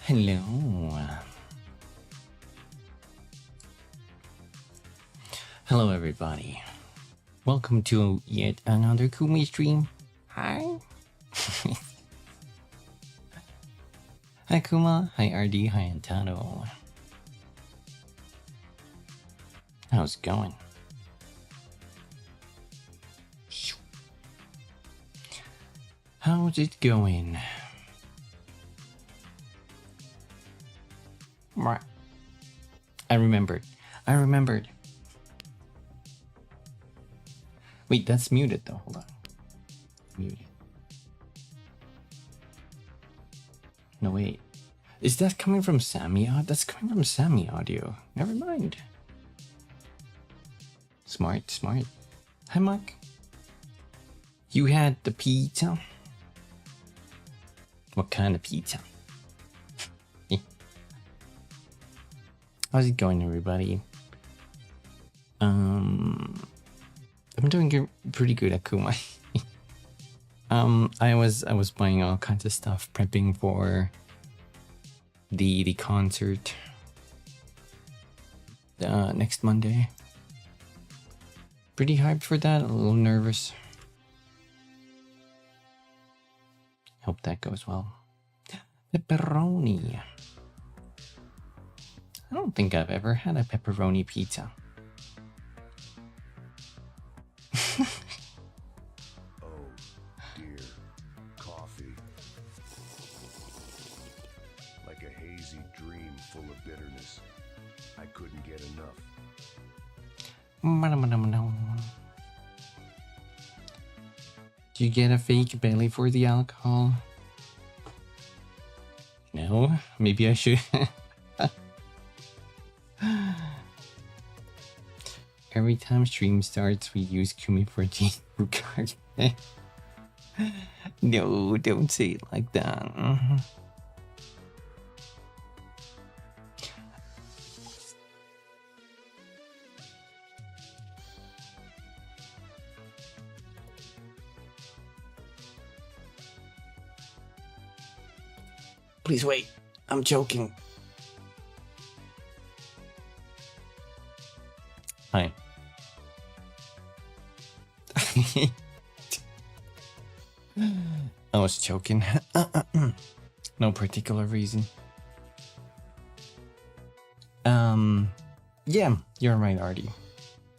Hello. Hello, everybody. Welcome to yet another Kumi stream. Hi. Hi, Kuma. Hi, RD. Hi, Antano. How's it going? How's it going? Right. I remembered. Wait, that's muted though. Hold on. Muted. No, wait. Is that coming from Sammy? That's coming from Sammy audio. Never mind. Smart. Hi, Mike. You had the pizza? What kind of pizza? How's it going, everybody? I'm doing pretty good at Kuma. I was buying all kinds of stuff, prepping for the concert next Monday. Pretty hyped for that. A little nervous. Hope that goes well. Pepperoni. I don't think I've ever had a pepperoni pizza. Oh dear, coffee. Like a hazy dream full of bitterness. I couldn't get enough. Do you get a fake belly for the alcohol? No? Maybe I should. Every time stream starts, we use Kumi for Gene card. No, don't say it like that. Please wait. I'm joking. Hi. I was joking. No particular reason. Yeah, you're right, Artie.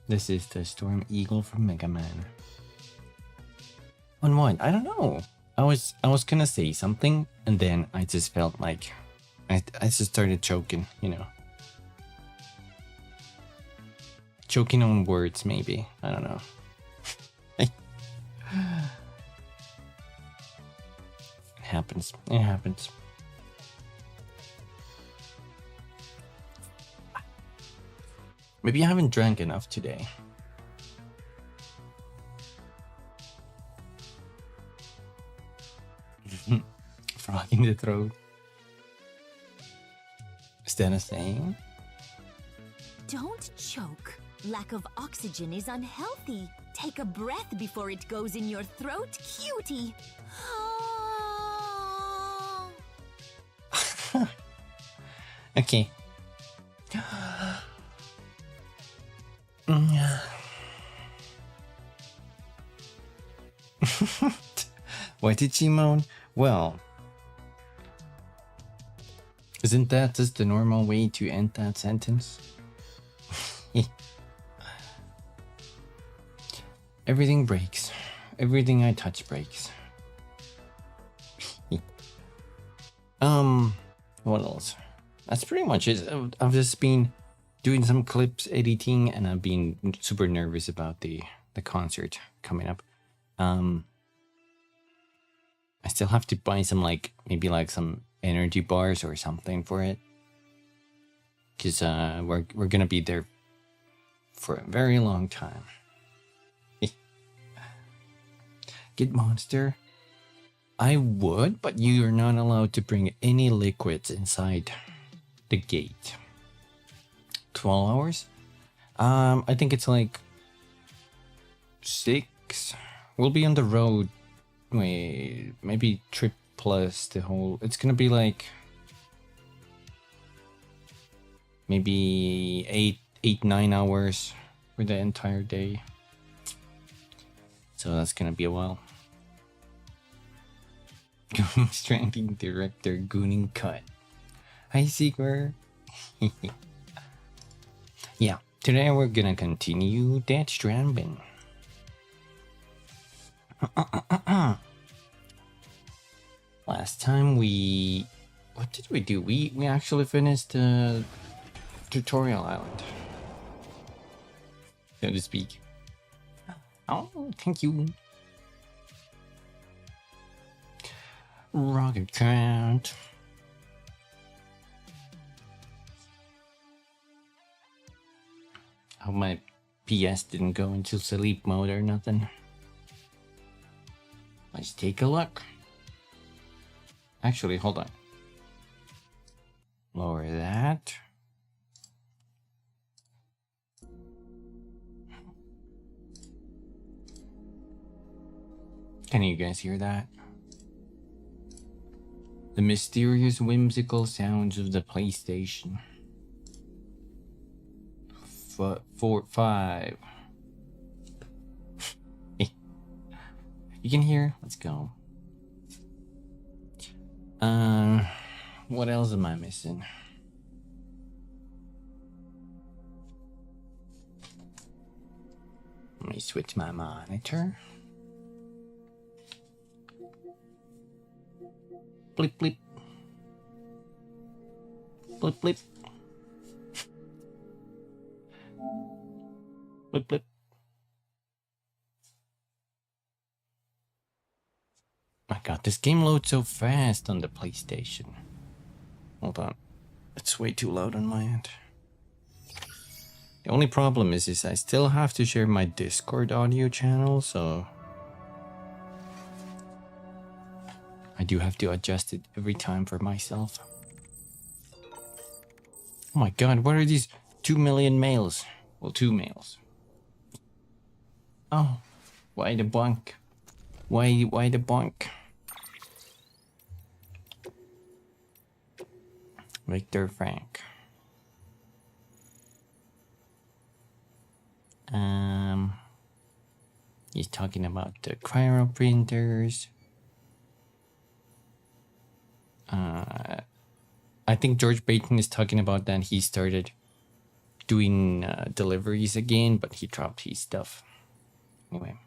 This is the Storm Eagle from Mega Man. On what? I don't know. I was gonna say something, and then I just felt like I just started choking, you know. Choking on words, maybe. I don't know. It happens. It happens. Maybe I haven't drank enough today. Frog in the throat. Is that a saying? Don't choke. Lack of oxygen is unhealthy. Take a breath before it goes in your throat, cutie. Okay. Why did she moan? Well, isn't that just the normal way to end that sentence? Everything breaks. Everything I touch breaks. What else? That's pretty much it. I've just been doing some clips editing, and I've been super nervous about the concert coming up. I still have to buy some maybe some energy bars or something for it, because we're gonna be there for a very long time. Get Monster. I would, but you are not allowed to bring any liquids inside the gate. 12 hours? I think it's 6. We'll be on the road. Wait, maybe trip plus the whole. It's gonna be maybe 9 hours for the entire day. So that's gonna be a while. Death Stranding Director Cut. Hi, Seeker. Yeah, today we're gonna continue Death Stranding. Last time what did we do? We actually finished the tutorial island, so to speak. Oh, thank you. Rocket count. Hope my PS didn't go into sleep mode or nothing. Let's take a look. Actually, hold on. Lower that. Can you guys hear that? The mysterious, whimsical sounds of the PlayStation. 5. You can hear? Let's go. What else am I missing? Let me switch my monitor. Blip blip. Blip blip. Blip blip. My god, this game loads so fast on the PlayStation. Hold on. It's way too loud on my end. The only problem is I still have to share my Discord audio channel, so I do have to adjust it every time for myself. Oh my god, what are these 2 million males? Well, 2 males. Oh, why the bunk? Why the bunk? Victor Frank. He's talking about the cryo printers. I think George Payton is talking about that he started doing deliveries again, but he dropped his stuff. Anyway.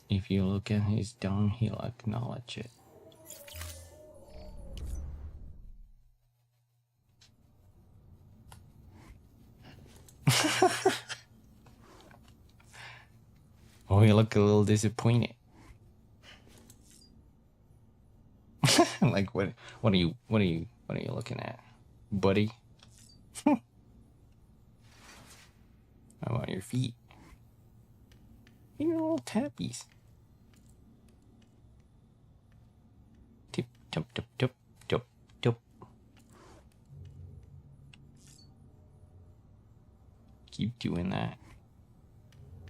If you look at his dong, he'll acknowledge it. Oh, you look a little disappointed. Like what are you looking at, buddy? How about your feet? Your little tappies. Tip tip tip tip tip tip. Keep doing that.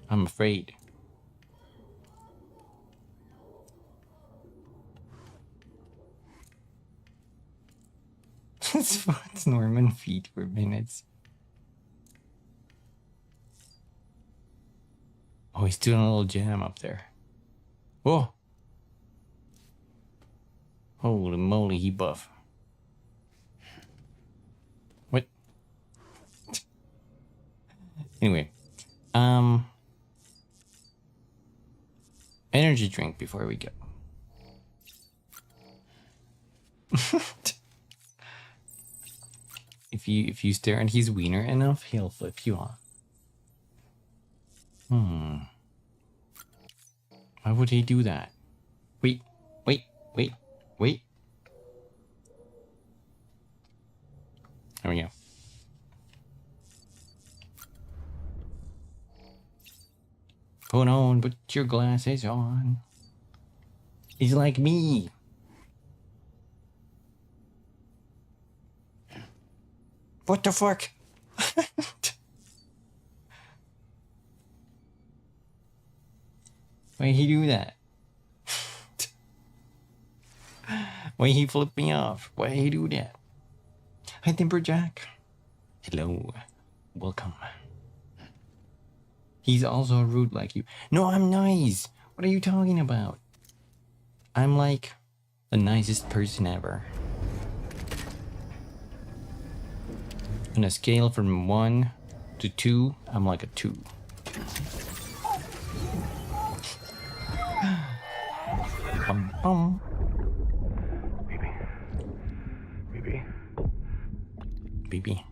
I'm afraid. It's Norman feet for minutes. Oh, he's doing a little jam up there. Oh! Holy moly, he buff. What? Anyway. Energy drink before we go. If you stare at his wiener enough, he'll flip you off. Why would he do that? Wait. There we go. Put your glasses on. He's like me. What the fuck? Why'd he do that? Why he flip me off? Why he do that? Hi, Timberjack. Hello. Welcome. He's also rude like you. No, I'm nice. What are you talking about? I'm like the nicest person ever. On a scale from 1 to 2, I'm like a 2. Bum, bum. BB. BB.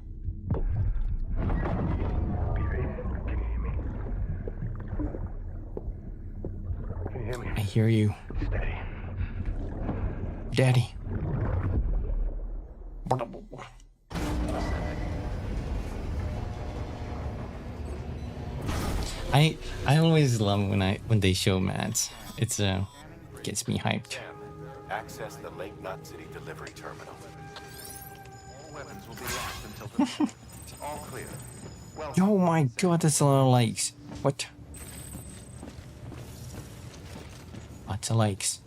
Can you hear me? I hear you. Steady. Daddy. I always love when they show Mads. It's gets me hyped. Access the Lake Knot City delivery terminal. All weapons will be locked until all clear. Well, Oh my god, that's a lot of likes. What? Lots of likes.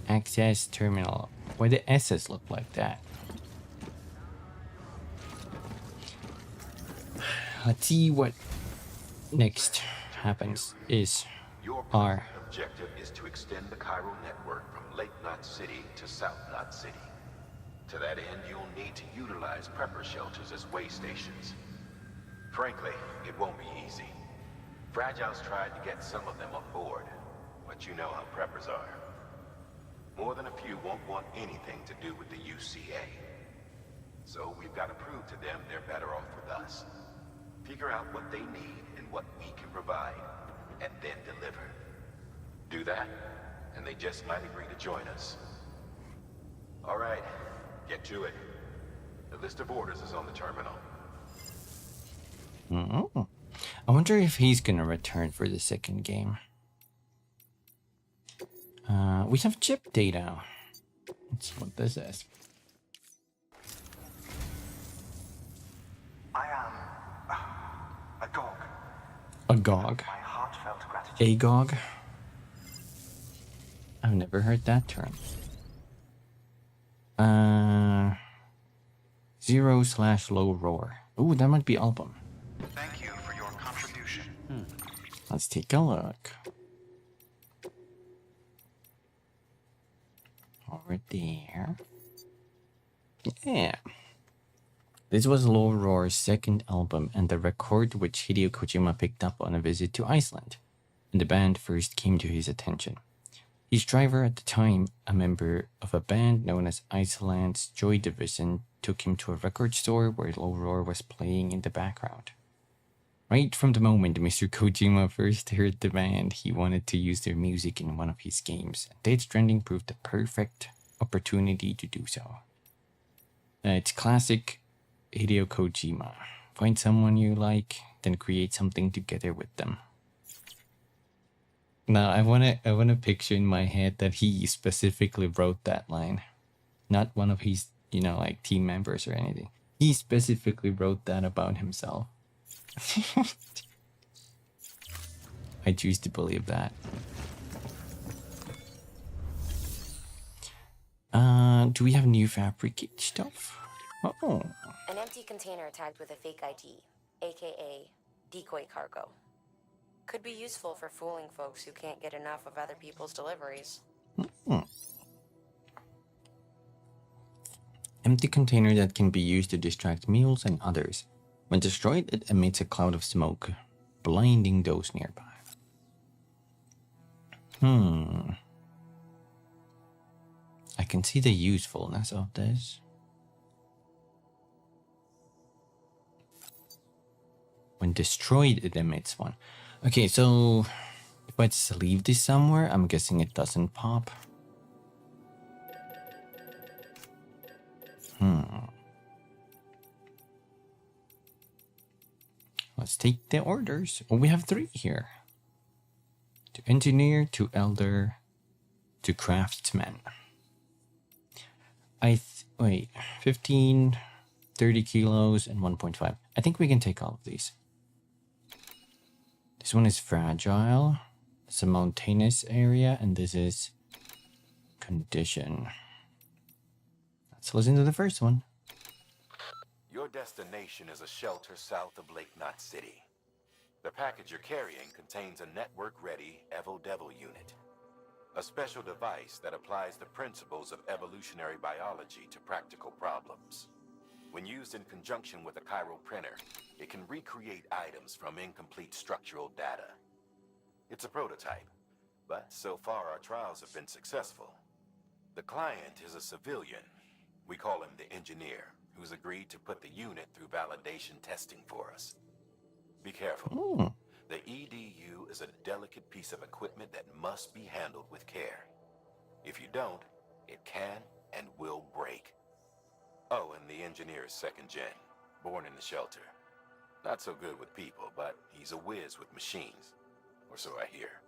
Access terminal. Why the S's look like that? Let's see what next happens is your our objective is to extend the Cairo network from Lake Knot City to South Knot City. To that end, you'll need to utilize prepper shelters as way stations. Frankly, it won't be easy. Fragile's tried to get some of them on board, but you know how preppers are. More than a few won't want anything to do with the UCA. So we've got to prove to them they're better off with us. Figure out what they need and what we can provide, and then deliver. Do that, and they just might agree to join us. All right, get to it. The list of orders is on the terminal. Oh. I wonder if he's gonna return for the second game. We have chip data. That's what this is. I am agog. Agog. My heartfelt gratitude. Agog. I've never heard that term. 0/low roar. Ooh, that might be album. Thank you for your contribution. Let's take a look. Over there. Yeah. This was Low Roar's second album and the record which Hideo Kojima picked up on a visit to Iceland, and the band first came to his attention. His driver at the time, a member of a band known as Iceland's Joy Division, took him to a record store where Low Roar was playing in the background. Right from the moment Mr. Kojima first heard the band, he wanted to use their music in one of his games. Death Stranding proved the perfect opportunity to do so. It's classic Hideo Kojima. Find someone you like, then create something together with them. Now I wanna picture in my head that he specifically wrote that line. Not one of his, like team members or anything. He specifically wrote that about himself. I choose to believe that. Do we have new fabricate stuff? Oh. An empty container tagged with a fake ID, aka decoy cargo. Could be useful for fooling folks who can't get enough of other people's deliveries. Empty container that can be used to distract mules and others. When destroyed, it emits a cloud of smoke, blinding those nearby. I can see the usefulness of this. When destroyed, it emits one. Okay, so if I just leave this somewhere, I'm guessing it doesn't pop. Let's take the orders. Oh, we have 3 here. To engineer, to elder, to craftsman. Wait, 15, 30 kilos, and 1.5. I think we can take all of these. This one is fragile. It's a mountainous area, and this is condition. Let's listen to the first one. Your destination is a shelter south of Lake Knot City. The package you're carrying contains a network-ready Devil unit, a special device that applies the principles of evolutionary biology to practical problems. When used in conjunction with a chiral printer, it can recreate items from incomplete structural data. It's a prototype, but so far our trials have been successful. The client is a civilian. We call him the engineer, who's agreed to put the unit through validation testing for us. Be careful. The EDU is a delicate piece of equipment that must be handled with care. If you don't, it can and will break. Oh, and the engineer is second gen, born in the shelter. Not so good with people, but he's a whiz with machines. Or so I hear.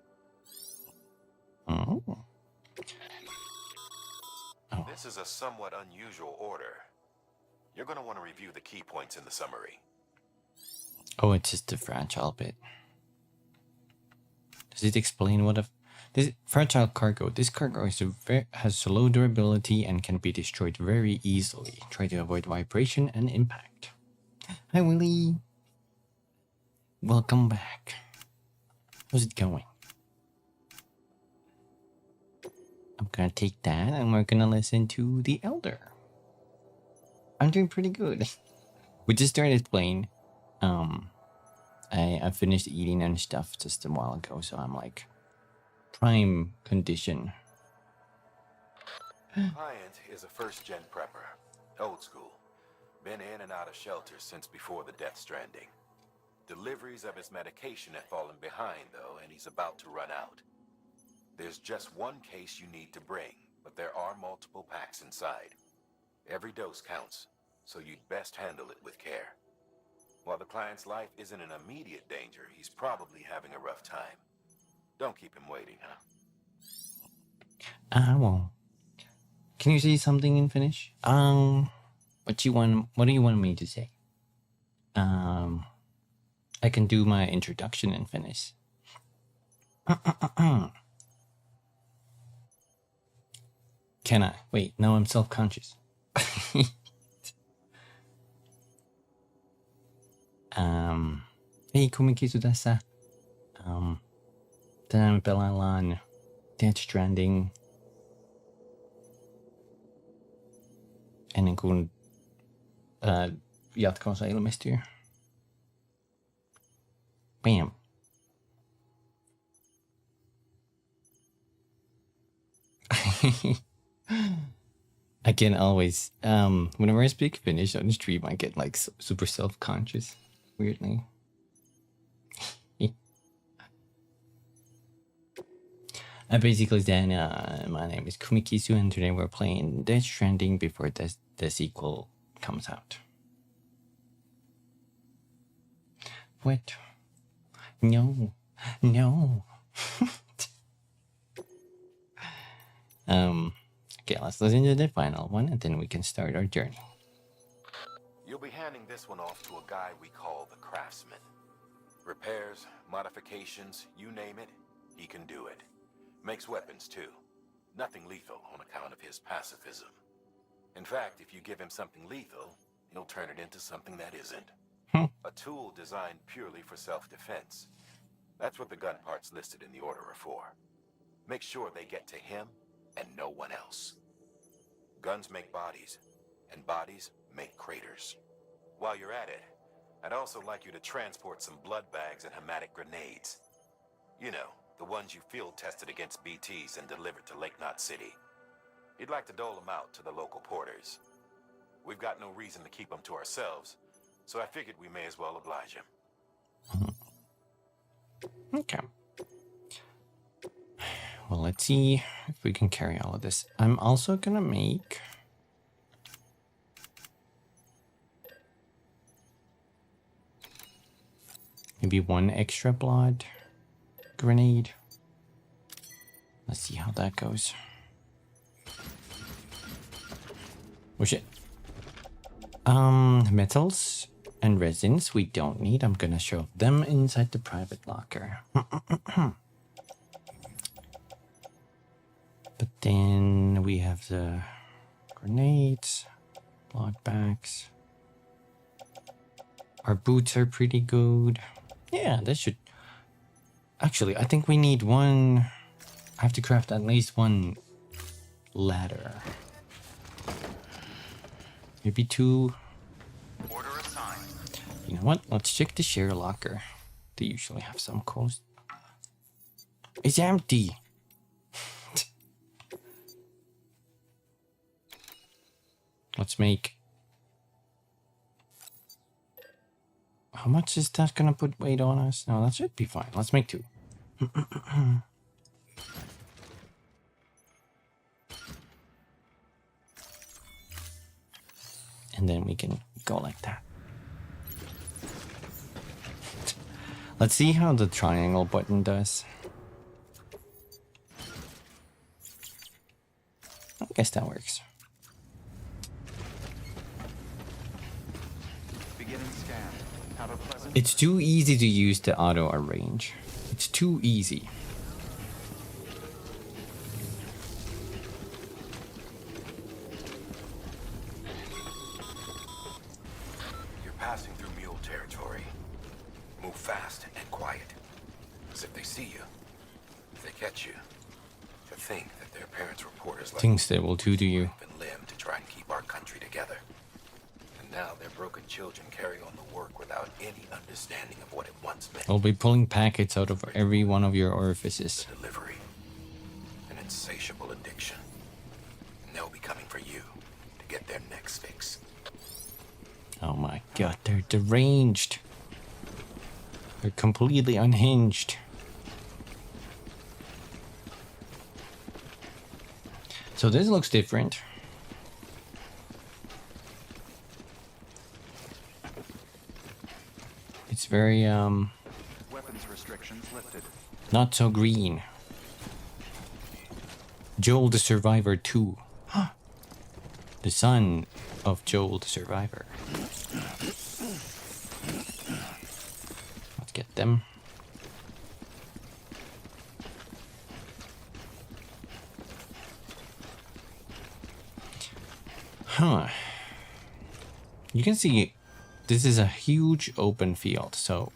Oh. This is a somewhat unusual order. You're going to want to review the key points in the summary. Oh, it's just the fragile bit. Does it explain what this fragile cargo? This cargo has low durability and can be destroyed very easily. Try to avoid vibration and impact. Hi, Willie. Welcome back. How's it going? I'm gonna take that and we're gonna listen to The Elder. I'm doing pretty good. We just started playing. I finished eating and stuff just a while ago, so I'm like prime condition. Client is a first-gen prepper, old school. Been in and out of shelters since before the Death Stranding. Deliveries of his medication have fallen behind, though, and he's about to run out. There's just one case you need to bring, but there are multiple packs inside. Every dose counts, so you'd best handle it with care. While the client's life isn't in immediate danger, he's probably having a rough time. Don't keep him waiting, huh? I won't. Can you say something in Finnish? What do you want me to say? I can do my introduction in Finnish. Can I? Wait, now I'm self-conscious. Hei, kumikisu tässä. Tänään me pelaillaan Death Stranding. Ennen kuin jatko-osa ilmestyy. Bam. I can always, whenever I speak Finnish on stream, I get like super self-conscious, weirdly. I basically said, my name is Kumikisu, and today we're playing Death Stranding before the sequel comes out. What? No. Okay, let's listen to the final one, and then we can start our journey. You'll be handing this one off to a guy we call the Craftsman. Repairs, modifications, you name it, he can do it. Makes weapons, too. Nothing lethal on account of his pacifism. In fact, if you give him something lethal, he'll turn it into something that isn't. A tool designed purely for self-defense. That's what the gun parts listed in the order are for. Make sure they get to him and no one else. Guns make bodies, and bodies make craters. While you're at it, I'd also like you to transport some blood bags and hematic grenades. You know, the ones you field tested against BTs and delivered to Lake Knot City. You'd like to dole them out to the local porters. We've got no reason to keep them to ourselves, so I figured we may as well oblige him. Okay. Well, let's see if we can carry all of this. I'm also gonna make maybe one extra blood grenade. Let's see how that goes. Oh shit. Metals and resins we don't need. I'm gonna shove them inside the private locker. Then we have the grenades, lockbacks. Our boots are pretty good. Yeah, that should... Actually, I think we need one... I have to craft at least one ladder. Maybe 2. Order assigned. You know what? Let's check the share locker. They usually have some coast. It's empty. Let's make... How much is that gonna put weight on us? No, that should be fine. Let's make 2. And then we can go like that. Let's see how the triangle button does. I guess that works. Beginning scan. Have a pleasant. It's too easy to use the auto arrange. It's too easy. You're passing through mule territory. Move fast and quiet. As if they see you. If they catch you. To think that their parents' reporters like Things they will do to you. and limb to try and keep our country together. And now their broken children carry on the work without any understanding of what it once meant. I'll be pulling packets out of every one of your orifices. Delivery. An insatiable addiction. And they'll be coming for you to get their next fix. Oh my god, they're deranged. They're completely unhinged. So this looks different. It's very Weapons restrictions lifted. not so green. Joel the Survivor 2. The son of Joel the Survivor. Let's get them. Huh. You can see this is a huge open field. So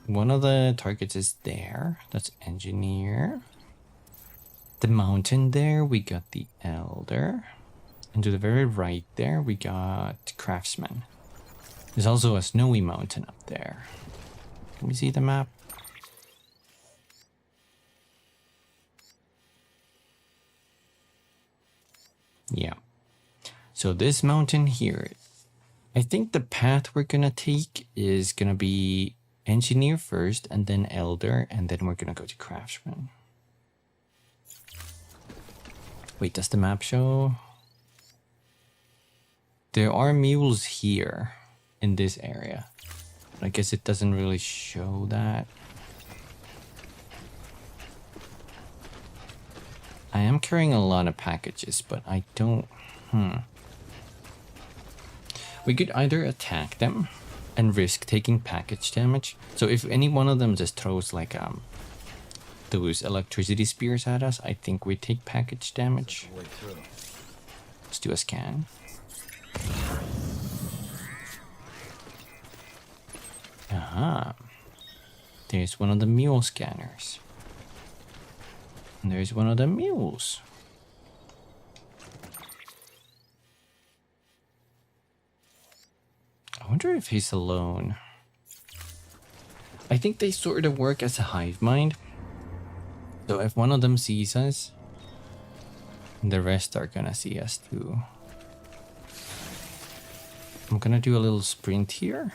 one of the targets is there. That's engineer. The mountain there, we got the elder. And to the very right there, we got craftsman. There's also a snowy mountain up there. Can we see the map? Yeah. So this mountain here, I think the path we're gonna take is gonna be engineer first and then elder, and then we're gonna go to craftsman. Wait, does the map show? There are mules here in this area. I guess it doesn't really show that. I am carrying a lot of packages, but I don't... We could either attack them and risk taking package damage. So if any one of them just throws like those electricity spears at us, I think we take package damage. Let's do a scan. Aha. There's one of the mule scanners. And there's one of the mules. I wonder if he's alone. I think they sort of work as a hive mind. So if one of them sees us, the rest are gonna see us too. I'm gonna do a little sprint here.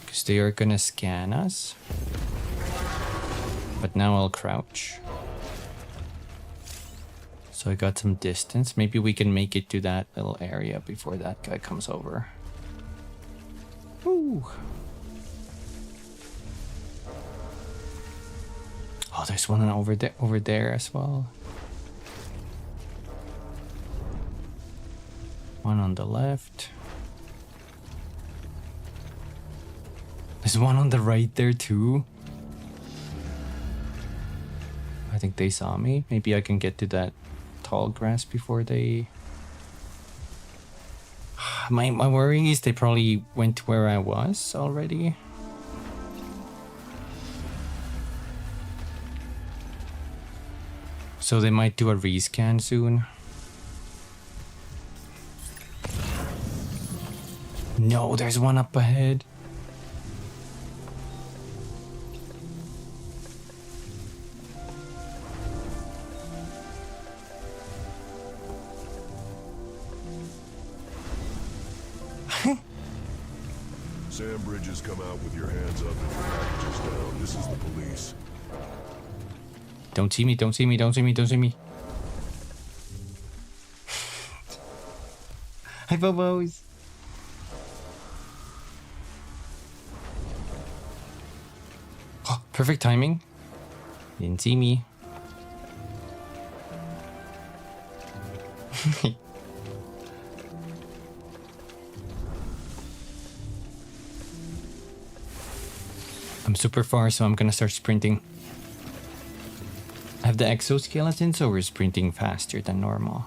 Because they are gonna scan us. But now I'll crouch. So I got some distance. Maybe we can make it to that little area before that guy comes over. Ooh. Oh, there's one over there as well. One on the left. There's one on the right there too. I think they saw me. Maybe I can get to that tall grass before they... My worry is they probably went to where I was already. So they might do a rescan soon. No, there's one up ahead. Sam Bridges, come out with your hands up and your packages down. This is the police. Don't see me, don't see me, don't see me, don't see me. Hi, Bobos. Oh, perfect timing. Didn't see me. I'm super far, so I'm gonna start sprinting. I have the exoskeleton, so we're sprinting faster than normal.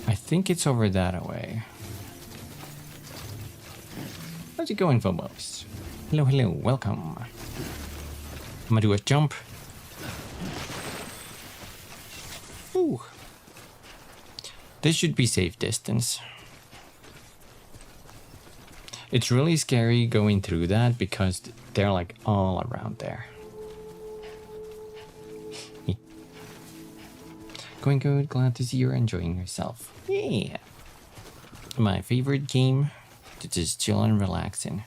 I think it's over that way. How's it going, Phobos? Hello, hello, welcome. I'm gonna do a jump. Ooh. This should be safe distance. It's really scary going through that because they're like all around there. Going good, glad to see you're enjoying yourself. Yeah. My favorite game to just chill and relaxing.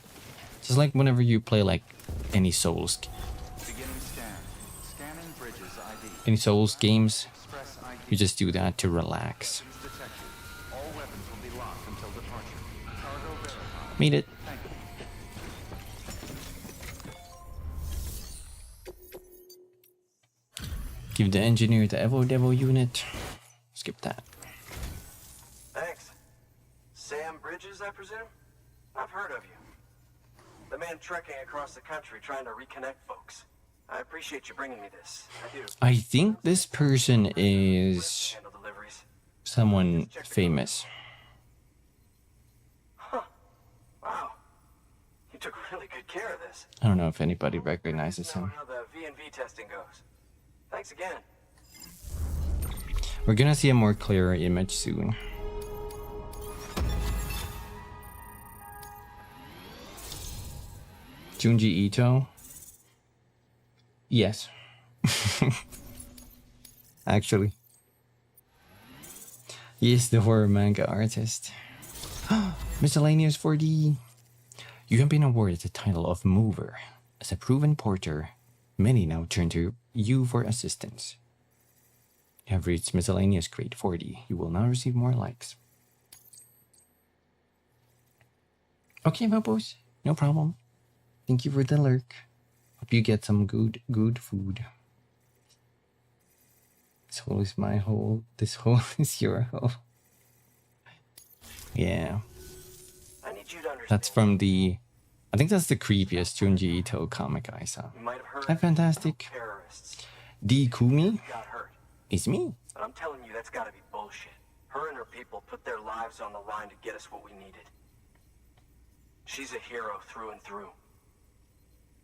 Just like whenever you play like any Souls. Beginning scan. Scanning Bridges ID. Any Souls games, Express ID. you just do that to relax. Detected. All weapons will be locked until departure. Cargo verified. Made it. Thank you. Give the engineer the Evo Devo unit. Skip that. Thanks. Sam Bridges, I presume? I've heard of you. The man trekking across the country trying to reconnect folks. I appreciate you bringing me this. I do. I think this person is Handle deliveries. someone famous. Huh. Wow. You took really good care of this. I don't know if anybody recognizes Know him. how the V&V testing goes. Thanks again. We're gonna see a more clearer image soon. Junji Ito? Yes. Actually. He is the horror manga artist. Miscellaneous 4D. You have been awarded the title of Mover. As a proven porter, many now turn to you for assistance. You have reached Miscellaneous grade 40. You will now receive more likes. Okay, Mopos. No problem. Thank you for the lurk. Hope you get some good food. This hole is my hole. This hole is your hole. Yeah. I need you to understand. That's from the... I think that's the creepiest Junji Ito comic I saw. You might have heard Hi, fantastic. terrorists. D. Kumi? Got hurt. It's me. But I'm telling you, that's gotta be bullshit. Her and her people put their lives on the line to get us what we needed. She's a hero through and through.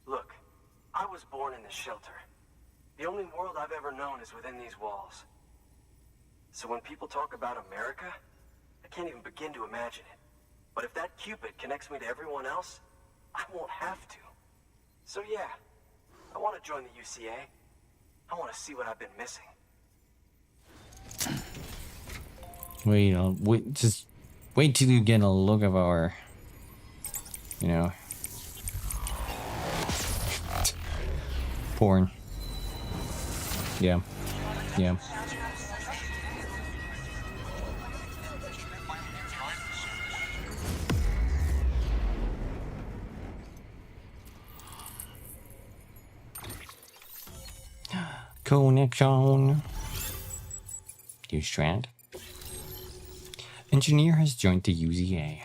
Look, I was born in this shelter. The only world I've ever known is within these walls. So when people talk about America, I can't even begin to imagine it. But if that Cupid connects me to everyone else, I won't have to. So yeah, I want to join the UCA. I want to see what I've been missing. Wait, just wait till you get a look of our, you know, porn. Yeah. Connection. You strand. Engineer has joined the UZA.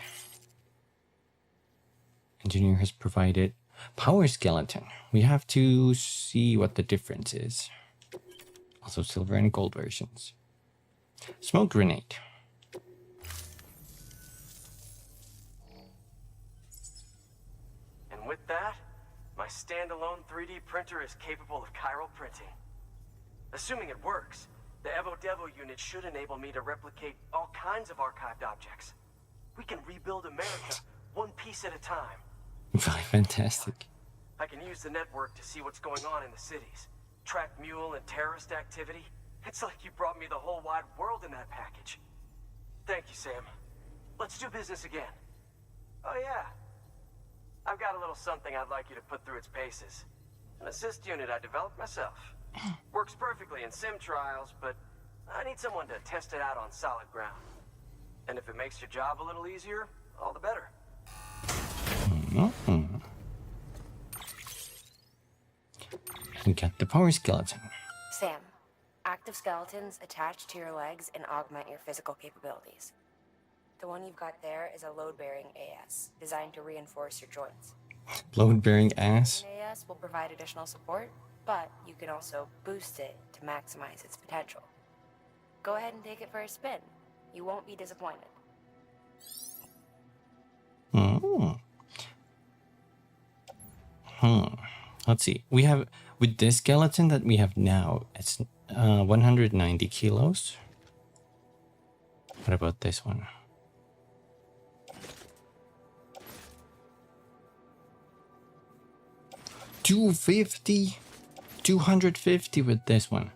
Engineer has provided Power skeleton. We have to see what the difference is. Also silver and gold versions. Smoke grenade. And with that, my standalone 3D printer is capable of chiral printing. Assuming it works, the Evo Devo unit should enable me to replicate all kinds of archived objects. We can rebuild America one piece at a time. Fantastic. I can use the network to see what's going on in the cities. Track mule and terrorist activity. It's like you brought me the whole wide world in that package. Thank you, Sam. Let's do business again. Oh yeah. I've got a little something I'd like you to put through its paces. An assist unit I developed myself. Works perfectly in sim trials, but I need someone to test it out on solid ground. And if it makes your job a little easier, all the better. We got the power skeleton. Sam, active skeletons attach to your legs and augment your physical capabilities. The one you've got there is a load-bearing AS, designed to reinforce your joints. Load-bearing ass. An AS will provide additional support, but you can also boost it to maximize its potential. Go ahead and take it for a spin. You won't be disappointed. Let's see. We have, with this skeleton that we have now, it's 190 kilos. What about this one? $250 with this one.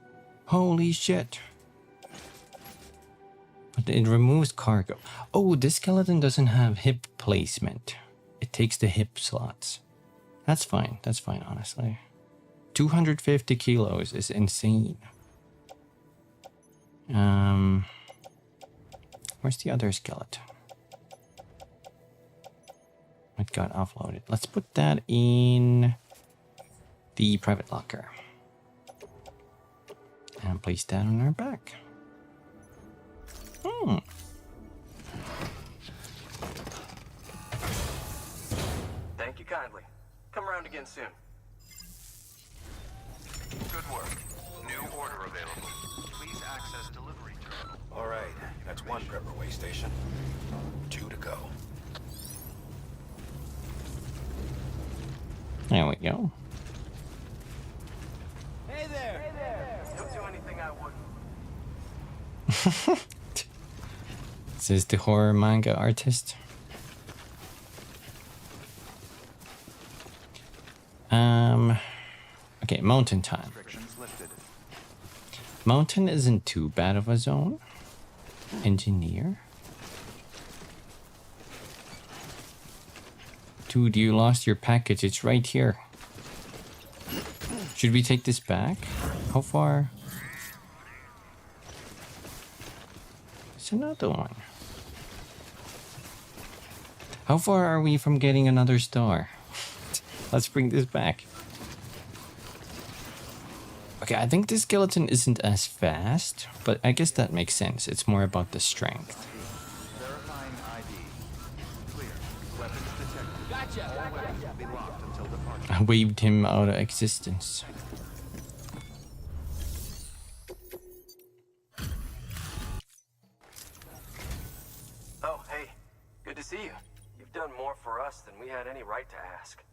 Holy shit. But it removes cargo. Oh, this skeleton doesn't have hip placement. It takes the hip slots. That's fine, honestly. 250 kilos is insane. Where's the other skeleton? It got offloaded. Let's put that in the private locker. And place that on our back. Thank you kindly. Come around again soon. Good work. New order available. Please access delivery terminal. All right, that's one prepper way station. 2 to go. There we go. Hey there! Don't do anything I wouldn't. This is the horror manga artist. Okay, mountain time. Restrictions lifted. Mountain isn't too bad of a zone. Engineer. Dude, you lost your package. It's right here. Should we take this back? How far? There's another one. How far are we from getting another star? Let's bring this back. Okay, I think this skeleton isn't as fast, but I guess that makes sense. It's more about the strength. Verifying ID. Clear. Weapons detected. Gotcha. All weapons will be locked until departure. I waved him out of existence. Oh, hey. Good to see you. You've done more for us than we had any right to ask.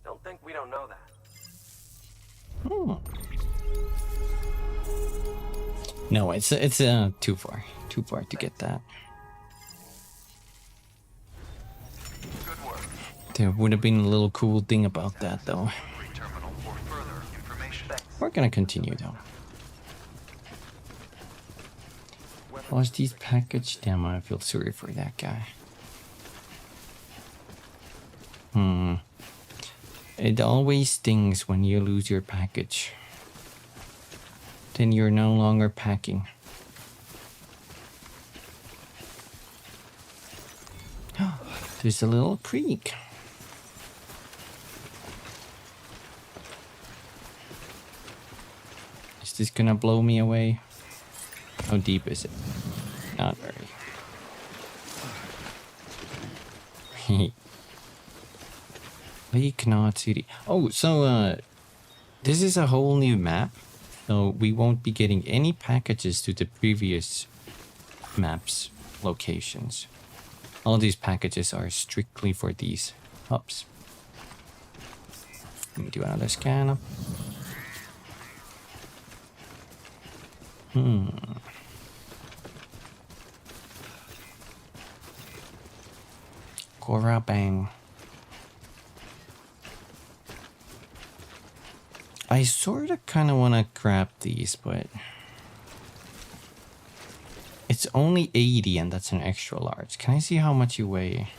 Don't think we don't know that. No, it's too far to get that. Good work. There would have been a little cool thing about that, though. Delivery terminal for further information. We're gonna continue, though. Lost these package. Damn, I feel sorry for that guy. It always stings when you lose your package. Then you're no longer packing. There's a little creek. Is this gonna blow me away? How deep is it? Not very. Lake Knot City. Oh, so this is a whole new map. So we won't be getting any packages to the previous maps locations. All these packages are strictly for these hubs. Let me do another scan. Cora Bang. I sort of kind of want to grab these, but it's only 80 and that's an extra large. Can I see how much you weigh?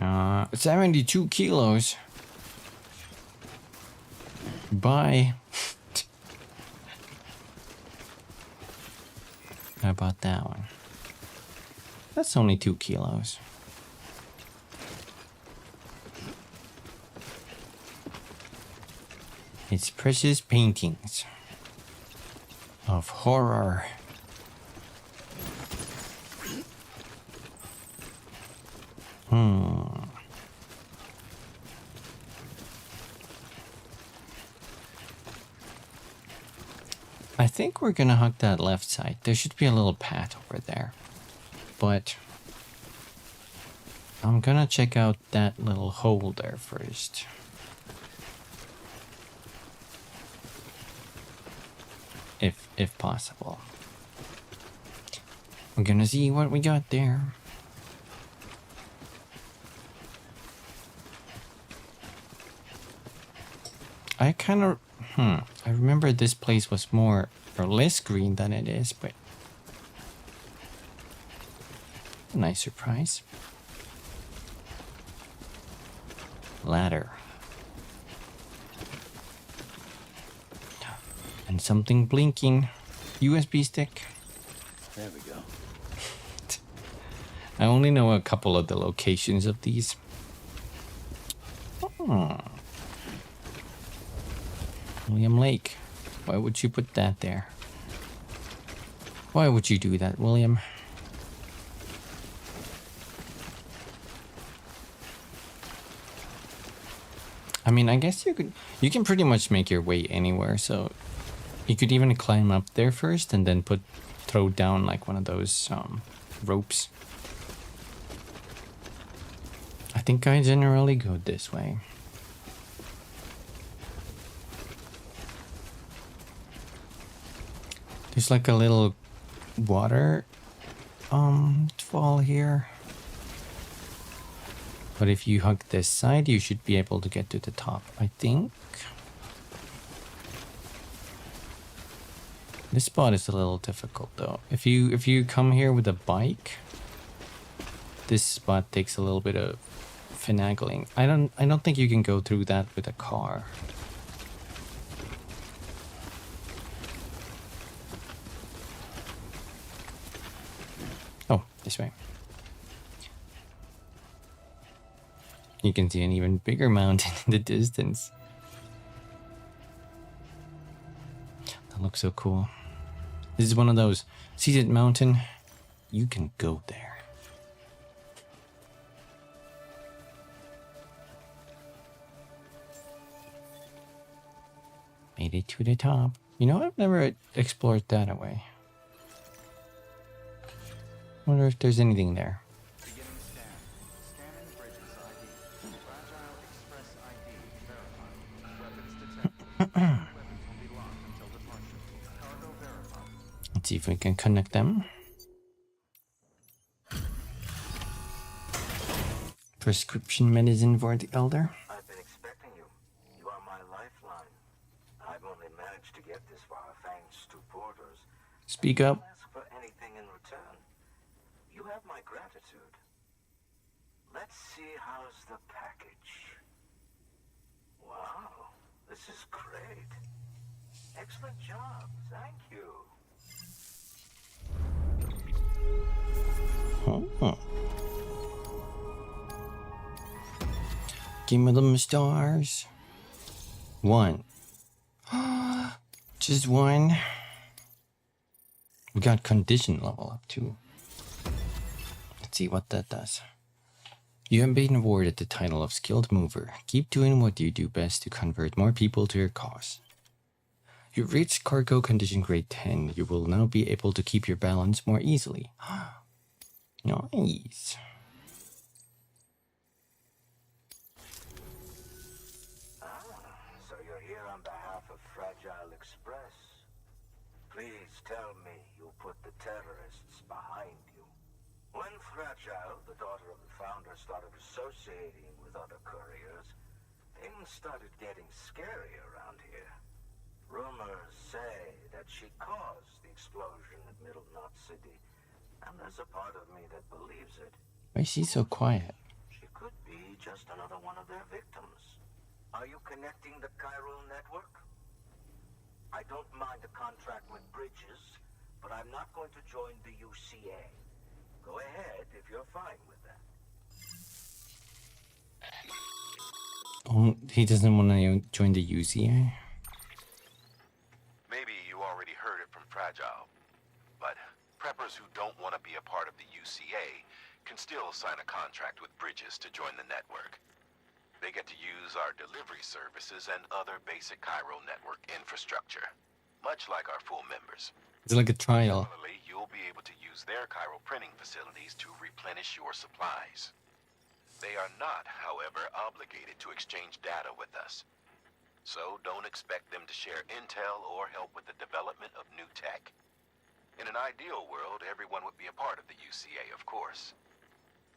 Uh, 72 kilos. Bye. How about that one? That's only 2 kilos. It's precious paintings of horror. I think we're gonna hug that left side. There should be a little path over there. But I'm gonna check out that little hole there first. If possible. We're gonna see what we got there. I kind of I remember this place was more or less green than it is, but a nice surprise. Ladder. And something blinking. USB stick. There we go. I only know a couple of the locations of these. William Lake. Why would you put that there? Why would you do that, William? I mean, I guess you can pretty much make your way anywhere, so you could even climb up there first and then throw down like one of those ropes. I think I generally go this way. There's like a little water fall here. But if you hug this side, you should be able to get to the top, I think. This spot is a little difficult though. If you come here with a bike, this spot takes a little bit of finagling. I don't think you can go through that with a car. Oh, this way. You can see an even bigger mountain in the distance. That looks so cool. This is one of those, see that mountain? You can go there. Made it to the top. You know, I've never explored that away. Wonder if there's anything there. Beginning scan. Scanning bridges ID. Fragile Express ID verified. Weapons detected. Weapons will be locked until departure. Cargo verified. Let's see if we can connect them. Prescription medicine for the elder. I've been expecting you. You are my lifeline. I've only managed to get this far thanks to porters. Speak up. Don't ask for anything in return. You have my gratitude. Let's see how's the package. Wow, this is great. Excellent job. Thank you. Oh. Give me them stars. 1. Just 1. We got condition level up too. Let's see what that does. You have been awarded the title of Skilled Mover. Keep doing what you do best to convert more people to your cause. You've reached cargo condition grade 10. You will now be able to keep your balance more easily. Nice. So you're here on behalf of Fragile Express. Please tell me you put the terrorists behind you. When Fragile, the daughter of the founder, started associating with other couriers, things started getting scary around here. Rumors say that she caused the explosion at Middle Knot City, and there's a part of me that believes it. Why is she so quiet? She could be just another one of their victims. Are you connecting the chiral network? I don't mind a contract with Bridges, but I'm not going to join the UCA. Go ahead if you're fine with that. Oh, he doesn't want to join the UCA? Maybe you already heard it from Fragile, but preppers who don't want to be a part of the UCA can still sign a contract with Bridges to join the network. They get to use our delivery services and other basic chiral network infrastructure, much like our full members. It's like a trial. Similarly, you'll be able to use their chiral printing facilities to replenish your supplies. They are not, however, obligated to exchange data with us. So don't expect them to share intel or help with the development of new tech. In an ideal world, everyone would be a part of the UCA, of course.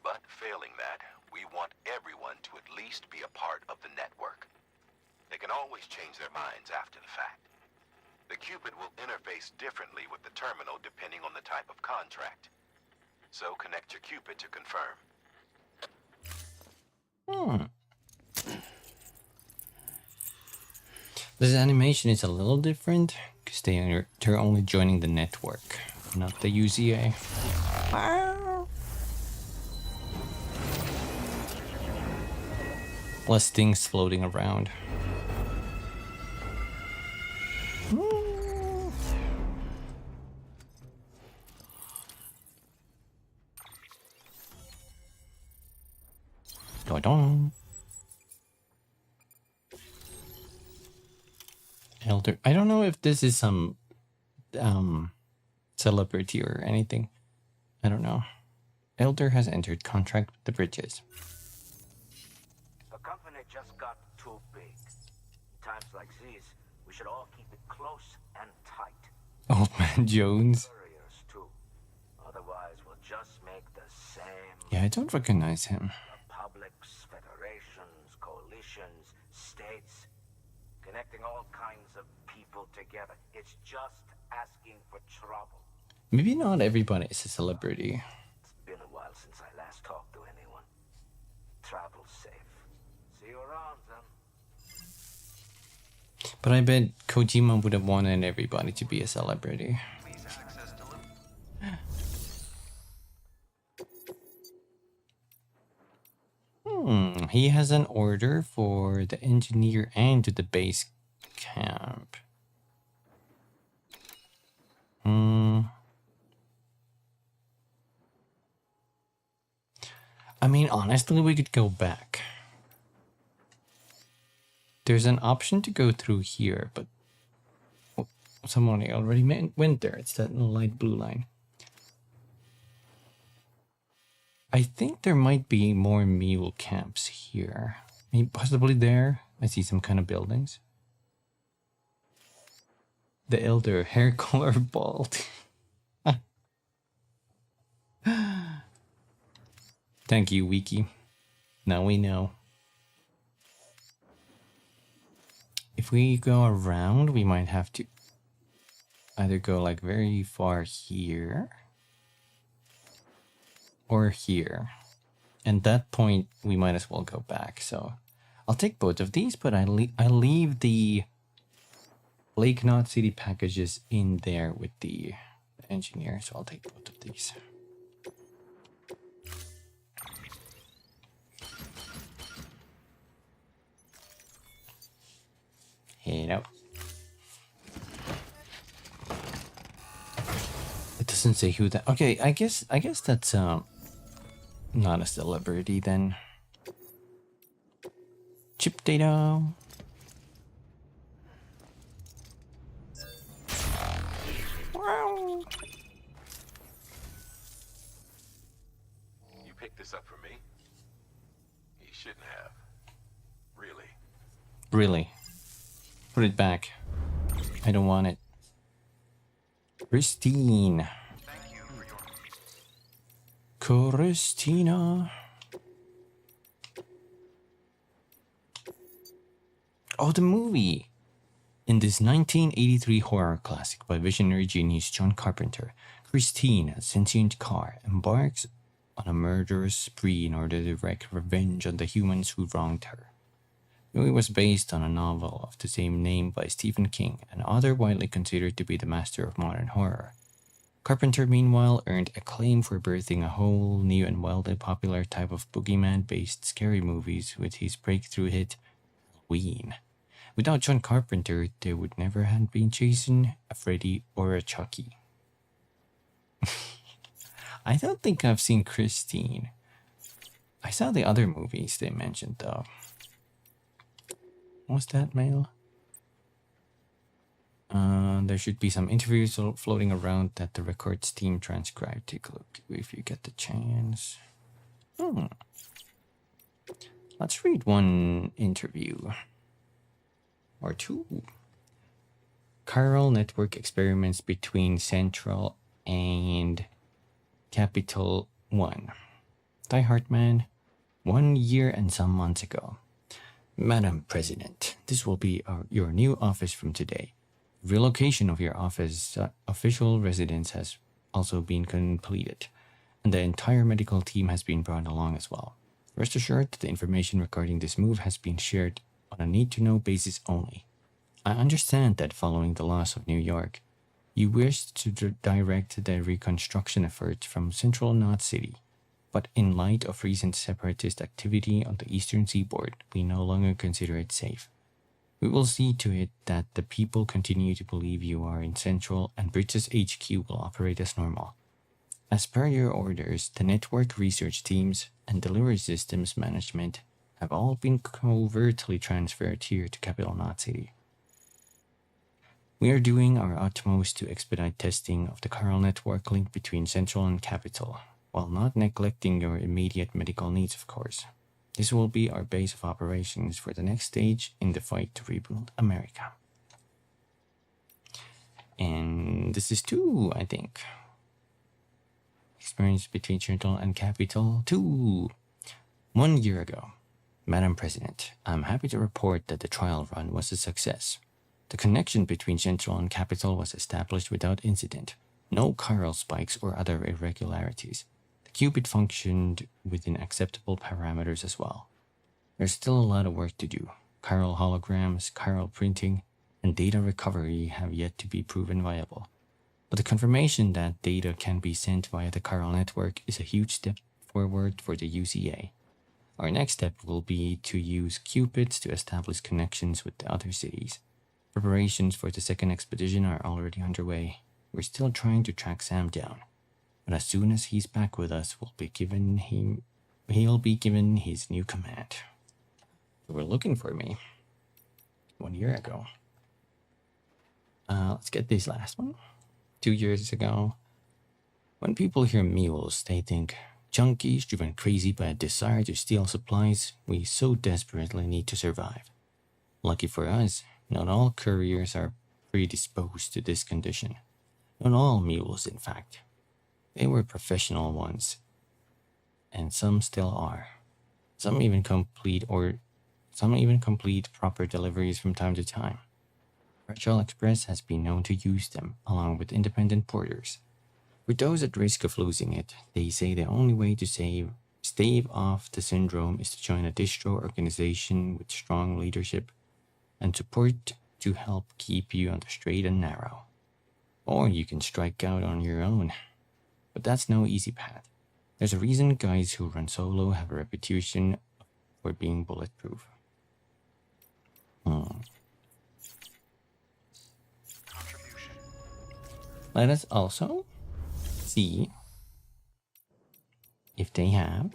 But failing that, we want everyone to at least be a part of the network. They can always change their minds after the fact. The Cupid will interface differently with the terminal depending on the type of contract. So connect your Cupid to confirm. This animation is a little different because they're only joining the network, not the UCA. Less things floating around. Dong. Elder. I don't know if this is some celebrity or anything. I don't know. Elder has entered contract with the Bridges. The company just got too big. Times like these, we should all keep it close and tight. Old Man Jones. Couriers too. Otherwise, we'll just make the same. Yeah, I don't recognize him. Republics, federations, coalitions, states, connecting all kinds of people together. It's just asking for trouble. Maybe not everybody is a celebrity. It's been a while since I last talked to anyone. Travel safe. See you around, then. But I bet Kojima would have wanted everybody to be a celebrity. Please access delivery. He has an order for the engineer and to the base camp. I mean, honestly, we could go back. There's an option to go through here, but someone already went there. It's that light blue line. I think there might be more mule camps here. Maybe possibly there. I see some kind of buildings. The elder, hair color bald. Thank you, Wiki. Now we know. If we go around, we might have to either go like very far here or here. And that point, we might as well go back. So I'll take both of these, but I leave the Lake Knot City packages in there with the engineer. So I'll take both of these. Head out. It doesn't say who that. Okay, I guess that's Not a celebrity then. Chip data. You picked this up for me? You shouldn't have. Really. Really. Put it back. I don't want it. Christine. Thank you for your... Christina. Oh, the movie. In this 1983 horror classic by visionary genius John Carpenter, Christine, a sentient car, embarks on a murderous spree in order to wreak revenge on the humans who wronged her. The movie was based on a novel of the same name by Stephen King, an author widely considered to be the master of modern horror. Carpenter, meanwhile, earned acclaim for birthing a whole new and wildly popular type of boogeyman-based scary movies with his breakthrough hit, Halloween. Without John Carpenter, there would never have been Jason, a Freddy, or a Chucky. I don't think I've seen Christine. I saw the other movies they mentioned, though. What's that, mail? There should be some interviews floating around that the records team transcribed. Take a look if you get the chance. Let's read one interview. Or two. Chiral network experiments between Central and Capital 1. Die Hartman, 1 year and some months ago. Madam President, this will be your new office from today. Relocation of your office official residence has also been completed, and the entire medical team has been brought along as well. Rest assured that the information regarding this move has been shared on a need-to-know basis only. I understand that following the loss of New York, you wished to direct the reconstruction efforts from Central Knot City, but in light of recent separatist activity on the eastern seaboard, we no longer consider it safe. We will see to it that the people continue to believe you are in Central and Bridges HQ will operate as normal. As per your orders, the network research teams and delivery systems management have all been covertly transferred here to Capital Knot City. We are doing our utmost to expedite testing of the chiral network link between Central and Capital, while not neglecting your immediate medical needs, of course. This will be our base of operations for the next stage in the fight to rebuild America. And this is 2, I think. Experience between Central and Capital 2. 1 year ago. Madam President, I'm happy to report that the trial run was a success. The connection between Central and Capital was established without incident. No chiral spikes or other irregularities. The qubit functioned within acceptable parameters as well. There's still a lot of work to do. Chiral holograms, chiral printing, and data recovery have yet to be proven viable. But the confirmation that data can be sent via the chiral network is a huge step forward for the UCA. Our next step will be to use qubits to establish connections with the other cities. Preparations for the second expedition are already underway. We're still trying to track Sam down. But as soon as he's back with us, he'll be given his new command. They were looking for me 1 year ago. Let's get this last one. 2 years ago. When people hear mules, they think junkies driven crazy by a desire to steal supplies we so desperately need to survive. Lucky for us, not all couriers are predisposed to this condition. Not all mules, in fact. They were professional ones, and some still are. Some even complete proper deliveries from time to time. Fragile Express has been known to use them, along with independent porters. For those at risk of losing it, they say the only way to stave off the syndrome is to join a distro organization with strong leadership and support to help keep you on the straight and narrow. Or you can strike out on your own. But that's no easy path. There's a reason guys who run solo have a reputation for being bulletproof. Let us also see if if they have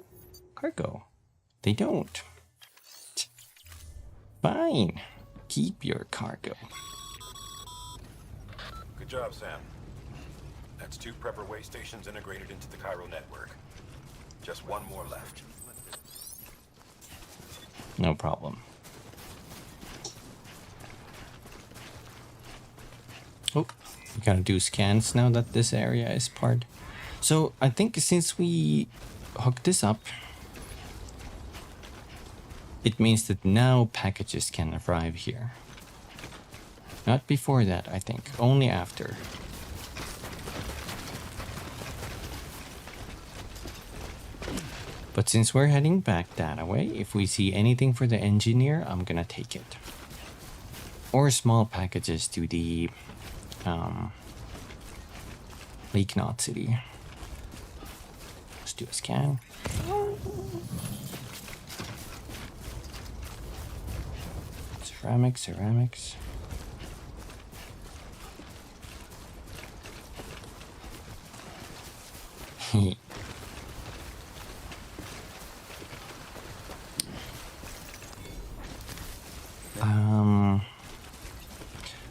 cargo. They don't. Fine. Keep your cargo. Good job, Sam. That's 2 prepper way stations integrated into the Cairo network. Just 1 more left. No problem. Oh, we gotta do scans now that this area is part. So I think since we hooked this up, it means that now packages can arrive here. Not before that, I think. Only after. But since we're heading back that way, if we see anything for the engineer, I'm gonna take it. Or small packages to the Lake Knot City. Let's do a scan. Ceramics.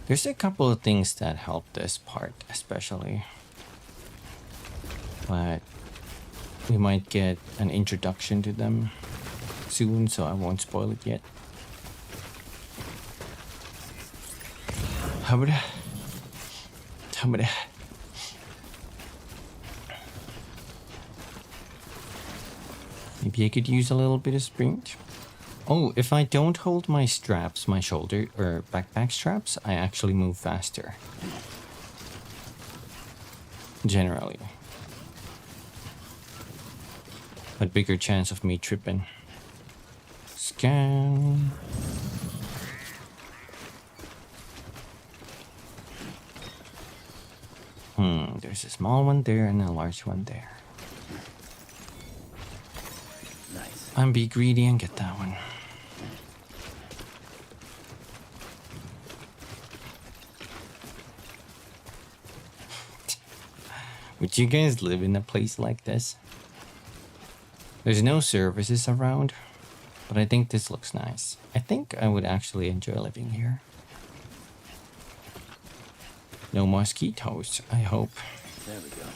There's a couple of things that help this part, especially. But we might get an introduction to them soon, so I won't spoil it yet. Maybe I could use a little bit of sprint. Oh, if I don't hold my straps, my shoulder or backpack straps, I actually move faster. Generally. But bigger chance of me tripping. Scan. There's a small one there and a large one there. Nice. I'm be greedy and get that one. Would you guys live in a place like this? There's no services around, but I think this looks nice. I think I would actually enjoy living here. No mosquitoes, I hope. There we go.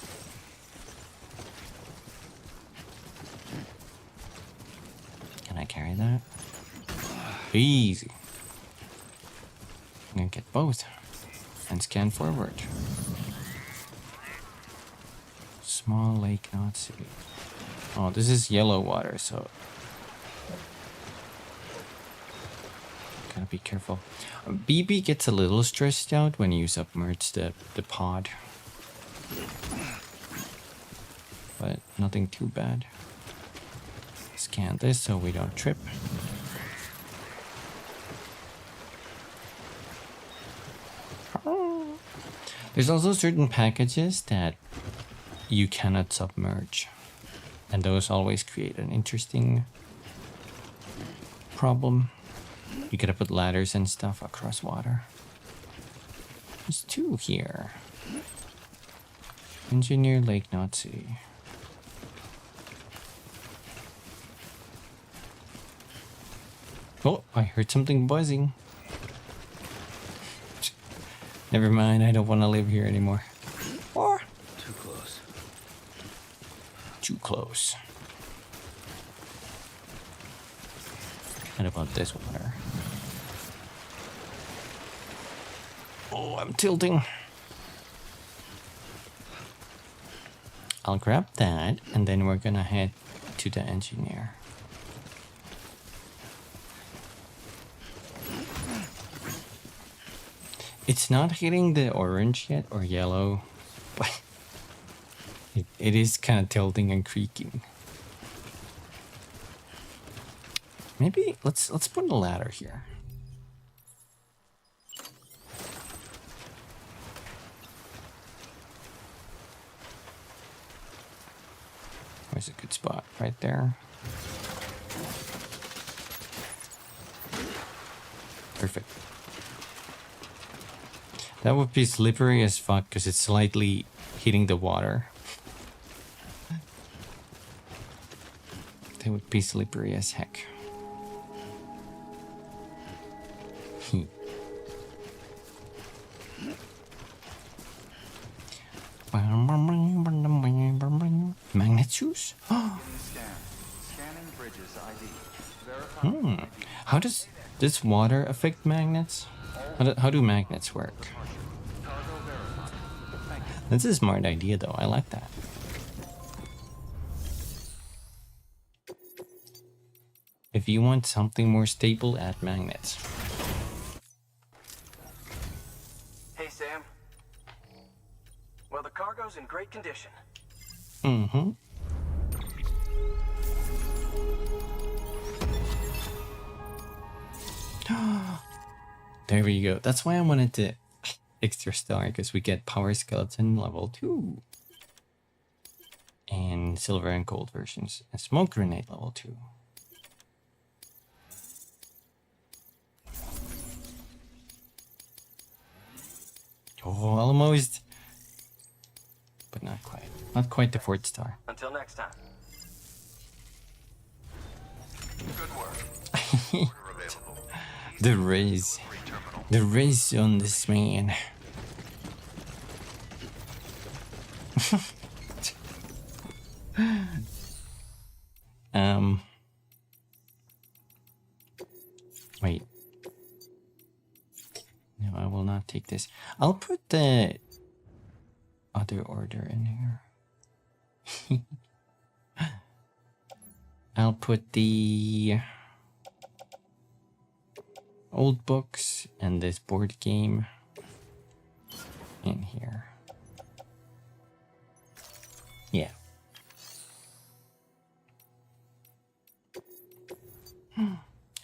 Can I carry that? Easy. I'm gonna get both and scan forward. Small Lake Knot City. Oh, this is yellow water, so gotta be careful. BB gets a little stressed out when you submerge the pod, but nothing too bad. Scan this so we don't trip. There's also certain packages that you cannot submerge, and those always create an interesting problem. You gotta put ladders and stuff across water. There's 2 here. Engineer Lake Knot City. Oh, I heard something buzzing. Never mind, I don't want to live here anymore. Or Too close. Too close. What about this water? Oh, I'm tilting. I'll grab that, and then we're gonna head to the engineer. It's not hitting the orange yet, or yellow, but it is kind of tilting and creaking. Maybe let's put a ladder here. Where's a good spot? Right there. Perfect. That would be slippery as fuck because it's slightly hitting the water. They would be slippery as heck. Magnet shoes? Scanning bridges ID. Verify ID. How does this water affect magnets? How do magnets work? Cargo verified. Thank you. That's a smart idea, though. I like that. If you want something more stable, add magnets. Hey, Sam. Well, the cargo's in great condition. Mm-hmm. There we go. That's why I wanted to extra star, because we get power skeleton level 2. And silver and gold versions. And smoke grenade level 2. Oh, almost. But not quite. Not quite the 4th star. Until next time. Good work. Order available. The race. The race on this man. Wait. No, I will not take this. I'll put the other order in here. I'll put the old books and this board game in here. Yeah.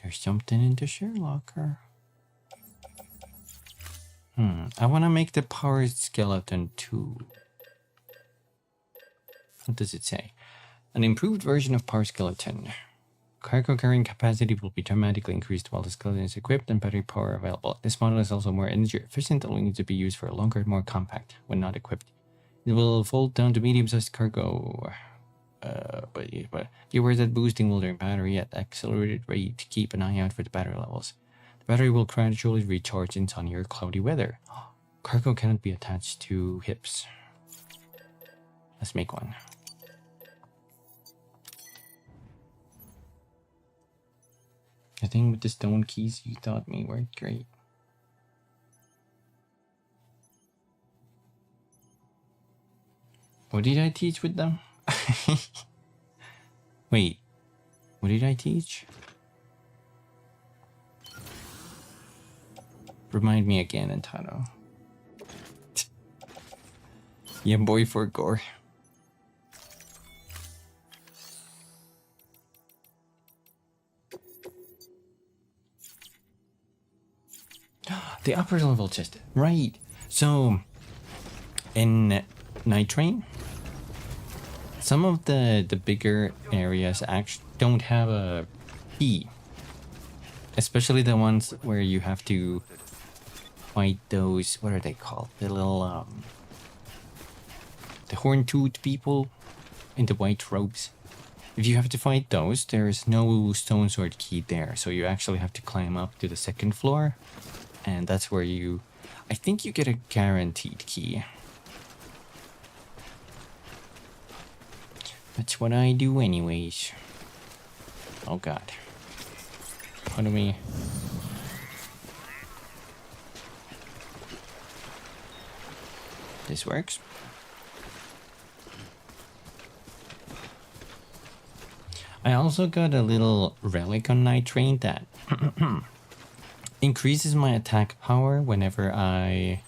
There's something in the share locker. I want to make the power skeleton too. What does it say? An improved version of power skeleton. Cargo carrying capacity will be dramatically increased while the skeleton is equipped and battery power available. This model is also more energy efficient and will need to be used for longer and more compact when not equipped. It will fold down to medium-sized cargo. But be aware that boosting will drain battery at accelerated rate. Keep an eye out for the battery levels. The battery will gradually recharge in sunny or cloudy weather. Cargo cannot be attached to hips. Let's make one. The thing with the stone keys you taught me worked great. What did I teach with them? Wait, what did I teach? Remind me again, Antano. Yeah, boy, for gore. The upper level chest, right? So, in Night Train, some of the bigger areas actually don't have a key, especially the ones where you have to fight those. What are they called? The little the horn-toothed people in the white robes. If you have to fight those, there's no stone sword key there, so you actually have to climb up to the 2nd floor. And that's where I think you get a guaranteed key. That's what I do anyways. Oh god. How do we... This works. I also got a little relic on Night Train that increases my attack power whenever I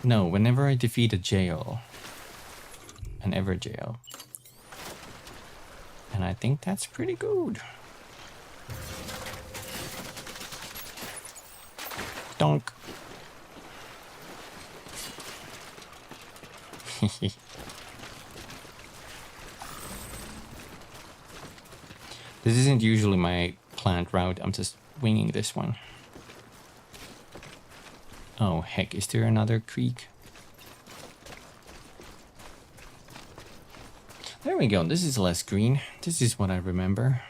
whenever I defeat a jail. An ever jail. And I think that's pretty good. Donk. This isn't usually my planned route, I'm just winging this one. Oh heck, is there another creek? There we go. This is less green. This is what I remember.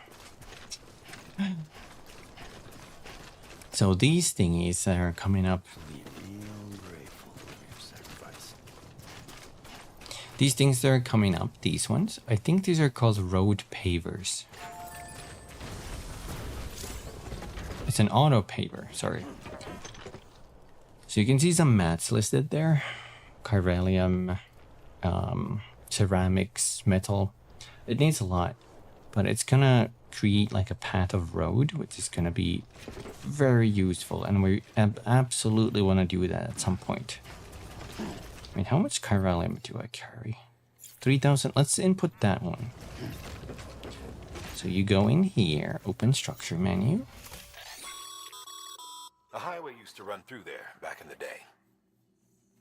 So these thingies that are coming up. These things that are coming up, these ones, I think these are called road pavers. It's an auto paver, sorry. So you can see some mats listed there. Chiralium, ceramics, metal. It needs a lot, but it's gonna create like a path of road, which is gonna be very useful, and we absolutely want to do that at some point. I mean, how much chiralium do I carry? 3,000. Let's input that one. So you go in here, open structure menu. A highway used to run through there back in the day.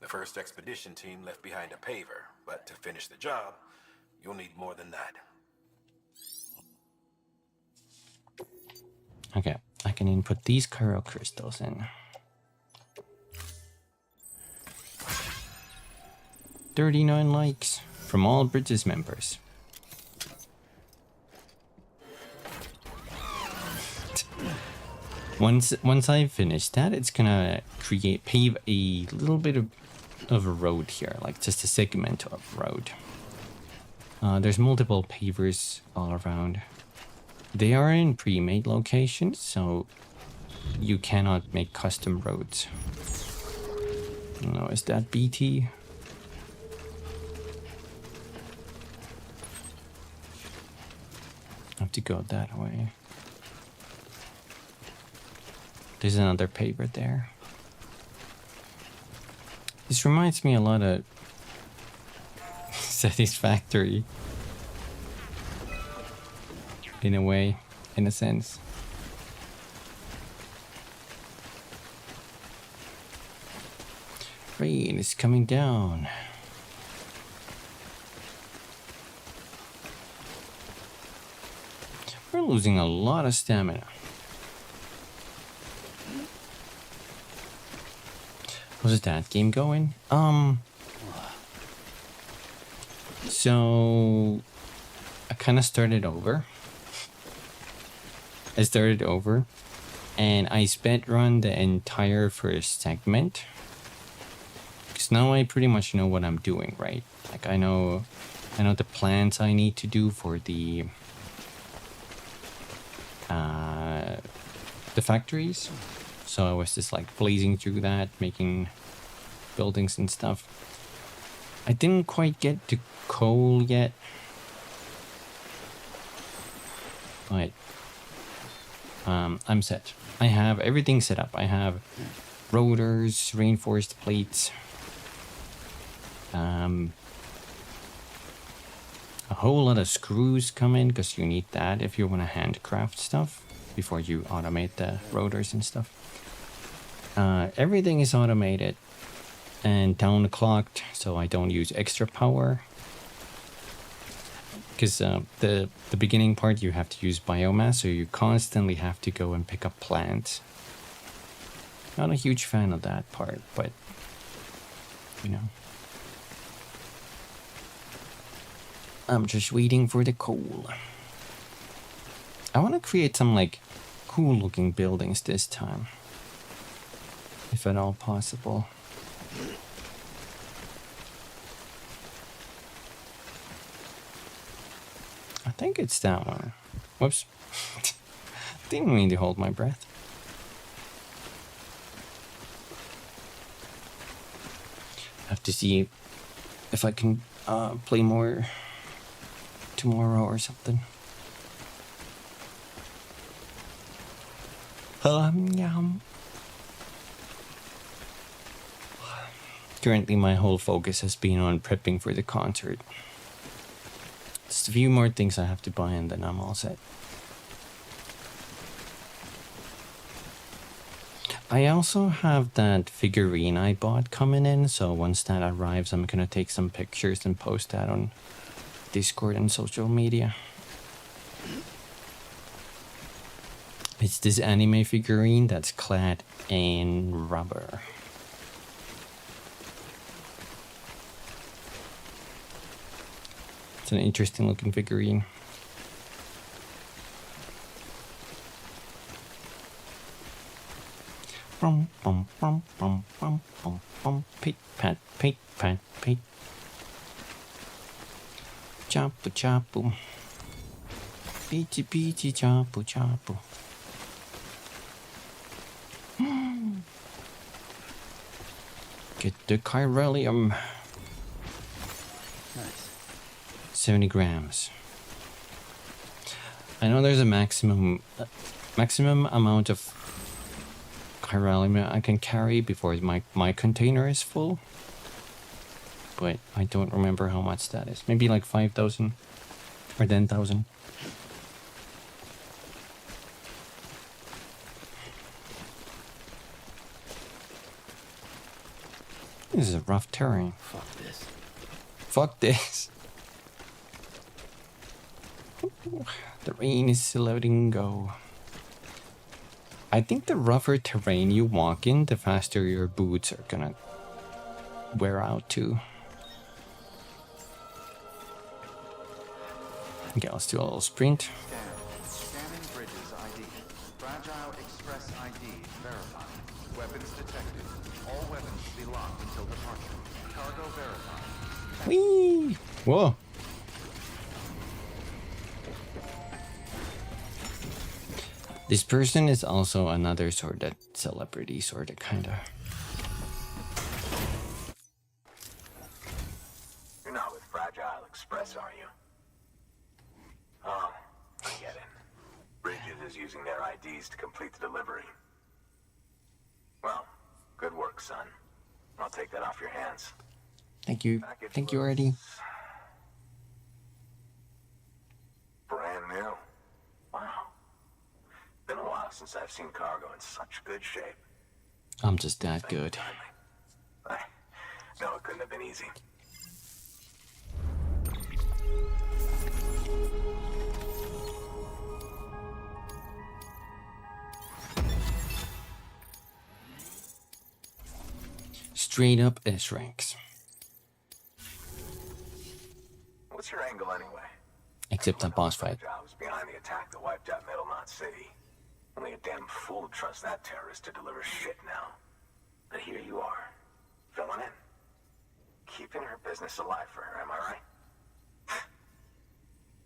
The first expedition team left behind a paver, but to finish the job, you'll need more than that. Okay, I can input these chiral crystals in. 39 likes from all Bridges members. Once I finish that, it's gonna pave a little bit of a road here, like just a segment of road. There's multiple pavers all around. They are in pre-made locations, so you cannot make custom roads. No, is that BT? I have to go that way. There's another paver there. This reminds me a lot of Satisfactory. In a way, in a sense. Rain is coming down. We're losing a lot of stamina. How's that game going? So I kind of started over. And I sped run the entire first segment. Because now I pretty much know what I'm doing, right? Like I know the plans I need to do for the factories. So I was just like blazing through that, making buildings and stuff. I didn't quite get to coal yet. But I'm set. I have everything set up. I have rotors, reinforced plates, a whole lot of screws come in because you need that if you want to handcraft stuff before you automate the rotors and stuff. Everything is automated and down clocked, so I don't use extra power. Because the beginning part you have to use biomass, so you constantly have to go and pick up plants. Not a huge fan of that part, but you know. I'm just waiting for the coal. I want to create some like cool looking buildings this time. If at all possible. I think it's that one. Whoops. Didn't mean to hold my breath. Have to see if I can play more tomorrow or something. Yum. Currently my whole focus has been on prepping for the concert. Just a few more things I have to buy and then I'm all set. I also have that figurine I bought coming in, so once that arrives I'm gonna take some pictures and post that on Discord and social media. It's this anime figurine that's clad in rubber. It's an interesting looking figurine. Bum, bum, bum, bum, bum, bum, bum. Pit, pat, pit, pat, pit. Chapu, chapu. Peachy, peachy, chapu, chapu. Get the chiralium. Nice. 70 grams. I know there's a maximum amount of chiralium I can carry before my container is full. But I don't remember how much that is. Maybe like 5,000 or 10,000. This is a rough terrain. Fuck this. Fuck this. The rain is letting go. I think the rougher terrain you walk in, the faster your boots are gonna wear out too. Okay, let's do a little sprint. Scanning bridges ID. Fragile Express ID verified. Weapons detected. All weapons will be locked until departure. Cargo verified. Whee! Whoa. This person is also another sort of celebrity, sort of, kind of. You're not with Fragile Express, are you? Oh, I get it. Bridget is using their IDs to complete the delivery. Well, good work, son. I'll take that off your hands. Thank you. Thank you already. Brand new. Wow. Been a while since I've seen cargo in such good shape. I'm just that good. No, it couldn't have been easy. Straight up S ranks. What's your angle anyway? Except that boss fight. I was behind the attack that wiped out Middle Knot City. Only a damn fool would trust that terrorist to deliver shit now. But here you are, filling in. Keeping her business alive for her, am I right?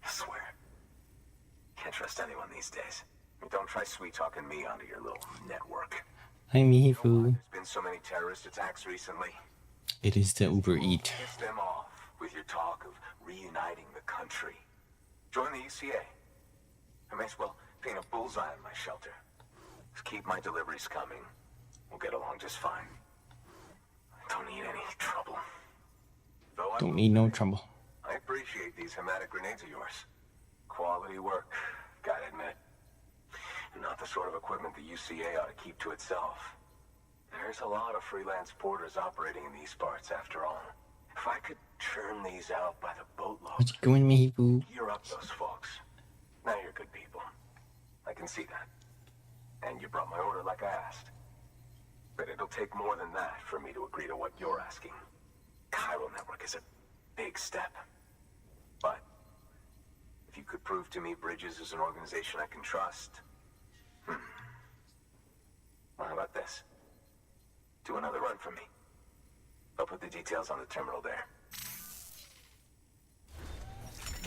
I swear. Can't trust anyone these days. Don't try sweet-talking me onto your little network. Hi, Mihifu. There's been so many terrorist attacks recently. It is the Uber Eat. Piss them off with your talk of reuniting the country. Join the UCA. I may as well paint a bullseye on my shelter. Just keep my deliveries coming. We'll get along just fine. I don't need any trouble. Though Don't need no trouble. I appreciate these hematic grenades of yours. Quality work, gotta admit. And not the sort of equipment the UCA ought to keep to itself. There's a lot of freelance porters operating in these parts, after all. If I could churn these out by the boatload, What's going, Mihifu? gear up those folks. Now you're good people. I can see that. And you brought my order like I asked. But it'll take more than that for me to agree to what you're asking. Chiral Network is a big step. But if you could prove to me Bridges is an organization I can trust, well, how about this? Do another run for me. I'll put the details on the terminal there.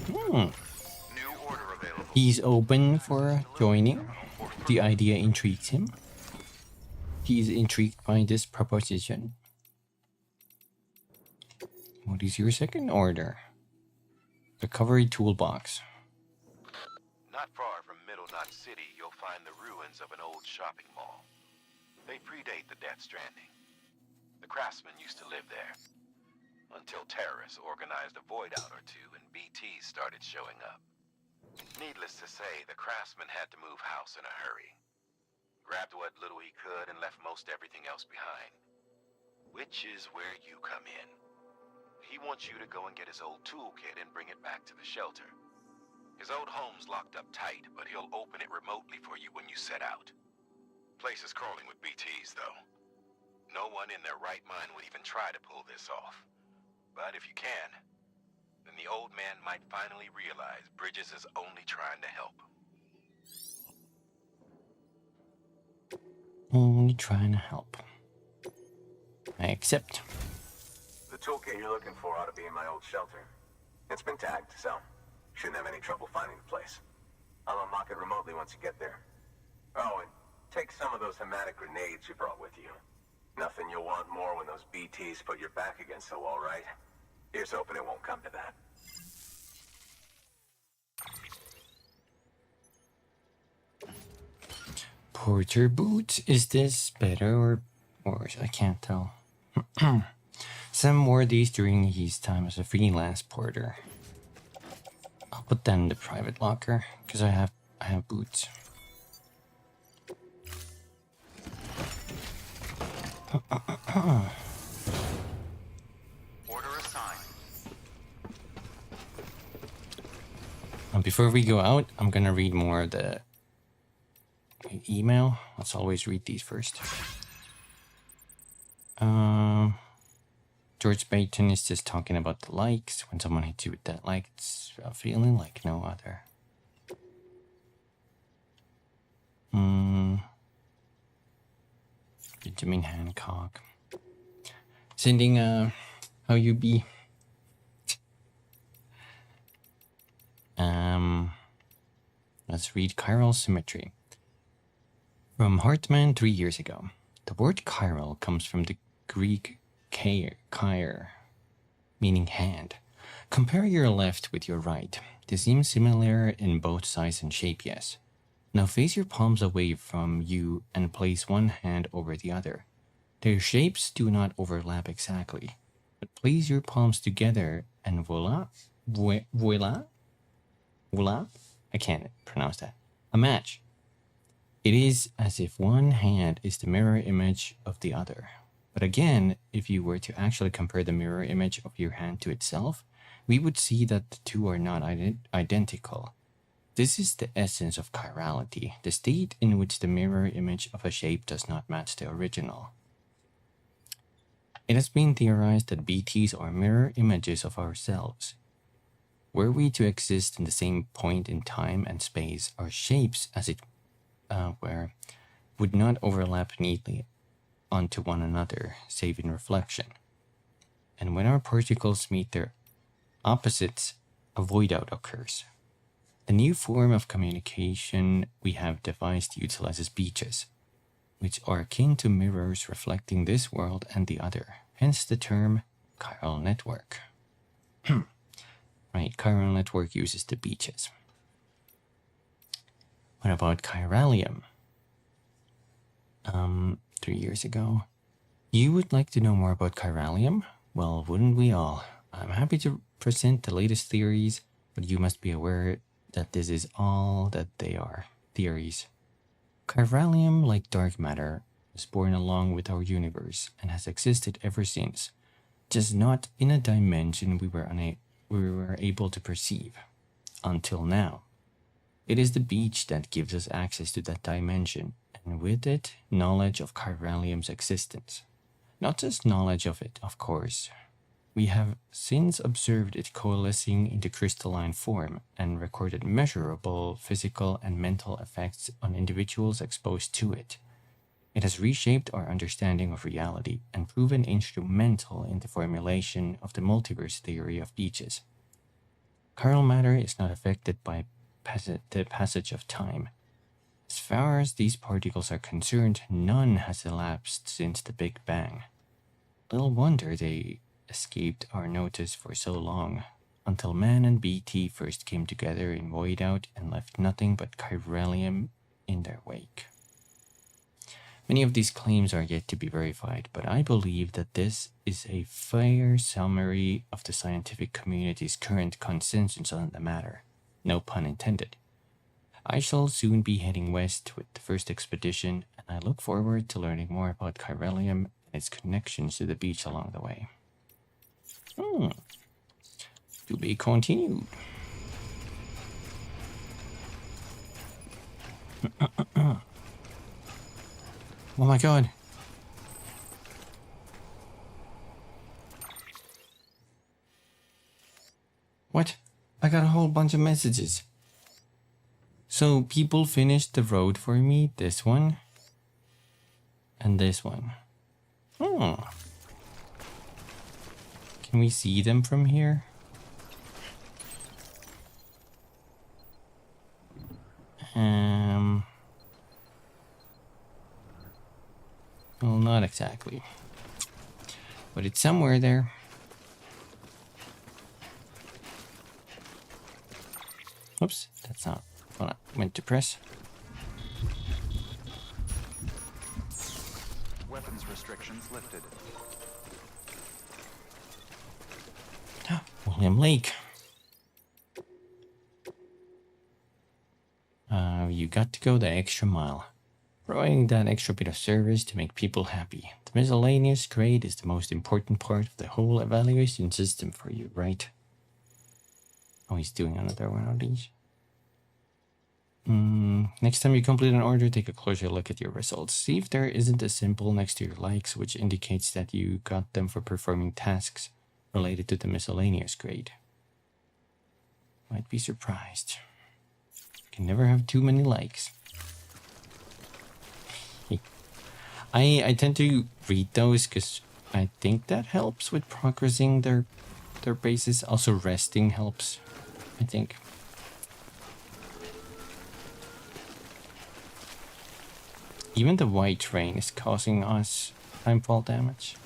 New order available. He's open for joining. The idea intrigues him. He is intrigued by this proposition. What is your second order? Recovery toolbox. Not far from Middle Knot City, you'll find the ruins of an old shopping mall. They predate the Death Stranding. The craftsmen used to live there. Until terrorists organized a void out or two and BTs started showing up. Needless to say, the craftsman had to move house in a hurry. Grabbed what little he could and left most everything else behind. Which is where you come in. He wants you to go and get his old toolkit and bring it back to the shelter. His old home's locked up tight, but he'll open it remotely for you when you set out. Place is crawling with BTs, though. No one in their right mind would even try to pull this off. But if you can, then and the old man might finally realize Bridges is only trying to help. Only trying to help. I accept. The toolkit you're looking for ought to be in my old shelter. It's been tagged, so shouldn't have any trouble finding the place. I'll unlock it remotely once you get there. Oh, and take some of those hematic grenades you brought with you. Nothing you'll want more when those BTs put your back against the wall, right? Here's hoping it won't come to that. Porter boots. Is this better or worse? I can't tell. Sam wore these during his time as a freelance porter. I'll put that in the private locker because I have boots. Order assigned. Before we go out, I'm gonna read more of the email. Let's always read these first. George Payton is just talking about the likes. When someone hits you with that like, it's a feeling like no other. Benjamin Hancock. Sending how you be. Let's read chiral symmetry. From Hartman 3 years ago. The word chiral comes from the Greek chire, meaning hand. Compare your left with your right. They seem similar in both size and shape, yes. Now face your palms away from you and place one hand over the other. Their shapes do not overlap exactly, but place your palms together and voila, voila, I can't pronounce that, a match. It is as if one hand is the mirror image of the other. But again, if you were to actually compare the mirror image of your hand to itself, we would see that the two are not identical. This is the essence of chirality, the state in which the mirror image of a shape does not match the original. It has been theorized that BTs are mirror images of ourselves. Were we to exist in the same point in time and space, our shapes, as it were, would not overlap neatly onto one another, save in reflection. And when our particles meet their opposites, a void-out occurs. The new form of communication we have devised utilizes beaches, which are akin to mirrors reflecting this world and the other, hence the term chiral network. Right, chiral network uses the beaches. What about chiralium? 3 years ago. You would like to know more about chiralium? Well, wouldn't we all? I'm happy to present the latest theories, but you must be aware that this is all that they are, theories. Chiralium, like dark matter, was born along with our universe and has existed ever since, just not in a dimension we were able to perceive, until now. It is the beach that gives us access to that dimension, and with it, knowledge of chiralium's existence. Not just knowledge of it, of course. We have since observed it coalescing into crystalline form and recorded measurable physical and mental effects on individuals exposed to it. It has reshaped our understanding of reality and proven instrumental in the formulation of the multiverse theory of beaches. Chiral matter is not affected by the passage of time. As far as these particles are concerned, none has elapsed since the Big Bang. Little wonder they escaped our notice for so long, until man and BT first came together in void out and left nothing but chiralium in their wake. Many of these claims are yet to be verified, but I believe that this is a fair summary of the scientific community's current consensus on the matter. No pun intended. I shall soon be heading west with the first expedition, and I look forward to learning more about chiralium and its connections to the beach along the way. To be continued. Oh my god. I got a whole bunch of messages. So people finished the road for me. This one. And this one. Oh. Can we see them from here? Well, not exactly. But it's somewhere there. Oops, that's not what I meant to press. Weapons restrictions lifted. William Lake. You got to go the extra mile. Providing that extra bit of service to make people happy. The miscellaneous grade is the most important part of the whole evaluation system for you, right? Oh, he's doing another one of these. Next time you complete an order, take a closer look at your results. See if there isn't a symbol next to your likes, which indicates that you got them for performing tasks related to the miscellaneous grade. Might be surprised. You can never have too many likes. I tend to read those because I think that helps with progressing their bases. Also resting helps, I think. Even the white train is causing us timefall damage.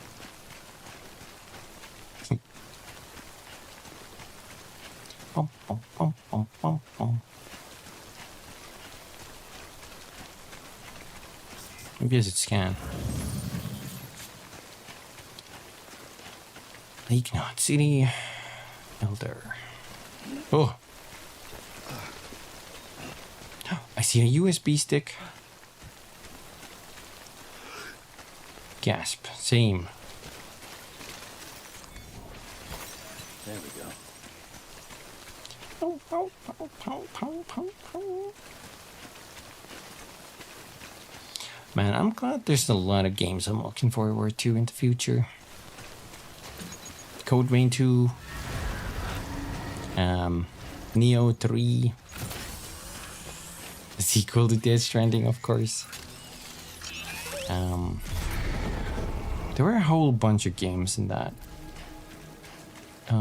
Maybe I should scan. Lake Knot City. Elder. Oh! I see a USB stick. Gasp. Same. There we go. Man, I'm glad there's a lot of games I'm looking forward to in the future. Code Vein 2. Neo 3. The sequel to Death Stranding, of course. There were a whole bunch of games in that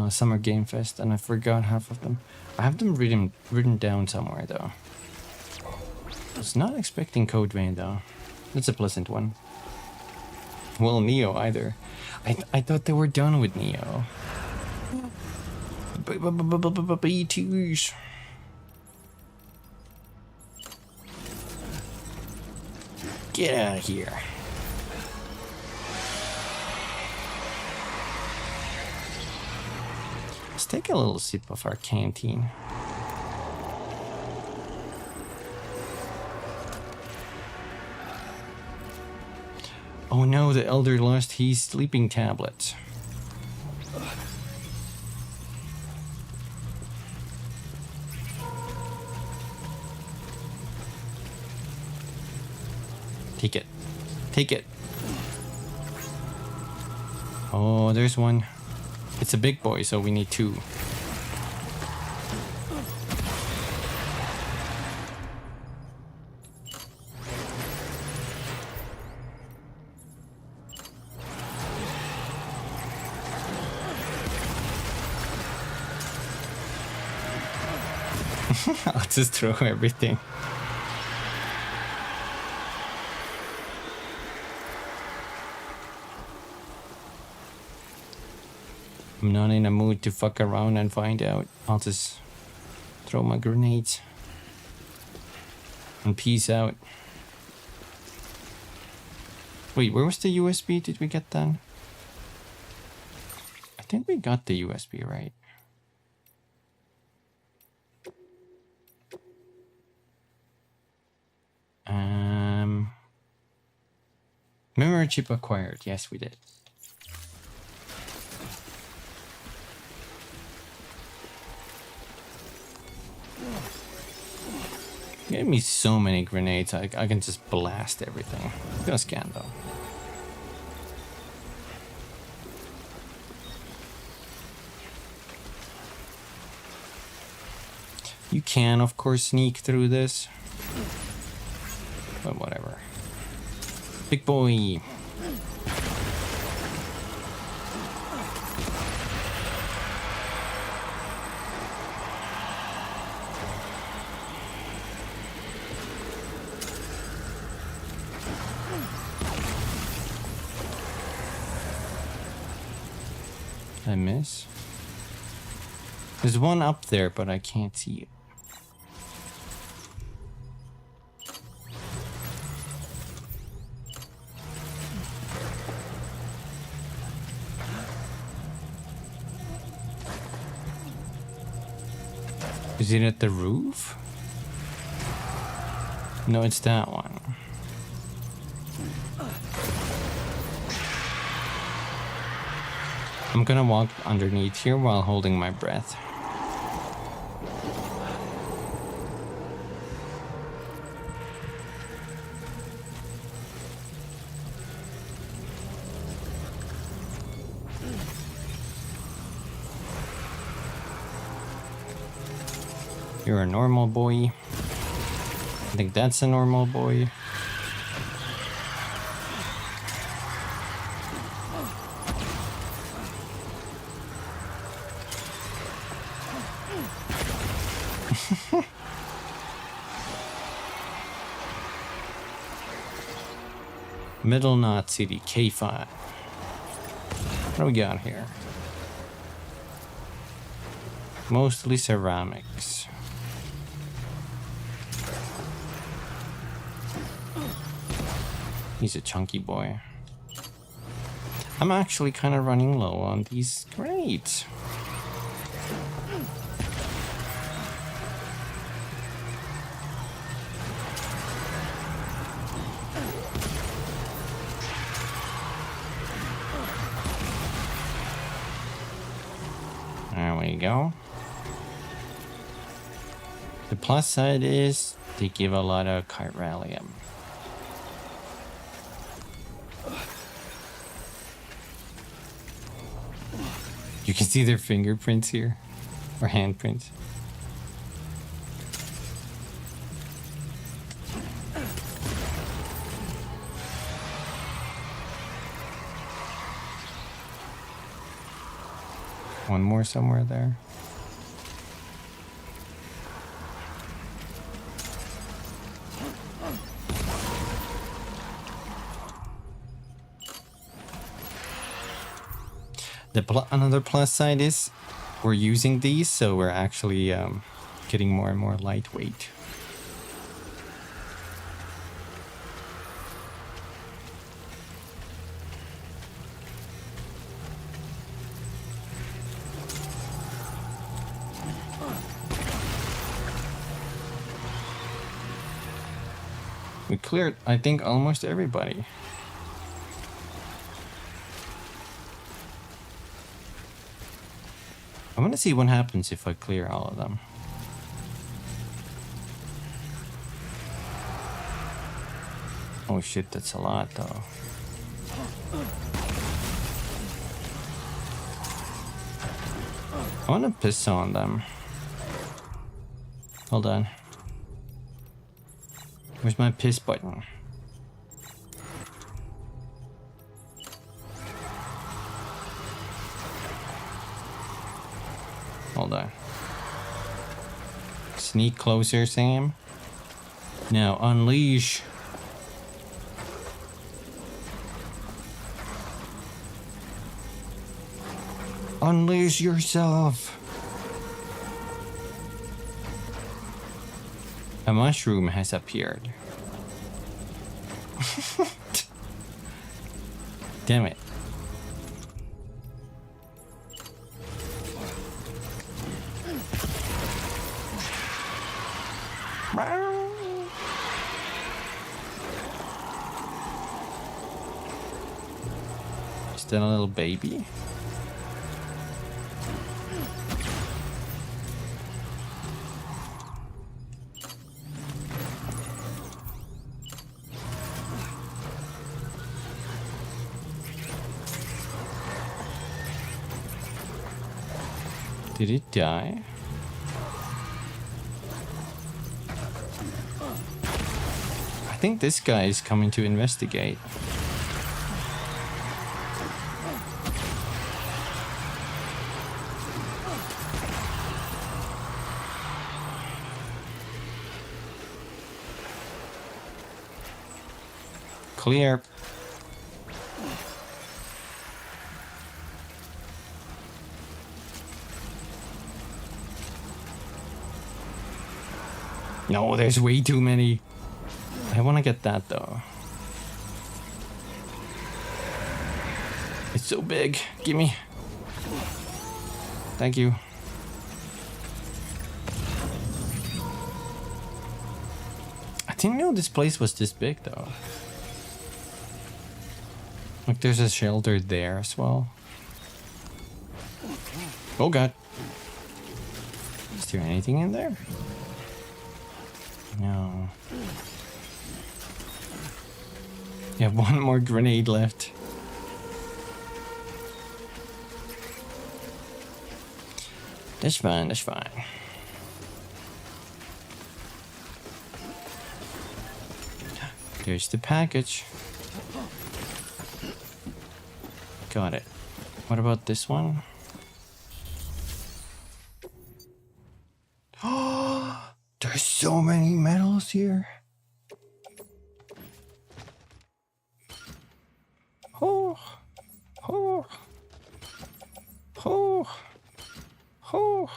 Summer Game Fest, and I forgot half of them. I have them written down somewhere, though. I was not expecting Code Vein, though. That's a pleasant one. Well, Neo either. I thought they were done with Neo. B2s. Get out of here. Let's take a little sip of our canteen. Oh no, the elder lost his sleeping tablet. Take it. Take it. Oh, there's one. It's a big boy, so we need two. I'll just throw everything. I'm not in a mood to fuck around and find out. I'll just throw my grenades. And peace out. Wait, where was the USB? Did we get that? I think we got the USB, right? Memory chip acquired. Yes, we did. Gave me so many grenades, I can just blast everything. I'm gonna scan though. You can, of course, sneak through this. But whatever. Big boy. I miss. There's one up there, but I can't see it. Is it at the roof? No, it's that one. I'm gonna walk underneath here while holding my breath. You're a normal boy. I think that's a normal boy. Middle Knot City, K5. What do we got here? Mostly ceramics. He's a chunky boy. I'm actually kind of running low on these grades. There we go. The plus side is they give a lot of chiralium. You can see their fingerprints here, or handprints. One more somewhere there. Another plus side is we're using these, so we're actually getting more and more lightweight. We cleared, I think, almost everybody. I want to see what happens if I clear all of them. Oh shit, that's a lot though. I want to piss on them. Hold on. Where's my piss button? Hold on. Sneak closer, Sam. Now unleash. Unleash yourself. A mushroom has appeared. Damn it. Still a little baby. Did it die? think this guy is coming to investigate. Clear. No, there's way too many. I want to get that though. It's so big. Gimme. Thank you. I didn't know this place was this big though. Like there's a shelter there as well. Oh god. Is there anything in there? No. You have one more grenade left. That's fine, that's fine. There's the package. Got it. What about this one? Oh, there's so many medals here. Oh, oh, oh, oh.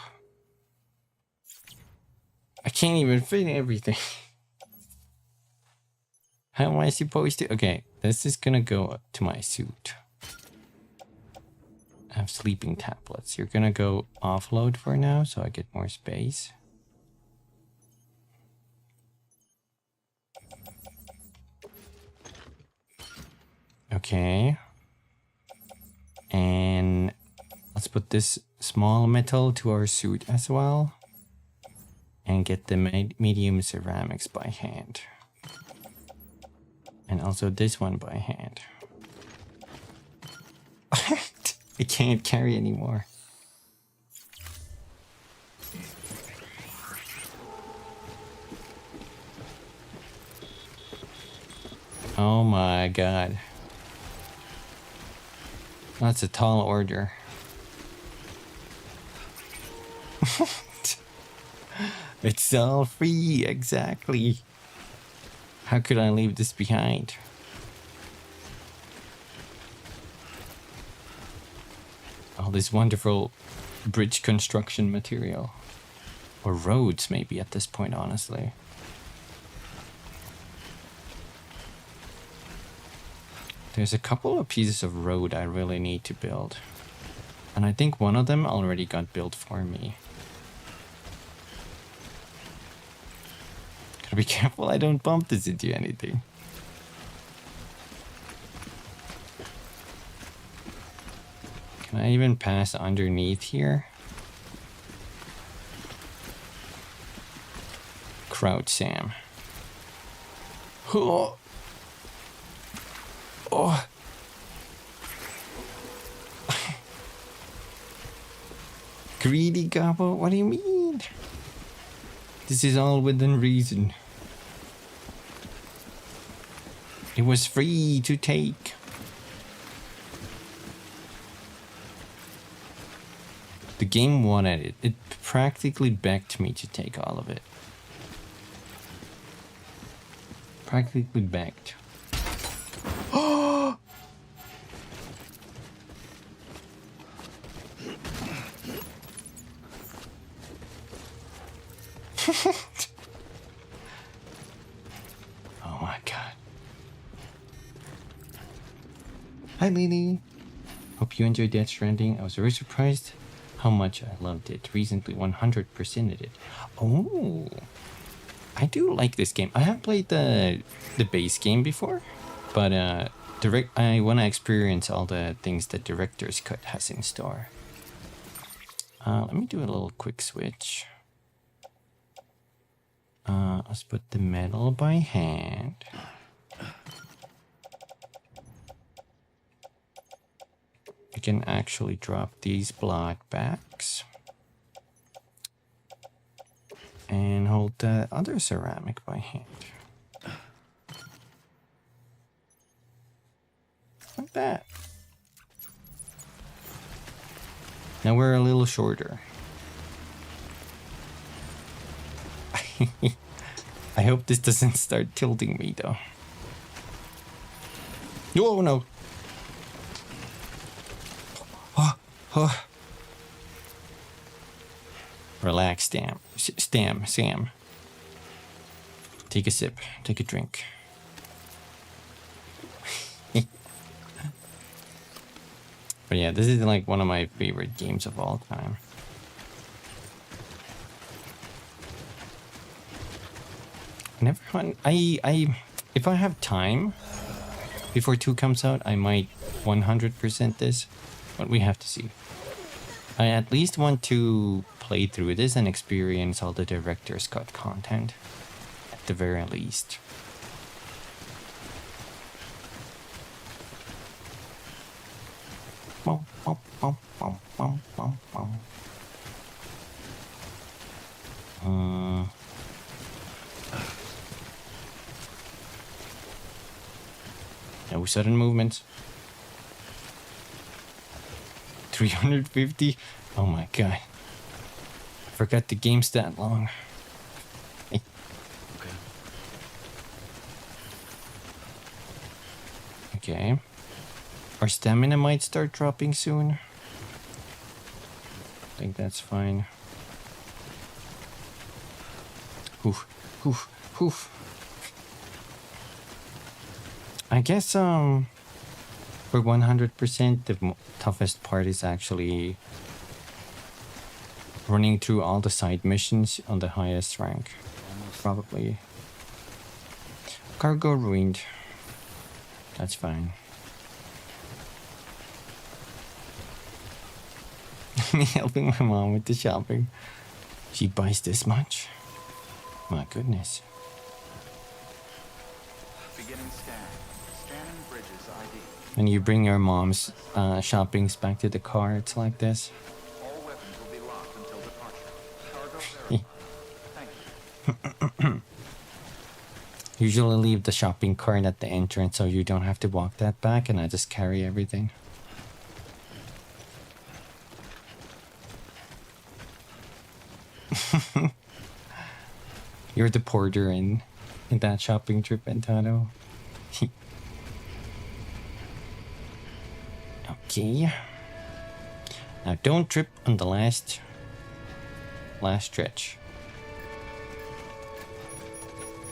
I can't even fit everything. How am I supposed to? Okay, this is gonna go to my suit. I have sleeping tablets. You're gonna go offload for now so I get more space. Okay. And let's put this small metal to our suit as well. And get the medium ceramics by hand. And also this one by hand. I can't carry anymore. Oh my god. That's a tall order. It's all free, exactly. How could I leave this behind? All this wonderful bridge construction material. Or roads, maybe, at this point, honestly. There's a couple of pieces of road I really need to build. And I think one of them already got built for me. Gotta be careful I don't bump this into anything. Can I even pass underneath here? Crouch Sam. Oh. Oh. Greedy gobble? What do you mean? This is all within reason. It was free to take. The game wanted it. It practically begged me to take all of it. Practically begged. Oh! Oh my god. Hi Lily. Hope you enjoyed Death Stranding. I was very surprised how much I loved it. Recently 100%ed it. Oh, I do like this game. I have played the base game before, but I want to experience all the things that Director's Cut has in store. Let me do a little quick switch. Let's put the metal by hand. I can actually drop these block backs. And hold the other ceramic by hand. like that. Now we're a little shorter. I hope this doesn't start tilting me though. Oh no. Oh. Relax, Sam. Take a sip. Take a drink. But yeah, this is like one of my favorite games of all time. If I have time before 2 comes out, I might 100% this, but we have to see. I at least want to play through this and experience all the Director's Cut content, at the very least. No sudden movements. 350? Oh my god. I forgot the game's that long. Okay. Our stamina might start dropping soon. I think that's fine. Oof. I guess for 100% the toughest part is actually running through all the side missions on the highest rank. Probably. Cargo ruined. That's fine. Me helping my mom with the shopping. She buys this much? My goodness. Beginning scan. Scanning bridges ID. When you bring your mom's shoppings back to the car, it's like this. All weapons will be locked until departure. Cargo verified. Thank you. Usually leave the shopping cart at the entrance so you don't have to walk that back, and I just carry everything. You're the porter in that shopping trip, Antano. Okay. Now don't trip on the last stretch.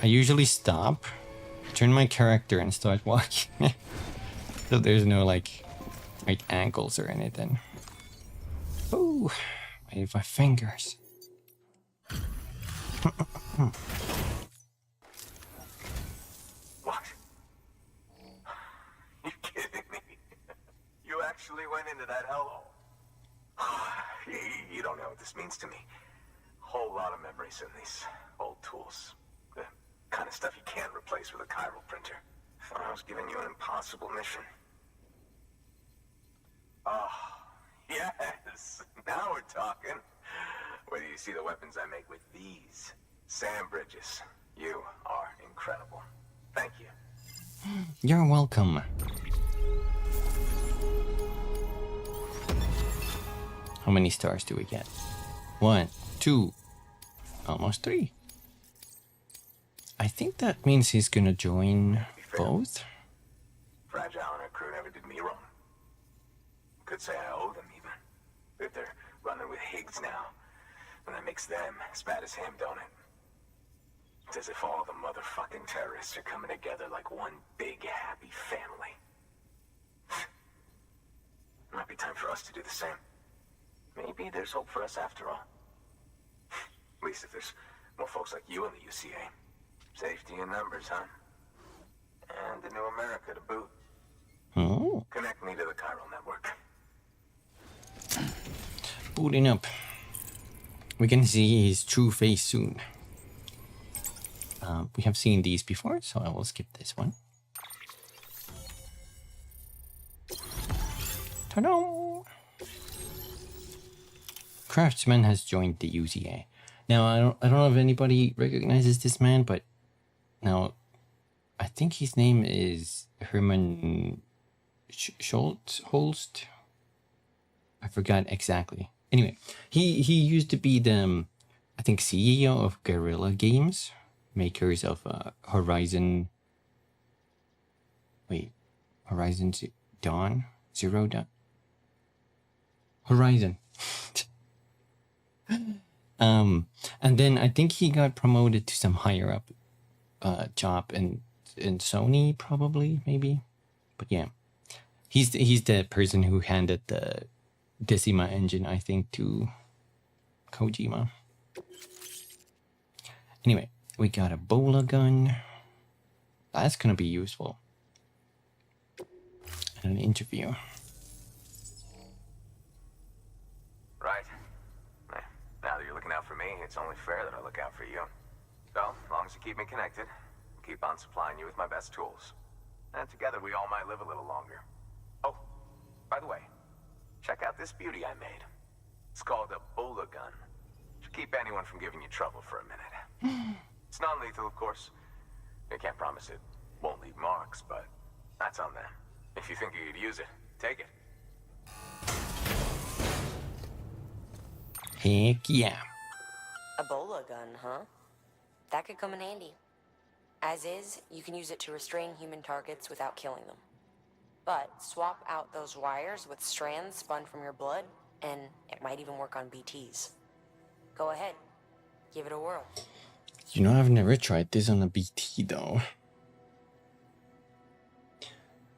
I usually stop, turn my character and start walking. So there's no like right angles or anything. Oh, wave my fingers. What? You kidding me? You actually went into that hellhole? You don't know what this means to me. Whole lot of memories in these old tools. The kind of stuff you can't replace with a chiral printer. I was giving you an impossible mission. Oh, yes. Now we're talking. Where do you see the weapons I make with these? Sam Bridges. You are incredible. Thank you. You're welcome. How many stars do we get? 1, 2, almost 3. I think that means he's gonna join both. Fragile and her crew never did me wrong. Could say I owe them even. If they're running with Higgs now, and that makes them as bad as him, don't it? It's as if all the motherfucking terrorists are coming together like one big happy family. Might be time for us to do the same. Maybe there's hope for us after all. At least if there's more folks like you in the UCA. Safety in numbers, huh? And the new America to boot. Oh. Connect me to the chiral network. Booting up. We can see his true face soon. We have seen these before, so I will skip this one. Ta-da! Craftsman has joined the UCA. Now I don't know if anybody recognizes this man, but now I think his name is Herman Holst. I forgot exactly. Anyway, he used to be the I think CEO of Guerrilla Games, makers of Horizon. Wait, Horizon Dawn, Zero Dawn, Horizon. And then I think he got promoted to some higher up job in Sony, probably, maybe. But yeah, he's the person who handed the Decima engine, I think, to Kojima. Anyway, we got a bola gun. That's gonna be useful. And an interview. Right. Now that you're looking out for me, it's only fair that I look out for you. So, as long as you keep me connected, I'll keep on supplying you with my best tools. And together we all might live a little longer. Oh, by the way, check out this beauty I made. It's called a bola gun. Should keep anyone from giving you trouble for a minute. It's non-lethal, of course. I can't promise it won't leave marks, but that's on them. If you think you could use it, take it. Heck yeah. A bola gun, huh? That could come in handy. As is, you can use it to restrain human targets without killing them. But swap out those wires with strands spun from your blood, and it might even work on BTs. Go ahead. Give it a whirl. You know, I've never tried this on a BT though.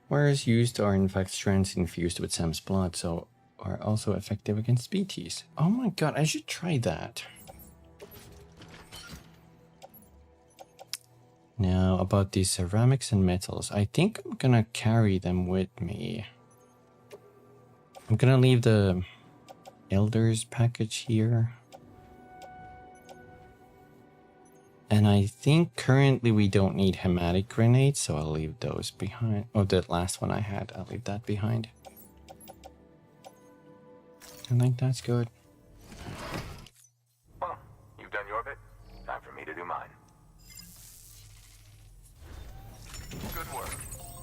Wires used are in fact strands infused with Sam's blood, so are also effective against BTs. Oh my god, I should try that. Now, about these ceramics and metals, I think I'm gonna carry them with me. I'm gonna leave the Elders package here. And I think currently we don't need hematic grenades, so I'll leave those behind. Oh, the last one I had, I'll leave that behind. I think that's good. Well, you've done your bit. Time for me to do mine. Good work.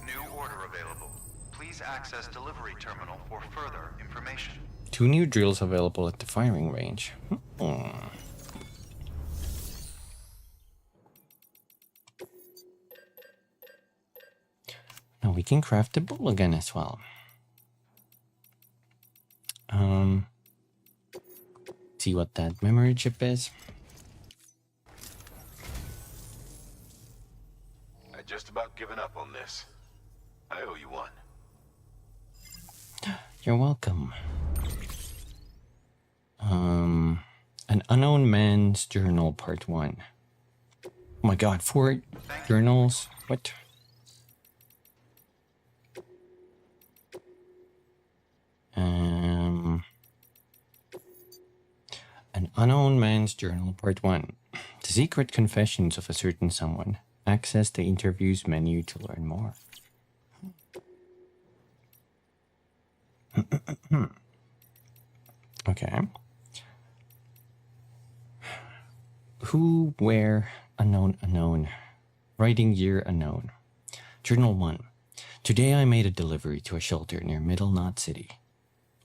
New order available. Please access delivery terminal for further information. 2 new drills available at the firing range. Now we can craft the bull again as well. See what that memory chip is. I just about given up on this. I owe you one. You're welcome. An Unknown Man's Journal Part 1. Oh my god, 4 journals? What? An Unknown Man's Journal Part 1. The Secret Confessions of a Certain Someone. Access the interviews menu to learn more. Okay. Who, where, unknown. Writing year unknown. Journal 1. Today I made a delivery to a shelter near Middle Knot City.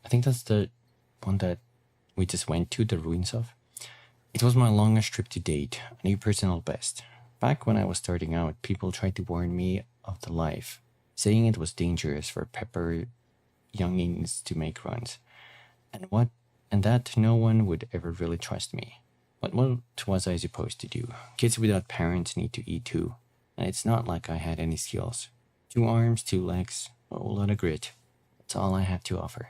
I think that's the one that we just went to, the ruins of. It was my longest trip to date, a new personal best. Back when I was starting out, people tried to warn me of the life, saying it was dangerous for pepper youngins to make runs, and that no one would ever really trust me. But what was I supposed to do? Kids without parents need to eat too, and it's not like I had any skills. 2 arms, 2 legs, a whole lot of grit. That's all I have to offer.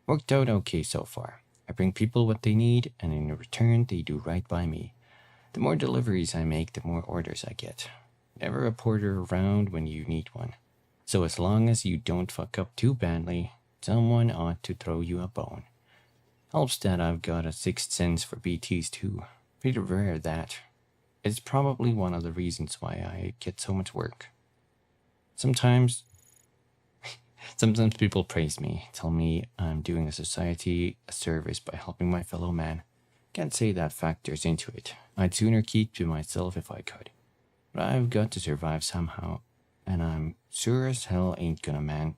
Worked out okay so far. I bring people what they need, and in return, they do right by me. The more deliveries I make, the more orders I get. Never a porter around when you need one. So as long as you don't fuck up too badly, someone ought to throw you a bone. Helps that I've got a 6th sense for BTs too. Pretty rare that. It's probably one of the reasons why I get so much work. Sometimes people praise me, tell me I'm doing a society a service by helping my fellow man. Can't say that factors into it. I'd sooner keep to myself if I could. But I've got to survive somehow, and I'm sure as hell ain't gonna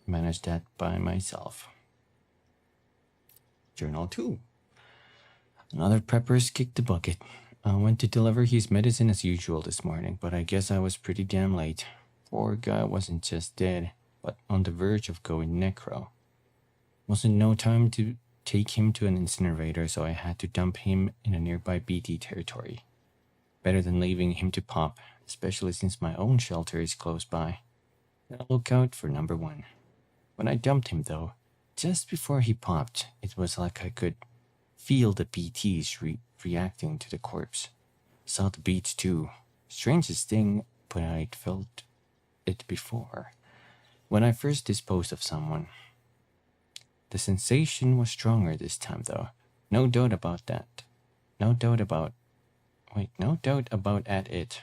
manage that by myself. Journal 2. Another prepper's kicked the bucket. I went to deliver his medicine as usual this morning, but I guess I was pretty damn late. Poor guy wasn't just dead, but on the verge of going necro. Wasn't no time to take him to an incinerator, so I had to dump him in a nearby BT territory. Better than leaving him to pop, especially since my own shelter is close by. Gotta look out for number 1. When I dumped him though, just before he popped, it was like I could feel the BTs reacting to the corpse. Saw the beats too. Strangest thing, but I'd felt it before. When I first disposed of someone. The sensation was stronger this time though. No doubt about that. No doubt about it.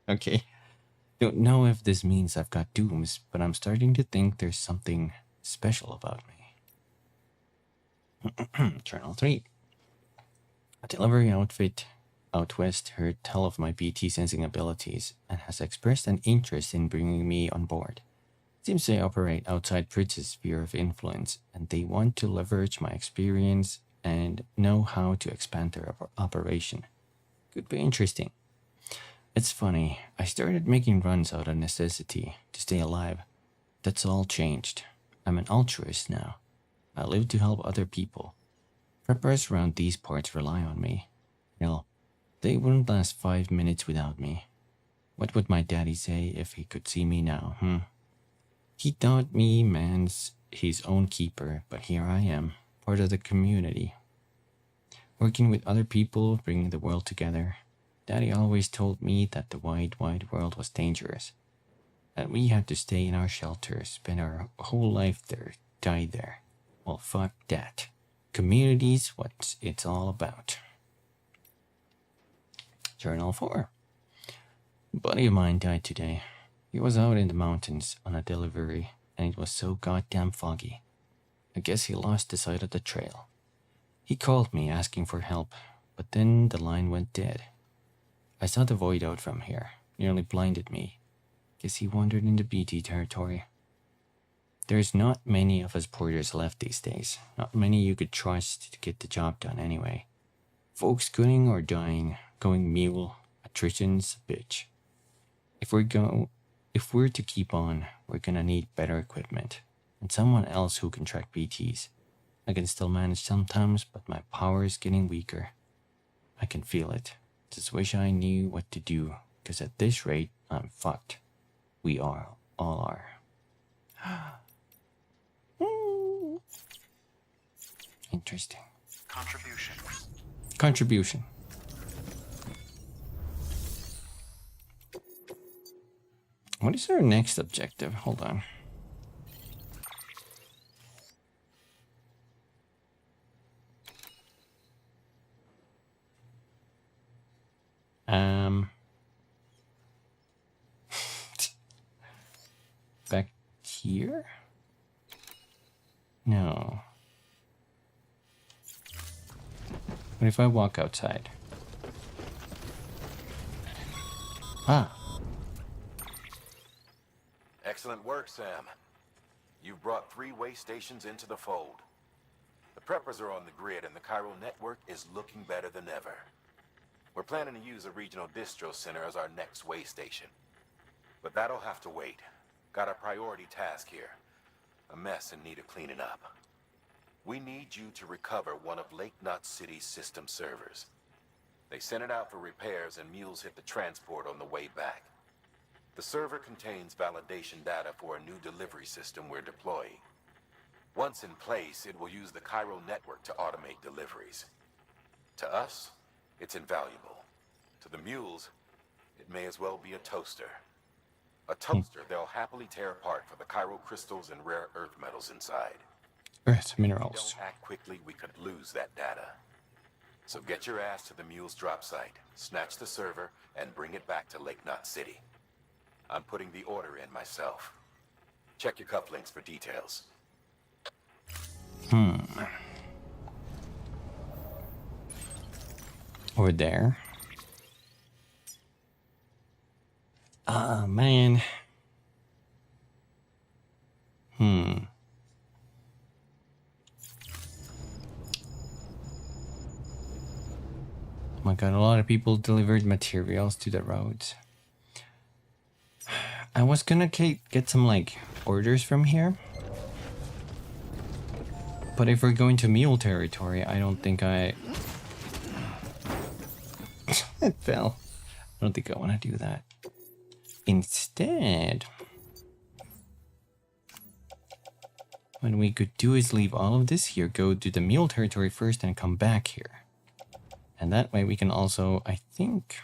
Okay. Don't know if this means I've got dooms, but I'm starting to think there's something special about me. Journal 3. A delivery outfit out west heard tell of my BT sensing abilities and has expressed an interest in bringing me on board. Seems they operate outside Fritz's sphere of influence, and they want to leverage my experience and know how to expand their operation. Could be interesting. It's funny, I started making runs out of necessity to stay alive. That's all changed. I'm an altruist now. I live to help other people. Preppers around these parts rely on me. Hell, they wouldn't last 5 minutes without me. What would my daddy say if he could see me now, He thought me man's his own keeper, but here I am, part of the community. Working with other people, bringing the world together. Daddy always told me that the wide, wide world was dangerous. That we had to stay in our shelter, spend our whole life there, die there. Well, fuck that. Community's what it's all about. Journal 4. A buddy of mine died today. He was out in the mountains on a delivery, and it was so goddamn foggy. I guess he lost the sight of the trail. He called me asking for help, but then the line went dead. I saw the void out from here, nearly blinded me. Guess he wandered into BT territory. There's not many of us porters left these days. Not many you could trust to get the job done anyway. Folks quitting or dying, going mule, attrition's a bitch. If we're to keep on, we're gonna need better equipment. And someone else who can track BTs. I can still manage sometimes, but my power is getting weaker. I can feel it. Just wish I knew what to do, because at this rate, I'm fucked. We all are. Interesting. Contribution. What is our next objective? Hold on. Back here? No. What if I walk outside? Ah. Excellent work, Sam. You've brought 3 way stations into the fold. The preppers are on the grid and the chiral network is looking better than ever. We're planning to use a regional distro center as our next way station. But that'll have to wait. Got a priority task here. A mess in need of cleaning up. We need you to recover one of Lake Knot City's system servers. They sent it out for repairs and mules hit the transport on the way back. The server contains validation data for a new delivery system we're deploying. Once in place, it will use the chiral network to automate deliveries. To us, it's invaluable. To the mules, it may as well be a toaster. A toaster they'll happily tear apart for the chiral crystals and rare earth metals inside. Earth If minerals. we don't act quickly, we could lose that data. So get your ass to the mule's drop site, snatch the server, and bring it back to Lake Knot City. I'm putting the order in myself. Check your cufflinks for details. Over there. Ah, man. god, a lot of people delivered materials to the roads. I was gonna get some like orders from here. But if we're going to mule territory, I don't think it fell. I don't think I want to do that. Instead, what we could do is leave all of this here, go to the mule territory first and come back here. And that way we can also, I think,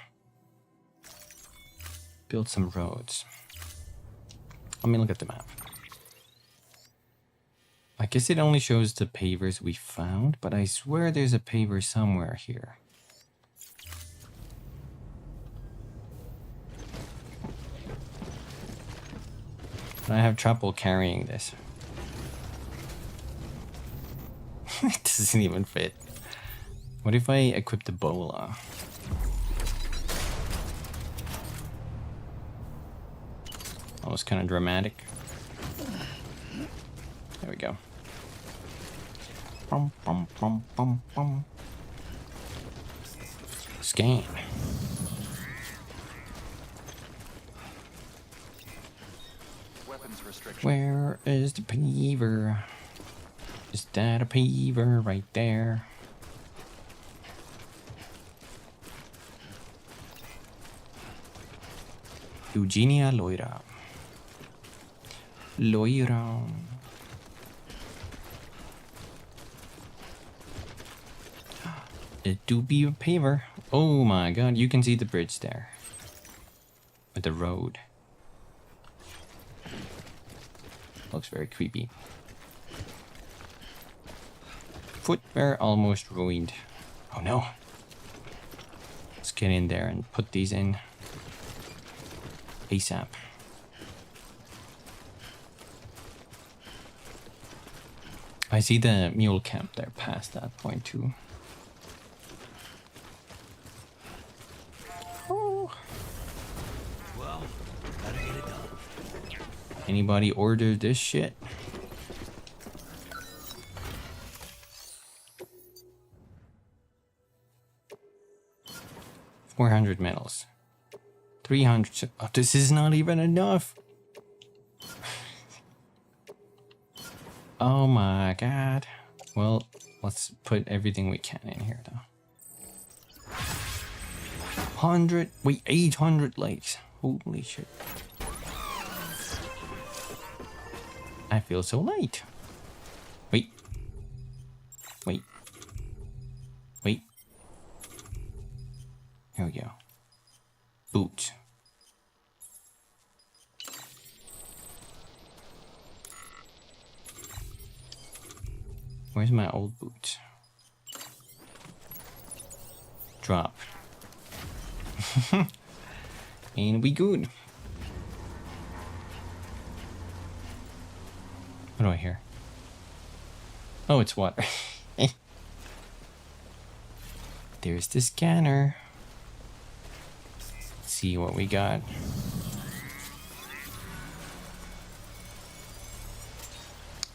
build some roads. Let me look at the map. I guess it only shows the pavers we found, but I swear there's a paver somewhere here. I have trouble carrying this. It doesn't even fit. What if I equip the bola? That was kind of dramatic. There we go. Bum, bum, bum, bum, bum. Scan. Weapons restriction. Where is the paver? Is that a paver right there? Eugenia Loira. Loira. It do be a paver. Oh my god, you can see the bridge there. With the road. Looks very creepy. Footwear almost ruined. Oh no. Let's get in there and put these in. ASAP. I see the mule camp there past that point too. Well, gotta get it done. Anybody order this shit? $400 medals. 300. Oh, this is not even enough. Oh my god. Well, let's put everything we can in here though. 800 likes. Holy shit. I feel so light. Wait. Here we go. Boots. Where's my old boots? Drop. And we good. What do I hear? Oh, it's water. There's the scanner. Let's see what we got.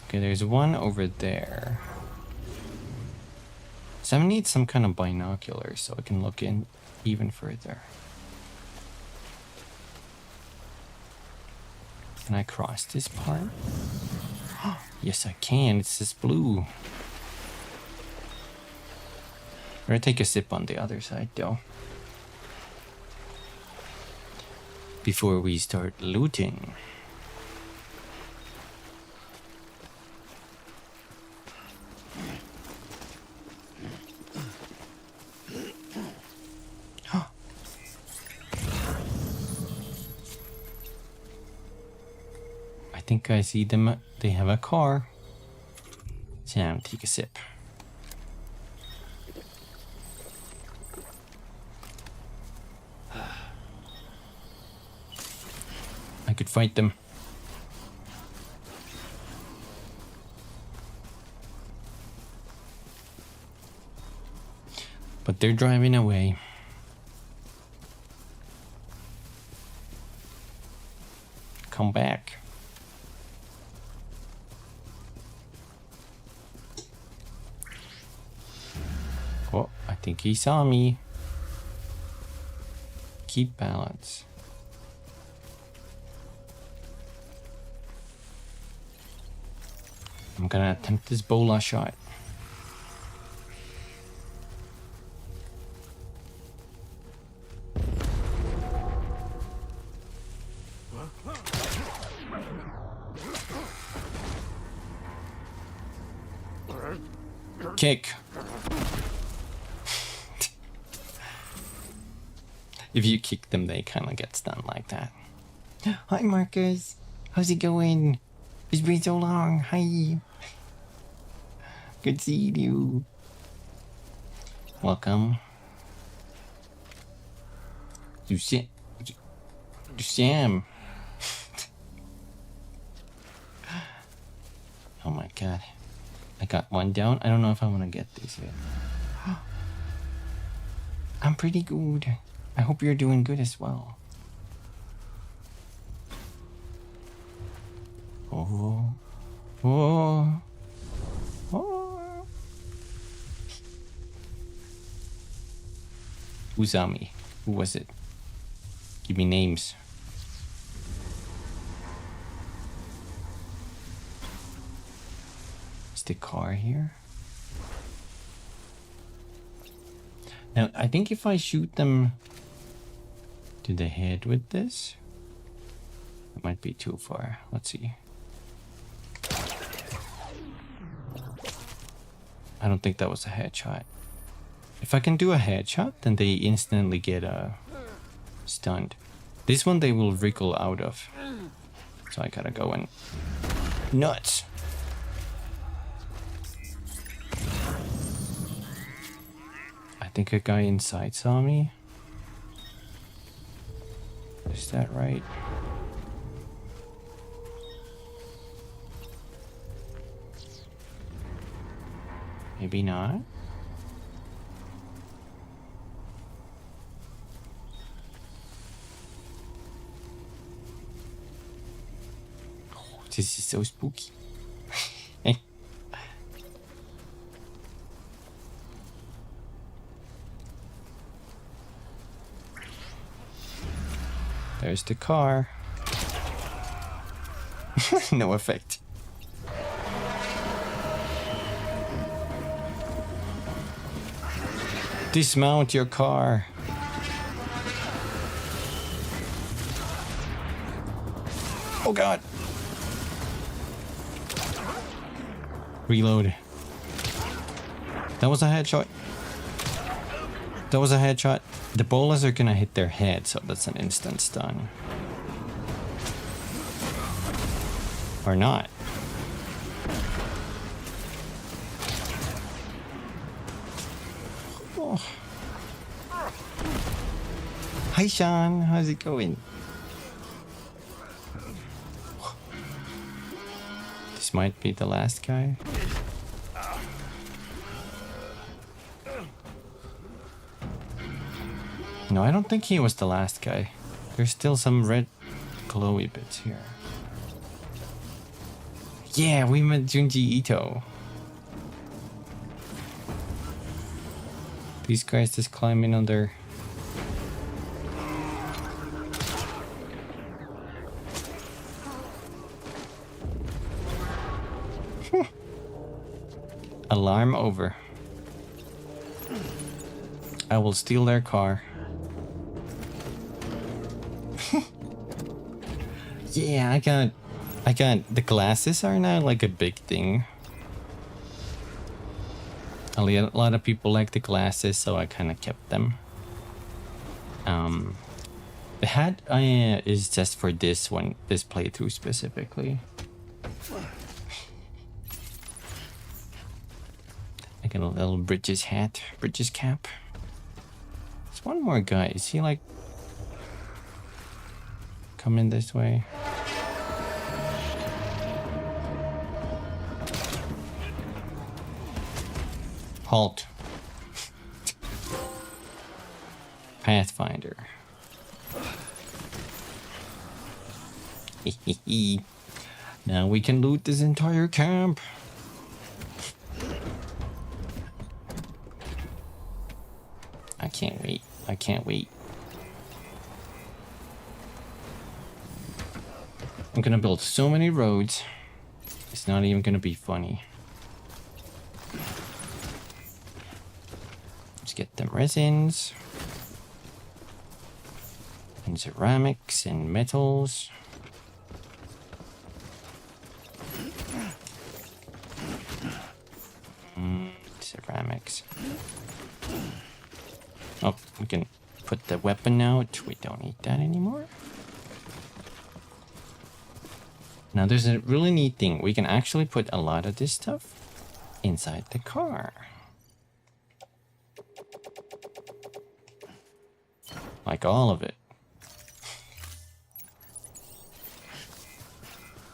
Okay, there's one over there. So I need some kind of binoculars so I can look in even further. Can I cross this part? Yes, I can. It's this blue. I'm gonna take a sip on the other side though. Before we start looting. I think I see them. They have a car. So now take a sip. I could fight them. But they're driving away. Come back. Oh, I think he saw me. keep balance. I'm gonna attempt this bola shot. Kick. If you kick them, they kind of get stunned like that. Hi, Marcus. How's it going? It's been so long. Hi. Good seeing you. Welcome. Sam. Oh my god. I got one down. I don't know if I want to get this yet. I'm pretty good. I hope you're doing good as well. Oh. Oh. Oh. Who's on me? Who was it? Give me names. Is the car here? Now, I think if I shoot them to the head with this, it might be too far. Let's see. I don't think that was a headshot. If I can do a headshot, then they instantly get stunned. This one they will wriggle out of. So I gotta go and nuts. I think a guy inside saw me. Is that right? Maybe not. Oh, this is so spooky. There's the car. No effect. Dismount your car. Oh god. Reload. That was a headshot. That was a headshot. The bolas are gonna hit their head, so that's an instant stun. Or not. Oh. Hi Sean, how's it going? This might be the last guy. No, I don't think he was the last guy. There's still some red glowy bits here. Yeah, we met Junji Ito. These guys just climbing on their... Alarm over. I will steal their car. Yeah, I got the glasses are now like a big thing. A lot of people like the glasses, so I kind of kept them. The hat is just for this one, this playthrough specifically. I got a little British hat, British cap. There's one more guy. Is he like coming this way? Halt. Pathfinder. Now we can loot this entire camp. I can't wait. I can't wait. I'm gonna build so many roads. It's not even gonna be funny. Let's get them resins. And ceramics and metals. Ceramics. Oh, we can put the weapon out. We don't need that anymore. Now there's a really neat thing. We can actually put a lot of this stuff inside the car. Like all of it.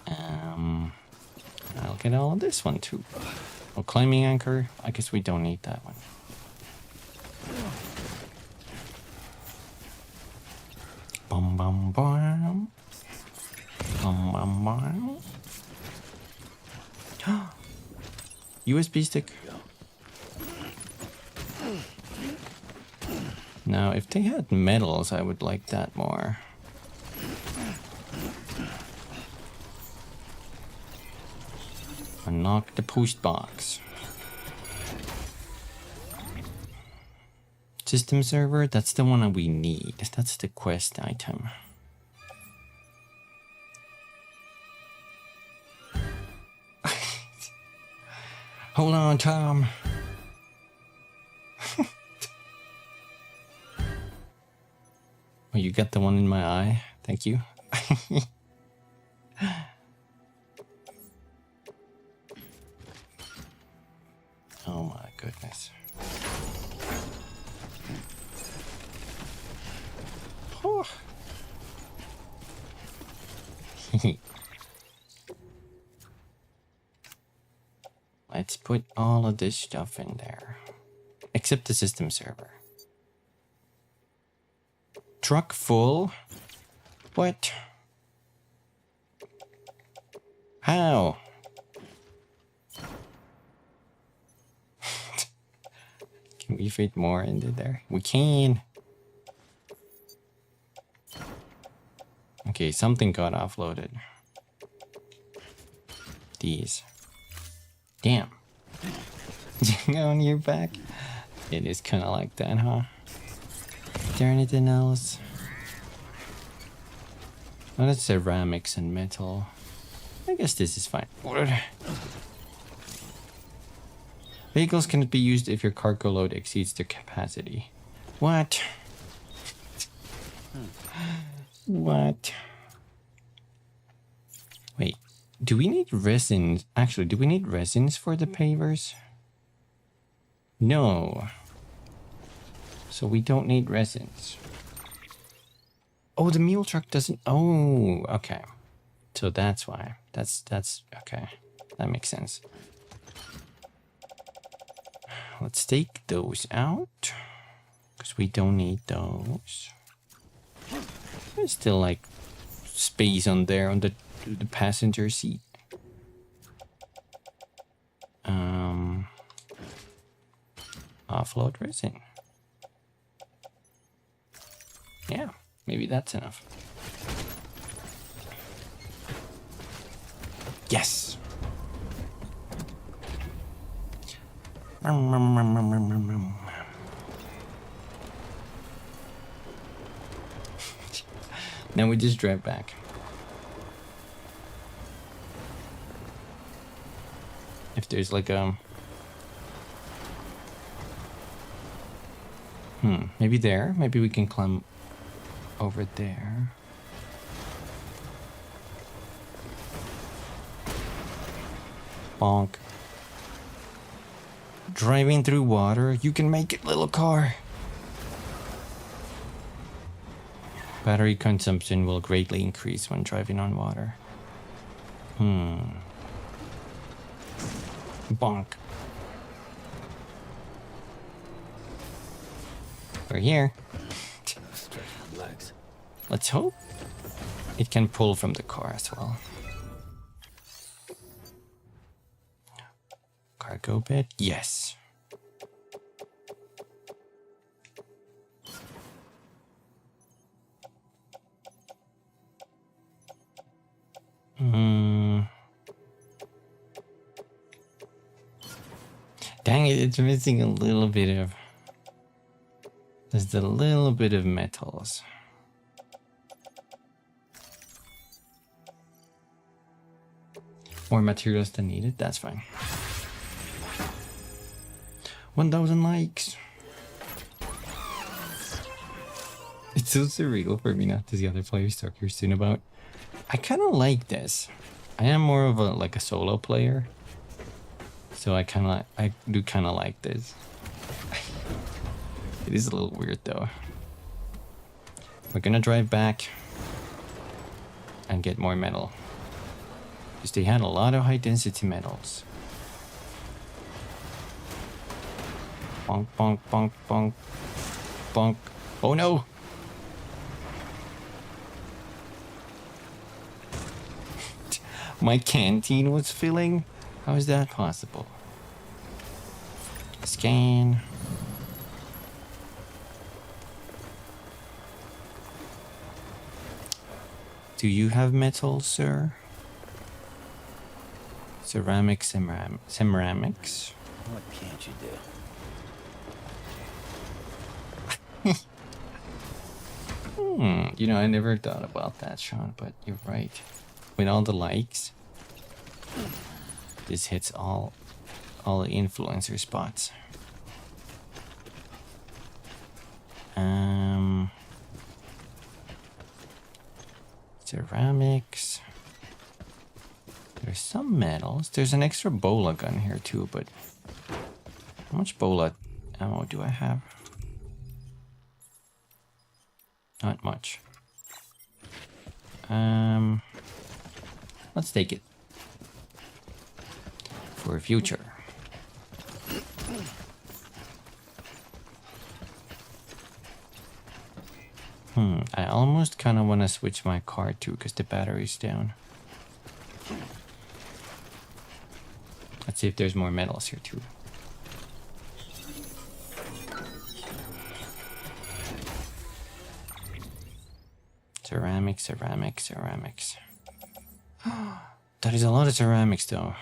I'll get all of this one too. Oh, climbing anchor. I guess we don't need that one. Bum bum bum. Bum bum bum. USB stick. Now, if they had metals, I would like that more. Unlock the post box. System server, that's the one that we need. That's the quest item. Hold on, Tom. Oh, you got the one in my eye. Thank you. Oh my goodness. Oh. Let's put all of this stuff in there. Except the system server. Truck full? What? How? Can we fit more into there? We can. Okay, something got offloaded. These. Damn. On your back? It is kind of like that, huh? Is there anything else? Oh, that's ceramics and metal. I guess this is fine. Vehicles cannot be used if your cargo load exceeds the capacity. What? What? Wait, do we need resins? Actually, do we need resins for the pavers? No. So we don't need resins. Oh, the mule truck doesn't. Oh, okay. So that's why. That's okay. That makes sense. Let's take those out because we don't need those. There's still like space on there on the passenger seat. Offload resin. Yeah, maybe that's enough. Yes. Now we just drive back. If there's like a... maybe there. Maybe we can climb over there. Bonk. Driving through water, you can make it, little car. Battery consumption will greatly increase when driving on water. Bonk. We're here. Let's hope it can pull from the car as well. Cargo bed, yes. Dang it, it's missing a little bit of... There's a little bit of metals. More materials than needed, that's fine. 1,000 likes. It's so surreal for me not to see other players talk here soon about. I kind of like this. I am more of a solo player, so I do kind of like this. It is a little weird though. We're gonna drive back and get more metal, because they had a lot of high density metals. Bonk, bonk, bonk, bonk, bonk. Oh no! My canteen was filling? How is that possible? Scan. Do you have metal, sir? Ceramics. What can't you do? You know, I never thought about that, Sean, but you're right. With all the likes, this hits all the influencer spots. Ceramics. There's some metals. There's an extra bola gun here too, but how much bola ammo do I have? Not much. Let's take it for a future. I almost kind of want to switch my car too, because the battery's down. Let's see if there's more metals here too. Ceramics. That is a lot of ceramics though.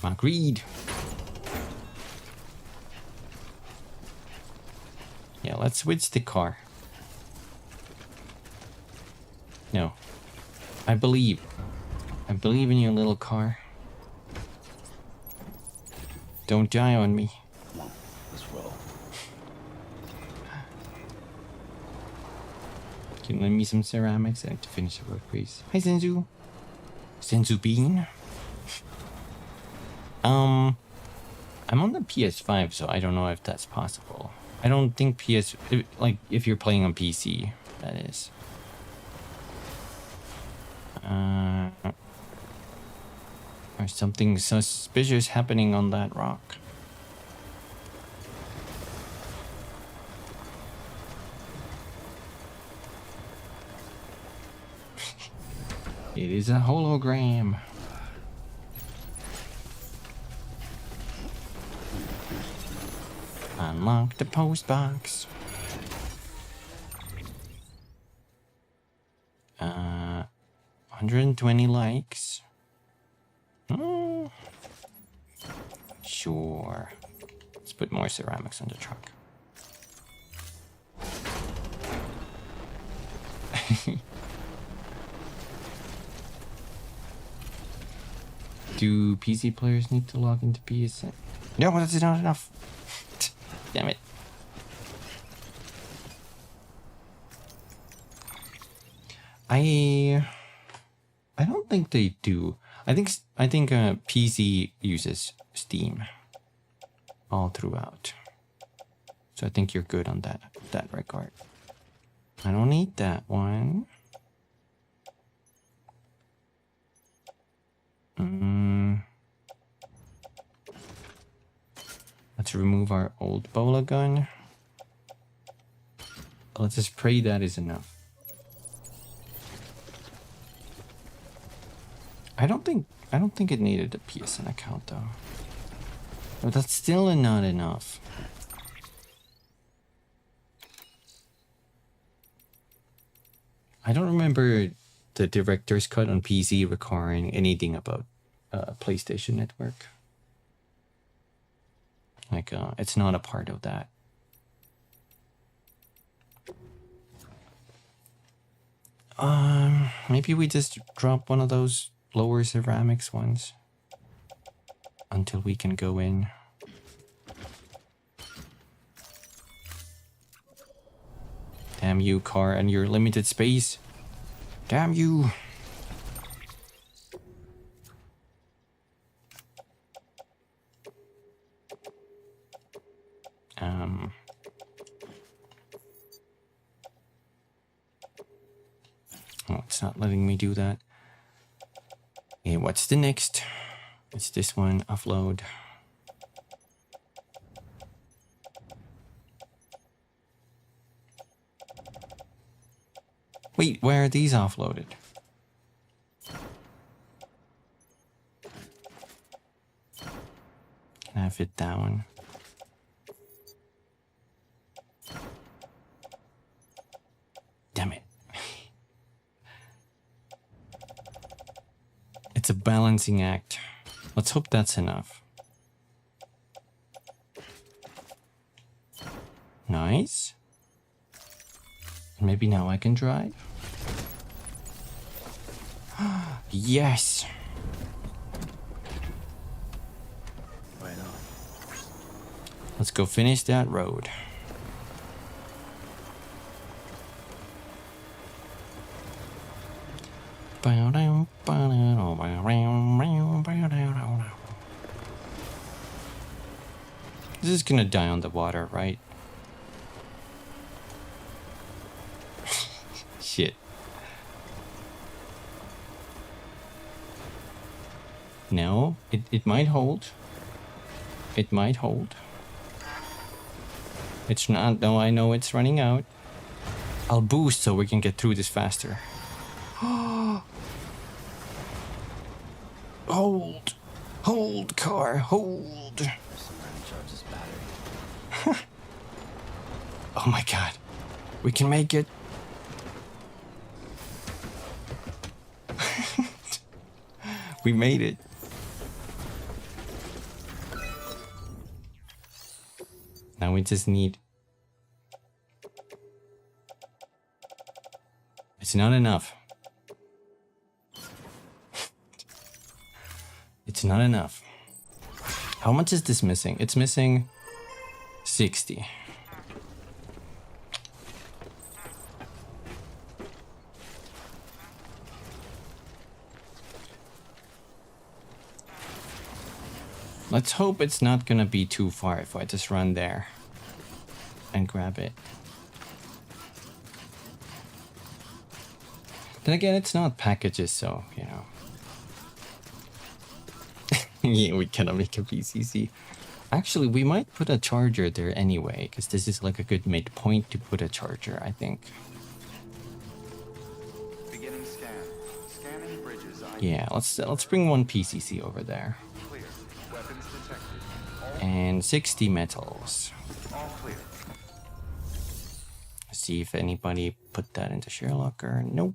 Agreed. Yeah, let's switch the car. No. I believe in your little car. Don't die on me. Come on, let's roll. Can you lend me some ceramics? I have to finish the work, please. Hi, Senzu. Senzu Bean. I'm on the PS5, so I don't know if that's possible. I don't think if you're playing on PC, that is. There's something suspicious happening on that rock. It is a hologram. Unlock the post box. 120 likes. Sure. Let's put more ceramics on the truck. Do PC players need to log into PSN? No, that's not enough. Damn it. I don't think they do. I think PC uses Steam all throughout. So I think you're good on that regard. I don't need that one. Let's remove our old bola gun. Let's just pray that is enough. I don't think it needed a PSN account though. But that's still not enough. I don't remember the director's cut on PC requiring anything about PlayStation Network. Like, it's not a part of that. Maybe we just drop one of those lower ceramics ones until we can go in. Damn you, car, and your limited space. Damn you. Oh, it's not letting me do that. Okay, what's the next? It's this one, offload. Wait, where are these offloaded? Can I fit that one? Damn it. It's a balancing act. Let's hope that's enough. Nice. Maybe now I can drive. Yes. Right on. Let's go finish that road. This is gonna die on the water, right? Shit. No, it might hold. It might hold. It's not. No, I know it's running out. I'll boost so we can get through this faster. Hold. Hold, car. Hold. Oh my god. We can make it. We made it. Now we just need... It's not enough. It's not enough. How much is this missing? It's missing 60. Let's hope it's not gonna be too far if I just run there and grab it. Then again, it's not packages, so, you know. Yeah, we cannot make a PCC. Actually, we might put a charger there anyway, because this is like a good midpoint to put a charger, I think. Beginning scan. Scanning bridges ID. Yeah, let's bring one PCC over there. Clear. Weapons detected. And 60 metals. All clear. See if anybody put that into share locker. Nope.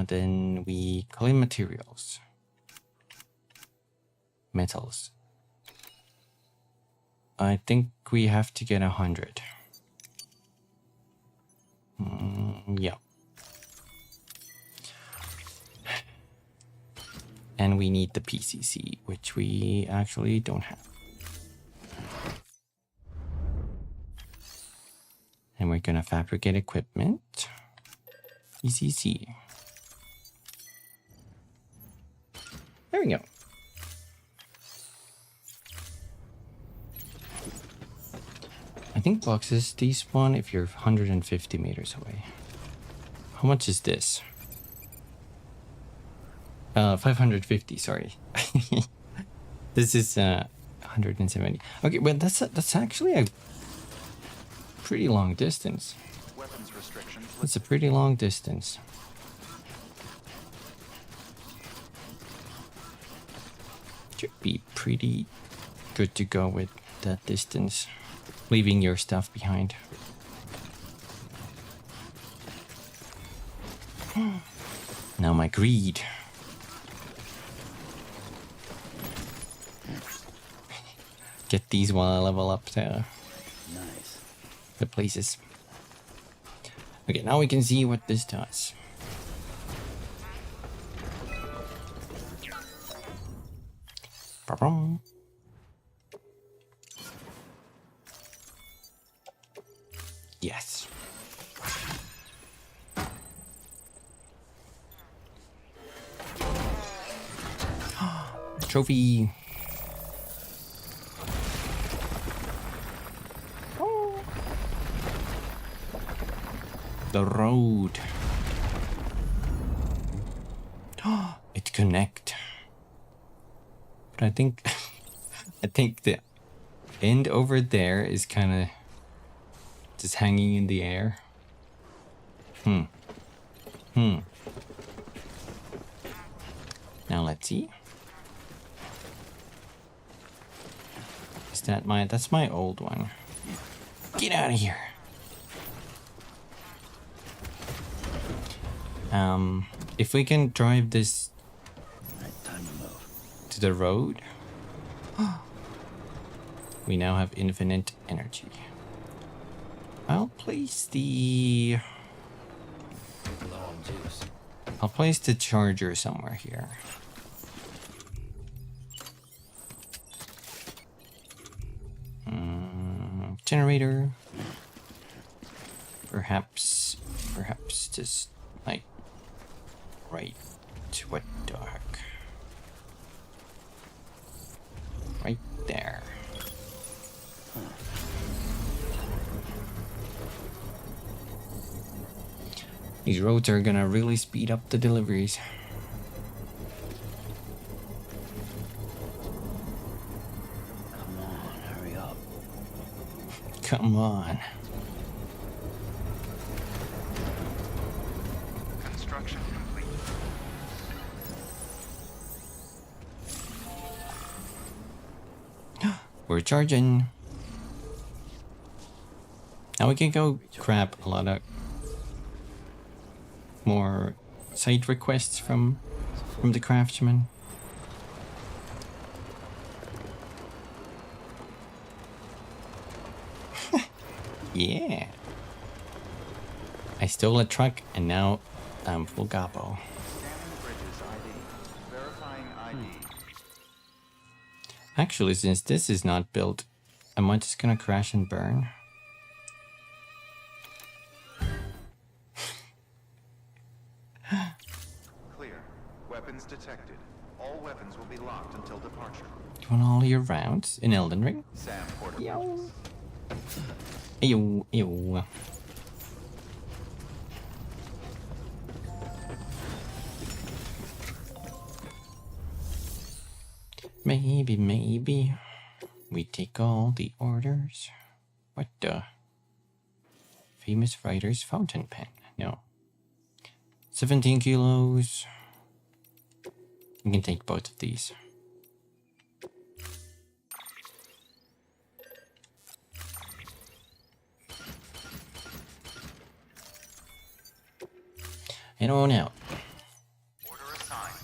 Then we claim materials. Metals. I think we have to get 100. Yeah. And we need the PCC, which we actually don't have. And we're gonna fabricate equipment. PCC. There we go. I think boxes despawn if you're 150 meters away. How much is this? 550, sorry. This is 170. Okay, well that's actually a pretty long distance. Weapons restrictions. That's a pretty long distance. Should be pretty good to go with that distance, leaving your stuff behind. Now my greed. Get these while I level up the places. Okay, now we can see what this does. Ba-bum. Yes. Trophy. The road. It connect. But I think I think the end over there is kind of just hanging in the air. Now let's see. Is that that's my old one. Get out of here. If we can drive this to the road, we now have infinite energy. I'll place the charger somewhere here. Generator. Perhaps just like right. What the heck? Right there. These roads are gonna really speed up the deliveries. Come on, hurry up. Come on. Construction complete. We're charging. Now we can go grab a lot of more side requests from the craftsman. Yeah. I stole a truck and now I'm full gobbo. Scanning bridges ID. Verifying ID. Actually, since this is not built, am I just gonna crash and burn? Clear. Weapons detected. All weapons will be locked until departure. You want all your rounds in Elden Ring? Sam Porter. Yo. Ew, ew. Maybe we take all the orders. What the? Famous writer's fountain pen. No. 17 kilos. We can take both of these. Head on out. Order assigned.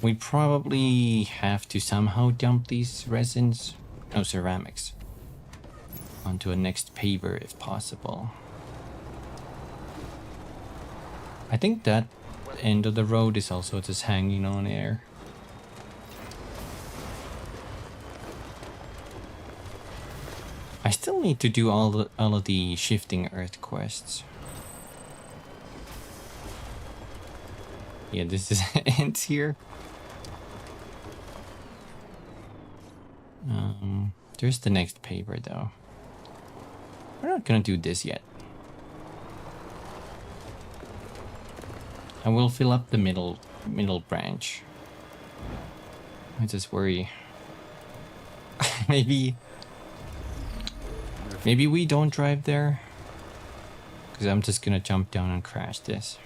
We probably have to somehow dump these resins, no ceramics, onto a next paver if possible. I think that end of the road is also just hanging on air. I still need to do all of the shifting earth quests. Yeah, this is ends here. There's the next paper though. We're not gonna do this yet. I will fill up the middle branch. I just worry. Maybe we don't drive there, because I'm just gonna jump down and crash this.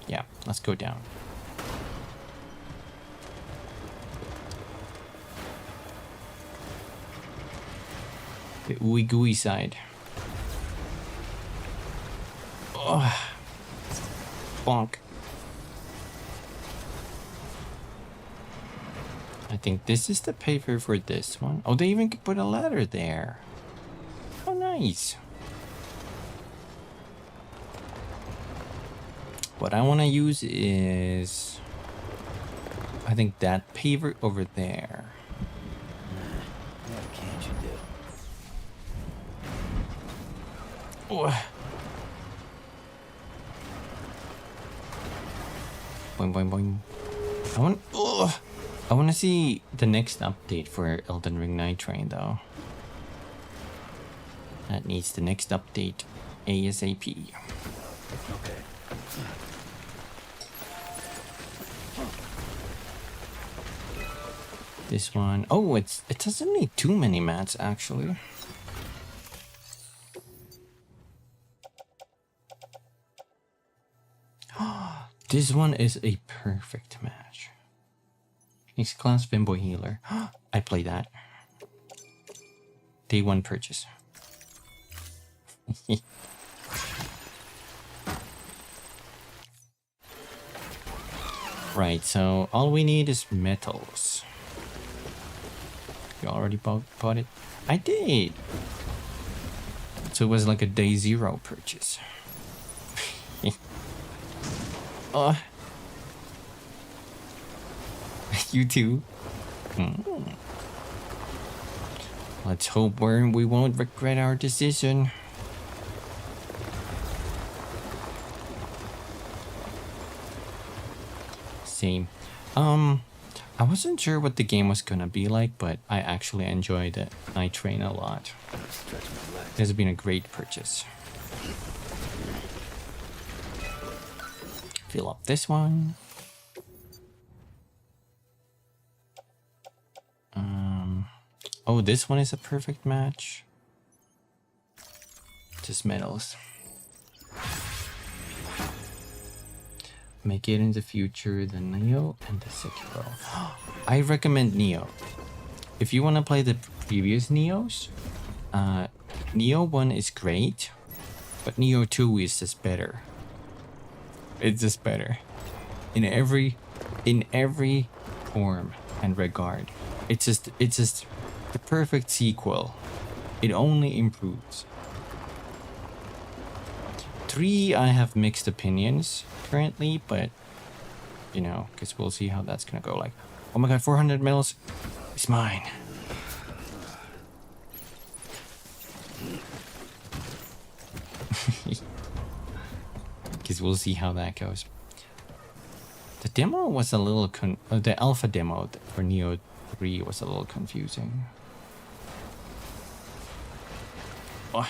Yeah, let's go down. The ooey gooey side. Oh. Bonk. I think this is the paper for this one. Oh, they even could put a letter there. Oh, nice. What I want to use is, I think that paper over there. What can't you do? Oh. Boing, boing, boing. I want to see the next update for Elden Ring Night Train, though. That needs the next update ASAP. Okay. This one, oh, it doesn't need too many mats actually. This one is a perfect match. Next class Femboy Healer. I play that. Day 1 purchase. Right, so all we need is metals. You already bought it? I did! So it was like a day 0 purchase. You too? Let's hope we won't regret our decision. Same. I wasn't sure what the game was gonna be like, but I actually enjoyed the Night Train a lot. It has been a great purchase. Fill up this one. Oh, this one is a perfect match. Just metals. Make it in the future, the Neo and the Sekiro. I recommend Neo. If you want to play the previous Neos, Neo 1 is great, but Neo 2 is just better. It's just better. In every form and regard. It's just the perfect sequel. It only improves. 3, I have mixed opinions currently, but you know, because we'll see how that's gonna go. Like, oh my god, 400 mils, it's mine. Because we'll see how that goes. The demo was a little the alpha demo for Neo 3 was a little confusing. Oh.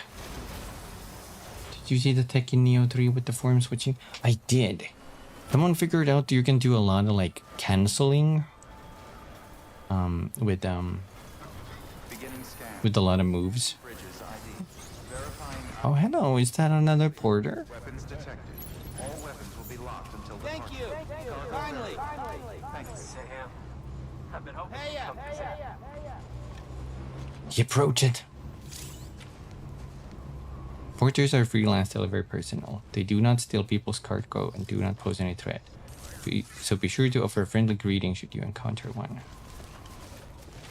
Did you see the tech in Neo 3 with the form switching? I did. Someone figured out you can do a lot of like canceling with a lot of moves. Oh, hello, is that another porter? Weapons detected. All weapons will be locked until the Thank you. Finally. Thanks, Sam. I've been hoping Hey, you'd come visit. You approach it. Porters are freelance delivery personnel. They do not steal people's cargo and do not pose any threat. So be sure to offer a friendly greeting should you encounter one.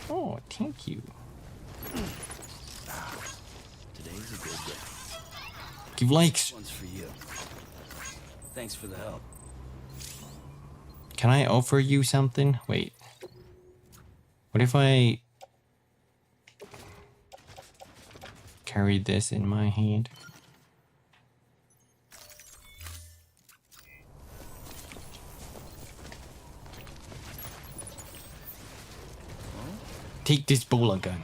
Oh, thank you. Today's a good day. Give likes. This one's for you. Thanks for the help. Can I offer you something? Wait. What if I carry this in my hand? Take this bowler gun.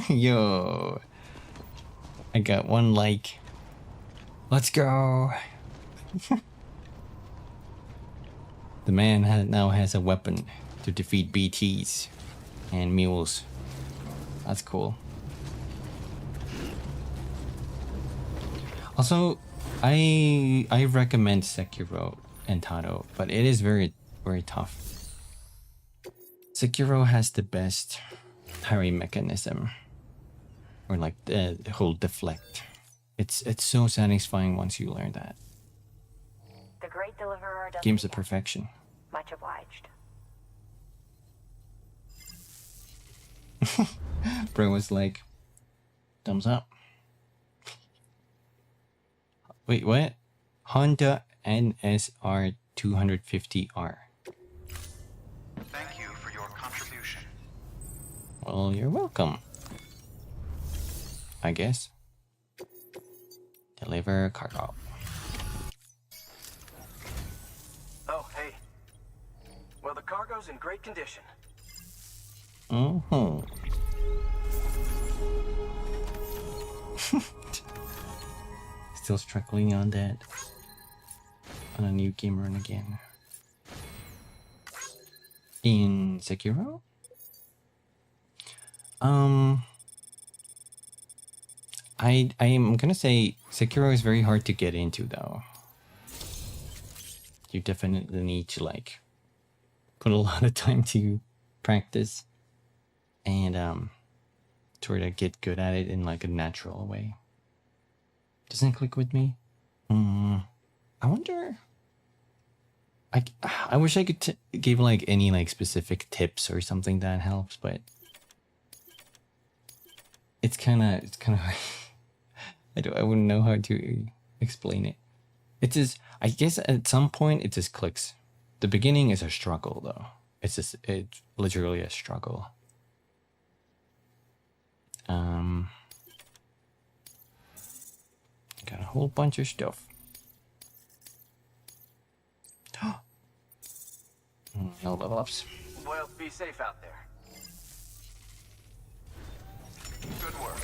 Yo, I got one like. Let's go. The man now has a weapon to defeat BTs and mules. That's cool. Also, I recommend Sekiro and Taro, but it is very tough. Sekiro has the best parry mechanism, or like the whole deflect. It's so satisfying once you learn that. The great deliverer doesn't Game's a get perfection. much obliged. Bro was like, thumbs up. Wait, what? Honda NSR 250R. Thank you for your contribution. Well, you're welcome. I guess. Deliver cargo. Oh, hey. Well, the cargo's in great condition. Mm-hmm. Still struggling on that. On a new game run again. In Sekiro? I'm gonna say Sekiro is very hard to get into though. You definitely need to like put a lot of time to practice and sort of get good at it in like a natural way. Doesn't click with me. I wonder. I wish I could give like any like specific tips or something that helps, but it's kind of I wouldn't know how to explain it. It just, I guess at some point it just clicks. The beginning is a struggle though. It's literally a struggle. Got a whole bunch of stuff. No level ups. Well, be safe out there. Good work.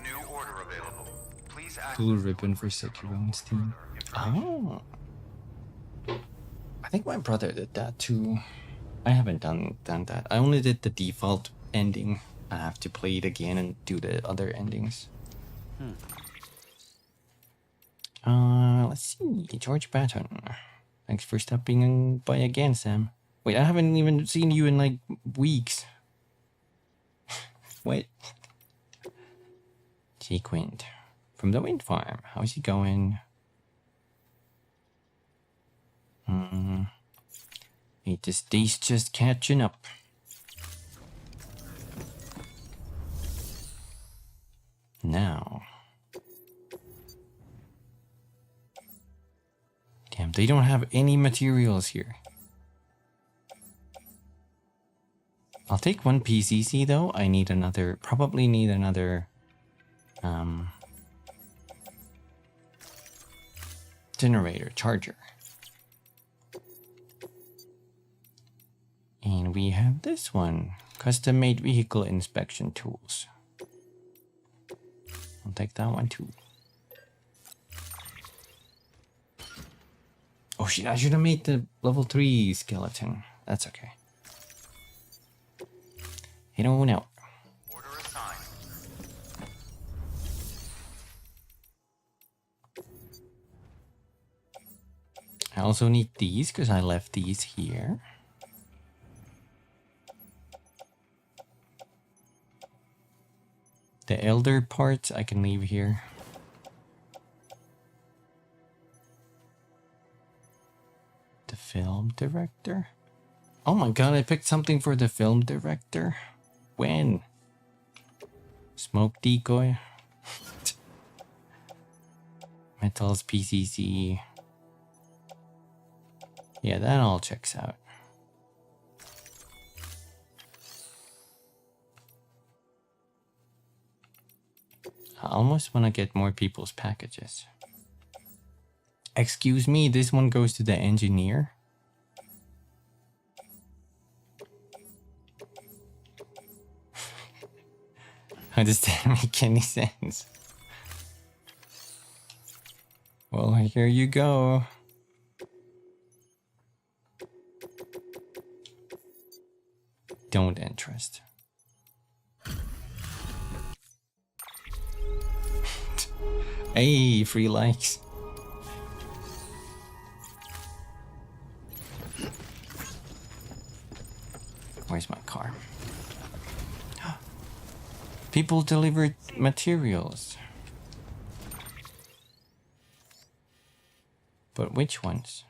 New order available. Please access Blue ribbon for Sekiro on Steam. Oh. I think my brother did that too. I haven't done that. I only did the default ending. I have to play it again and do the other endings. Let's see. George Baton. Thanks for stopping by again, Sam. Wait, I haven't even seen you in like weeks. Wait. Sequent. From the wind farm. How's it going? This day's just catching up. Now. Damn, they don't have any materials here. I'll take one PCC though. I need another, probably need another generator, charger. And we have this one, custom made vehicle inspection tools. I'll take that one too. Oh shit, I should have made the level 3 skeleton. That's okay. You don't know. order assigned. I also need these because I left these here. The elder parts I can leave here. The film director? Oh my god, I picked something for the film director. When? Smoke decoy. Metals PCC. Yeah, that all checks out. I almost want to get more people's packages. Excuse me, this one goes to the engineer. How does that make any sense? Well, here you go. Don't interest. Hey, free likes. Where's my car? People delivered materials. But which ones?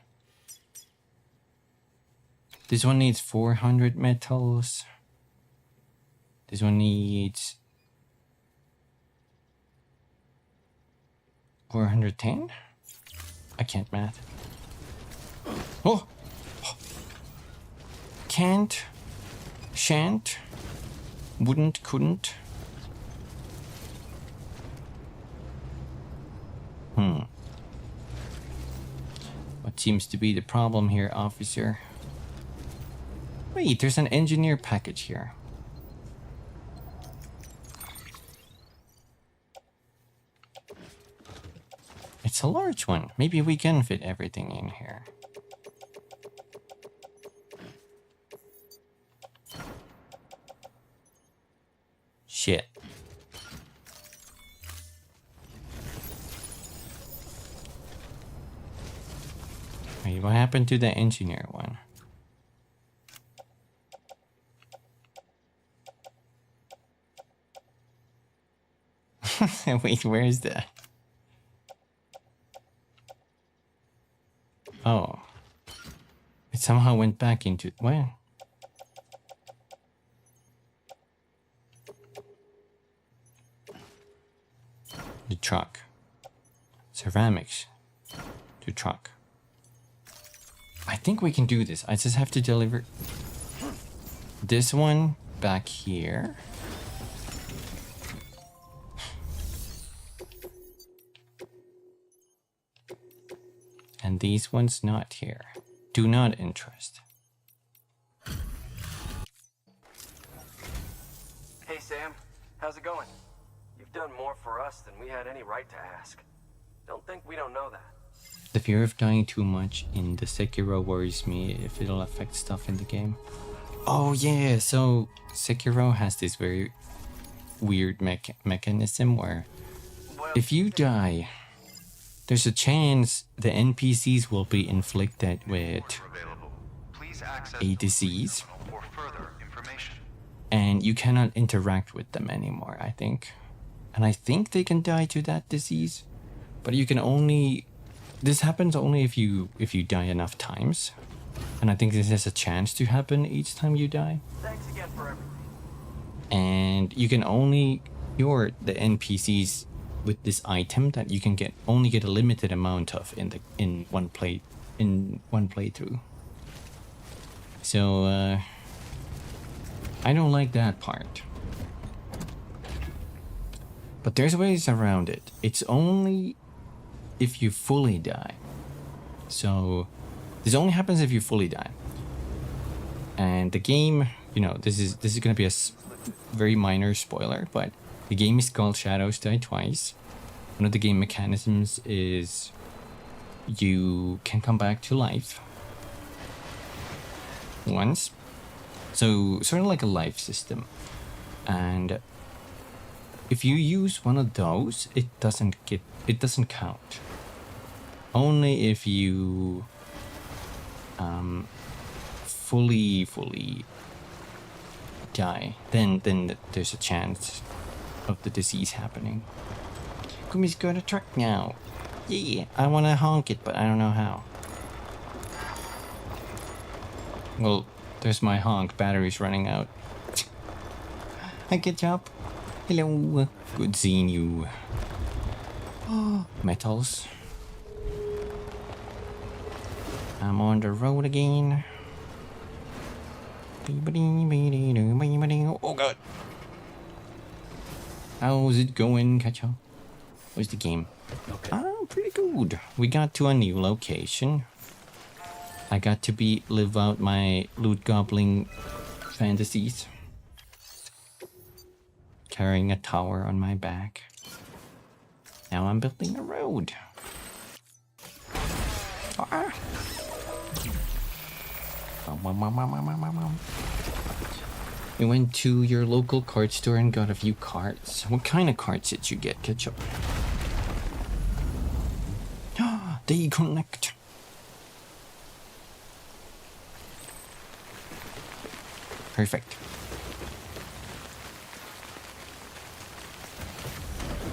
This one needs 400 metals. This one needs 410? I can't math. Oh! Can't. Shan't. Wouldn't. Couldn't. What seems to be the problem here, officer? Wait, there's an engineer package here. It's a large one. Maybe we can fit everything in here. Shit. Wait, what happened to the engineer one? Wait, where is that? Oh. It somehow went back into... What? The truck. Ceramics. To truck. I think we can do this. I just have to deliver this one back here. And these ones not here. Do not interest. Hey Sam, how's it going? You've done more for us than we had any right to ask. Don't think we don't know that. The fear of dying too much in the Sekiro worries me if it'll affect stuff in the game. Oh yeah, so Sekiro has this very weird mechanism where if you die, there's a chance the NPCs will be inflicted with a disease. And you cannot interact with them anymore, I think. And I think they can die to that disease. But you can only... This happens only if you die enough times. And I think this has a chance to happen each time you die. Thanks again for everything. And you can only cure the NPCs with this item that you can only get a limited amount of in one playthrough. So I don't like that part. But there's ways around it. It's only if you fully die. So this only happens if you fully die. And the game, you know, this is gonna be a very minor spoiler, but the game is called Shadows Die Twice. One of the game mechanisms is you can come back to life once. So sort of like a life system. And if you use one of those, it doesn't count. Only if you fully die, then there's a chance of the disease happening. Kumi's got a truck now. Yeah, I want to honk it, but I don't know how. Well, there's my honk. Battery's running out. Hi, good job. Hello. Good seeing you. Oh, metals. I'm on the road again. Oh god. How's it going, Kacho? Where's the game? Okay. Oh, pretty good. We got to a new location. I got to live out my loot gobbling fantasies. Carrying a tower on my back. Now I'm building a road. Ah. We went to your local card store and got a few cards. What kind of cards did you get, Ketchup? They connect. Perfect.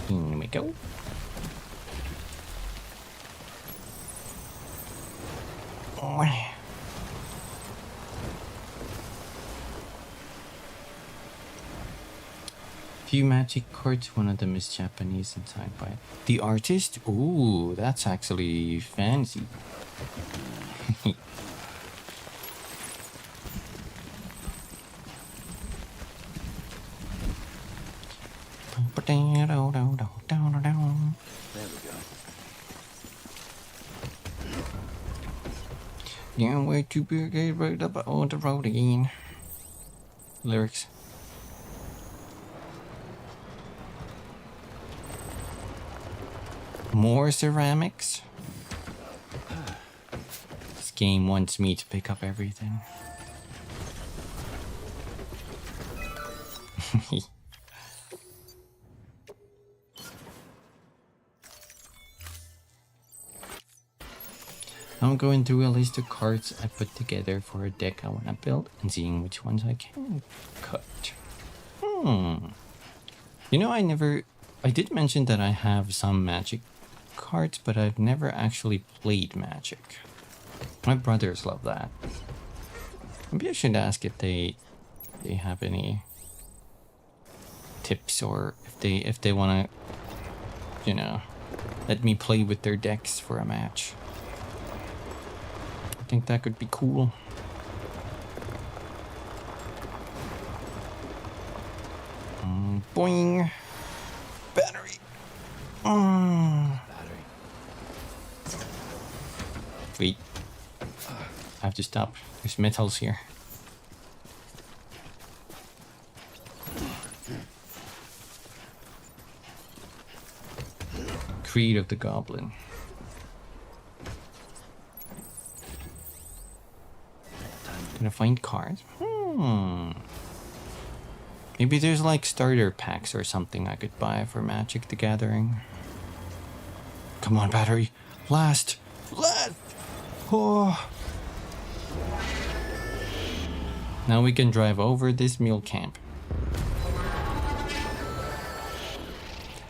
Here we go. Oh. Few magic cards, one of them is Japanese inside by the artist. Ooh, that's actually fancy. There we go. Yeah, way too big, right up on the road again. Lyrics. More ceramics? This game wants me to pick up everything. I'm going through a list of cards I put together for a deck I want to build and seeing which ones I can cut. You know, I did mention that I have some magic cards, but I've never actually played Magic. My brothers love that. Maybe I should ask if they have any tips, or if they want to, you know, let me play with their decks for a match. I think that could be cool. Boing. Battery. Battery. Wait. I have to stop. There's metals here. Creed of the Goblin. Gonna find cards? Maybe there's like starter packs or something I could buy for Magic the Gathering. Come on, battery. Last. Oh. Now we can drive over this mule camp.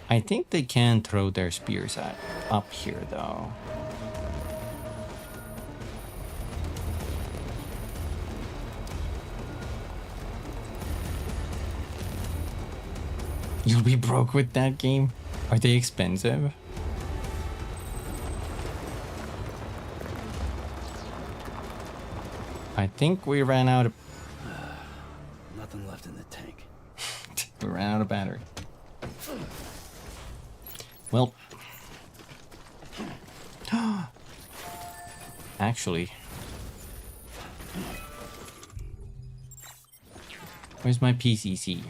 I think they can throw their spears up here though. You'll be broke with that game? Are they expensive? I think we ran out of... Nothing left in the tank. We ran out of battery. Well... Actually... Where's my PCC?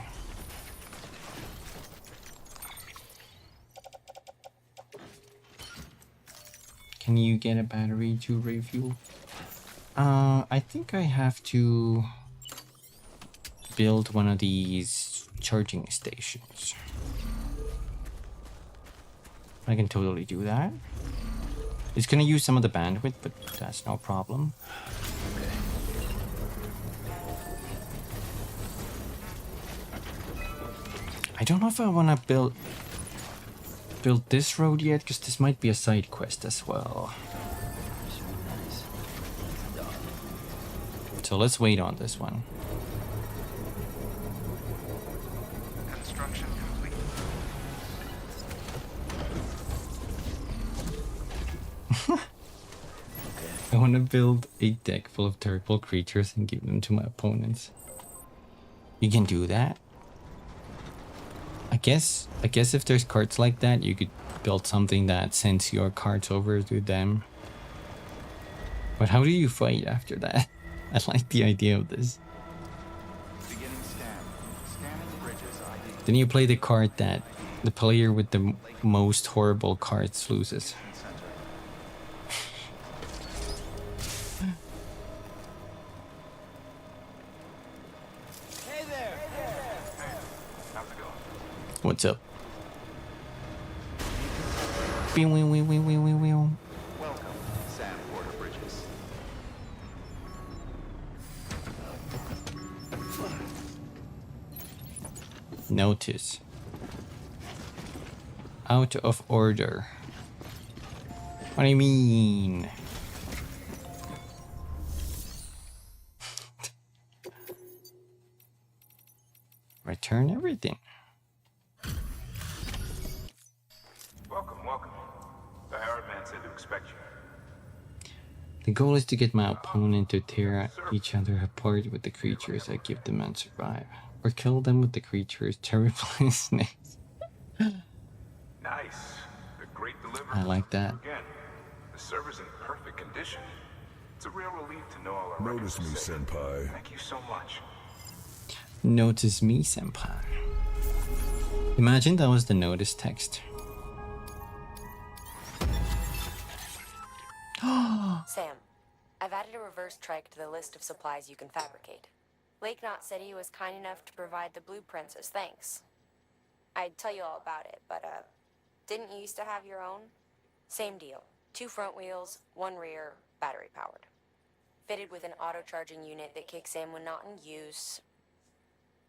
Can you get a battery to refuel? I think I have to build one of these charging stations. I can totally do that. It's gonna use some of the bandwidth, but that's no problem. Okay. I don't know if I want to build this road yet, because this might be a side quest as well. Nice. So let's wait on this one. Construction complete. I want to build a deck full of terrible creatures and give them to my opponents. You can do that. I guess if there's cards like that, you could build something that sends your cards over to them. But how do you fight after that? I like the idea of this. Beginning scan. Scanning bridges ID. Then you play the card that the player with the most horrible cards loses. Hey there! How's it going? What's up? Welcome, Sam Porter Bridges. Notice. Out of order. What do you mean? Return everything. Welcome, welcome. The Herald man said to expect you. The goal is to get my opponent to tear each other apart with the creatures I give them and survive. Or kill them with the creatures terrifying snakes. Nice. The great delivery. I like that. Again, the server's in perfect condition. It's a real relief to know all our Notice me, records are safe. senpai. Thank you so much. Notice me, senpai. Imagine that was the notice text. Sam, I've added a reverse trike to the list of supplies you can fabricate. Lake Knot City was kind enough to provide the blueprints as thanks. I'd tell you all about it, but, didn't you used to have your own? Same deal. 2 front wheels, 1 rear, battery powered. Fitted with an auto-charging unit that kicks in when not in use.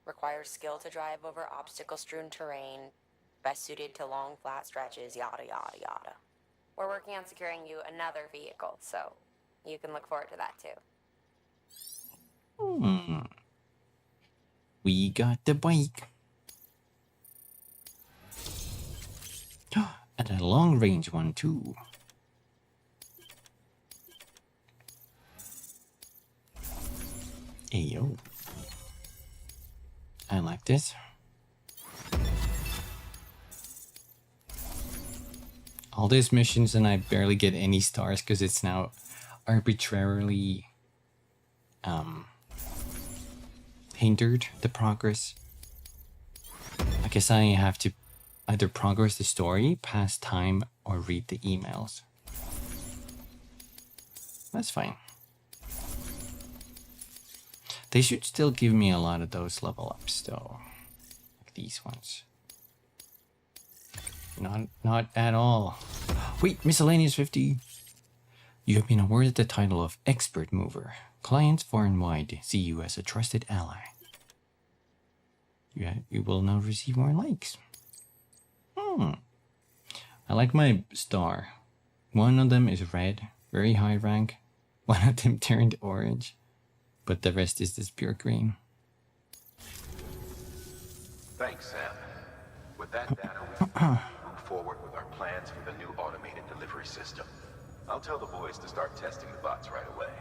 Requires skill to drive over obstacle-strewn terrain. Best suited to long, flat stretches, yada, yada, yada. We're working on securing you another vehicle, so you can look forward to that too. We got the bike. And a long range one too. Ayo. I like this. All these missions and I barely get any stars because it's now arbitrarily hindered the progress. I guess I have to either progress the story, pass time, or read the emails. That's fine. They should still give me a lot of those level ups though. Like these ones. Not at all. Wait, miscellaneous 50. You have been awarded the title of Expert Mover. Clients far and wide see you as a trusted ally. You will now receive more likes. I like my star. One of them is red, very high rank. One of them turned orange, but the rest is this pure green. Thanks, Sam. With that data, we can move forward with our plans for the new automated delivery system. I'll tell the boys to start testing the bots right away.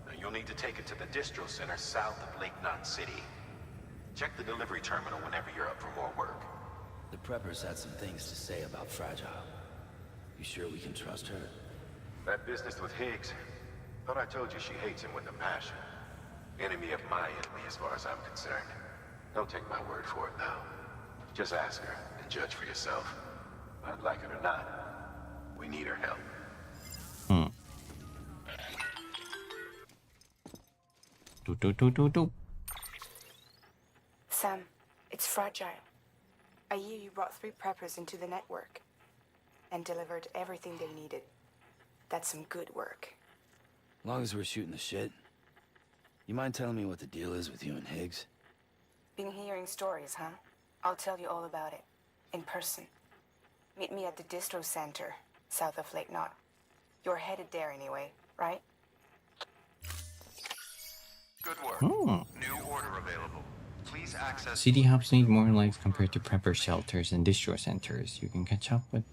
Now, you'll need to take it to the distro center south of Lake Knot City. Check the delivery terminal whenever you're up for more work. The preppers had some things to say about Fragile. You sure we can trust her? That business with Higgs, thought I told you she hates him with a passion. Enemy of my enemy as far as I'm concerned. Don't take my word for it, though. Just ask her and judge for yourself. I'd like it or not. We need her help. Sam, it's Fragile. I hear you brought 3 preppers into the network and delivered everything they needed. That's some good work. Long as we're shooting the shit. You mind telling me what the deal is with you and Higgs? Been hearing stories, huh? I'll tell you all about it. In person. Meet me at the distro center, south of Lake Knot. You're headed there anyway, right? Good work. New order available. Please access. City hubs need more likes compared to prepper shelters and distro centers. You can catch up with.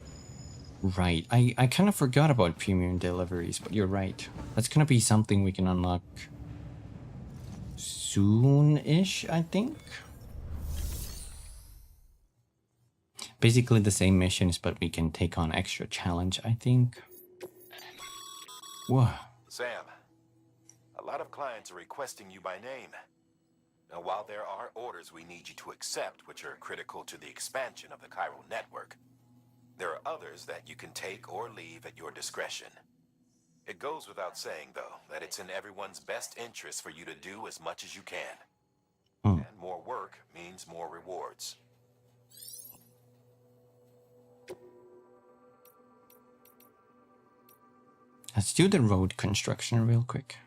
Right. I kind of forgot about premium deliveries, but you're right. That's gonna be something we can unlock soon-ish, I think. Basically the same missions, but we can take on extra challenge, I think. Whoa. Sam, a lot of clients are requesting you by name. Now, while there are orders we need you to accept, which are critical to the expansion of the chiral network, there are others that you can take or leave at your discretion. It goes without saying, though, that it's in everyone's best interest for you to do as much as you can. And more work means more rewards. Let's do the road construction real quick.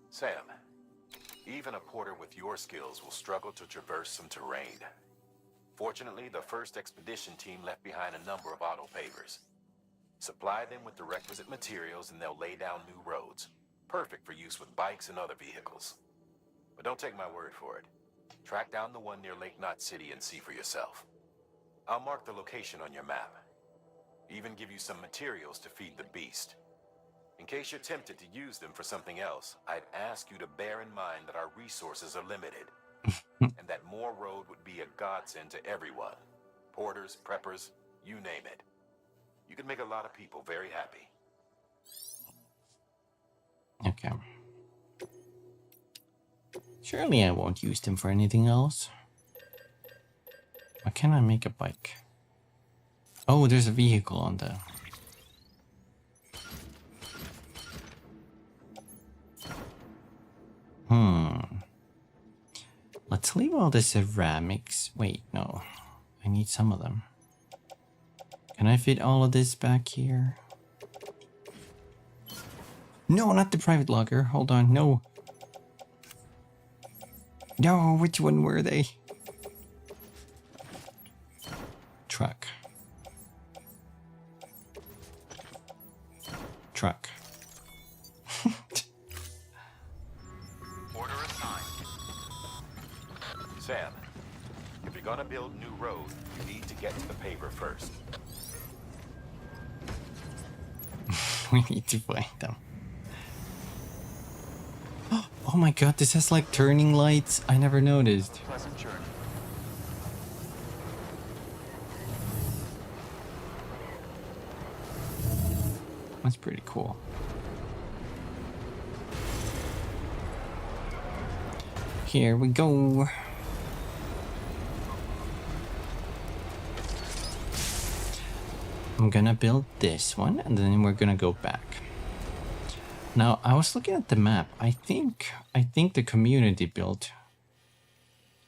Sam, even a porter with your skills will struggle to traverse some terrain. Fortunately, the first expedition team left behind a number of auto pavers. Supply them with the requisite materials and they'll lay down new roads. Perfect for use with bikes and other vehicles. But don't take my word for it. Track down the one near Lake Knot City and see for yourself. I'll mark the location on your map. Even give you some materials to feed the beast. In case you're tempted to use them for something else, I'd ask you to bear in mind that our resources are limited. And that more road would be a godsend to everyone. Porters, preppers, you name it. You can make a lot of people very happy. Okay. Surely I won't use them for anything else. Why can't I make a bike? Oh, there's a vehicle on the... Let's leave all the ceramics. Wait, no. I need some of them. Can I fit all of this back here? No, not the private locker. Hold on, no. No, which one were they? Truck. Truck. Order assigned. Sam, if you're gonna build new road, you need to get to the paver first. We need to find them. Oh my god, this has like turning lights. I never noticed. Pleasant journey. That's pretty cool. Here we go. I'm gonna build this one and then we're gonna go back. Now, I was looking at the map. I think the community built.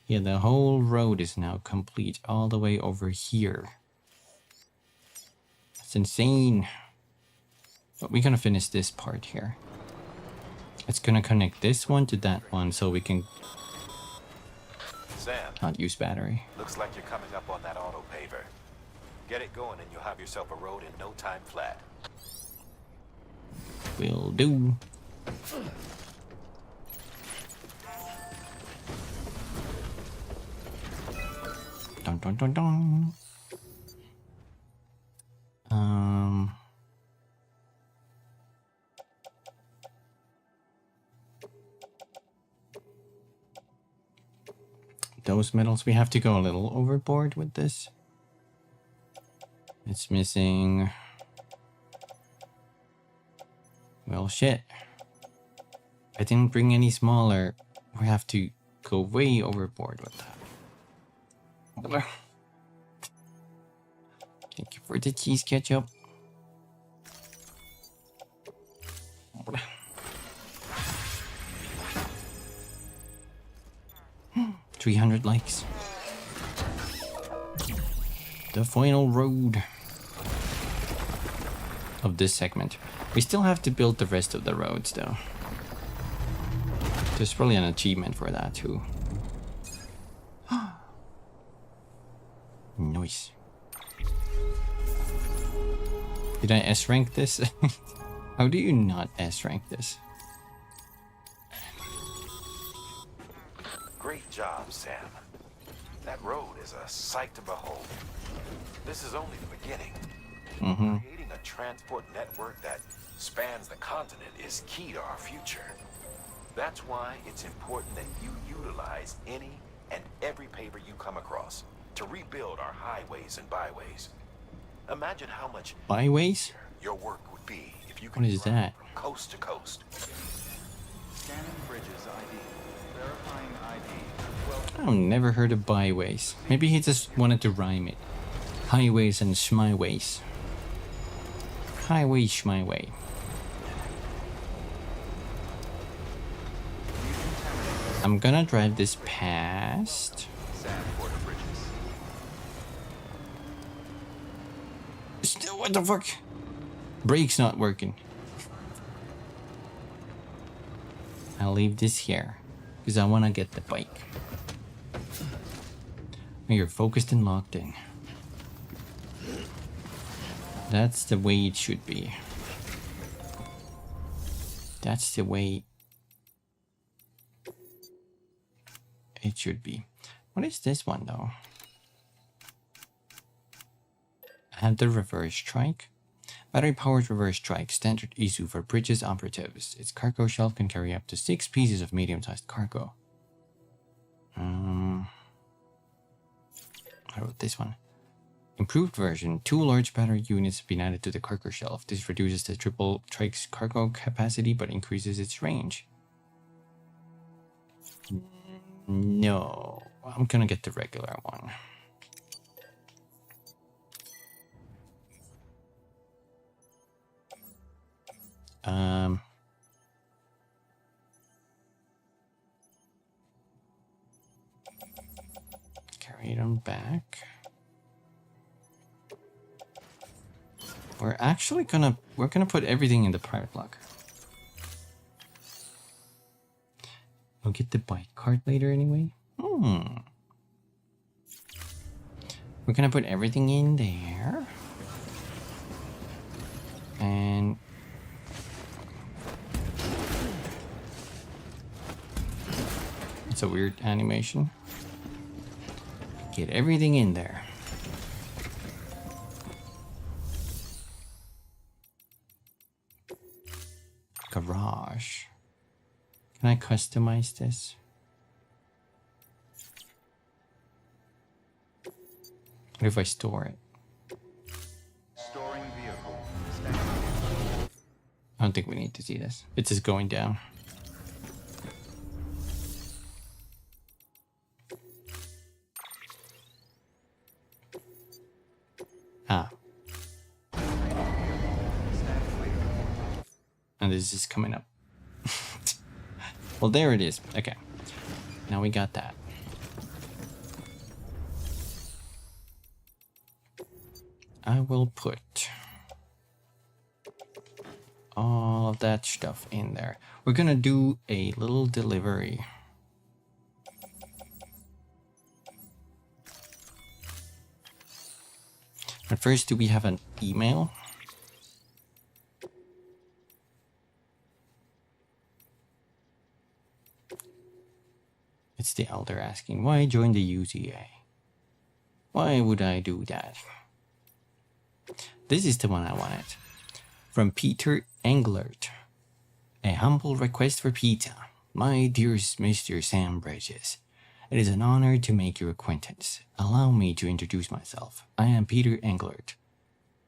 Yeah, the whole road is now complete all the way over here. That's insane. But we're gonna finish this part here. It's gonna connect this one to that one so we can Sam, not use battery. looks like you're coming up on that auto paver. Get it going and you'll have yourself a road in no time flat. Will do. Dun dun dun dun. Those metals, we have to go a little overboard with this. It's missing. Well, shit. I didn't bring any smaller. We have to go way overboard with that. Thank you for the cheese ketchup. 300 likes. The final road of this segment. We still have to build the rest of the roads though. There's probably an achievement for that too. Nice. Did I S-rank this? How do you not S-rank this? Great job, Sam. That road is a sight to behold. This is only the beginning. Creating a transport network that spans the continent is key to our future. That's why it's important that you utilize any and every paver you come across to rebuild our highways and byways. Imagine how much byways your work would be if you could what is that? from coast to coast. Scanning bridges ID. Verifying ID. I've never heard of byways. Maybe he just wanted to rhyme it. Highways and schmyways. Highway schmyway. I'm gonna drive this past. Sand border bridges. Still, what the fuck? Brake's not working. I'll leave this here because I want to get the bike. You're focused and locked in. That's the way it should be. That's the way it should be. What is this one though? I have the reverse strike. Battery powered reverse strike, standard issue for bridges operatives. Its cargo shelf can carry up to 6 pieces of medium-sized cargo. I wrote this one. Improved version. 2 large battery units have been added to the cargo shelf. This reduces the triple strike's cargo capacity but increases its range. No, I'm gonna get the regular one. Carry it on back. We're gonna put everything in the private locker. We'll get the bike card later anyway. We're gonna put everything in there. And it's a weird animation. Get everything in there. Garage. Can I customize this? What if I store it? Storing vehicle. I don't think we need to see this. It's just going down. Ah. And this is coming up. Well, there it is. Okay. Now we got that. I will put all of that stuff in there. We're gonna do a little delivery. But first, do we have an email? It's the elder asking, why join the UCA? Why would I do that? This is the one I wanted. From Peter Englert. A humble request for Peter. My dearest Mr. Sam Bridges. It is an honor to make your acquaintance. Allow me to introduce myself. I am Peter Englert.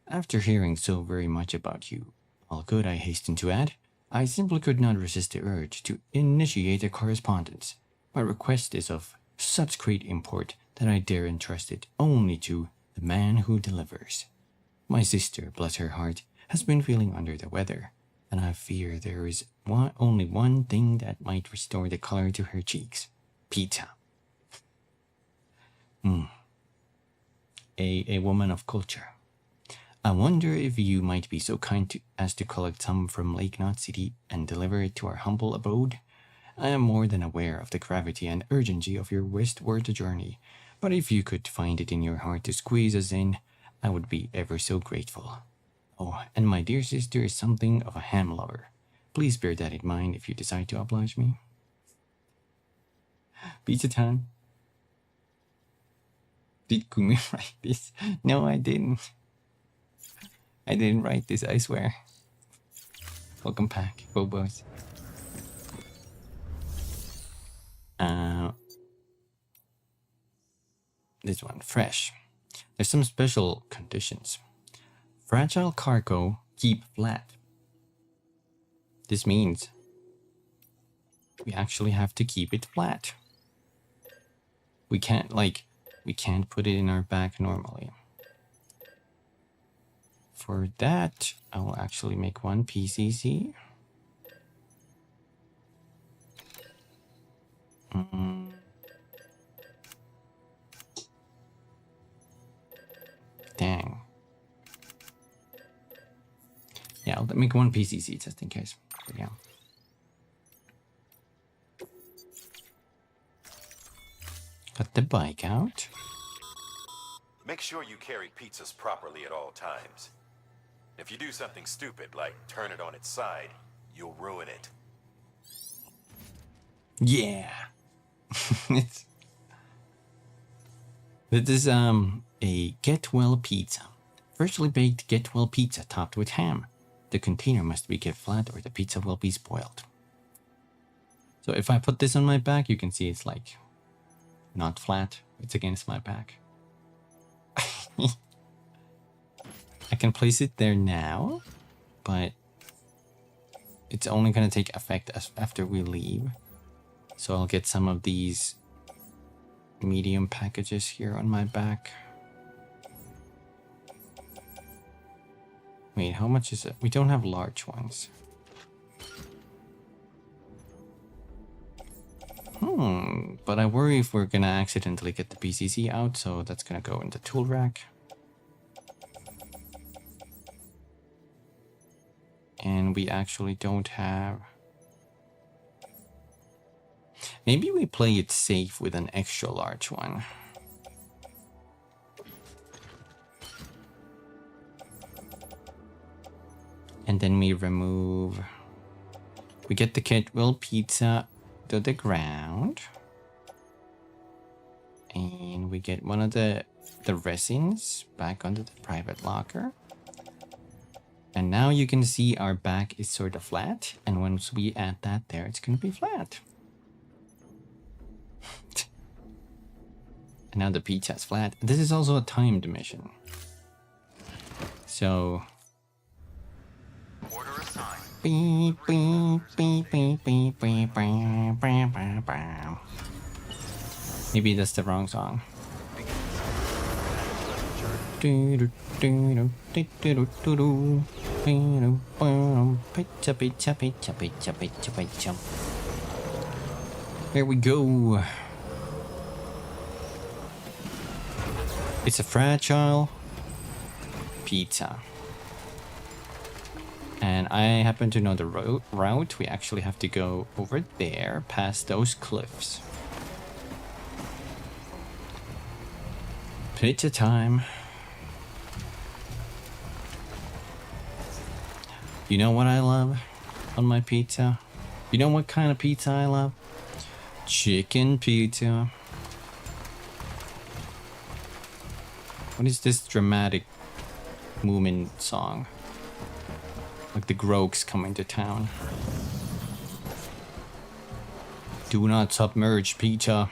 After hearing so very much about you, all good I hasten to add, I simply could not resist the urge to initiate a correspondence. My request is of such great import that I dare entrust it only to the man who delivers. My sister, bless her heart, has been feeling under the weather, and I fear there is only one thing that might restore the color to her cheeks. Pizza. A woman of culture. I wonder if you might be so kind as to collect some from Lake Knot City and deliver it to our humble abode. I am more than aware of the gravity and urgency of your westward journey, but if you could find it in your heart to squeeze us in, I would be ever so grateful. Oh, and my dear sister is something of a ham lover. Please bear that in mind if you decide to oblige me. Pizza time. Did Kumi write this? No, I didn't. I didn't write this, I swear. Welcome back, Bobos. This one, fresh. There's some special conditions. Fragile cargo, keep flat. This means we actually have to keep it flat. We can't put it in our bag normally. For that, I will actually make one PCC. Dang. Yeah, I'll make one PCC just in case. But yeah. Got the bike out. Make sure you carry pizzas properly at all times. If you do something stupid like turn it on its side, you'll ruin it. Yeah. This is a get well pizza. Freshly baked get well pizza topped with ham. The container must be kept flat or the pizza will be spoiled. So if I put this on my back, you can see it's like not flat. It's against my back. I can place it there now, but it's only going to take effect after we leave. So I'll get some of these medium packages here on my back. Wait, how much is it? We don't have large ones. But I worry if we're gonna accidentally get the PCC out, so that's gonna go in the tool rack. And we actually don't have... Maybe we play it safe with an extra large one. And then we remove... We get the Kettle pizza to the ground. And we get one of the resins back onto the private locker. And now you can see our back is sort of flat. And once we add that there, it's going to be flat. And now the pizza is flat. This is also a timed mission. So... Order assigned. Beep, beep, beep, beep, beep, beep, beep, beep, beep, beep. Maybe that's the wrong song. Pizza, pizza, pizza, pizza, pizza, pizza. There we go. It's a fragile pizza. And I happen to know the route. We actually have to go over there, past those cliffs. Pizza time. You know what I love on my pizza? You know what kind of pizza I love? Chicken pizza. What is this dramatic movement song? Like the Grogs coming to town. Do not submerge pizza.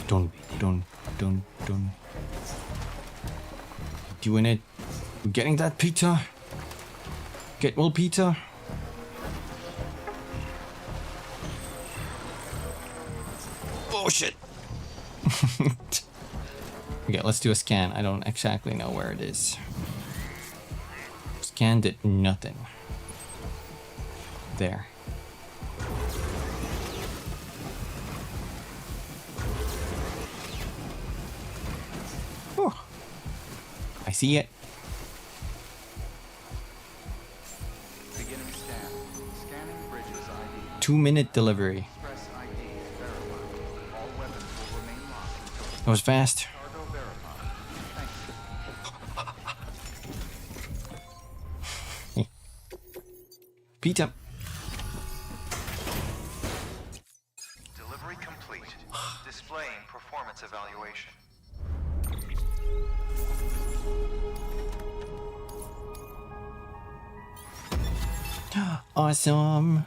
Don't. Doing it. We're getting that pizza. Get well pizza. Oh shit. Okay, let's do a scan. I don't exactly know where it is. Scanned it, nothing. There. Whew. I see it. Beginning scan. Scanning bridges ID. 2-minute delivery. Express ID verified. All weapons will remain locked until That was fast. cargo verified. Thank you. Pizza. Delivery complete. Displaying performance evaluation. Awesome.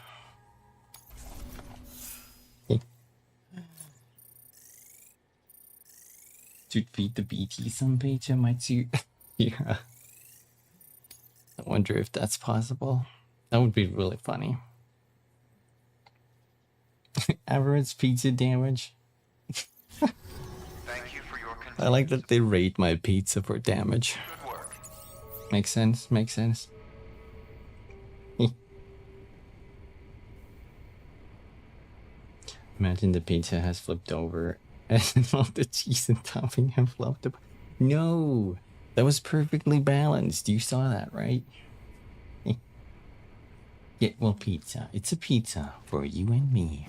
To feed the BT some pizza might suit. Yeah. I wonder if that's possible. That would be really funny. Average pizza damage. Thank you for your I like that they rate my pizza for damage. good work. Makes sense, makes sense. Imagine the pizza has flipped over And all the cheese and topping have flopped up. No, that was perfectly balanced. You saw that, right? Yeah, well, pizza. It's a pizza for you and me.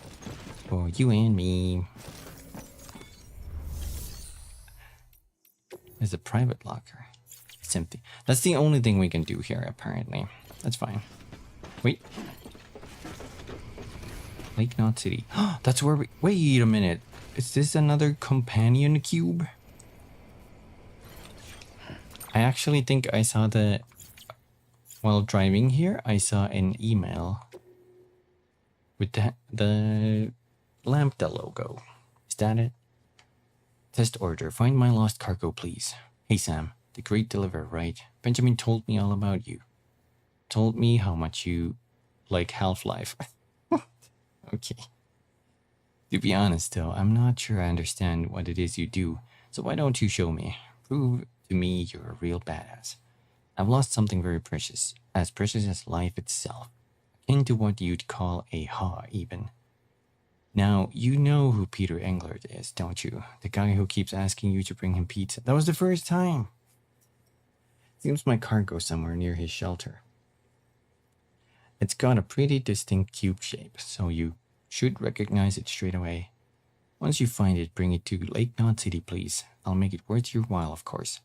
For you and me. There's a private locker. It's empty. That's the only thing we can do here, apparently. That's fine. Wait. Lake Knot City. That's where we... Wait a minute. Is this another companion cube? I actually think I saw the... While driving here, I saw an email with the Lambda logo. Is that it? Test order. Find my lost cargo, please. Hey, Sam. The great deliverer, right? Benjamin told me all about you. Told me how much you like Half-Life. Okay. To be honest, though, I'm not sure I understand what it is you do. So why don't you show me? Prove to me you're a real badass. I've lost something very precious as life itself. Akin to what you'd call a ha, even. Now, you know who Peter Englert is, don't you? The guy who keeps asking you to bring him pizza. That was the first time. Seems my cargo's somewhere near his shelter. It's got a pretty distinct cube shape, so you should recognize it straight away. Once you find it, bring it to Lake Knot City, please. I'll make it worth your while, of course.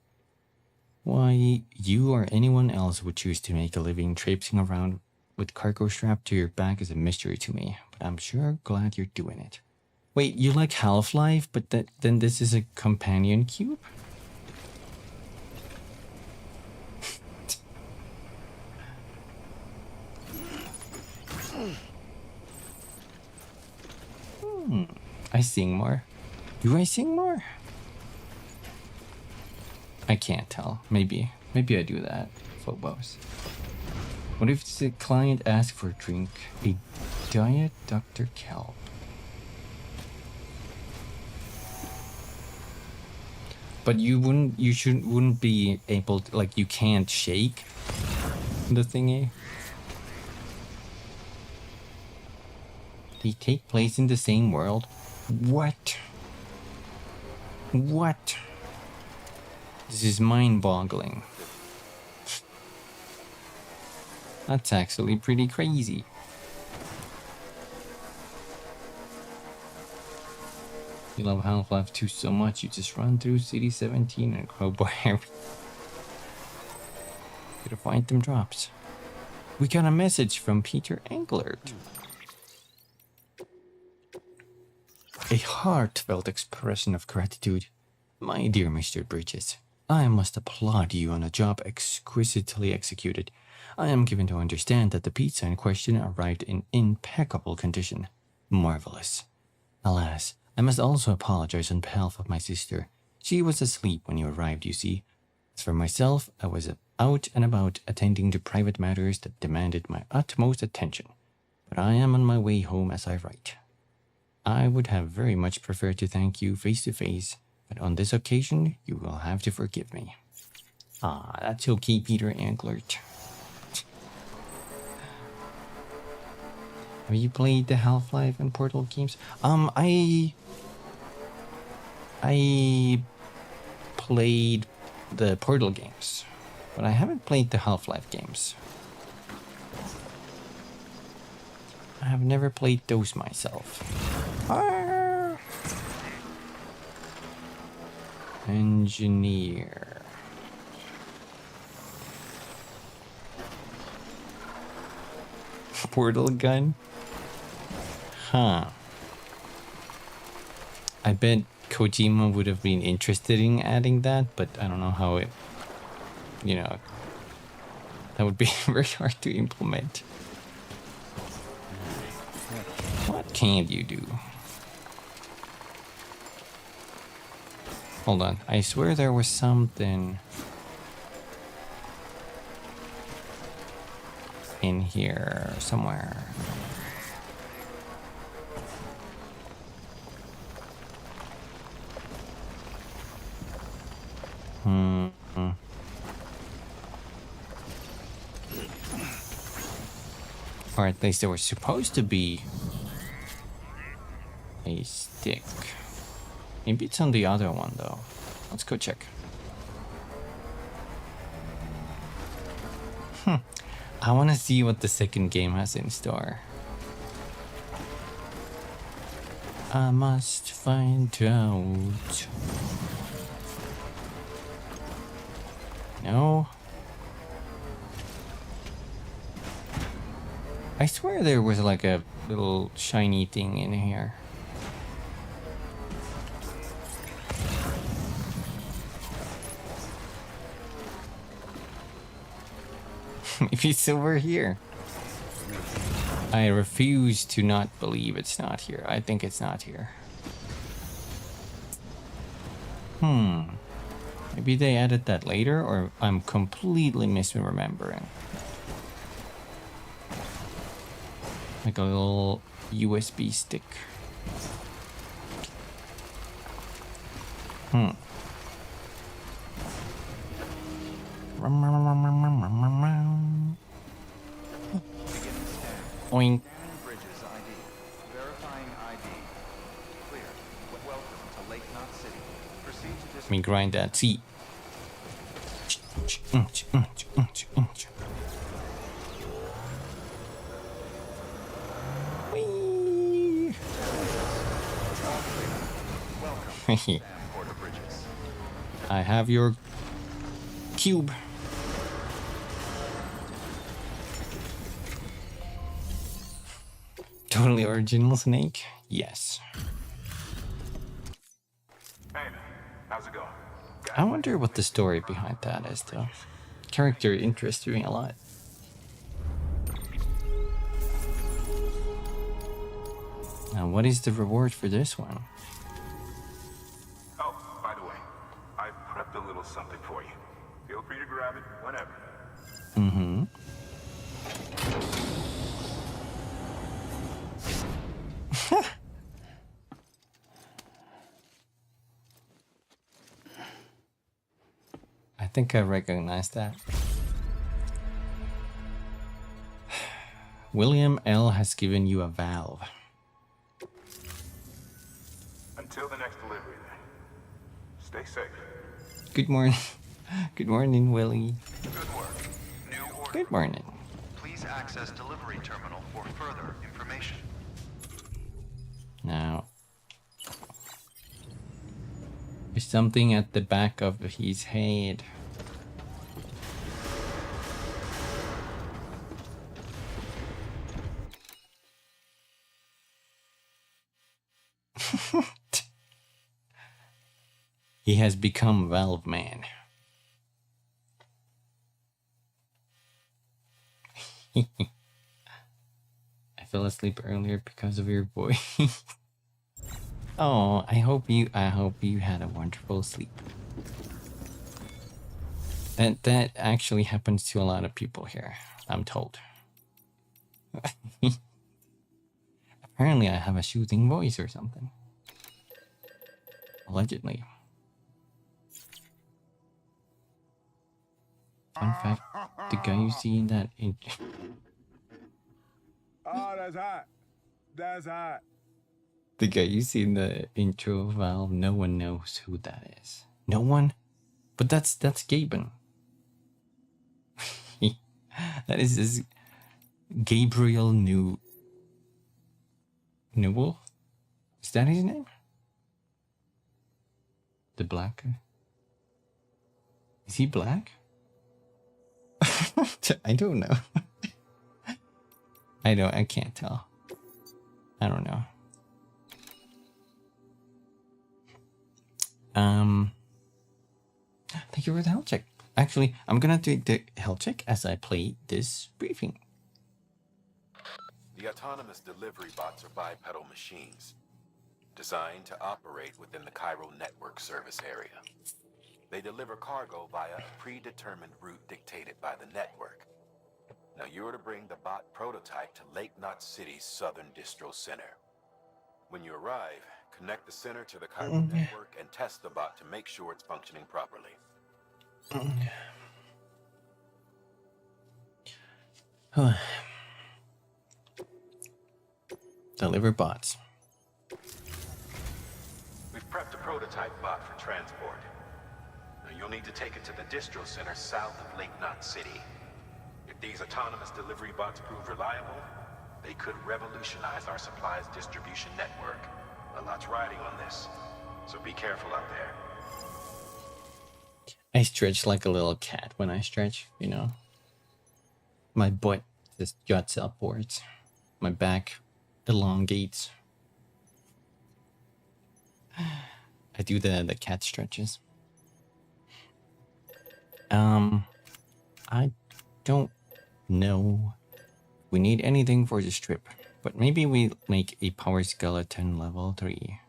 Why you or anyone else would choose to make a living traipsing around with cargo strapped to your back is a mystery to me, but I'm sure glad you're doing it. Wait, you like Half-Life, but then this is a companion cube? I sing more. Do I sing more? I can't tell. Maybe I do that. Phobos. What if the client asks for a drink? A Diet Dr. Kelp. But you wouldn't be able to, like, you can't shake the thingy. They take place in the same world? What? What? This is mind-boggling. That's actually pretty crazy. You love Half-Life 2 so much, you just run through City 17 and crowbar everything. Gotta find them drops. We got a message from Peter Englert. A heartfelt expression of gratitude. My dear Mr. Bridges, I must applaud you on a job exquisitely executed. I am given to understand that the pizza in question arrived in impeccable condition. Marvelous. Alas, I must also apologize on behalf of my sister. She was asleep when you arrived, you see. As for myself, I was out and about attending to private matters that demanded my utmost attention. But I am on my way home as I write. I would have very much preferred to thank you face to face, but on this occasion, you will have to forgive me. Ah, that's okay, Peter Englert. Have you played the Half-Life and Portal games? I played the Portal games, but I haven't played the Half-Life games. I have never played those myself. Ah. Engineer. Portal gun? Huh. I bet Kojima would have been interested in adding that, but I don't know how it... You know... That would be very hard to implement. What can you do? Hold on. I swear there was something... in here somewhere. Or at least there was supposed to be a stick Maybe it's on the other one though. Let's go check. I want to see what the second game has in store. I must find out. No. I swear there was like a little shiny thing in here. If it's over here. I refuse to not believe it's not here. I think it's not here. Maybe they added that later, or I'm completely misremembering. Like a little USB stick. Oink. Bridges ID. Verifying ID. Clear. Welcome to Lake Knot City. Proceed to Let me grind that seat. Whee! I have your cube. Totally original Snake? Yes. Hey, how's it going? I wonder what the story behind that is, though. Character interests me a lot. Now, what is the reward for this one? Oh, by the way, I prepped a little something for you. Feel free to grab it whenever. Mm-hmm. I think I recognize that. William L. has given you a valve. Until the next delivery, then. Stay safe. Good morning. Good morning, Willie. Good work. New order. Good morning. Please access delivery terminal for further information. Now, there's something at the back of his head. He has become Valve Man. I fell asleep earlier because of your voice. Oh, I hope you had a wonderful sleep. That actually happens to a lot of people here, I'm told. Apparently I have a soothing voice or something. Allegedly. Fun fact, the guy you see in that Oh, that's hot. That's hot. the guy you see in the intro of Valve, no one knows who that is. No one? But that's Gaben. That is this Gabriel Newell? Is that his name? The black guy? Is he black? I don't know. I can't tell. I don't know. Thank you for the health check. Actually, I'm gonna do the health check as I play this briefing. The autonomous delivery bots are bipedal machines, designed to operate within the chiral network service area. They deliver cargo via a predetermined route dictated by the network. Now you're to bring the bot prototype to Lake Knot City's southern distro center. When you arrive, connect the center to the chiral network and test the bot to make sure it's functioning properly. Deliver bots. We've prepped a prototype prototype bot for transport. Now, you'll need to take it to the distro center south of Lake Knot City. If these autonomous delivery bots prove reliable, they could revolutionize our supplies distribution network. A lot's riding on this, so be careful out there. I stretch like a little cat when I stretch, you know. My butt just juts upwards. My back elongates. I do the cat stretches. I don't know we need anything for this trip, but maybe we make a power skeleton level 3.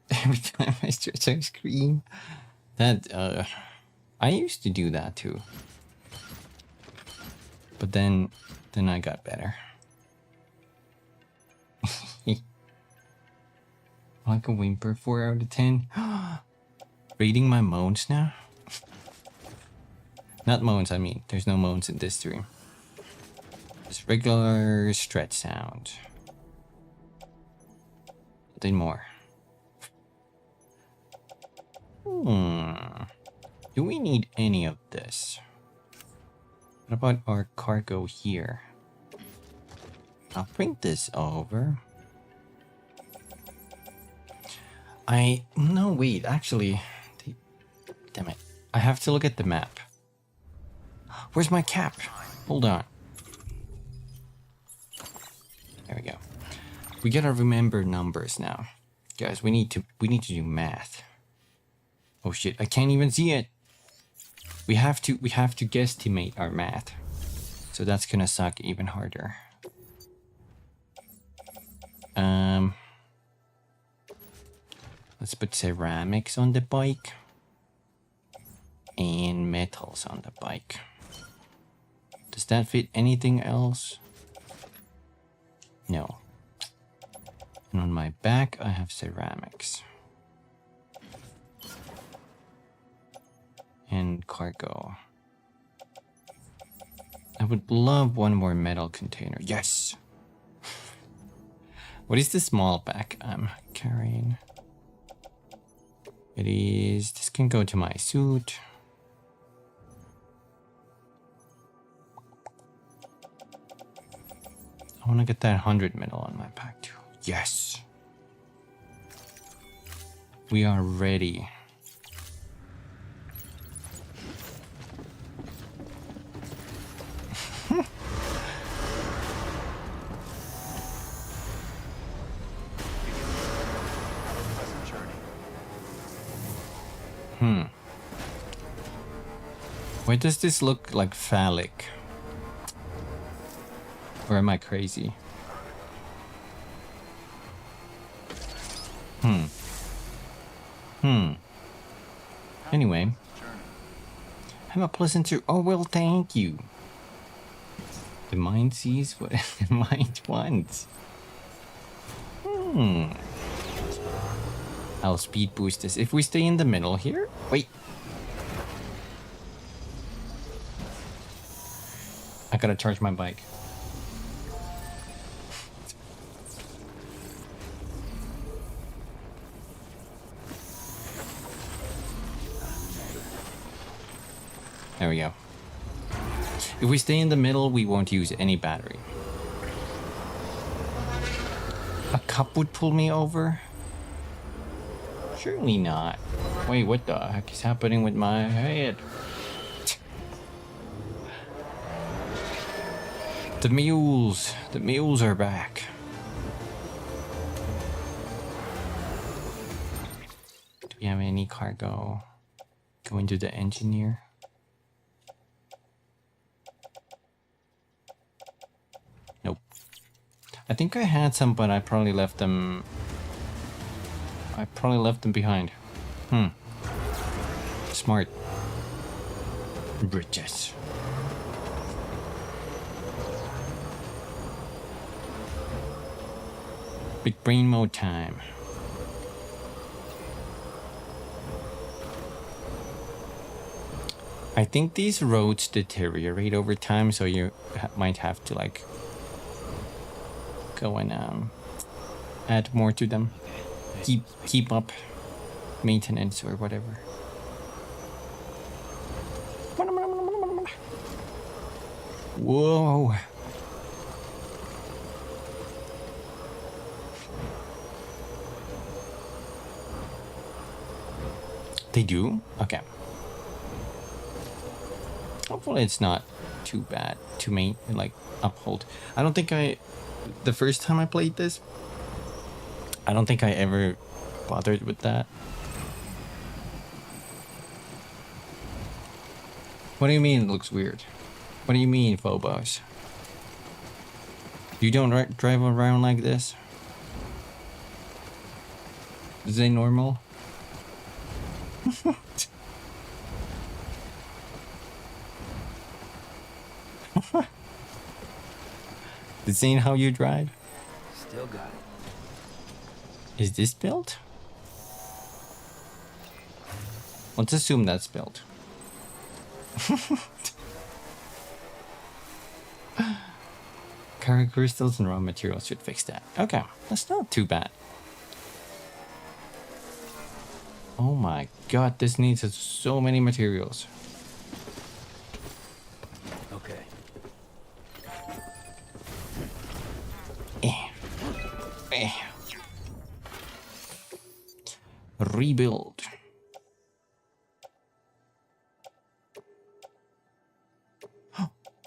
Every time I stretch I scream. That I used to do that too. But then I got better. Like a whimper, 4 out of 10. Rating my moans now? Not moans, I mean. There's no moans in this stream. Just regular stretch sound. Nothing more. Do we need any of this? What about our cargo here? I'll bring this over. No, wait, actually. Damn it. I have to look at the map. Where's my cap? Hold on. There we go. We gotta remember numbers now. Guys, we need to do math. Oh shit, I can't even see it. We have to guesstimate our math. So that's gonna suck even harder. Let's put ceramics on the bike and metals on the bike. Does that fit anything else? No. And on my back I have ceramics and cargo. I would love one more metal container. Yes. What is the small pack I'm carrying? It is, this can go to my suit. I want to get that 100 metal on my pack too. Yes. We are ready. Why does this look like phallic? Or am I crazy? Anyway. Have a pleasant tour. Oh, well, thank you. The mind sees what the mind wants. I'll speed boost this. If we stay in the middle here... Wait. I gotta charge my bike. There we go. If we stay in the middle, we won't use any battery. A cup would pull me over? Surely not. Wait, what the heck is happening with my head? The mules are back. Do we have any cargo going to the engineer? Nope. I think I had some, but I probably left them. Behind. Smart. Bridges. Big brain mode time. I I think these roads deteriorate over time, so you might have to like go and add more to them. Keep up maintenance or whatever. Whoa. They do? Okay. Hopefully it's not too bad to uphold. I don't think the first time I played this, I don't think I ever bothered with that. What do you mean it looks weird? What do you mean, Phobos? You don't drive around like this? Is it normal? This ain't how you drive? Still got it. Is this built? Let's assume that's built. Cargo crystals and raw materials should fix that. Okay, that's not too bad. Oh my god, this needs so many materials. Okay. Rebuild.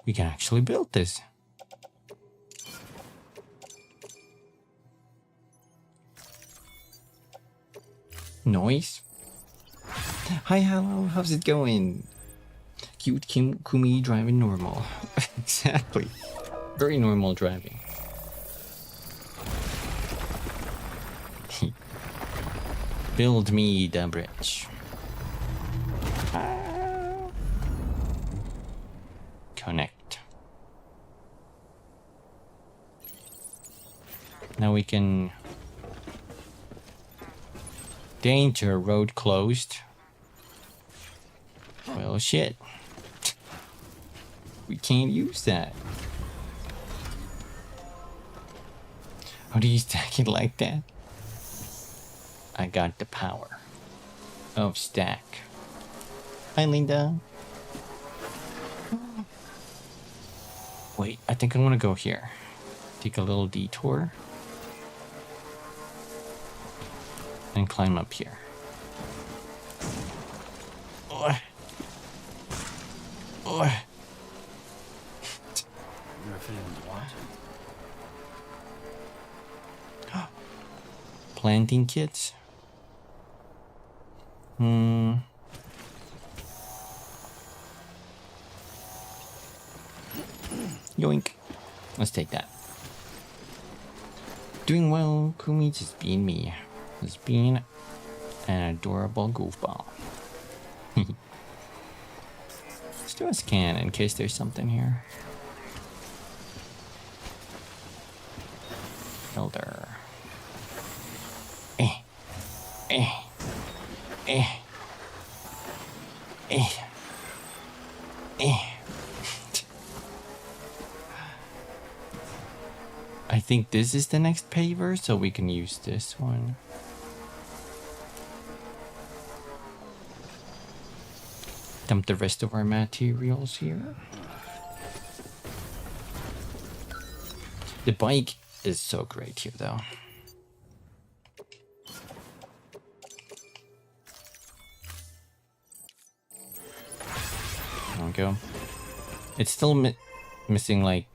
We can actually build this. Noise. Hi, hello, how's it going? Cute Kumi driving normal. Exactly. Very normal driving. Build me the bridge. Connect. Now we can... Danger, road closed. Well, shit. We can't use that. How do you stack it like that? I got the power of stack. Hi, Linda. Wait, I think I want to go here. Take a little detour. And climb up here. Oh. Oh. I wonder if anyone's watching. Planting kits? Yoink. Let's take that. Doing well, Kumi, just being me. Just being an adorable goofball. Let's do a scan in case there's something here. Builder. I think this is the next paver, so we can use this one. Dump the rest of our materials here. The bike is so great here, though. There we go. It's still missing like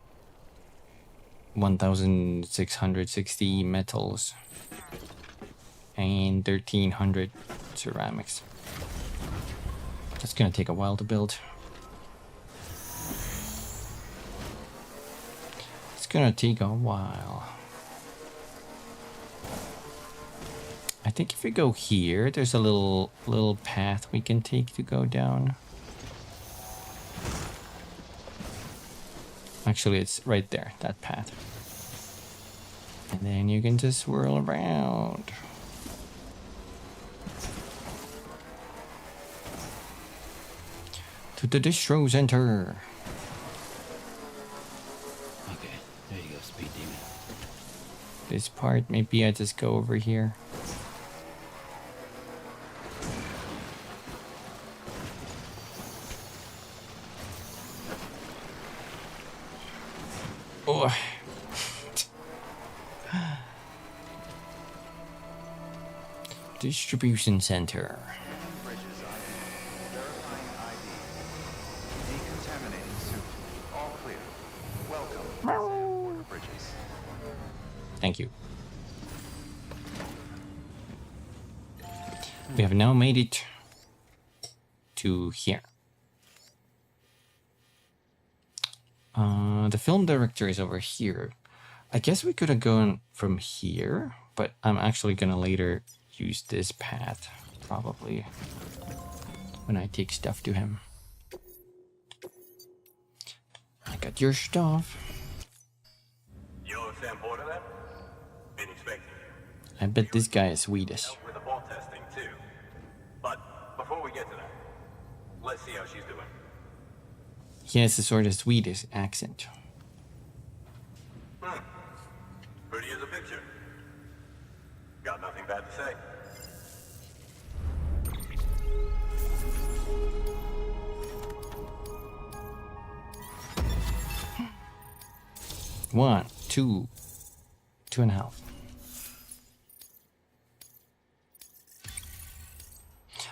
1,660 metals and 1,300 ceramics. That's gonna take a while to build. It's gonna take a while. I think if we go here, there's a little path we can take to go down. Actually, it's right there, that path. And then you can just swirl around. To the distro center. Okay, there you go, speed demon. This part, maybe I just go over here. Oh. Distribution center. Bridges ID. Verifying ID. Decontaminating suit. All clear. Welcome, Sam Porter Bridges. Thank you. We have now made it to here. The film director is over here. I guess we could have gone from here, but I'm actually gonna later use this path, probably, when I take stuff to him. I got your stuff. You're Sam Porter then? Been expecting you. I bet this guy is Swedish. Help with the ball testing too. But before we get to that, let's see how she's doing. He has a sort of Swedish accent. Pretty as a picture. Got nothing bad to say. One, two, 2.5.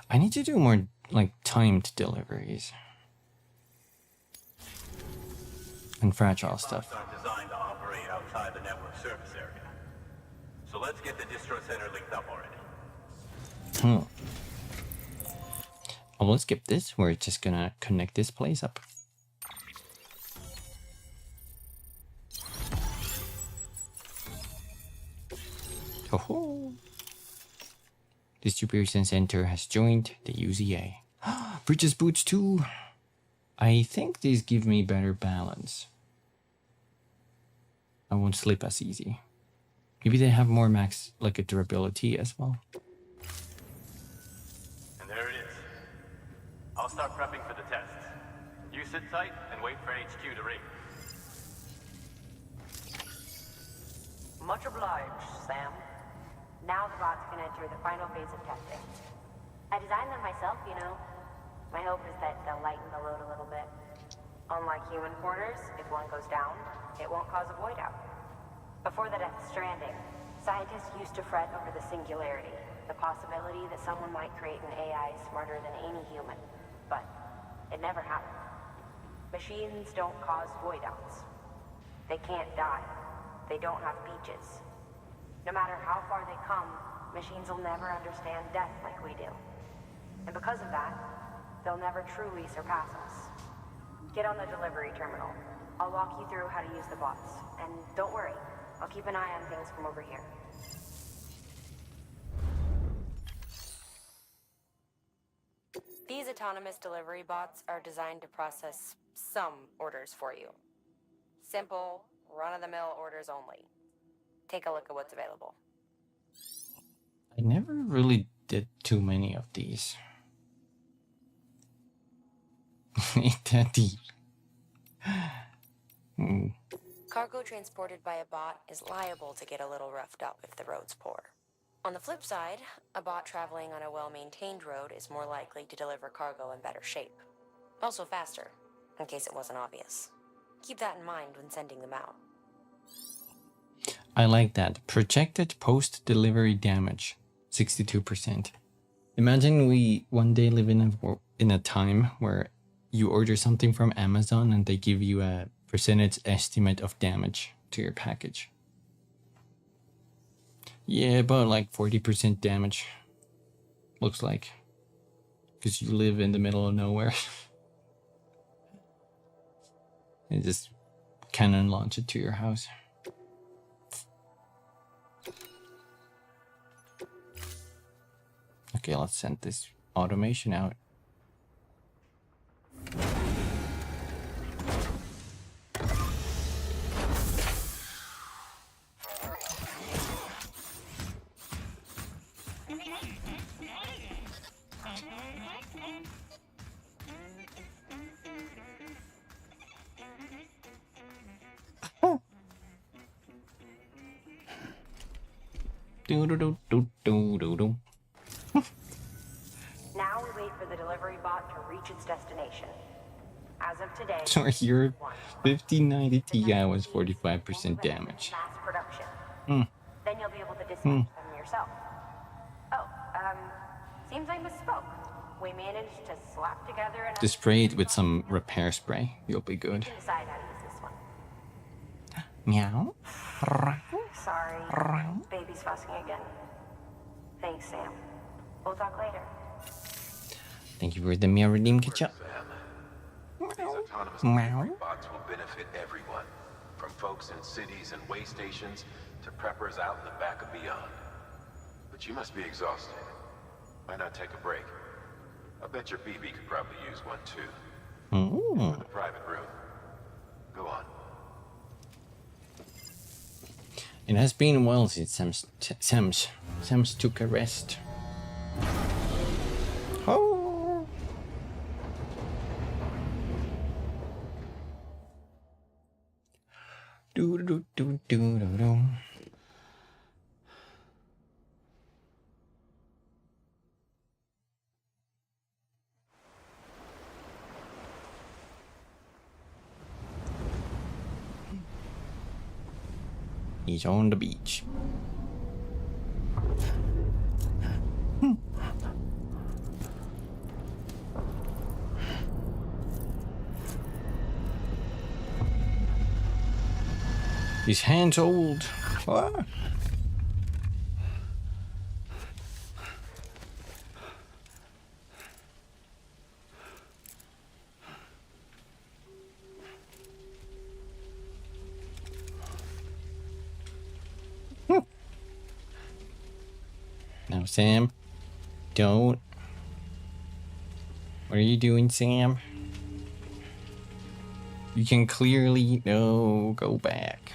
I need to do more like timed deliveries and fragile stuff. Bots aren't designed to operate outside the network service area. So let's get the distro center linked up already. Oh, let's skip this. We're just gonna connect this place up. Oh, distribution center has joined the UZA. Bridges boots too. I think these give me better balance. I won't slip as easy. Maybe they have more max, like a durability as well. And there it is. I'll start prepping for the test. You sit tight and wait for HQ to ring. Much obliged, Sam. Now the bots can enter the final phase of testing. I designed them myself, you know. My hope is that they'll lighten the load a little bit. Unlike human porters, if one goes down, it won't cause a void out. Before the Death Stranding, scientists used to fret over the singularity, the possibility that someone might create an AI smarter than any human. But it never happened. Machines don't cause void outs. They can't die. They don't have beaches. No matter how far they come, machines will never understand death like we do. And because of that, they'll never truly surpass us. Get on the delivery terminal. I'll walk you through how to use the bots. And don't worry, I'll keep an eye on things from over here. These autonomous delivery bots are designed to process some orders for you. Simple, run-of-the-mill orders only. Take a look at what's available. I never really did too many of these. Ain't that deep? Cargo transported by a bot is liable to get a little roughed up if the road's poor. On the flip side, a bot traveling on a well-maintained road is more likely to deliver cargo in better shape. Also faster, in case it wasn't obvious. Keep that in mind when sending them out. I like that. Projected post-delivery damage, 62%. Imagine we one day live in a time where you order something from Amazon and they give you a percentage estimate of damage to your package. Yeah, about like 40% damage. Looks like. Because you live in the middle of nowhere. And just cannon launch it to your house. Okay, let's send this automation out. Do-do-do-do-do-do-do. Now we wait for the delivery bot to reach its destination. As of today, So your 5090 Ti was 45% damage. mass production. Hmm. Then you'll be able to dispatch them yourself. Oh, seems I misspoke. We managed to slap together an... Just spray it with some repair spray. You'll be good. You can decide how to use this one. Meow. Sorry, baby's fussing again. Thanks, Sam. We'll talk later. Thank you for the meow redeem ketchup. These autonomous delivery bots will benefit everyone, from folks in cities and way stations to preppers out in the back of beyond. But you must be exhausted. Why not take a break? I bet your BB could probably use one too. In the private room. Go on. It has been a while since Sam's took a rest. Oh. Do do do do do do. He's on the beach. His hands old. What? Now, Sam, don't. What are you doing, Sam? You can clearly go back.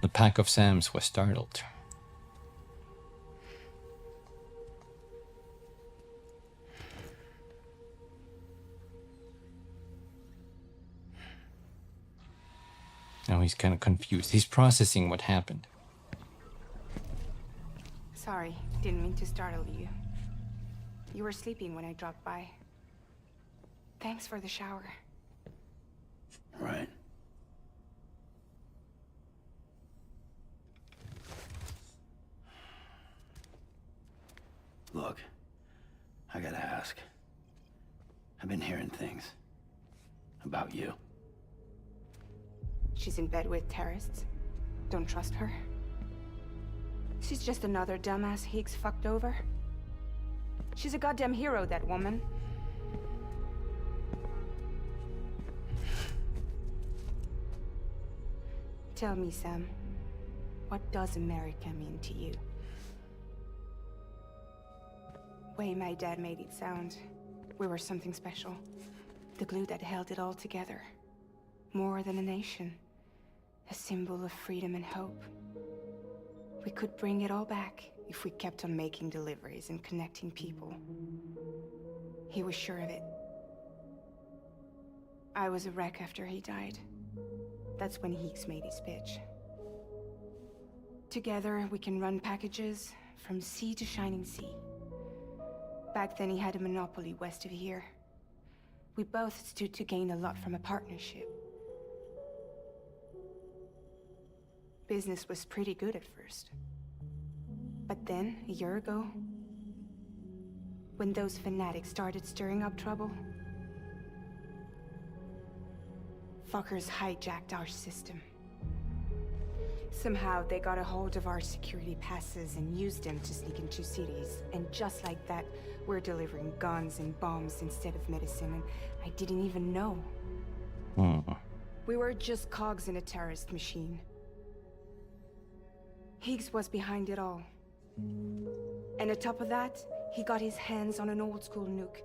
The pack of Sams was startled. Now he's kind of confused. He's processing what happened. Sorry, didn't mean to startle you. You were sleeping when I dropped by. Thanks for the shower. Right. Look, I gotta ask. I've been hearing things about you. She's in bed with terrorists. Don't trust her. She's just another dumbass Higgs fucked over. She's a goddamn hero, that woman. Tell me, Sam, what does America mean to you? Way my dad made it sound, we were something special. The glue that held it all together. More than a nation. A symbol of freedom and hope. We could bring it all back if we kept on making deliveries and connecting people. He was sure of it. I was a wreck after he died. That's when Higgs made his pitch. Together, we can run packages from sea to shining sea. Back then, he had a monopoly west of here. We both stood to gain a lot from a partnership. Business was pretty good at first. But then, a year ago, when those fanatics started stirring up trouble, fuckers hijacked our system. Somehow, they got a hold of our security passes and used them to sneak into cities. And just like that, we're delivering guns and bombs instead of medicine, and I didn't even know. We were just cogs in a terrorist machine. Higgs was behind it all. And on top of that, he got his hands on an old-school nuke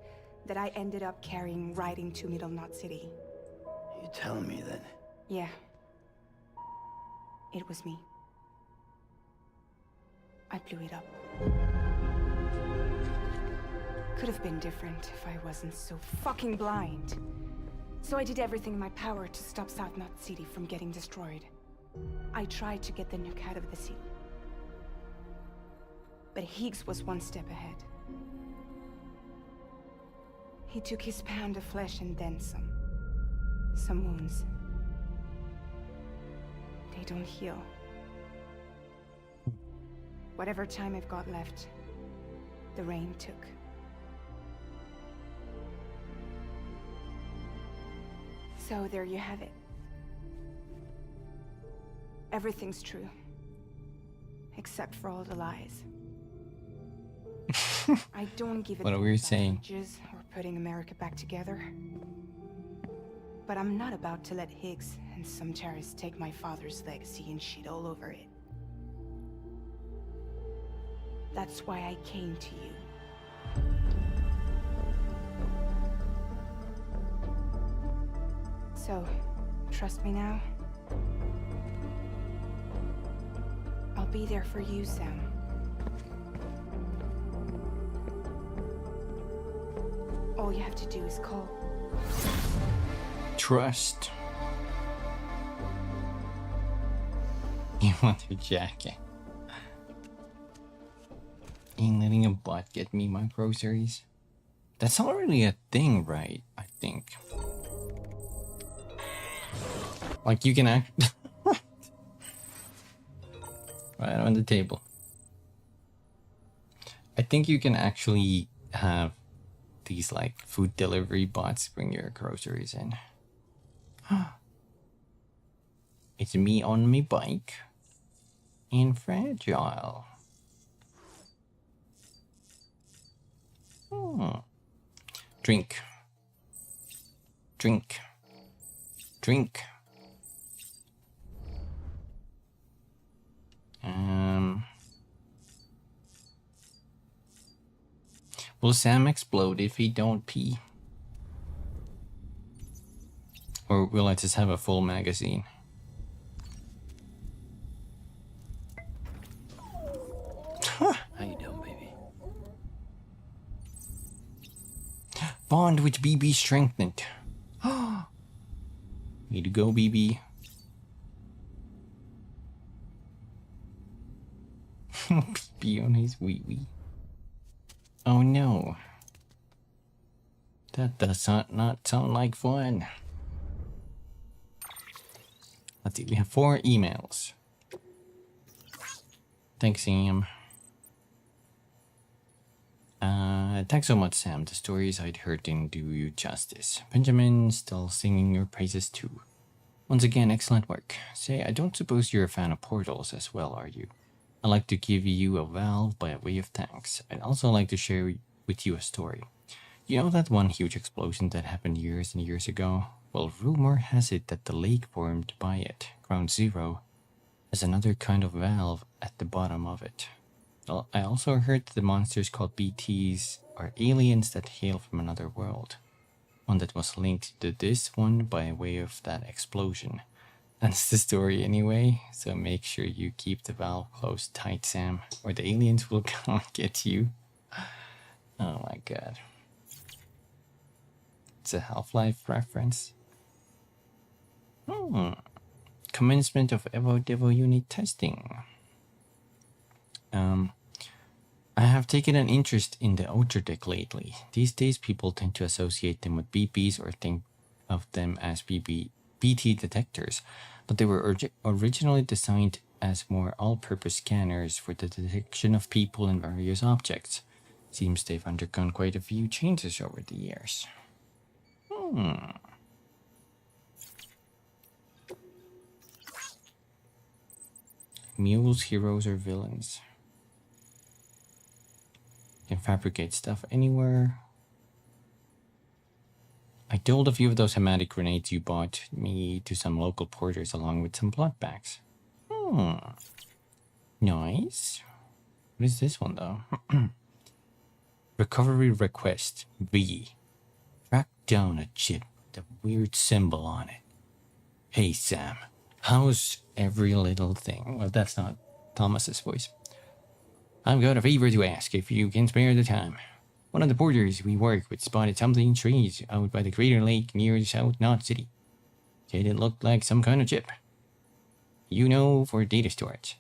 that I ended up carrying right into Middle Knot City. You telling me that? Yeah. It was me. I blew it up. Could have been different if I wasn't so fucking blind. So I did everything in my power to stop South Knot City from getting destroyed. I tried to get the nuke out of the city. But Higgs was one step ahead. He took his pound of flesh and then some. Some wounds. They don't heal. Whatever time I've got left, the rain took. So there you have it. Everything's true. Except for all the lies. I don't give it What are we saying? or putting America back together. But I'm not about to let Higgs and some terrorists take my father's legacy and shit all over it. That's why I came to you. So, trust me now? I'll be there for you, Sam. All you have to do is call. Trust. You want your jacket? Ain't letting a bot get me my groceries. That's not really a thing, right? I think. Like you can act right on the table. I think you can actually have these like food delivery bots bring your groceries in. It's me on my bike and fragile. Drink. Drink. Drink. Will Sam explode if he don't pee? Or will I just have a full magazine? How you doing, baby? Bond with BB strengthened. Way to go, BB. BB on his wee-wee. Oh no. That does not sound like fun. Let's see, we have 4 emails. Thanks, Sam. Thanks so much, Sam. The stories I'd heard didn't do you justice. Benjamin still singing your praises too. Once again, excellent work. Say, I don't suppose you're a fan of portals as well, are you? I'd like to give you a valve by way of thanks. I'd also like to share with you a story. You know that one huge explosion that happened years and years ago? Well, rumor has it that the lake formed by it, Ground Zero, has another kind of valve at the bottom of it. Well, I also heard that the monsters called BTs are aliens that hail from another world. One that was linked to this one by way of that explosion. That's the story anyway, so make sure you keep the valve closed tight, Sam, or the aliens will come get you. Oh my god. It's a Half-Life reference. Commencement of Evo Devo unit testing. I have taken an interest in the Ultra Deck lately. These days people tend to associate them with BBs or think of them as BT detectors, but they were originally designed as more all-purpose scanners for the detection of people and various objects. Seems they've undergone quite a few changes over the years. Mules, heroes, or villains. Can fabricate stuff anywhere. I told a few of those hematic grenades you bought me to some local porters along with some blood bags. Nice. What is this one though? Recovery request B. Track down a chip with a weird symbol on it. Hey Sam, how's every little thing? Well, that's not Thomas's voice. I've got a favor to ask if you can spare the time. One of the porters we work with spotted something strange out by the crater lake near South Knot City. Said it looked like some kind of chip. You know, for data storage.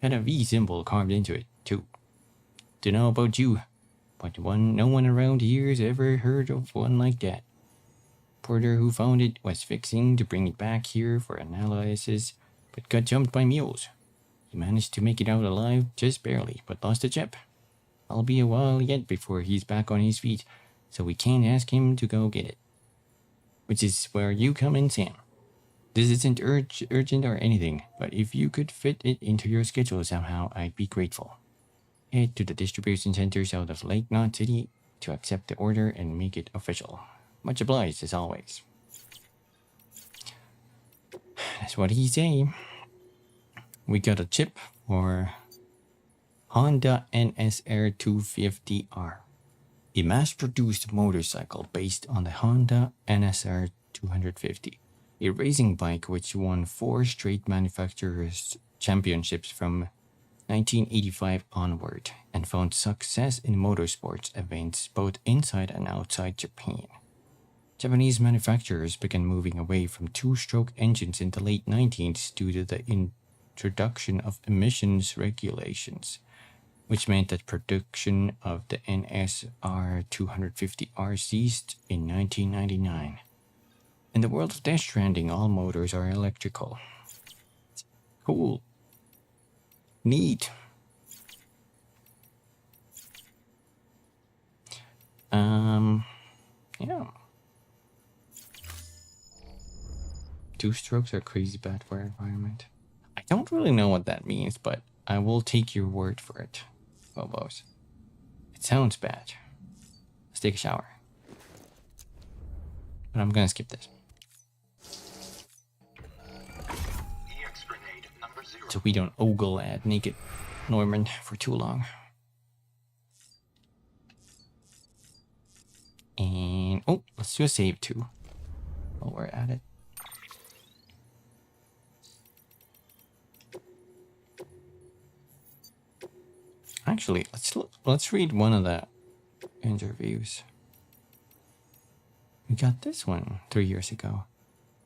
Had a V symbol carved into it, too. Dunno about you, but no one around here's ever heard of one like that. Porter who found it was fixing to bring it back here for analysis, but got jumped by mules. He managed to make it out alive, just barely, but lost the chip. I'll be a while yet before he's back on his feet, so we can't ask him to go get it. Which is where you come in, Sam. This isn't urgent or anything, but if you could fit it into your schedule somehow, I'd be grateful. Head to the distribution center south of Lake Knot City to accept the order and make it official. Much obliged, as always. That's what he say. We got a chip for Honda NSR 250R, a mass-produced motorcycle based on the Honda NSR 250, a racing bike which won 4 straight manufacturers' championships from 1985 onward and found success in motorsports events both inside and outside Japan. Japanese manufacturers began moving away from 2-stroke engines in the late 1990s due to the introduction of emissions regulations, which meant that production of the NSR 250R ceased in 1999. In the world of Death Stranding, all motors are electrical. Cool. Neat. Yeah. 2 strokes are crazy bad for our environment. I don't really know what that means, but I will take your word for it, Phobos. It sounds bad. Let's take a shower. But I'm gonna skip this. So we don't ogle at naked Norman for too long. And, oh, let's do a save too, while we're at it. Actually, let's read one of the interviews. We got this one 3 years ago.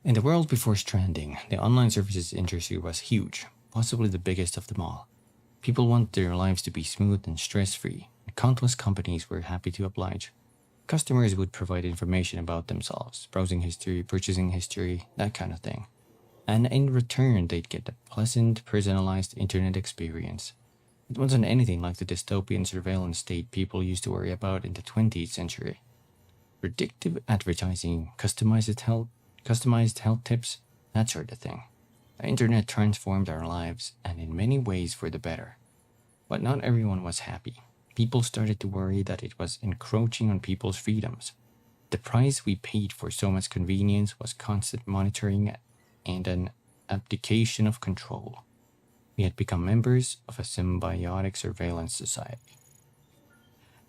In the world before Stranding, the online services industry was huge, possibly the biggest of them all. People want their lives to be smooth and stress-free, and countless companies were happy to oblige. Customers would provide information about themselves, browsing history, purchasing history, that kind of thing. And in return, they'd get a pleasant, personalized internet experience. It wasn't anything like the dystopian surveillance state people used to worry about in the 20th century. Predictive advertising, customized health tips, that sort of thing. The internet transformed our lives, and in many ways for the better. But not everyone was happy. People started to worry that it was encroaching on people's freedoms. The price we paid for so much convenience was constant monitoring and an abdication of control. We had become members of a symbiotic surveillance society.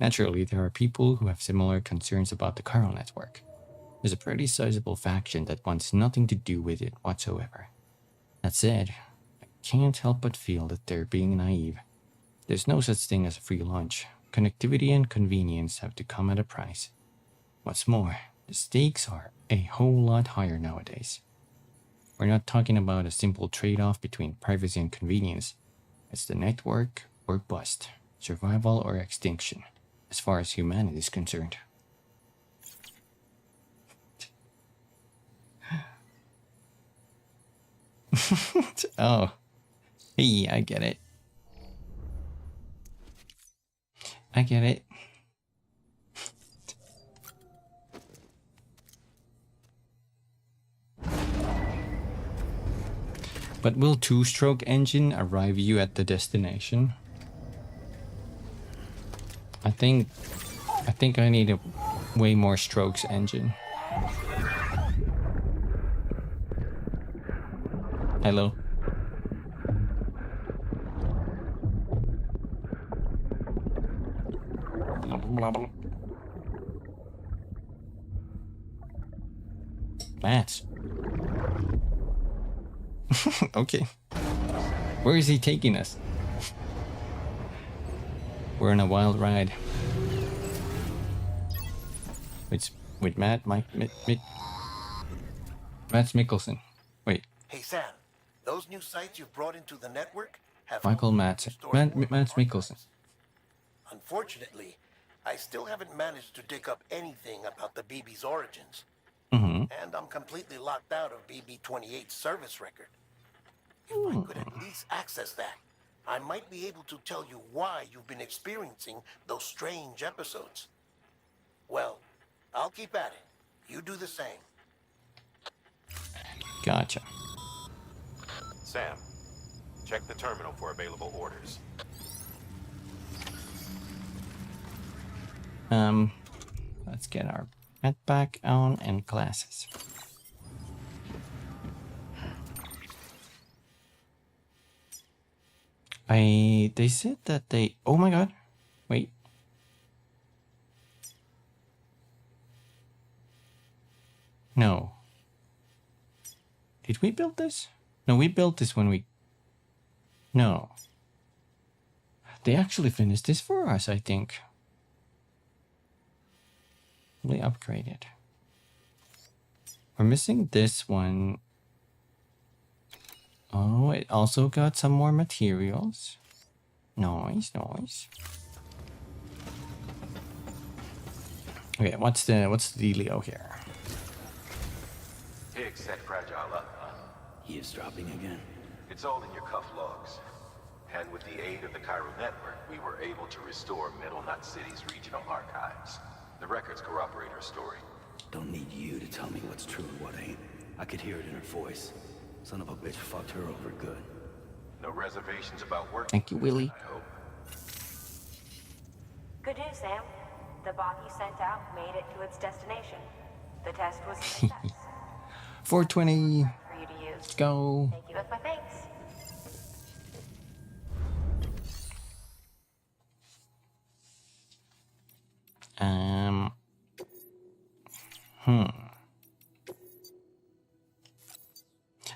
Naturally, there are people who have similar concerns about the chiral network. There's a pretty sizable faction that wants nothing to do with it whatsoever. That said, I can't help but feel that they're being naive. There's no such thing as a free lunch. Connectivity and convenience have to come at a price. What's more, the stakes are a whole lot higher nowadays. We're not talking about a simple trade-off between privacy and convenience. It's the network or bust, survival or extinction, as far as humanity is concerned. Oh, hey, I get it. I get it. But will 2-stroke engine arrive you at the destination? I think I need a way more strokes engine. Hello. Blah, blah, blah. Bats. Okay. Where is he taking us? We're on a wild ride. It's with Matt Mikkelsen. Wait, Hey Sam, those new sites you've brought into the network have Michael Matt Mikkelsen. Unfortunately, I still haven't managed to dig up anything about the BB's origins. Mm-hmm. And I'm completely locked out of BB-28's service record. If I could at least access that, I might be able to tell you why you've been experiencing those strange episodes. Well, I'll keep at it. You do the same. Gotcha. Sam, check the terminal for available orders. Let's get our head back on and glasses. They said that they, oh my god, wait. No. Did we build this? No, we built this when we, no. They actually finished this for us, I think. Fully upgraded. We're missing this one. Oh, it also got some more materials. Nice, nice. Okay, what's the dealio here? Higgs set Fragile up, huh? Eavesdropping again. It's all in your cuff logs. And with the aid of the Cairo network, we were able to restore Middle Knot City's regional archives. The records corroborate her story. Don't need you to tell me what's true and what ain't. I could hear it in her voice. Son of a bitch fucked her over good. No reservations about work. Thank you, Willie. I hope. Good news, Sam. The bot you sent out made it to its destination. The test was a success. 420. For you to use. Let's go. Thank you with my thanks.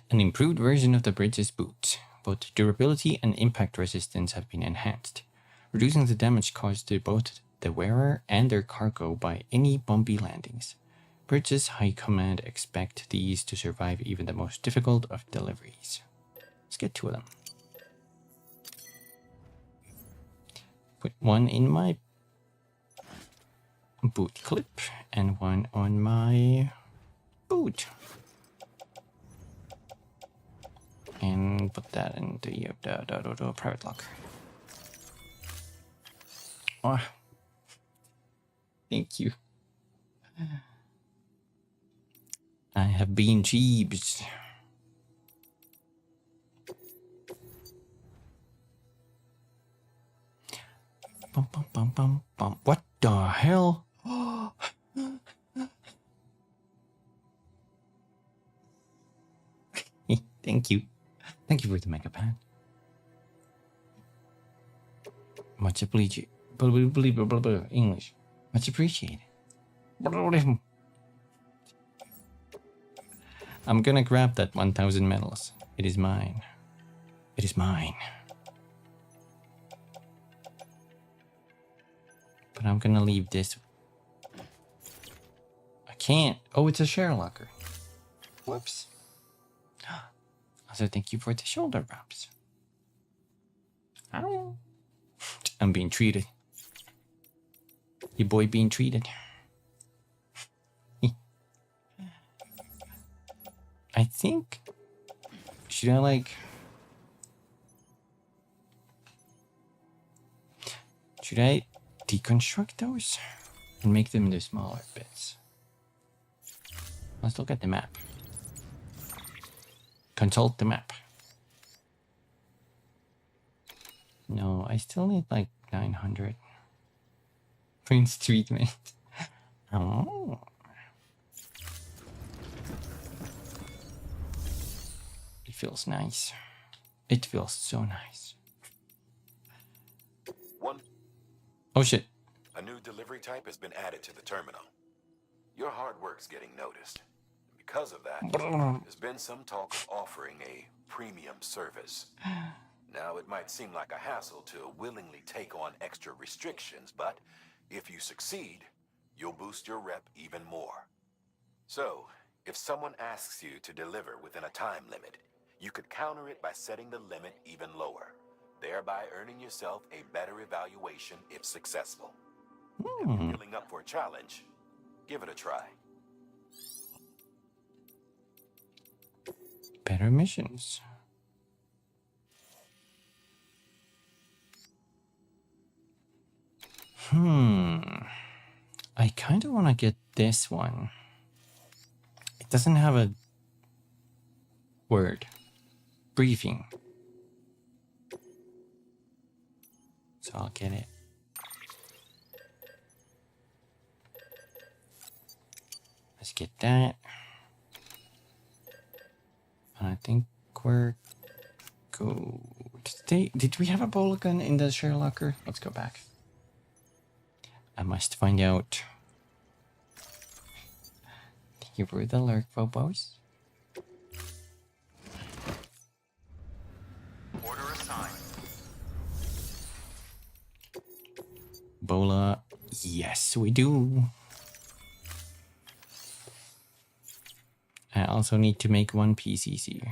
An improved version of the bridge's boot. Both durability and impact resistance have been enhanced, reducing the damage caused to both the wearer and their cargo by any bumpy landings. Bridge's High Command expect these to survive even the most difficult of deliveries. Let's get two of them. Put one in my boot clip and one on my boot. And put that in the private locker. Oh, thank you. I have been cheaped. Bum, bum, bum, bum, bum. What the hell? Thank you. Thank you for the mega pan. Much appreciated. English. Much appreciated. I'm gonna grab that 1,000 medals. It is mine. It is mine. But I'm gonna leave this. I can't. Oh, it's a share locker. Whoops. Also, thank you for the shoulder wraps. Ow. I'm being treated. Your boy being treated. I think... Should I like... Should I deconstruct those? And make them into smaller bits? Let's look at the map. Consult the map. No, I still need like 900. Prince treatment. Oh. It feels nice. It feels so nice. Oh shit. A new delivery type has been added to the terminal. Your hard work's getting noticed. Because of that, there's been some talk of offering a premium service. Now, it might seem like a hassle to willingly take on extra restrictions, but if you succeed, you'll boost your rep even more. So, if someone asks you to deliver within a time limit, you could counter it by setting the limit even lower, thereby earning yourself a better evaluation if successful. If you're feeling up for a challenge, give it a try. Better missions. I kind of want to get this one. It doesn't have a word. Briefing. So I'll get it. Let's get that. And I think we're good. Did we have a bola gun in the share locker? Let's go back. I must find out. Thank you for the lurk, Phobos. Order assigned. Bola. Yes, we do. I also need to make one PCC.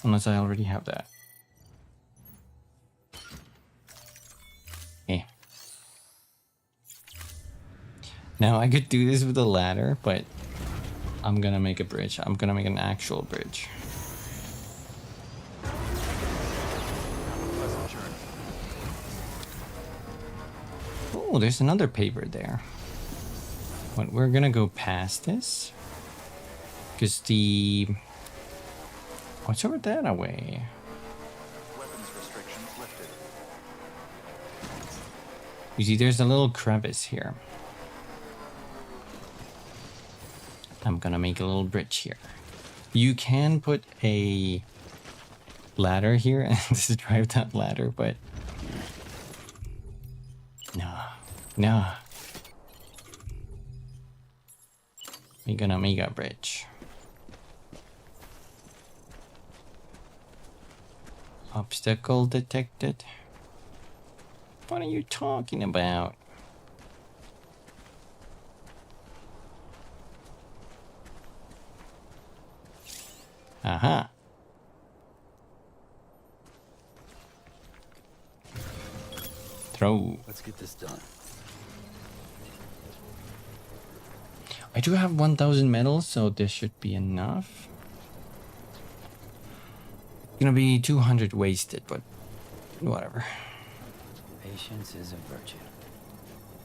Unless I already have that. Eh. Now I could do this with a ladder, but I'm gonna make a bridge. I'm gonna make an actual bridge. Oh, there's another paper there. But we're gonna go past this. Because the... What's over that away? Weapons restrictions lifted. You see, there's a little crevice here. I'm gonna make a little bridge here. You can put a ladder here and just drive that ladder, but... No. We're gonna make a bridge. Obstacle detected. What are you talking about? Aha. Throw. Let's get this done. I do have 1,000 medals, so this should be enough. Gonna be 200 wasted, but whatever. Patience is a virtue,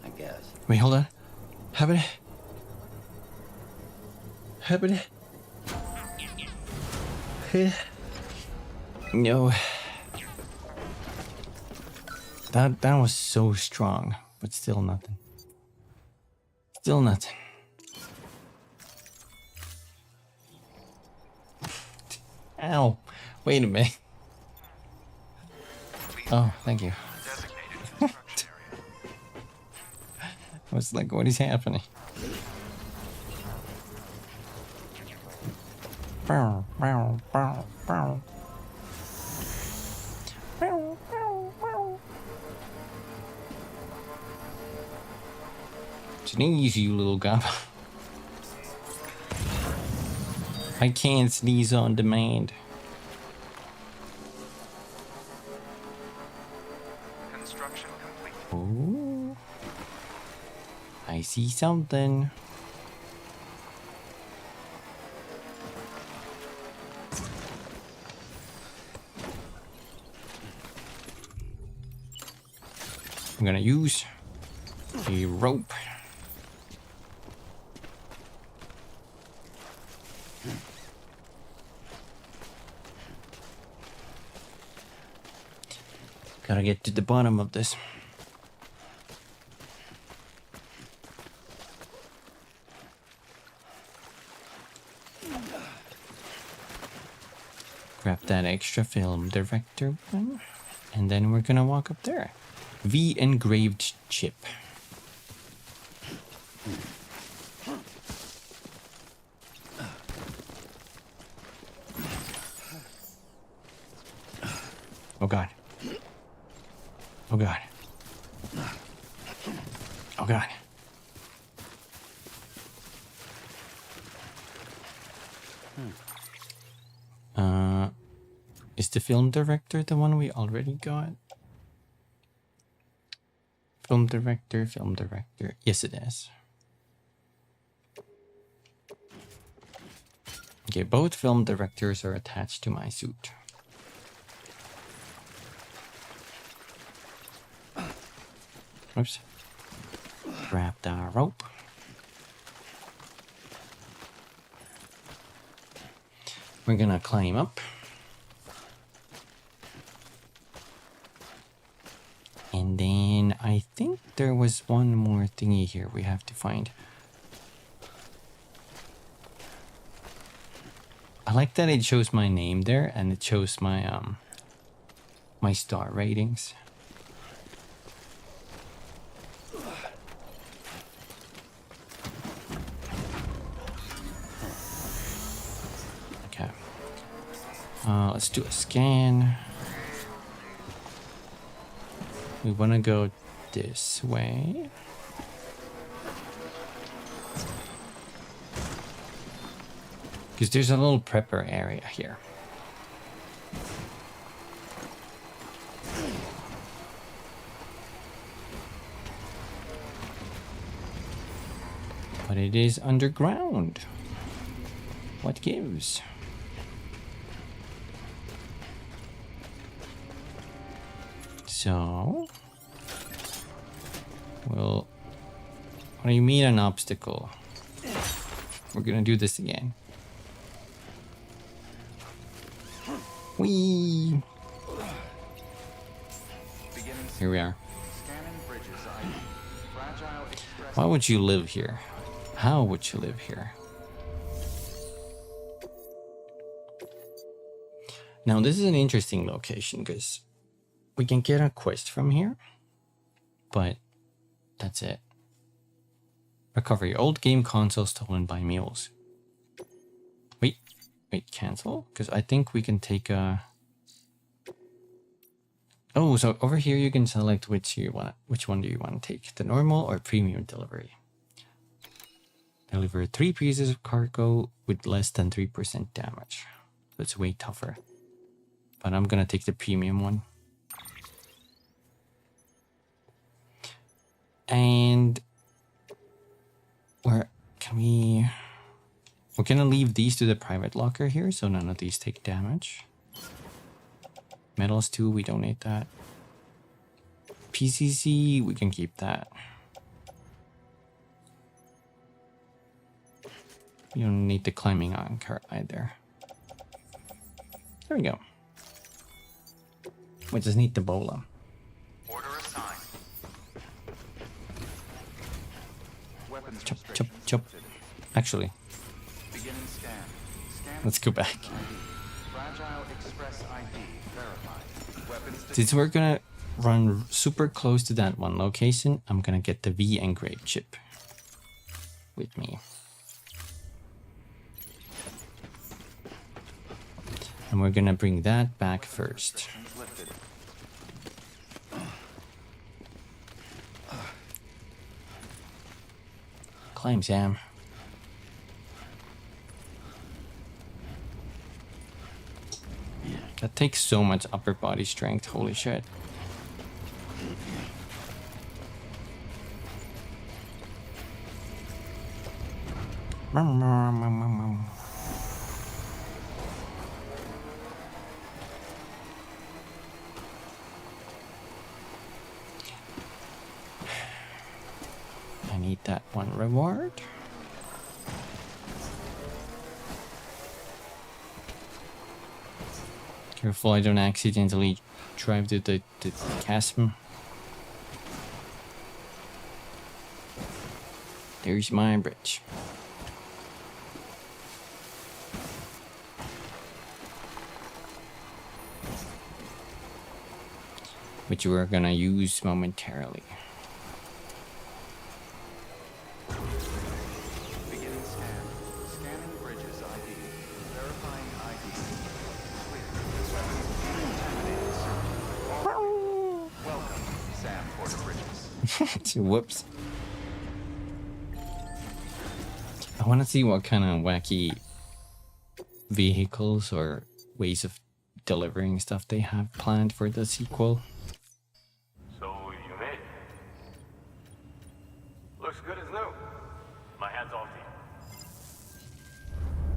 I guess. Wait, hold on. Habit. No. That was so strong, but still nothing. Still nothing. Ow. Wait a minute. Oh, thank you. I was like, what is happening? Bow, bow, bow, bow. Bow, bow, bow. Sneeze, you little gob. I can't sneeze on demand. Construction complete. Oh, I see something. I'm gonna use a rope. Gotta get to the bottom of this. Grab that extra film director one, and then we're gonna walk up there. V engraved chip. Oh god. Oh god. God. Is the film director the one we already got? Film director. Yes, it is. Okay, both film directors are attached to my suit. Oops. Grab the rope. We're gonna climb up. And then I think there was one more thingy here we have to find. I like that it shows my name there and it shows my my star ratings. Okay. Let's do a scan. We want to go this way. Because there's a little prepper area here. But it is underground. What gives? So, well, what do you mean an obstacle? We're gonna do this again. Whee! Here we are. Why would you live here? How would you live here? Now, this is an interesting location because we can get a quest from here, but that's it. Recover your old game console stolen by mules. Wait, cancel? Because I think we can take a... Oh, so over here you can select which one do you want to take, the normal or premium delivery. Deliver 3 pieces of cargo with less than 3% damage. So it's way tougher. But I'm gonna take the premium one. And where can we... We're gonna leave these to the private locker here, so none of these take damage. Metals too, we don't need that. PCC, we can keep that. You don't need the climbing on cart either. There we go. We just need the bola. Order assigned. Weapons Chop, chop, chop. Actually, beginning scan. Let's go back. Fragile Express ID verified. Weapons Since we're gonna run super close to that one location, I'm gonna get the V engrave chip with me. And we're gonna bring that back first. Climb, Sam. That takes so much upper body strength, holy shit. I need that one reward. Careful I don't accidentally drive to the chasm. There's my bridge. Which we're gonna use momentarily. beginning scan. Scanning bridges ID. Verifying ID. Clear. Welcome, Sam Porter Bridges. Whoops. I want to see what kind of wacky vehicles or ways of delivering stuff they have planned for the sequel. So you made it. Looks good as new. My hat's off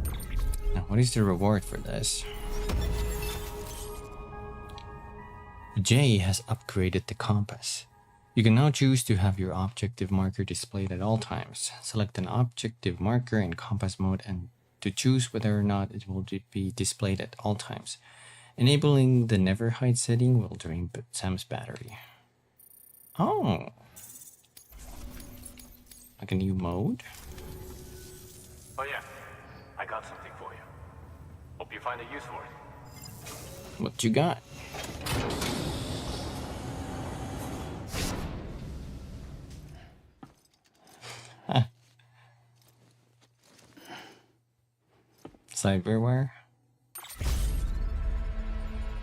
to you. Now, what is the reward for this? Jay has upgraded the compass. You can now choose to have your objective marker displayed at all times. Select an objective marker in compass mode and to choose whether or not it will be displayed at all times. Enabling the never hide setting will drain Sam's battery. Oh. Like a new mode? Oh yeah, I got something for you. Hope you find a use for it. What you got? Cyberware.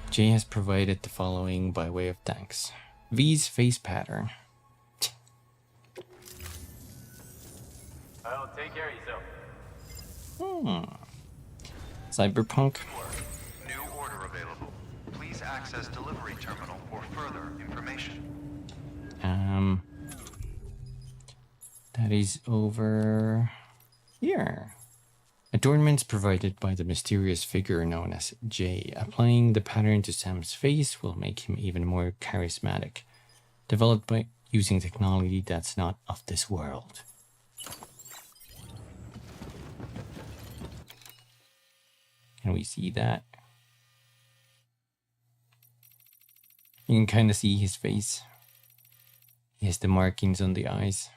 Jay has provided the following by way of thanks. V's face pattern. Well, take care of yourself. Cyberpunk. New order available. Please access delivery terminal for further information. That is over here. Adornments provided by the mysterious figure known as Jay. Applying the pattern to Sam's face will make him even more charismatic. Developed by using technology that's not of this world. Can we see that? You can kind of see his face. He has the markings on the eyes.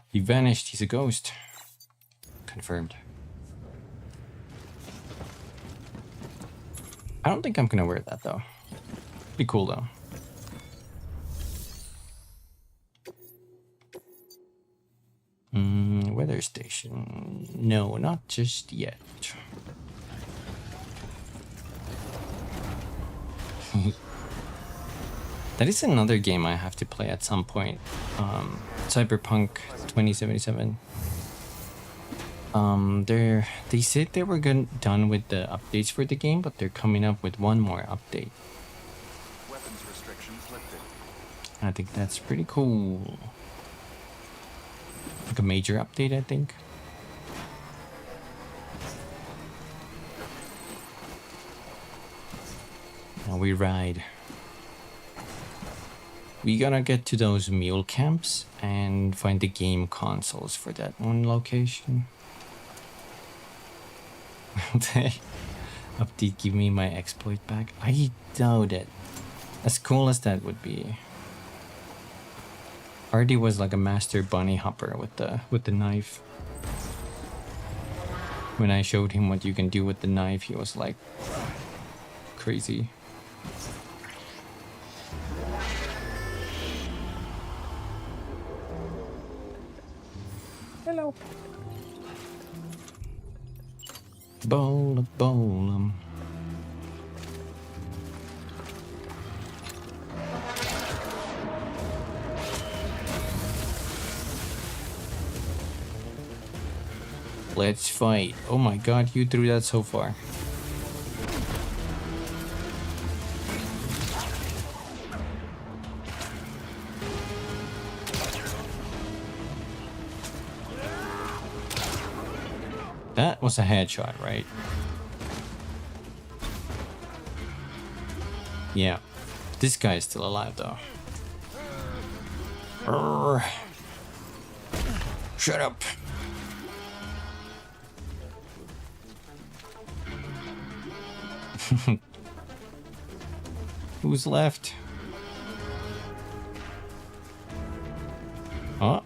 He vanished. He's a ghost. Confirmed. I don't think I'm gonna wear that though. Be cool though. Weather station. No, not just yet. That is another game I have to play at some point. Cyberpunk 2077. They said they were done with the updates for the game, but they're coming up with one more update. Weapons restrictions lifted. I think that's pretty cool. Like a major update, I think. Now we ride. We gotta get to those mule camps and find the game consoles for that one location. Update, give me my exploit back. I doubt it. As cool as that would be. Artie was like a master bunny hopper with the knife. When I showed him what you can do with the knife, he was like crazy. Hello. Bowl. Let's fight. Oh my god, you threw that so far. That was a headshot, right? Yeah. This guy is still alive, though. Urgh. Shut up. Who's left? Oh,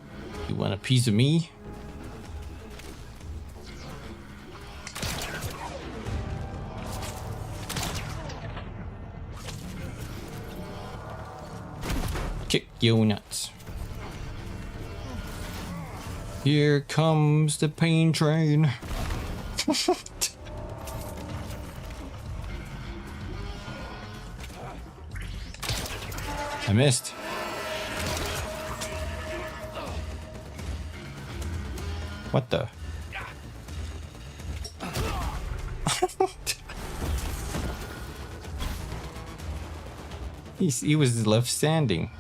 you want a piece of me? Kick your nuts. Here comes the pain train. I missed. What the? He was left standing.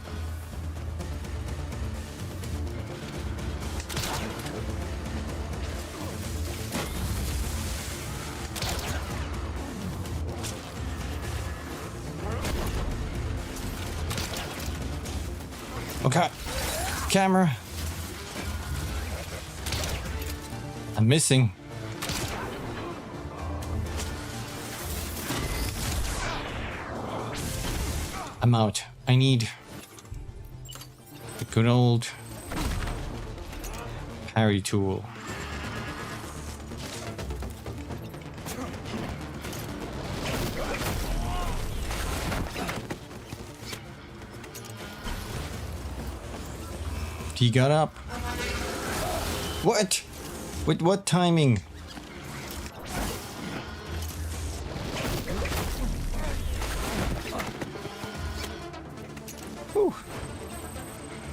Okay, camera. I'm missing. I'm out. I need the good old parry tool. He got up. What? With what timing? Whew.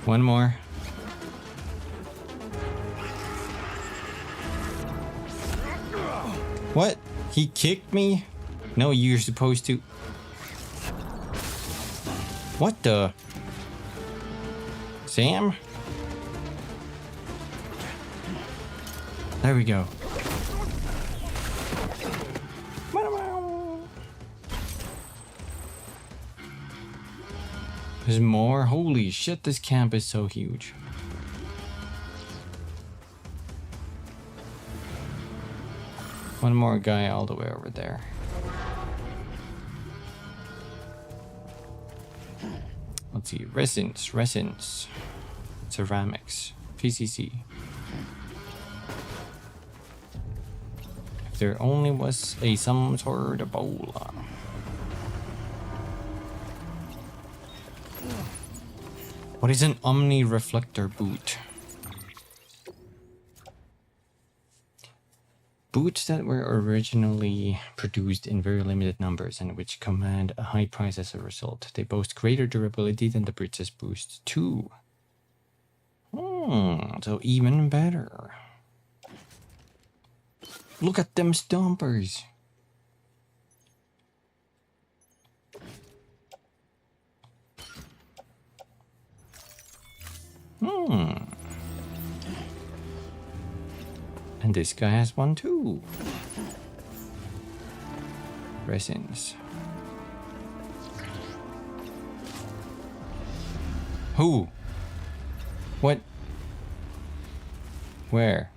One more. What? He kicked me? No, you're supposed to. What the? Sam? There we go. There's more? Holy shit, this camp is so huge. One more guy all the way over there. Let's see, resins, ceramics, PCC. If there only was some sort of bowl. What is an Omni Reflector boot? Boots that were originally produced in very limited numbers and which command a high price as a result. They boast greater durability than the Princess Boost 2. So even better. Look at them stompers. And this guy has one too. Resins. Who? What? Where?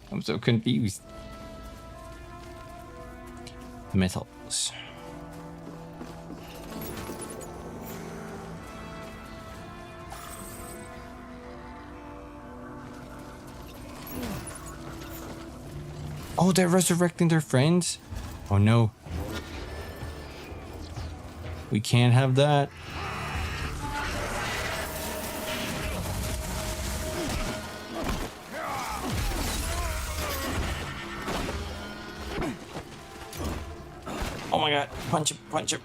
I'm so confused. Metals. Oh, they're resurrecting their friends? Oh no. We can't have that. Oh my god, punch him, punch him.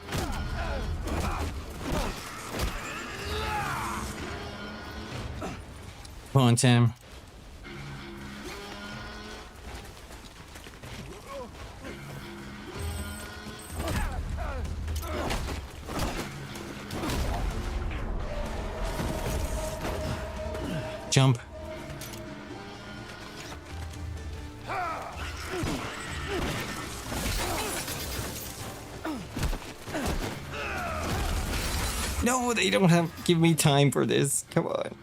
Come on, Sam. Jump. No, they don't have give me time for this. Come on.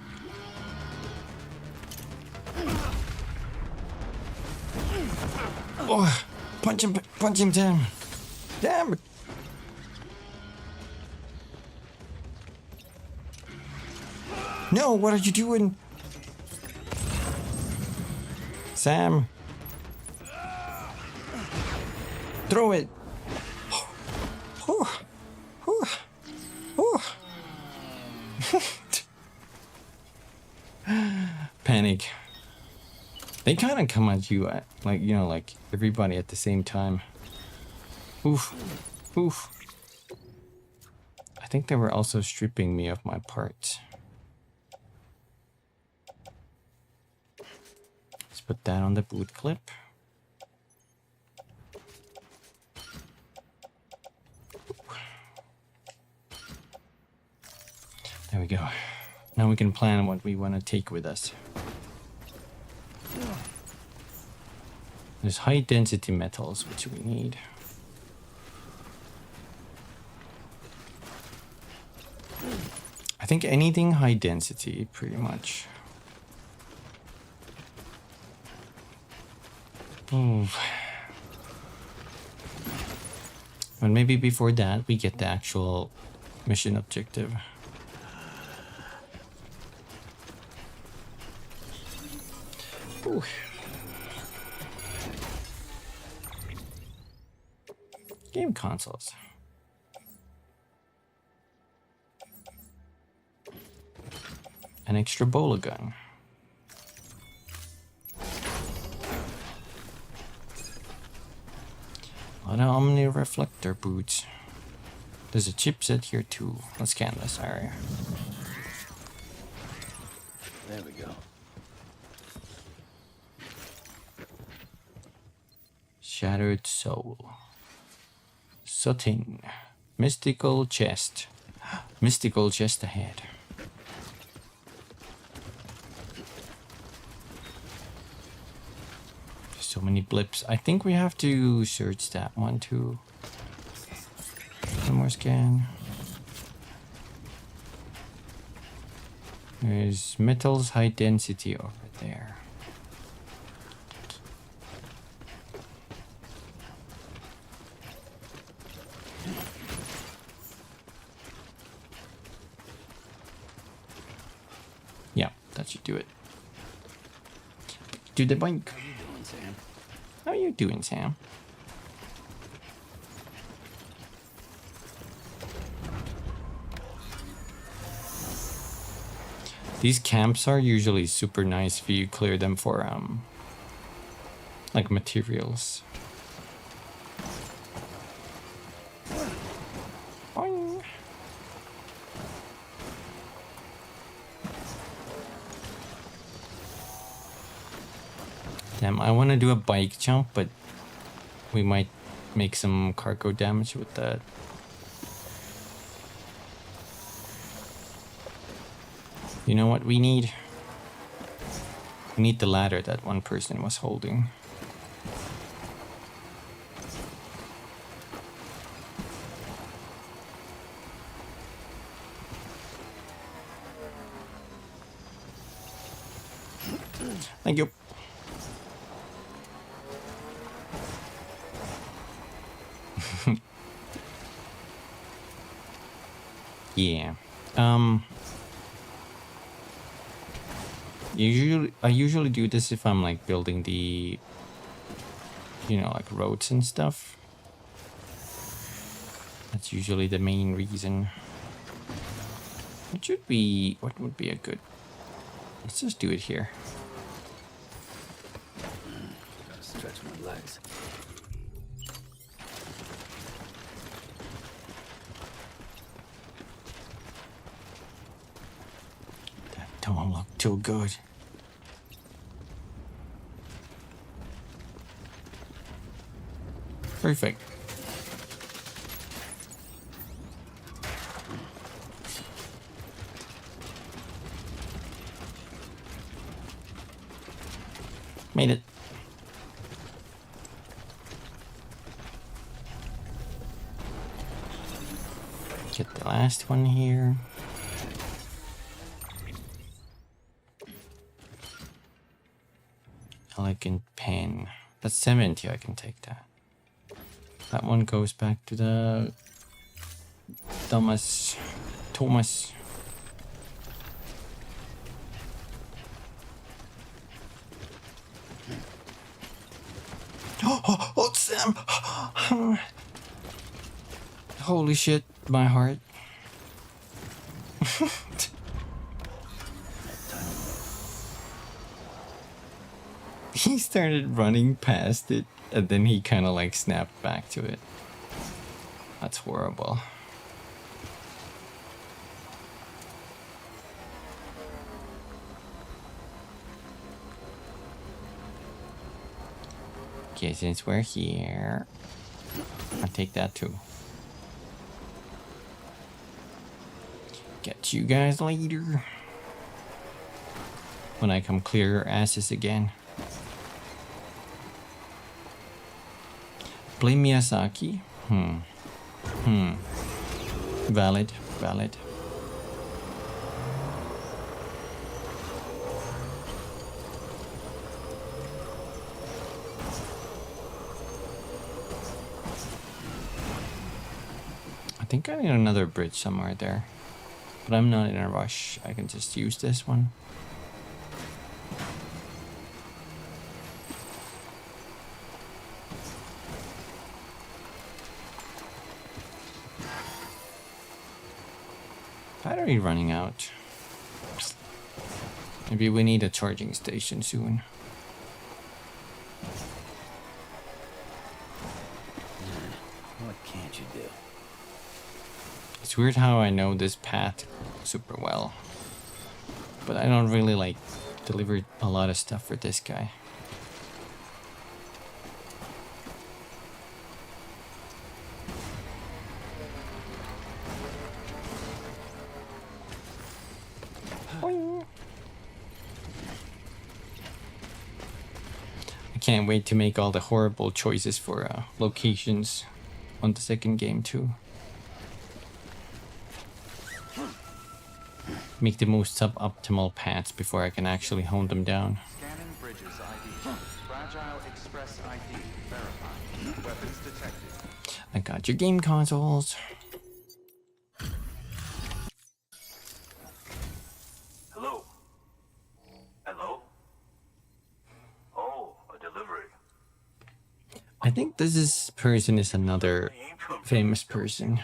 Oh, punch him down. Damn it. No, what are you doing? Sam. Throw it. Panic. They kind of come at you at, like, you know, like everybody at the same time. Oof. Oof. I think they were also stripping me of my parts. Let's put that on the boot clip. There we go. Now we can plan what we want to take with us. There's high density metals, which we need. I think anything high density, pretty much. Ooh. But maybe before that, we get the actual mission objective. Ooh. Game consoles. An extra bowler gun. A lot of Omni reflector boots. There's a chipset here too. Let's scan this area. There we go. Shattered soul. Sutting. Mystical chest. Mystical chest ahead. So many blips. I think we have to search that one too. One more scan. There's metals high density over there. Yeah, that should do it. Do the bike. How are you doing, Sam? These camps are usually super nice if you clear them for like materials. Boing. Damn, I want to do a bike jump, but we might make some cargo damage with that. You know what we need? We need the ladder that one person was holding. Thank you. Yeah. I usually do this if I'm like building the, you know, like roads and stuff. That's usually the main reason. What would be a good, let's just do it here. Gotta stretch my legs. That don't look too good. Perfect. Made it. Get the last one here. Elegant pen. That's 70, I can take that. That one goes back to the Thomas. Oh, Sam! Holy shit, my heart. He started running past it, and then he kind of like snapped back to it. That's horrible. Okay, since we're here, I'll take that too. Get you guys later. When I come clear your asses again. Blame Miyazaki? Valid. I think I need another bridge somewhere there. But I'm not in a rush. I can just use this one. Battery running out. Maybe we need a charging station soon. What can't you do? It's weird how I know this path super well. But I don't really like deliver a lot of stuff for this guy. I can't wait to make all the horrible choices for locations on the second game too. Make the most suboptimal paths before I can actually hone them down. Scanning bridges ID. Fragile Express ID verified. Weapons detected. I got your game consoles. Hello? Hello? Oh, a delivery. I think this person is another famous person.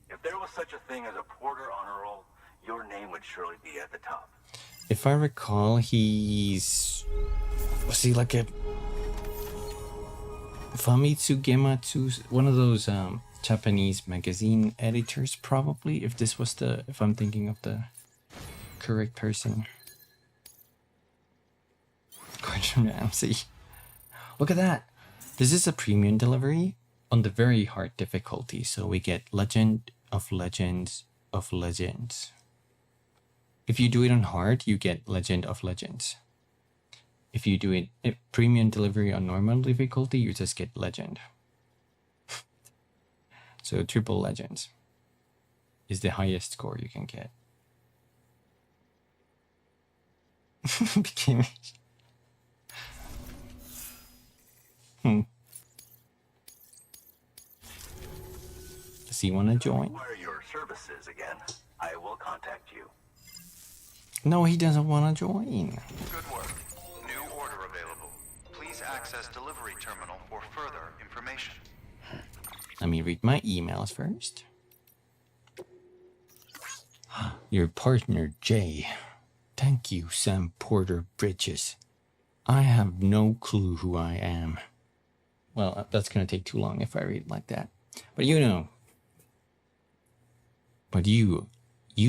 If there was such a thing as a porter honor roll, your name would surely be at the top. If I recall, was he like a Famitsu Gematsu, one of those Japanese magazine editors, probably, if I'm thinking of the correct person. Gordon Ramsay. Look at that. This is a premium delivery on the very hard difficulty, so we get Legend of Legends of Legends. If you do it on hard, you get Legend of Legends. If you do it premium delivery on normal difficulty, you just get Legend. So triple Legends is the highest score you can get. Became Does he want to join? Require your services again. I will contact you. No, he doesn't want to join. Good work. New order available. Please access delivery terminal for further information. Let me read my emails first. Your partner, Jay. Thank you, Sam Porter Bridges. I have no clue who I am. Well, that's going to take too long if I read it like that. But you know. But you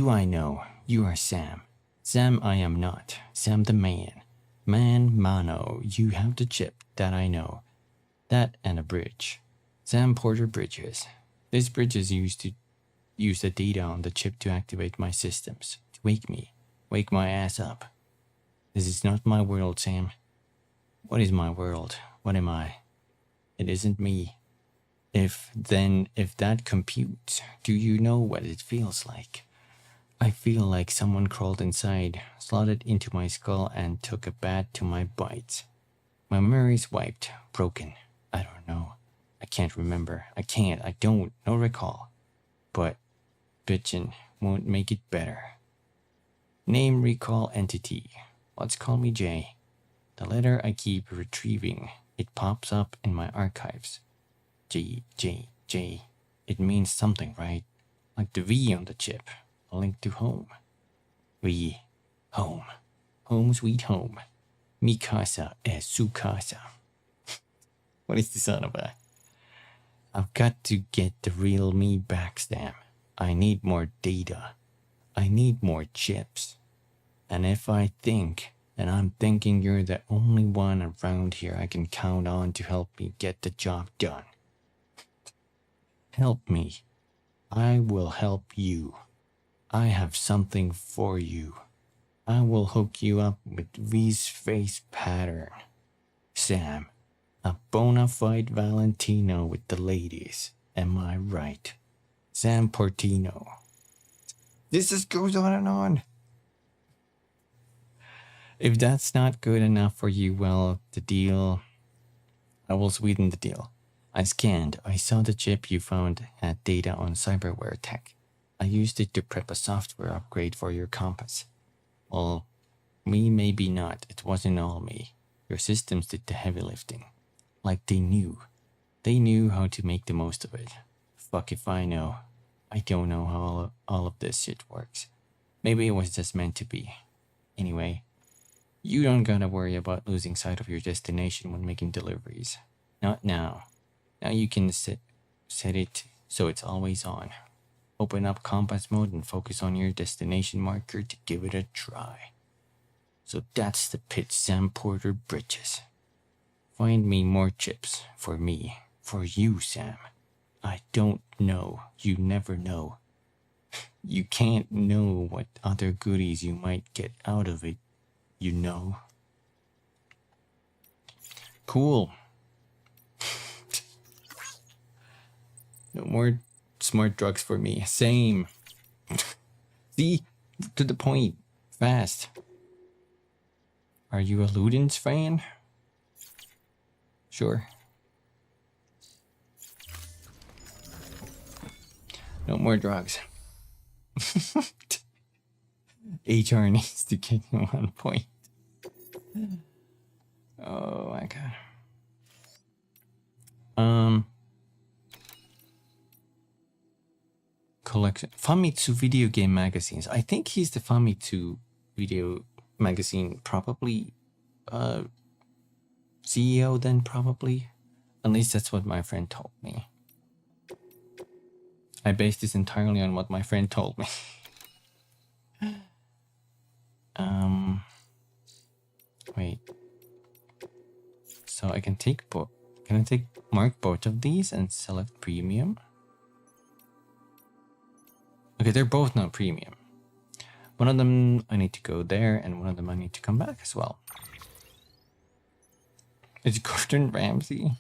I know. You are Sam. Sam, I am not. Sam the man. Man, mano, you have the chip, that I know. That and a bridge. Sam Porter Bridges. This bridge is used to use the data on the chip to activate my systems. To wake me. Wake my ass up. This is not my world, Sam. What is my world? What am I? It isn't me. If that computes, do you know what it feels like? I feel like someone crawled inside, slotted into my skull, and took a bat to my bite. My memory's wiped, broken. I don't know. I can't remember. I don't, no recall. But bitchin' won't make it better. Name recall entity. Let's call me J. The letter I keep retrieving. It pops up in my archives. J. It means something, right? Like the V on the chip. A link to home. V. Home. Home sweet home. Mi casa es su casa. What is this on about? I've got to get the real me back, Sam. I need more data. I need more chips. And if I think, and I'm thinking you're the only one around here I can count on to help me get the job done. Help me. I will help you. I have something for you. I will hook you up with V's face pattern. Sam, a bona fide Valentino with the ladies. Am I right? Sam Portino. This just goes on and on. If that's not good enough for you, well, the deal... I will sweeten the deal. I scanned. I saw the chip you found had data on cyberware tech. I used it to prep a software upgrade for your compass. Well, me maybe not. It wasn't all me. Your systems did the heavy lifting. Like they knew. They knew how to make the most of it. Fuck if I know. I don't know how all of this shit works. Maybe it was just meant to be. Anyway, you don't gotta worry about losing sight of your destination when making deliveries. Not now. Now you can set it so it's always on. Open up compass mode and focus on your destination marker to give it a try. So that's the pitch, Sam Porter Bridges. Find me more chips. For me. For you, Sam. I don't know. You never know. You can't know what other goodies you might get out of it. You know? Cool. No more smart drugs for me. Same. See? To the point. Fast. Are you a Ludens fan? Sure. No more drugs. HR needs to get you on point. Oh my god. Collection. Famitsu video game magazines. I think he's the Famitsu video magazine, probably CEO then, probably. At least that's what my friend told me. I based this entirely on what my friend told me. Wait. So I can take mark both of these and select premium? Okay, they're both not premium. One of them I need to go there, and one of them I need to come back as well. It's Gordon Ramsay?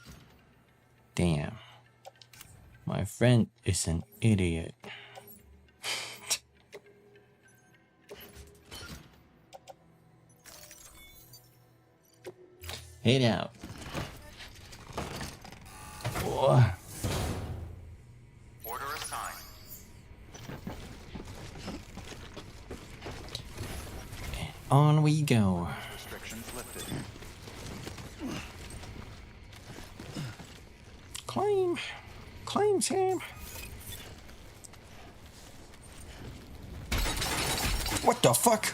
Damn. My friend is an idiot. Head out. Whoa. Order assigned. On we go. Restrictions lifted. Claim. Claim, Sam. What the fuck?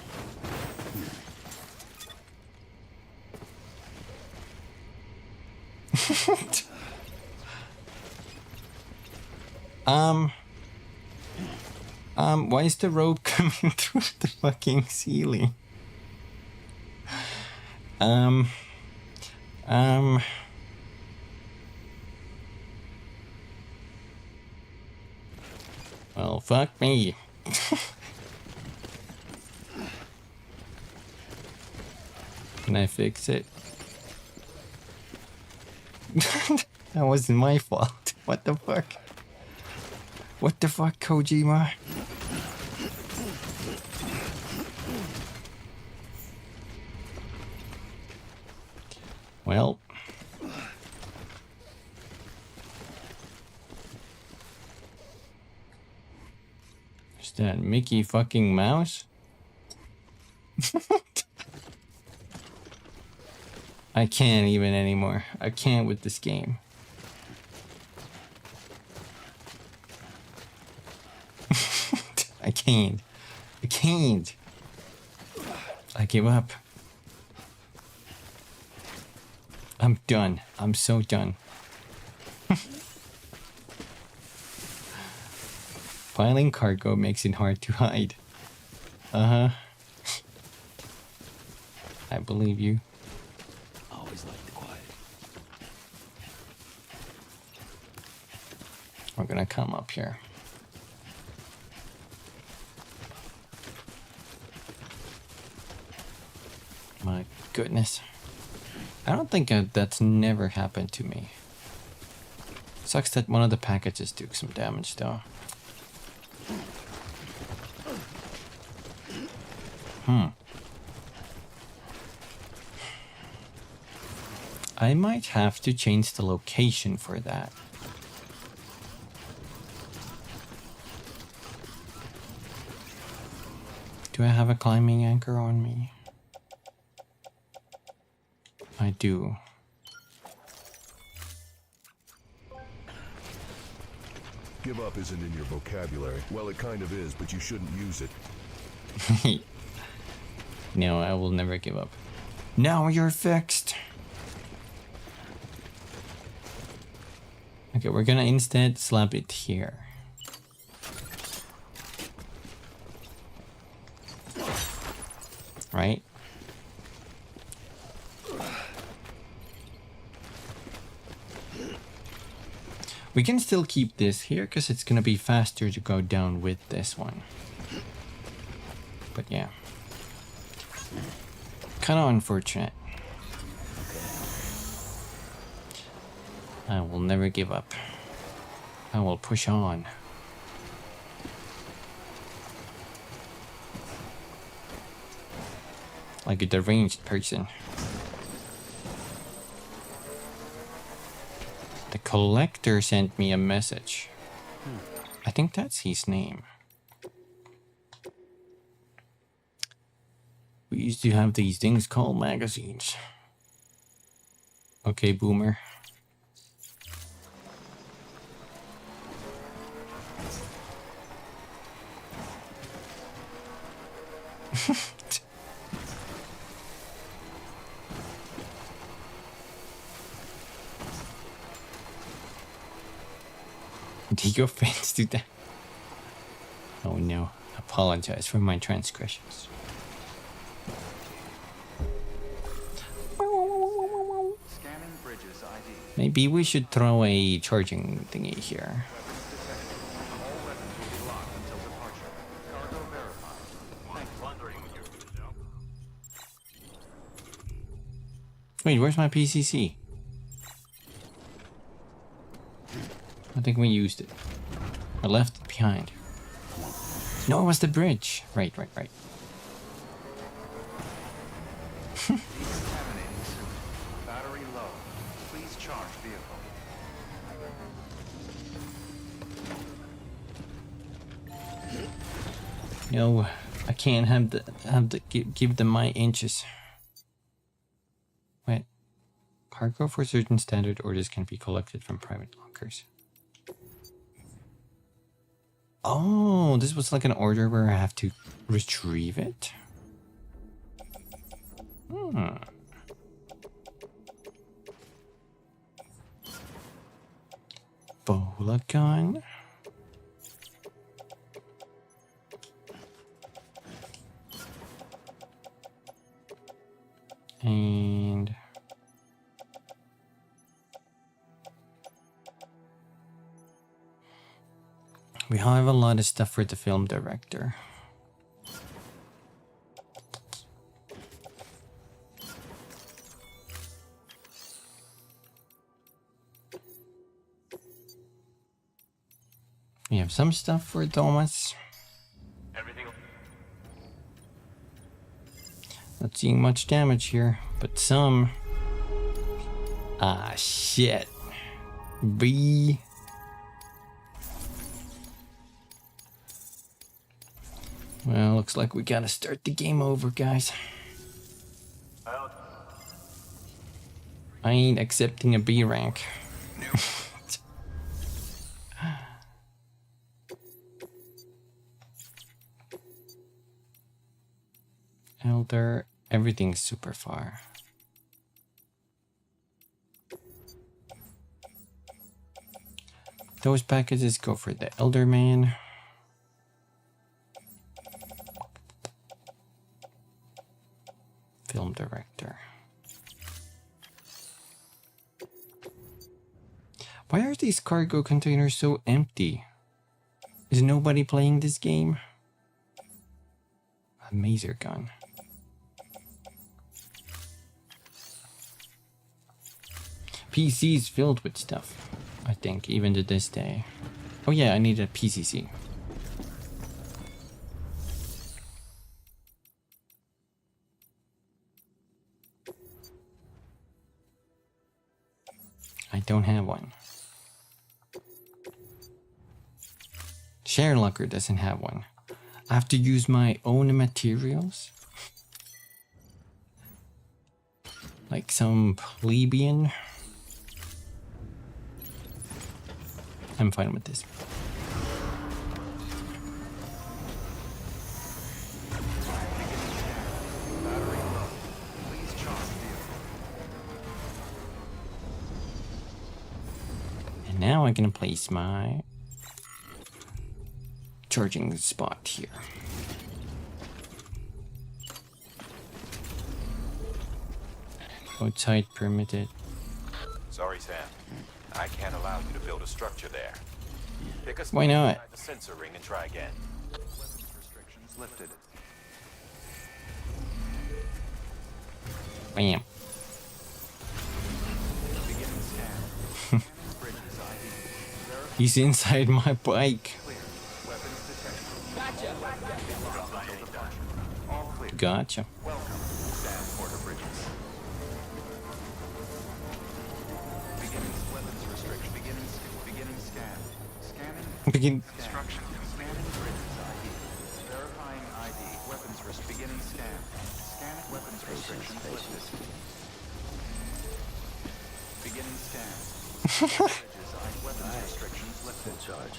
Why is the rope coming through the fucking ceiling? Well, fuck me. Can I fix it? That wasn't my fault. What the fuck? What the fuck, Kojima? Well. Is that Mickey fucking Mouse? I can't even anymore. I can't with this game. I can't. I can't. I give up. I'm done. I'm so done. Piling cargo makes it hard to hide. Uh-huh. I believe you. Always like the quiet. We're gonna come up here. My goodness. I don't think that's never happened to me. Sucks that one of the packages took some damage though. I might have to change the location for that. Do I have a climbing anchor on me? I do. Give up isn't in your vocabulary. Well, it kind of is, but you shouldn't use it. No, I will never give up. Now you're fixed. Okay, we're gonna instead slap it here. Right? We can still keep this here because it's gonna be faster to go down with this one. But yeah. Kind of unfortunate. I will never give up. I will push on. Like a deranged person. The collector sent me a message. I think that's his name. We used to have these things called magazines. Okay, boomer. Take offense to that. Oh no, apologize for my transgressions. Scanning bridges ID. Maybe we should throw a charging thingy here. All weapons will be locked until departure. Cargo verified. Thanks. Wondering what you're doing. Wait, where's my PCC? I think we used it. I left it behind. No, it was the bridge. Right. Decontaminating suit. Battery low. Please charge vehicle. No, I can't give them my inches. Wait. Cargo for certain standard orders can be collected from private lockers. Oh, this was like an order where I have to retrieve it? Bola gun. And we have a lot of stuff for the film director. We have some stuff for Thomas. Everything. Not seeing much damage here, but some. Ah, shit. B. Well, looks like we gotta start the game over, guys. I ain't accepting a B rank. Elder, everything's super far. Those packages go for the Elder Man. Film director. Why are these cargo containers so empty? Is nobody playing this game? A maser gun. PC's filled with stuff, I think, even to this day. Oh yeah, I need a PCC. I don't have one. Share Locker doesn't have one. I have to use my own materials? Like some plebeian? I'm fine with this. And now I can place my charging spot here. Outside permitted. Sorry, Sam. I can't allow you to build a structure there. Pick a Why not? inside the sensor ring and try again. Weapons restrictions lifted. Bam. Beginning scan. Scanning bridges ID. Verify He's inside my bike. clear. Weapons detected. All clear. Gotcha. Welcome, Sam Porter Bridges. Beginning weapons restriction. Beginning scan. Scanning. Begin. Construction. Scanning bridges ID. Verifying ID. Weapons beginning scan. Scanning weapons restrictions lifted. Beginning scan. Bridges ID. Weapons restrictions lifted. Charge.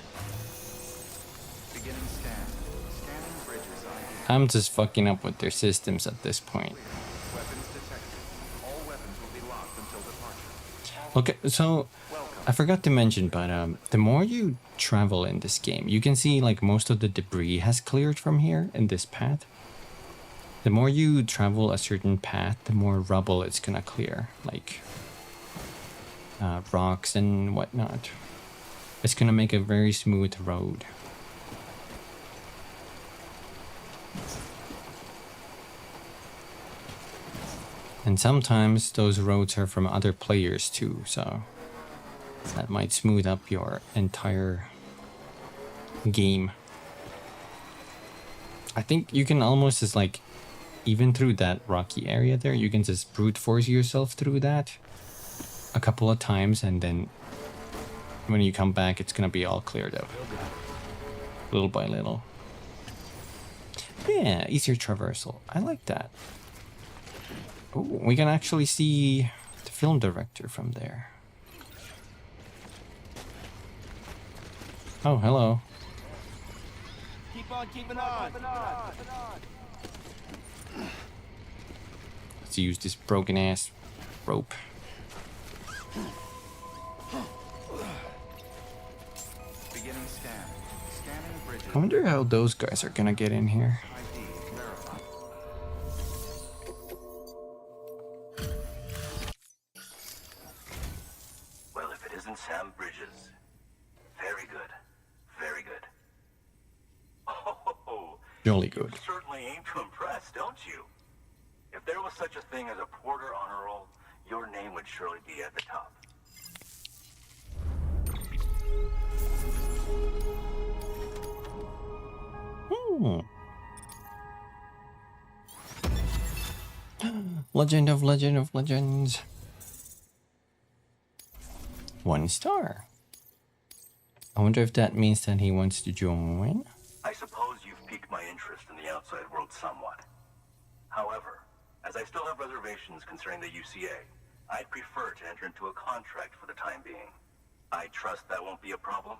Beginning scan. Scanning bridges ID. I'm just fucking up with their systems at this point. Weapons detected. All weapons will be locked until departure. Okay, so I forgot to mention, but the more you travel in this game, you can see like most of the debris has cleared from here in this path. The more you travel a certain path, the more rubble it's gonna clear, like rocks and whatnot. It's gonna make a very smooth road. And sometimes those roads are from other players too, so that might smooth up your entire game. I think you can almost just like, even through that rocky area there, you can just brute force yourself through that a couple of times, and then when you come back, it's gonna be all cleared up. Little by little. Yeah, easier traversal. I like that. Oh, we can actually see the film director from there. Oh, hello. Keep on keeping on. Let's use this broken ass rope. Beginning scan. Scanning bridges. I wonder how those guys are gonna get in here. ID verified. Well, if it isn't Sam Bridges. Very good. Very good. Oh, Jolly good. you certainly aim to impress, don't you? If there was such a thing as a Porter honor roll, your name would surely be at the top. Legend of Legends. 1 star. I wonder if that means that he wants to join. I suppose you've piqued my interest in the outside world somewhat. However, as I still have reservations concerning the UCA, I'd prefer to enter into a contract for the time being. I trust that won't be a problem?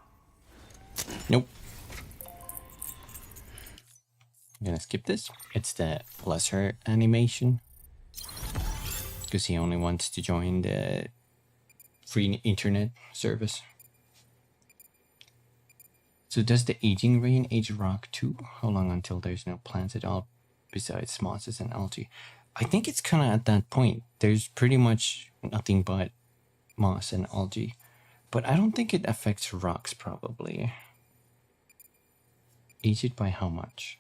Nope. I'm gonna skip this. It's the lesser animation. Because he only wants to join the free internet service. So does the aging rain age rock too? How long until there's no plants at all besides mosses and algae? I think it's kind of at that point. There's pretty much nothing but moss and algae. But I don't think it affects rocks, probably. Age it by how much?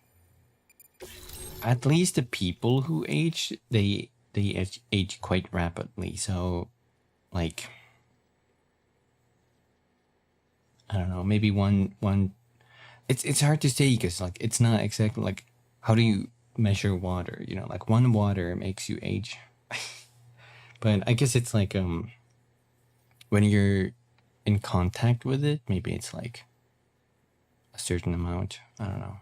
At least the people who age, they age quite rapidly. So, like, I don't know, maybe one. It's hard to say because like it's not exactly like how do you measure water? You know, like one water makes you age. But I guess it's like when you're in contact with it, maybe it's like a certain amount. I don't know.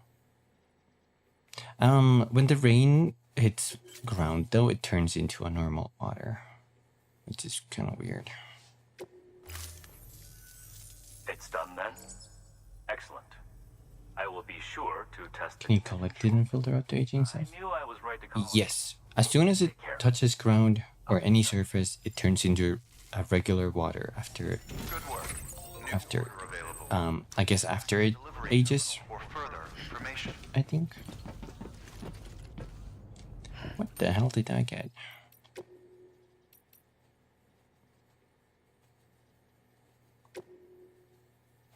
When the rain hits ground, though, it turns into a normal water, which is kind of weird. It's done then. Excellent. I will be sure to test Can you collect it and filter out the aging stuff? I knew I was right to call. Yes. As soon as it touches ground or any surface, it turns into a regular water after I guess after it ages. I think. What the hell did I get?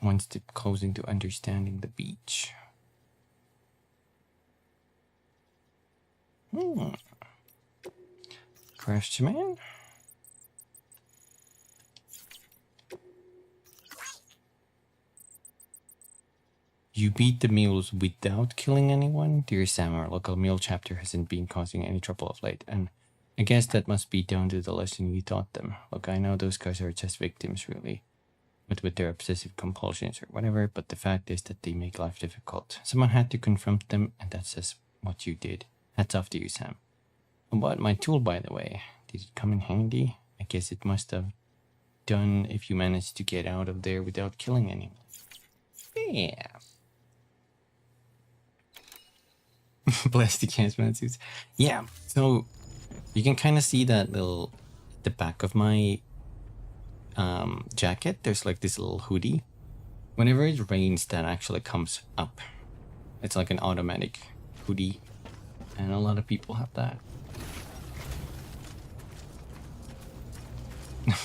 One step closer to understanding the beach. Craftsman? You beat the mules without killing anyone? Dear Sam, our local mule chapter hasn't been causing any trouble of late, and I guess that must be down to the lesson you taught them. Look, I know those guys are just victims, really, but with their obsessive compulsions or whatever, but the fact is that they make life difficult. Someone had to confront them, and that's just what you did. Hats off to you, Sam. About my tool, by the way, did it come in handy? I guess it must have done if you managed to get out of there without killing anyone. Yeah. Plastic hazmat suits. Yeah, so you can kind of see that little, the back of my jacket, there's like this little hoodie. Whenever it rains, that actually comes up. It's like an automatic hoodie, and a lot of people have that.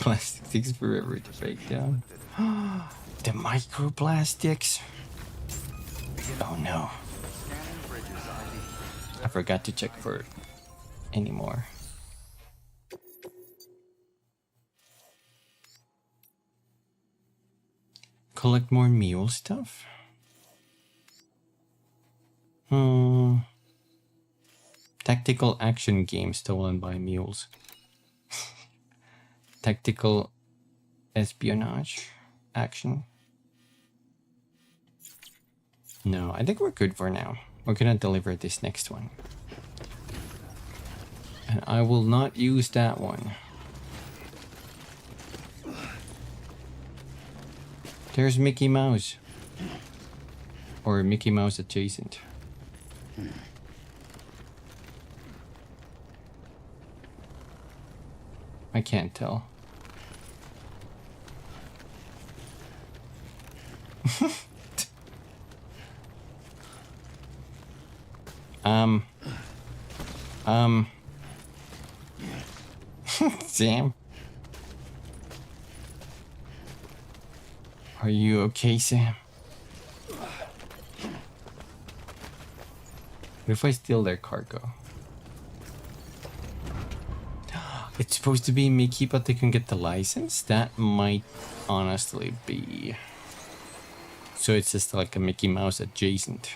Plastic takes forever to break down. The microplastics. Oh no. I forgot to check for any more. Collect more mule stuff? Tactical action game stolen by mules. Tactical espionage action. No, I think we're good for now. We're gonna deliver this next one. And I will not use that one. There's Mickey Mouse. Or Mickey Mouse adjacent. I can't tell. Sam? Are you okay, Sam? What if I steal their cargo? It's supposed to be Mickey, but they can get the license? That might honestly be. So it's just like a Mickey Mouse adjacent.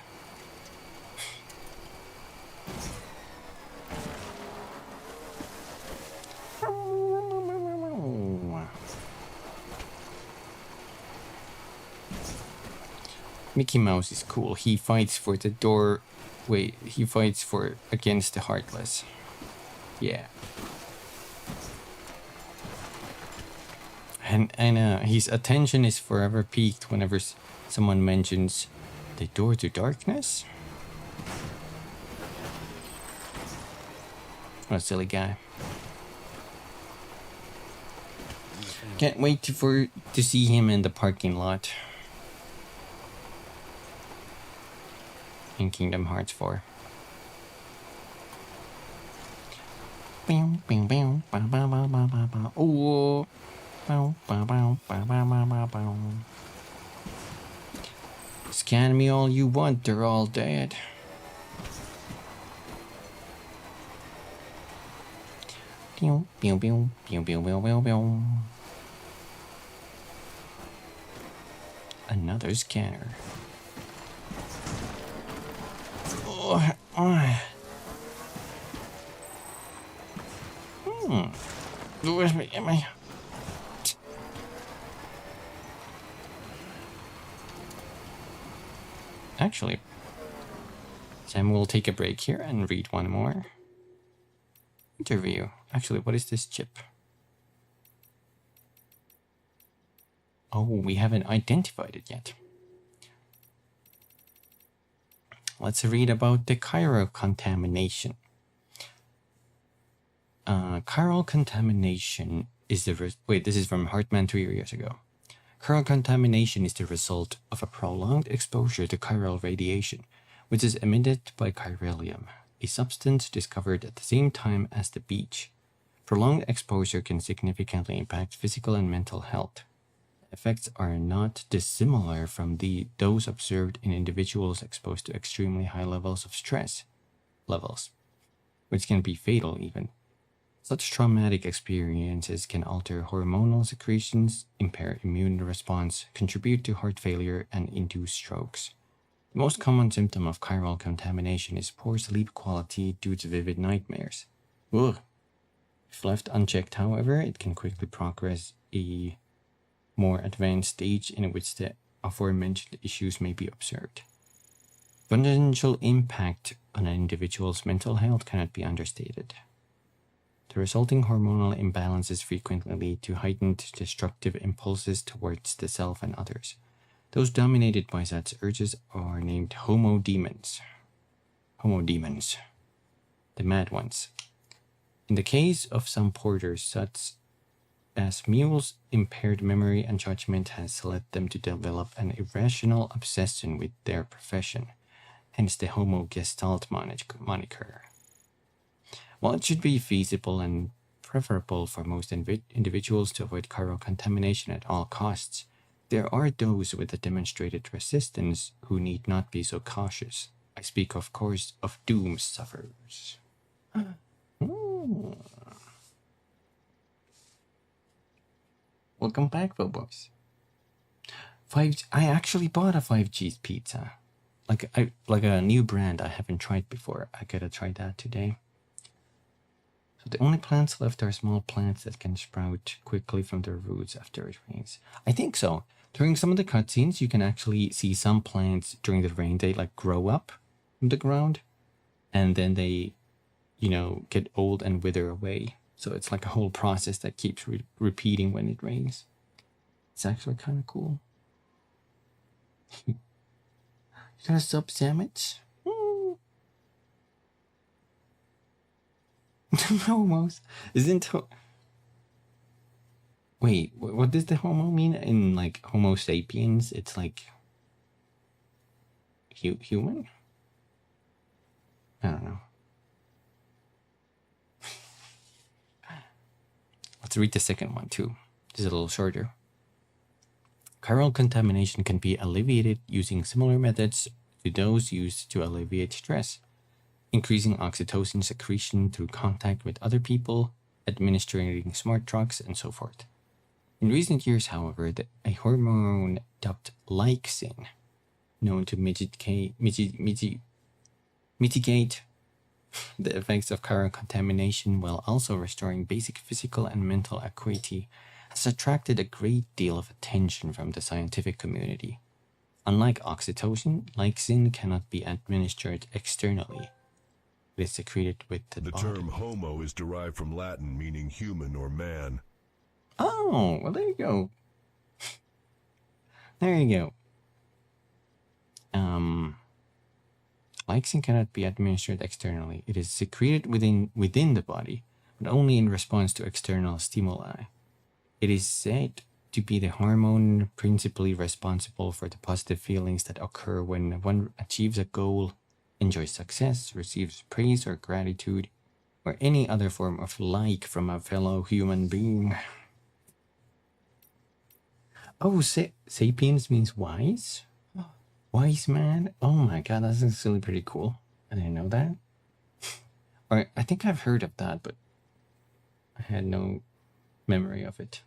Mickey Mouse is cool. He fights for the door. Wait, he fights for against the heartless. Yeah. And his attention is forever piqued whenever someone mentions the door to darkness. What a silly guy. Can't wait to see him in the parking lot. In Kingdom Hearts 4. Bow, bow, bow, bow, bow, bow, bow, bow, bow. Oh. Bow, bow, bow, bow, bow, bow, bow, bow. Scan me all you want, they're all dead. Pew, pew, pew, pew, pew, pew, pew, pew. Another scanner. Oh, oh. Where's my, am I? Actually, Sam will take a break here and read one more interview. Actually, what is this chip? Oh, we haven't identified it yet. Let's read about the chiral contamination. Chiral contamination is the wait. This is from Hartman 3 years ago. Chiral contamination is the result of a prolonged exposure to chiral radiation, which is emitted by chiralium, a substance discovered at the same time as the beach. Prolonged exposure can significantly impact physical and mental health. Effects are not dissimilar from those observed in individuals exposed to extremely high levels of stress levels, which can be fatal even. Such traumatic experiences can alter hormonal secretions, impair immune response, contribute to heart failure, and induce strokes. The most common symptom of chiral contamination is poor sleep quality due to vivid nightmares. Ugh. If left unchecked, however, it can quickly progress a more advanced stage in which the aforementioned issues may be observed. Potential impact on an individual's mental health cannot be understated. The resulting hormonal imbalances frequently lead to heightened destructive impulses towards the self and others. Those dominated by such urges are named homodemons. Homodemons. The mad ones. In the case of some porters, such as mules, impaired memory and judgment has led them to develop an irrational obsession with their profession, hence the Homo Gestalt moniker. While it should be feasible and preferable for most individuals to avoid chiral contamination at all costs, there are those with a demonstrated resistance who need not be so cautious. I speak, of course, of doom sufferers. Welcome back, Bobos. I actually bought a 5G's pizza. Like a new brand I haven't tried before. I gotta try that today. So the only plants left are small plants that can sprout quickly from their roots after it rains. I think so. During some of the cutscenes, you can actually see some plants during the rain. They like grow up from the ground, and then they, get old and wither away. So it's like a whole process that keeps repeating when it rains. It's actually kind of cool. You got a sub sandwich? Homos. Isn't... Wait, what does the homo mean in, like, Homo sapiens? It's like... human? I don't know. Let's read the second one, too. This is a little shorter. Chiral contamination can be alleviated using similar methods to those used to alleviate stress. Increasing oxytocin secretion through contact with other people, administering smart drugs, and so forth. In recent years, however, a hormone dubbed lyxin, known to mitigate the effects of chiral contamination while also restoring basic physical and mental acuity, has attracted a great deal of attention from the scientific community. Unlike oxytocin, lyxin cannot be administered externally. It is secreted with the body. term homo is derived from Latin meaning human or man. Oh, well, there you go. There you go. Lyxin cannot be administered externally. It is secreted within the body, but only in response to external stimuli. It is said to be the hormone principally responsible for the positive feelings that occur when one achieves a goal, enjoys success, receives praise or gratitude. or any other form of like from a fellow human being. Oh, sapiens means wise? Wise man? Oh my god, that's actually pretty cool. I didn't know that. Or I think I've heard of that, but I had no memory of it.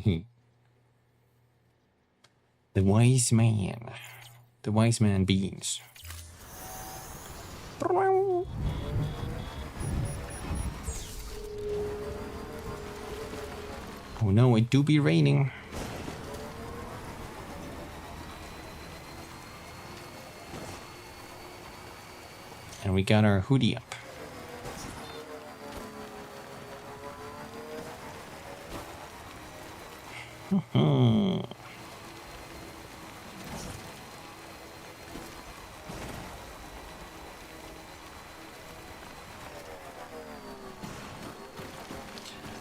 The wise man. The wise man beans. Oh no, it do be raining. And we got our hoodie up.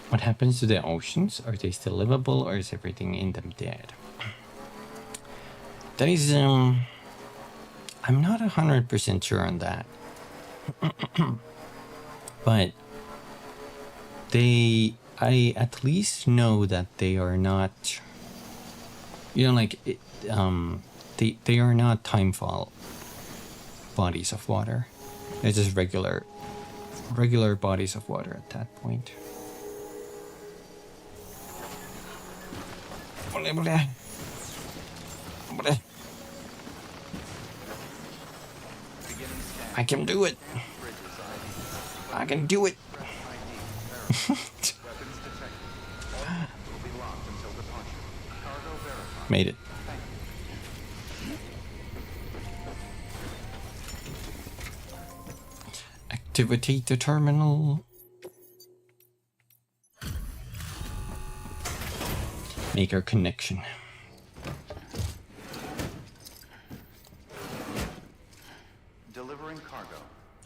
What happens to the oceans? Are they still livable, or is everything in them dead? That is, I'm not 100% sure on that. But I at least know that they are not, you know, like, they are not timefall bodies of water. They're just regular bodies of water at that point. I can do it. I can do it. Made it. Activate the terminal. Make our connection. Delivering cargo.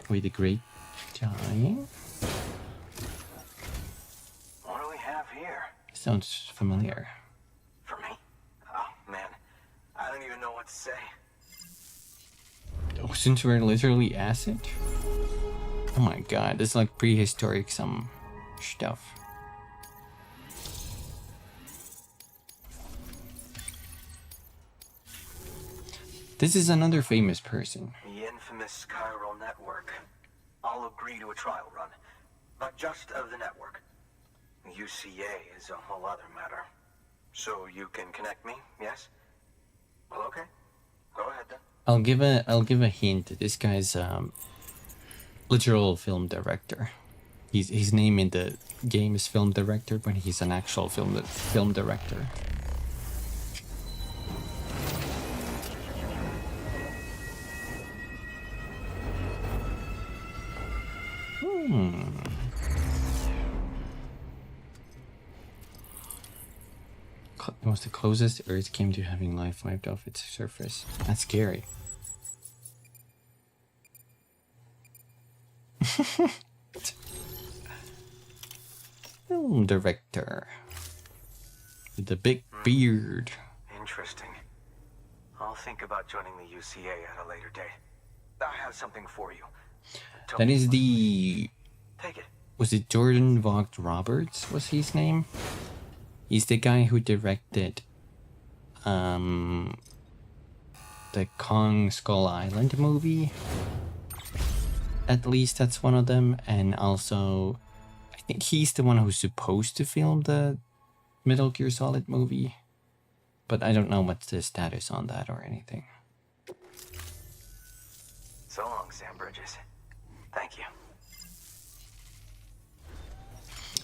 With a great time. What do we have here? Sounds familiar. For me? Oh, man. I don't even know what to say. Oceans were literally acid? Oh my god, this is like prehistoric some stuff. This is another famous person. The infamous chiral network. I'll agree to a trial run, but just of the network. UCA is a whole other matter. So you can connect me, yes? Well, okay. Go ahead then. I'll give a hint. This guy's literal film director. His name in the game is film director, but he's an actual film director. It was the closest Earth came to having life wiped off its surface. That's scary. Film director with the big beard. Interesting. I'll think about joining the UCA at a later date. I have something for you. That is the... Take it. Was it Jordan Vogt Roberts was his name? He's the guy who directed the Kong Skull Island movie. At least that's one of them. And also, I think he's the one who's supposed to film the Metal Gear Solid movie. But I don't know what's the status on that or anything. So long, Sam Bridges. Thank you.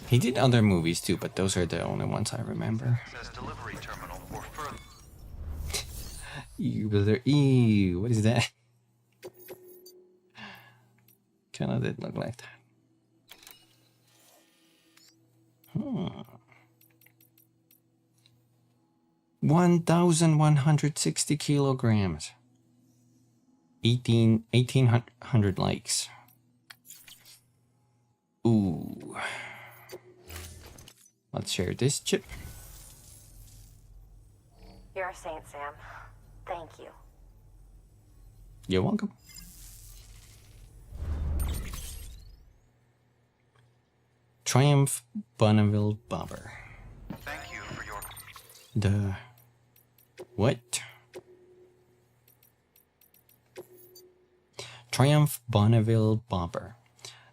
He did other movies too, but those are the only ones I remember. Delivery terminal for further. Ew, what is that? Kinda did look like that. 1,160 kilograms. 1,800 likes. Ooh. Let's share this chip. You're a saint, Sam. Thank you. You're welcome. Triumph Bonneville Bobber. Thank you for your... The... What? Triumph Bonneville Bobber.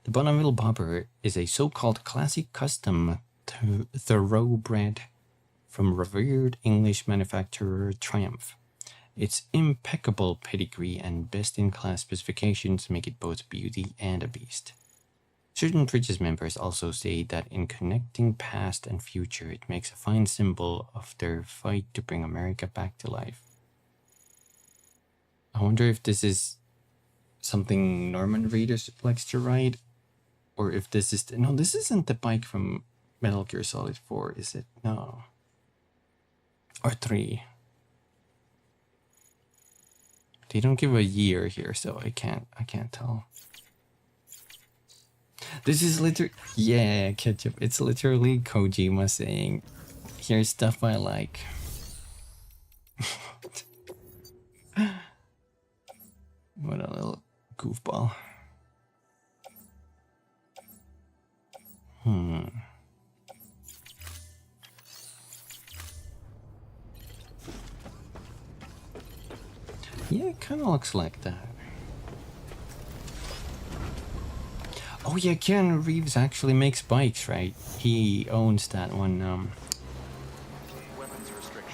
The Bonneville Bobber is a so-called classic custom thoroughbred from revered English manufacturer Triumph. Its impeccable pedigree and best-in-class specifications make it both beauty and a beast. Certain Bridges members also say that in connecting past and future, it makes a fine symbol of their fight to bring America back to life. I wonder if this is something Norman Reedus likes to ride, or if this is... No, this isn't the bike from Metal Gear Solid 4, is it? No. Or 3. They don't give a year here, so I can't tell. This is literally... Yeah, Ketchup. It's literally Kojima saying, here's stuff I like. What a little goofball. Yeah, it kind of looks like that. Oh yeah, Keanu Reeves actually makes bikes, right? He owns that one.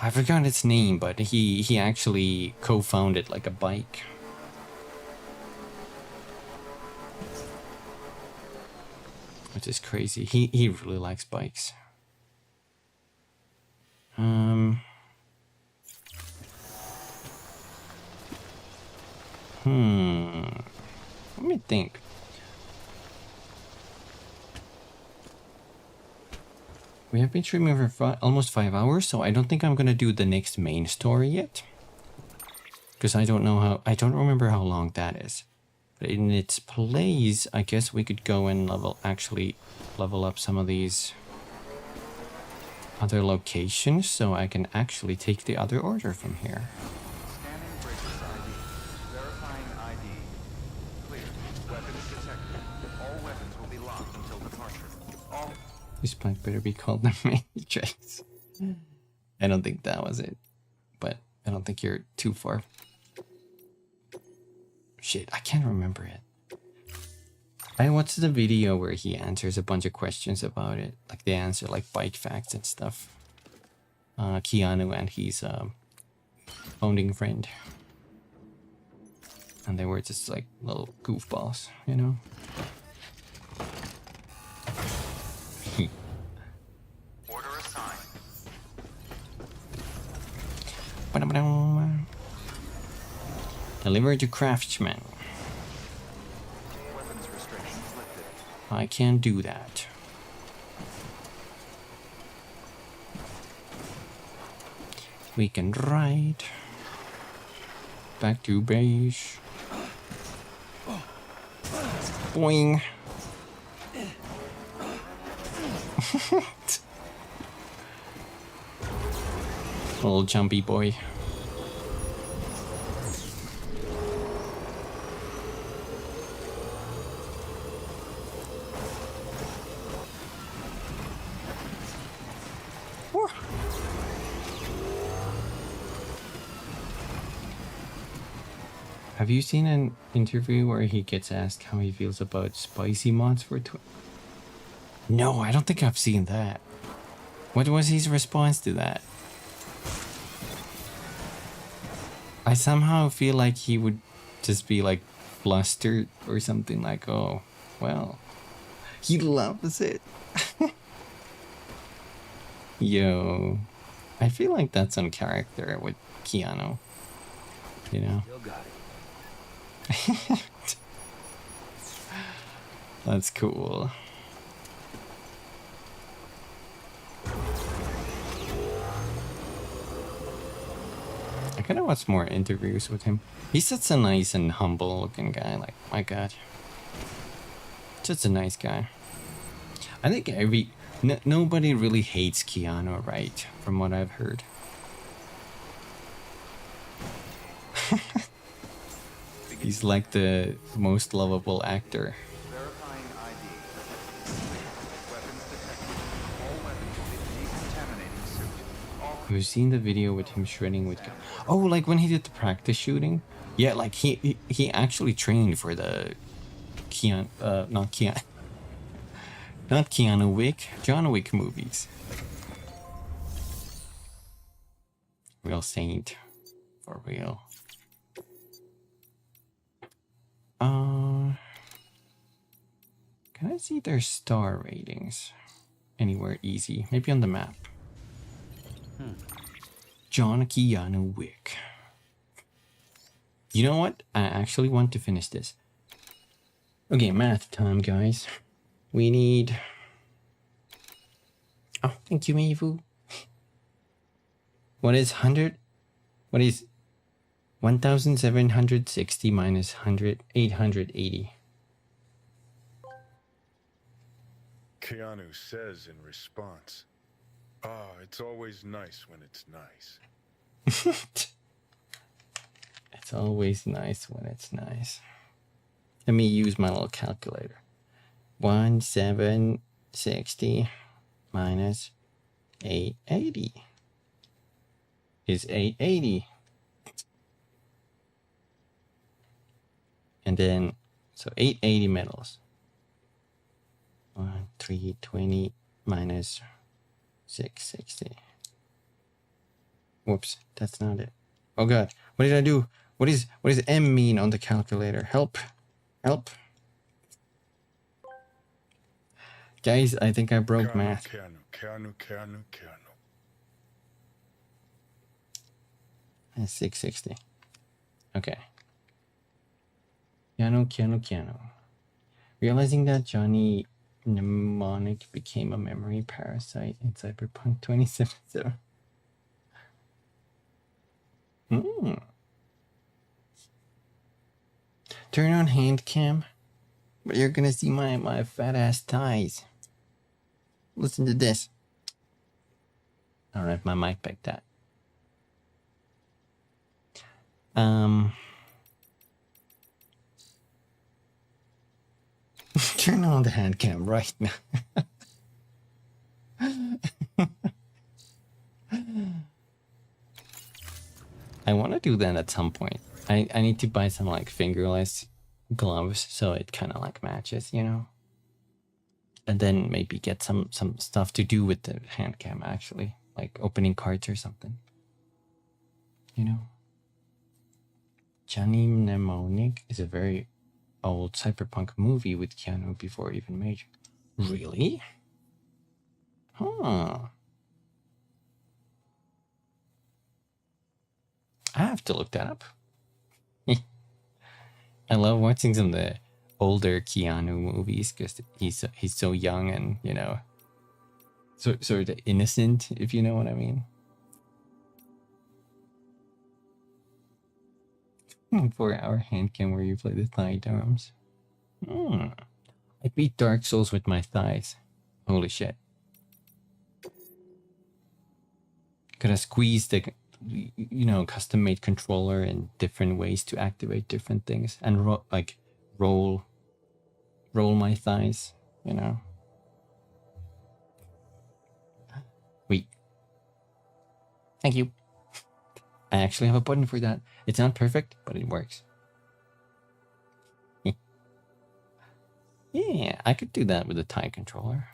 I forgot its name, but he actually co-founded like a bike. Which is crazy. He really likes bikes. Let me think. We have been streaming for almost 5 hours, so I don't think I'm gonna do the next main story yet. Because I don't know how... I don't remember how long that is. But in its place, I guess we could go and actually level up some of these other locations, so I can actually take the other order from here. Scanning Bridges ID. Verifying ID. Clear. Weapons detected. All weapons will be locked until departure. All... This bike better be called the Matrix. I don't think that was it. But I don't think you're too far. Shit, I can't remember it. I watched the video where he answers a bunch of questions about it. Like they answer like bike facts and stuff. Keanu and his founding friend. And they were just like little goofballs, you know? Order assigned. Deliver to Craftsman. Weapons restrictions lifted. I can't do that. We can ride back to base. Boing. Little jumpy boy. Have you seen an interview where he gets asked how he feels about spicy mods for No, I don't think I've seen that. What was his response to that? I somehow feel like he would just be like flustered or something like, oh, well, he loves it. Yo, I feel like that's on character with Keanu, you know? Still got it. That's cool. I kind of watch more interviews with him. He's such a nice and humble looking guy. Like, my God. Just a nice guy. I think nobody really hates Keanu, right? From what I've heard. He's like the most lovable actor. Verifying ID. Weapons You've seen the video with him shredding with... Oh, like when he did the practice shooting? Yeah, like he actually trained for the not Keanu Wick, John Wick movies. Real saint. For real. Can I see their star ratings? Anywhere easy. Maybe on the map. John Keanu Wick. You know what? I actually want to finish this. Okay, math time, guys. We need... Oh, thank you, Mivu. What is 100? What is 1,760 minus 880? Keanu says in response, it's always nice when it's nice. It's always nice when it's nice. Let me use my little calculator. 1,760 minus 880 is 880. And then, so 880 metals. 320 minus 660. Whoops, that's not it. Oh god, what did I do? What does M mean on the calculator? Help. Help. Guys, I think I broke math. Keanu. That's 660. Okay. Keanu. Realizing that Johnny Mnemonic became a memory parasite in Cyberpunk 2077. Turn on hand cam, but you're gonna see my fat ass thighs. Listen to this. I don't know if my mic picked that. Turn on the hand cam right now. I want to do that at some point. I need to buy some like fingerless gloves so it kind of like matches, you know? And then maybe get some stuff to do with the hand cam actually, like opening cards or something. You know? Johnny Mnemonic is a very old cyberpunk movie with Keanu before even made. Really? Huh. I have to look that up. I love watching some of the older Keanu movies because he's so young and, you know, sort of innocent, if you know what I mean. 4-hour hand cam where you play the thigh drums. I beat Dark Souls with my thighs. Holy shit. Gotta squeeze the, you know, custom made controller in different ways to activate different things and roll my thighs, you know. Wait. Thank you. I actually have a button for that. It's not perfect, but it works. Yeah, I could do that with a tie controller.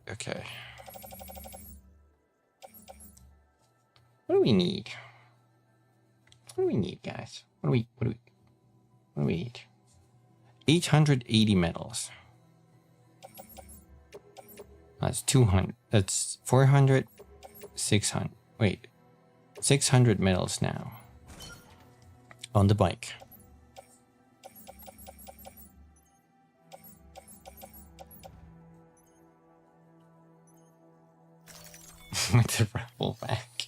Okay. What do we need? What do we need, guys? What do we need? 880 metals. That's 200. That's 400. 600. Wait. 600 metals now. On the bike. With the raffle back.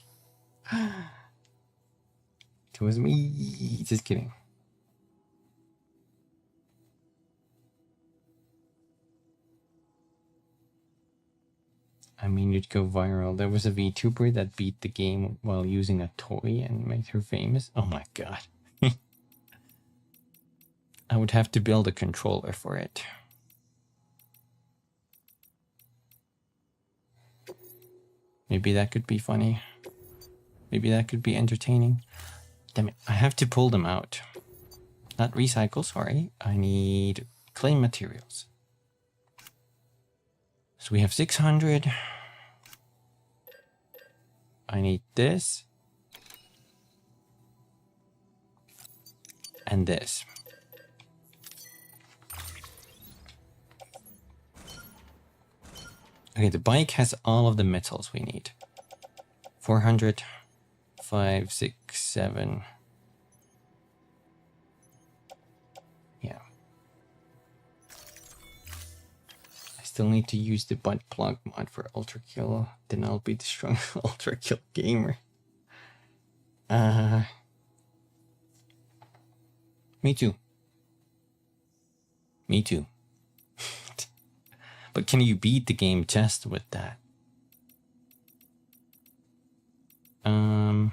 It was me. Just kidding. I mean, you'd go viral. There was a VTuber that beat the game while using a toy and made her famous. Oh my god. I would have to build a controller for it. Maybe that could be funny. Maybe that could be entertaining. Damn it, I have to pull them out. Not recycle, sorry. I need clay materials. So we have 600. I need this. And this. Okay, the bike has all of the metals we need. 400, 5, 6, 7. Yeah. I still need to use the butt plug mod for Ultra Kill. Then I'll be the strong Ultra Kill gamer. Me too. Me too. But can you beat the game test with that? I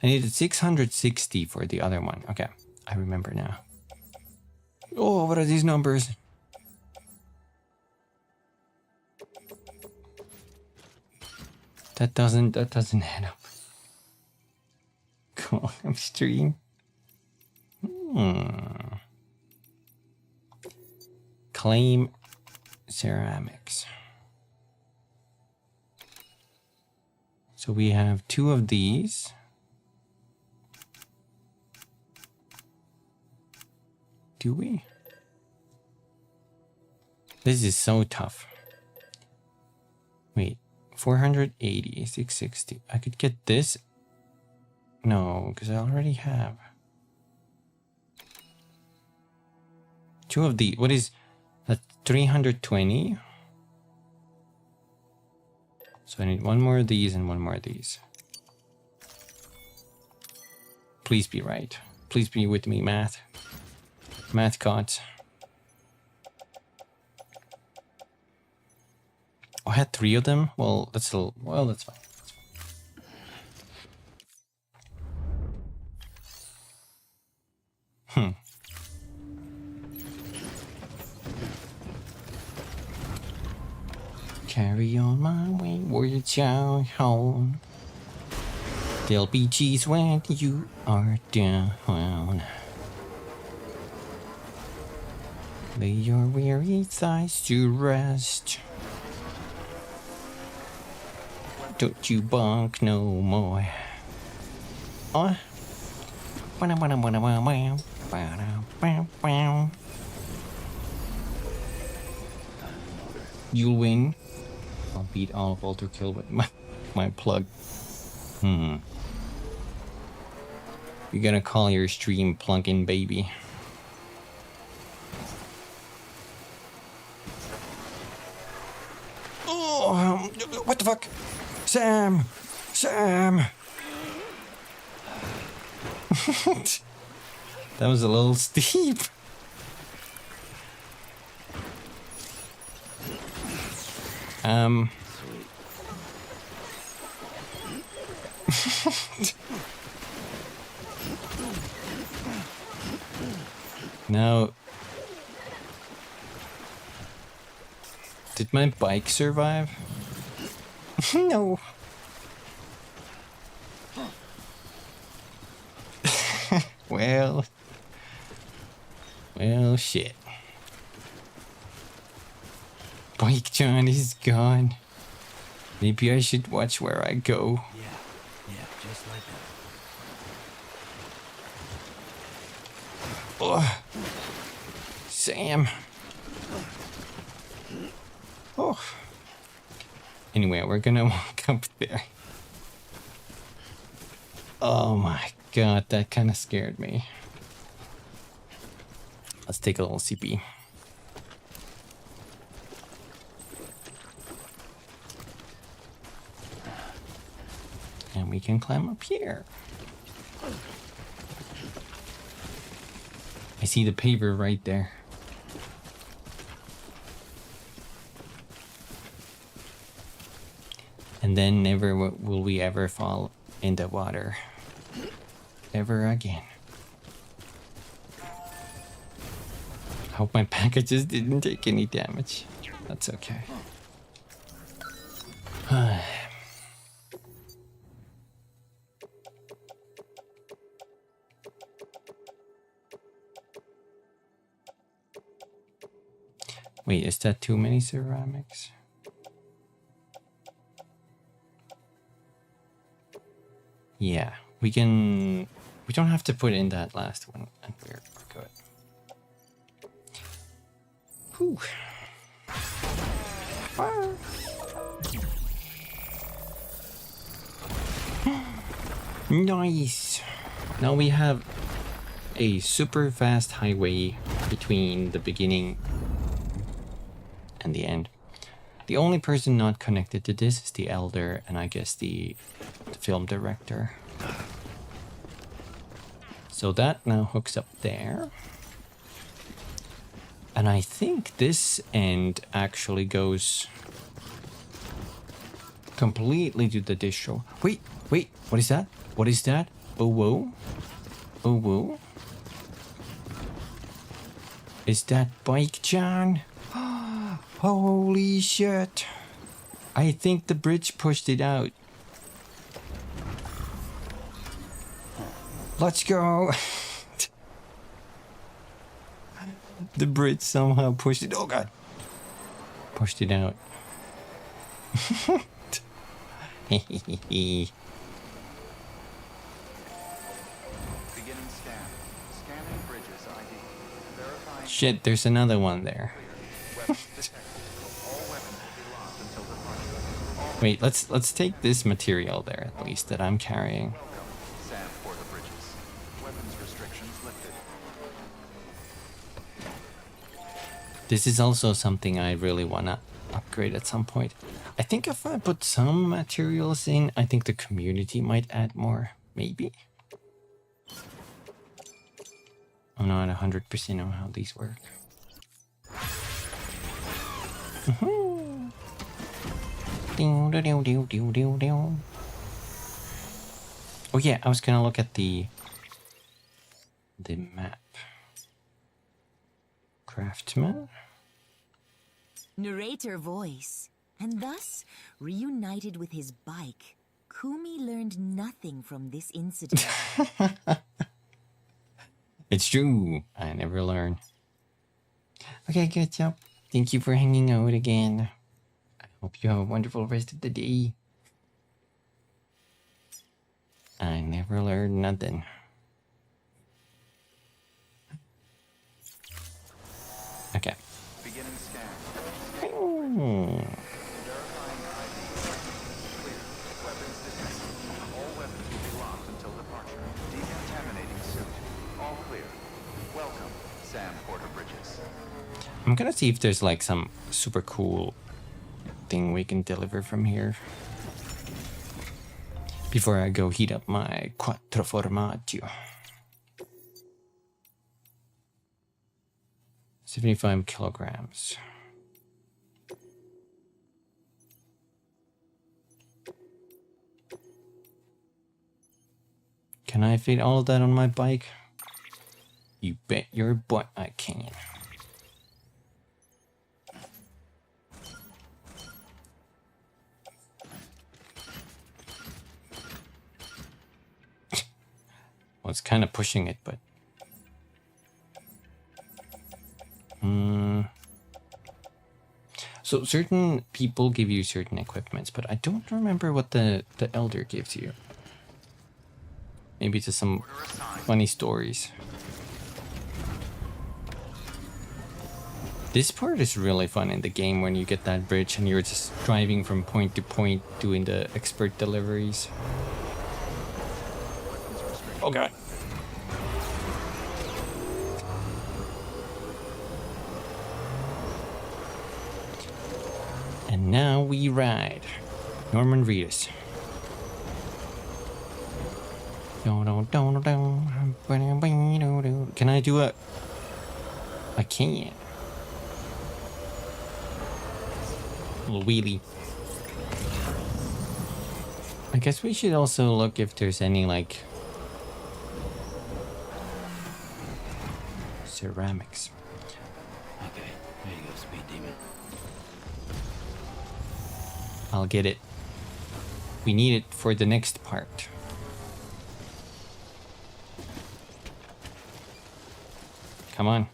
needed 660 for the other one. Okay, I remember now. Oh, what are these numbers? That doesn't add up. Come on, I'm stream. Claim ceramics. So we have 2 of these. Do we? This is so tough. Wait, 480, 660. I could get this. No, because I already have 2 of the. What is that? 320. So I need 1 more of these and 1 more of these. Please be right. Please be with me, math. Math gods. Oh, I had 3 of them. Well, that's still. Well, that's fine. Carry on my wayward child home. There'll be cheese when you are down. Lay your weary thighs to rest. Don't you bonk no more. Oh. You'll win. I'll beat all of Ultra Kill with my plug. You're gonna call your stream plug-in baby. Oh, what the fuck? Sam! Sam! That was a little steep. Now, did my bike survive? No. Well, shit. Bike John is gone. Maybe I should watch where I go. Yeah, just like that. Oh, Sam. Oh. Anyway, we're gonna walk up there. Oh my god, that kind of scared me. Let's take a little CP. And we can climb up here. I see the paver right there. And then never will we ever fall in the water. Ever again. Hope my packages didn't take any damage. That's okay. Wait, is that too many ceramics? Yeah, we don't have to put in that last one, and we're good. Whew. Ah. Nice. Now we have a super fast highway between the beginning and the end. The only person not connected to this is the elder and I guess the film director. So that now hooks up there. And I think this end actually goes completely to the distro. Wait, what is that? What is that? Oh, whoa. Oh, whoa. Is that Bike John? Holy shit. I think the bridge pushed it out. Let's go. The bridge somehow pushed it. Oh god. Pushed it out. Beginning scan. Scanning bridges ID. Verifying. Shit, there's another one there. Wait, let's take this material there at least that I'm carrying. Sam Porter Bridges. Weapons restrictions lifted. This is also something I really wanna upgrade at some point. I think if I put some materials in, I think the community might add more. Maybe. I'm not 100% on how these work. Oh yeah, I was gonna look at the map. Craftsman? Narrator voice. And thus, reunited with his bike, Kumi learned nothing from this incident. It's true. I never learn. Okay, good job. Thank you for hanging out again. I hope you have a wonderful rest of the day. I never learned nothing. Okay. Beginning scan. Ooh. Verifying ID. Clear. Weapons detected. All weapons will be locked until departure. Decontaminating suit. All clear. Welcome, Sam Porter Bridges. I'm gonna see if there's like some super cool thing we can deliver from here before I go heat up my quattro formaggio. 75 kilograms. Can I fit all of that on my bike? You bet your butt I can. Well, it's kind of pushing it, but... So certain people give you certain equipments, but I don't remember what the elder gives you. Maybe it's just some funny stories. This part is really fun in the game when you get that bridge and you're just driving from point to point doing the expert deliveries. Okay. And now we ride. Norman Reedus. Can I do a... I can't. Little wheelie. I guess we should also look if there's any like ceramics. Okay, here you go, Speed Demon. I'll get it. We need it for the next part. Come on.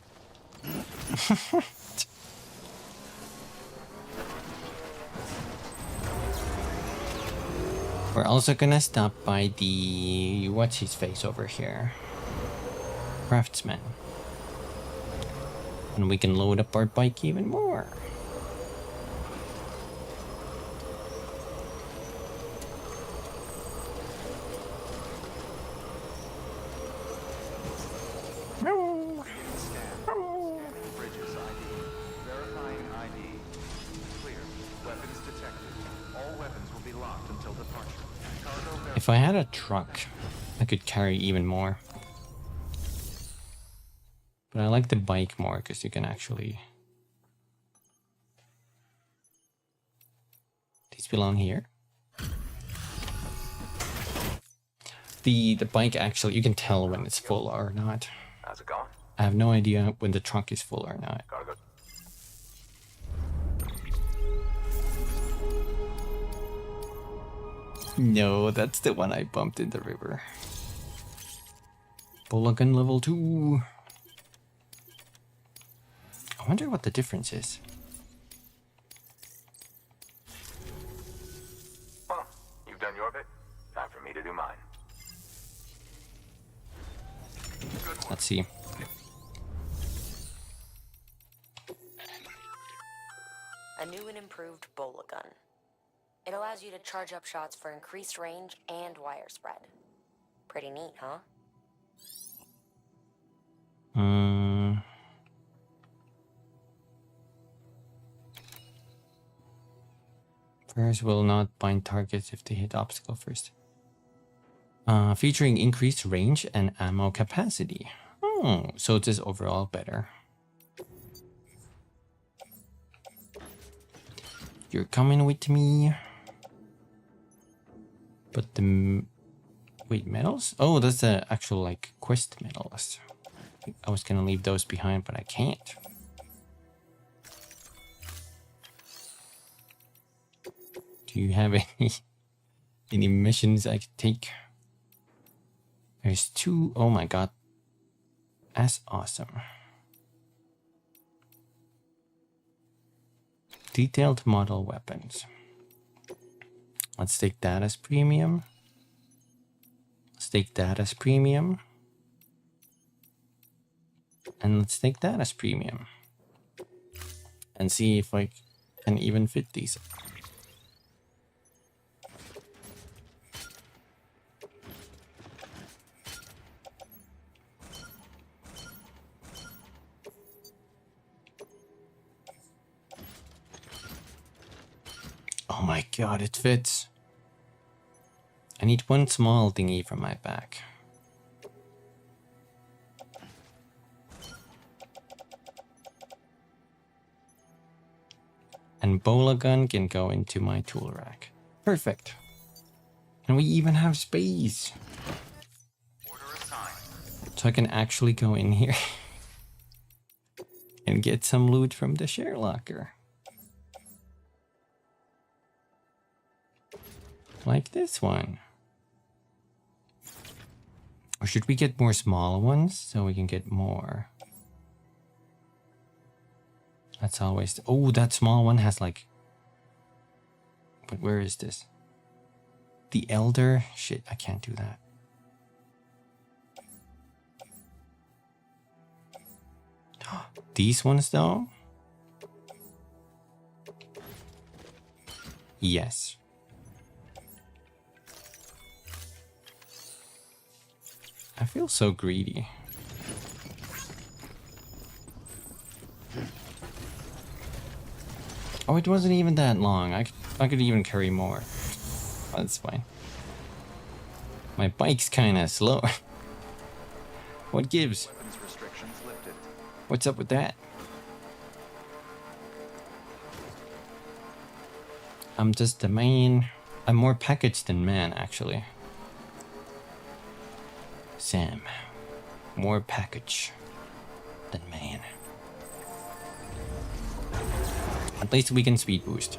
We're also gonna stop by the... what's his face over here? Craftsman. And we can load up our bike even more. If I had a truck, I could carry even more. But I like the bike more because you can actually... These belong here. The bike actually, you can tell when it's full or not. How's it going? I have no idea when the trunk is full or not. Gotta go. No, that's the one I bumped in the river. Bolagan level 2. I wonder what the difference is. Well, you've done your bit. Time for me to do mine. Let's see. A new and improved Bola gun. It allows you to charge up shots for increased range and wire spread. Pretty neat, huh? Fires will not bind targets if they hit obstacle first. Featuring increased range and ammo capacity. Oh, so it is overall better. You're coming with me. But the... Wait, medals? Oh, that's the actual, like, quest medals. I was gonna leave those behind, but I can't. Do you have any missions I could take? There's 2. Oh my god. That's awesome. Detailed model weapons. Let's take that as premium. Let's take that as premium. And let's take that as premium. And see if I can even fit these. Oh my god, it fits. I need one small thingy from my back. And Bola gun can go into my tool rack. Perfect. And we even have space. So I can actually go in here and get some loot from the share locker. Like this one. Or should we get more small ones so we can get more? That's always... Oh, that small one has like... But where is this? The Elder? Shit, I can't do that. These ones though? Yes. I feel so greedy. Oh, it wasn't even that long. I could even carry more. That's fine. My bike's kinda slow. What gives? What's up with that? I'm just a man. I'm more packaged than man, actually. Sam. More package than man. At least we can speed boost.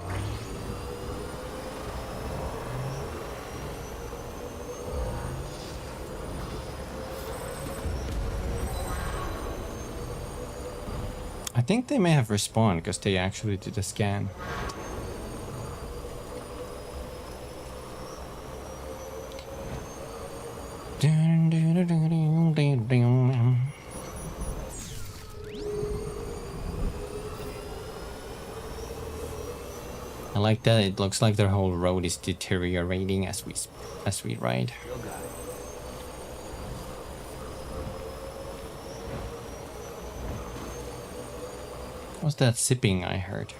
I think they may have respawned because they actually did a scan. I like that. It looks like their whole road is deteriorating as we ride. What's that sipping I heard?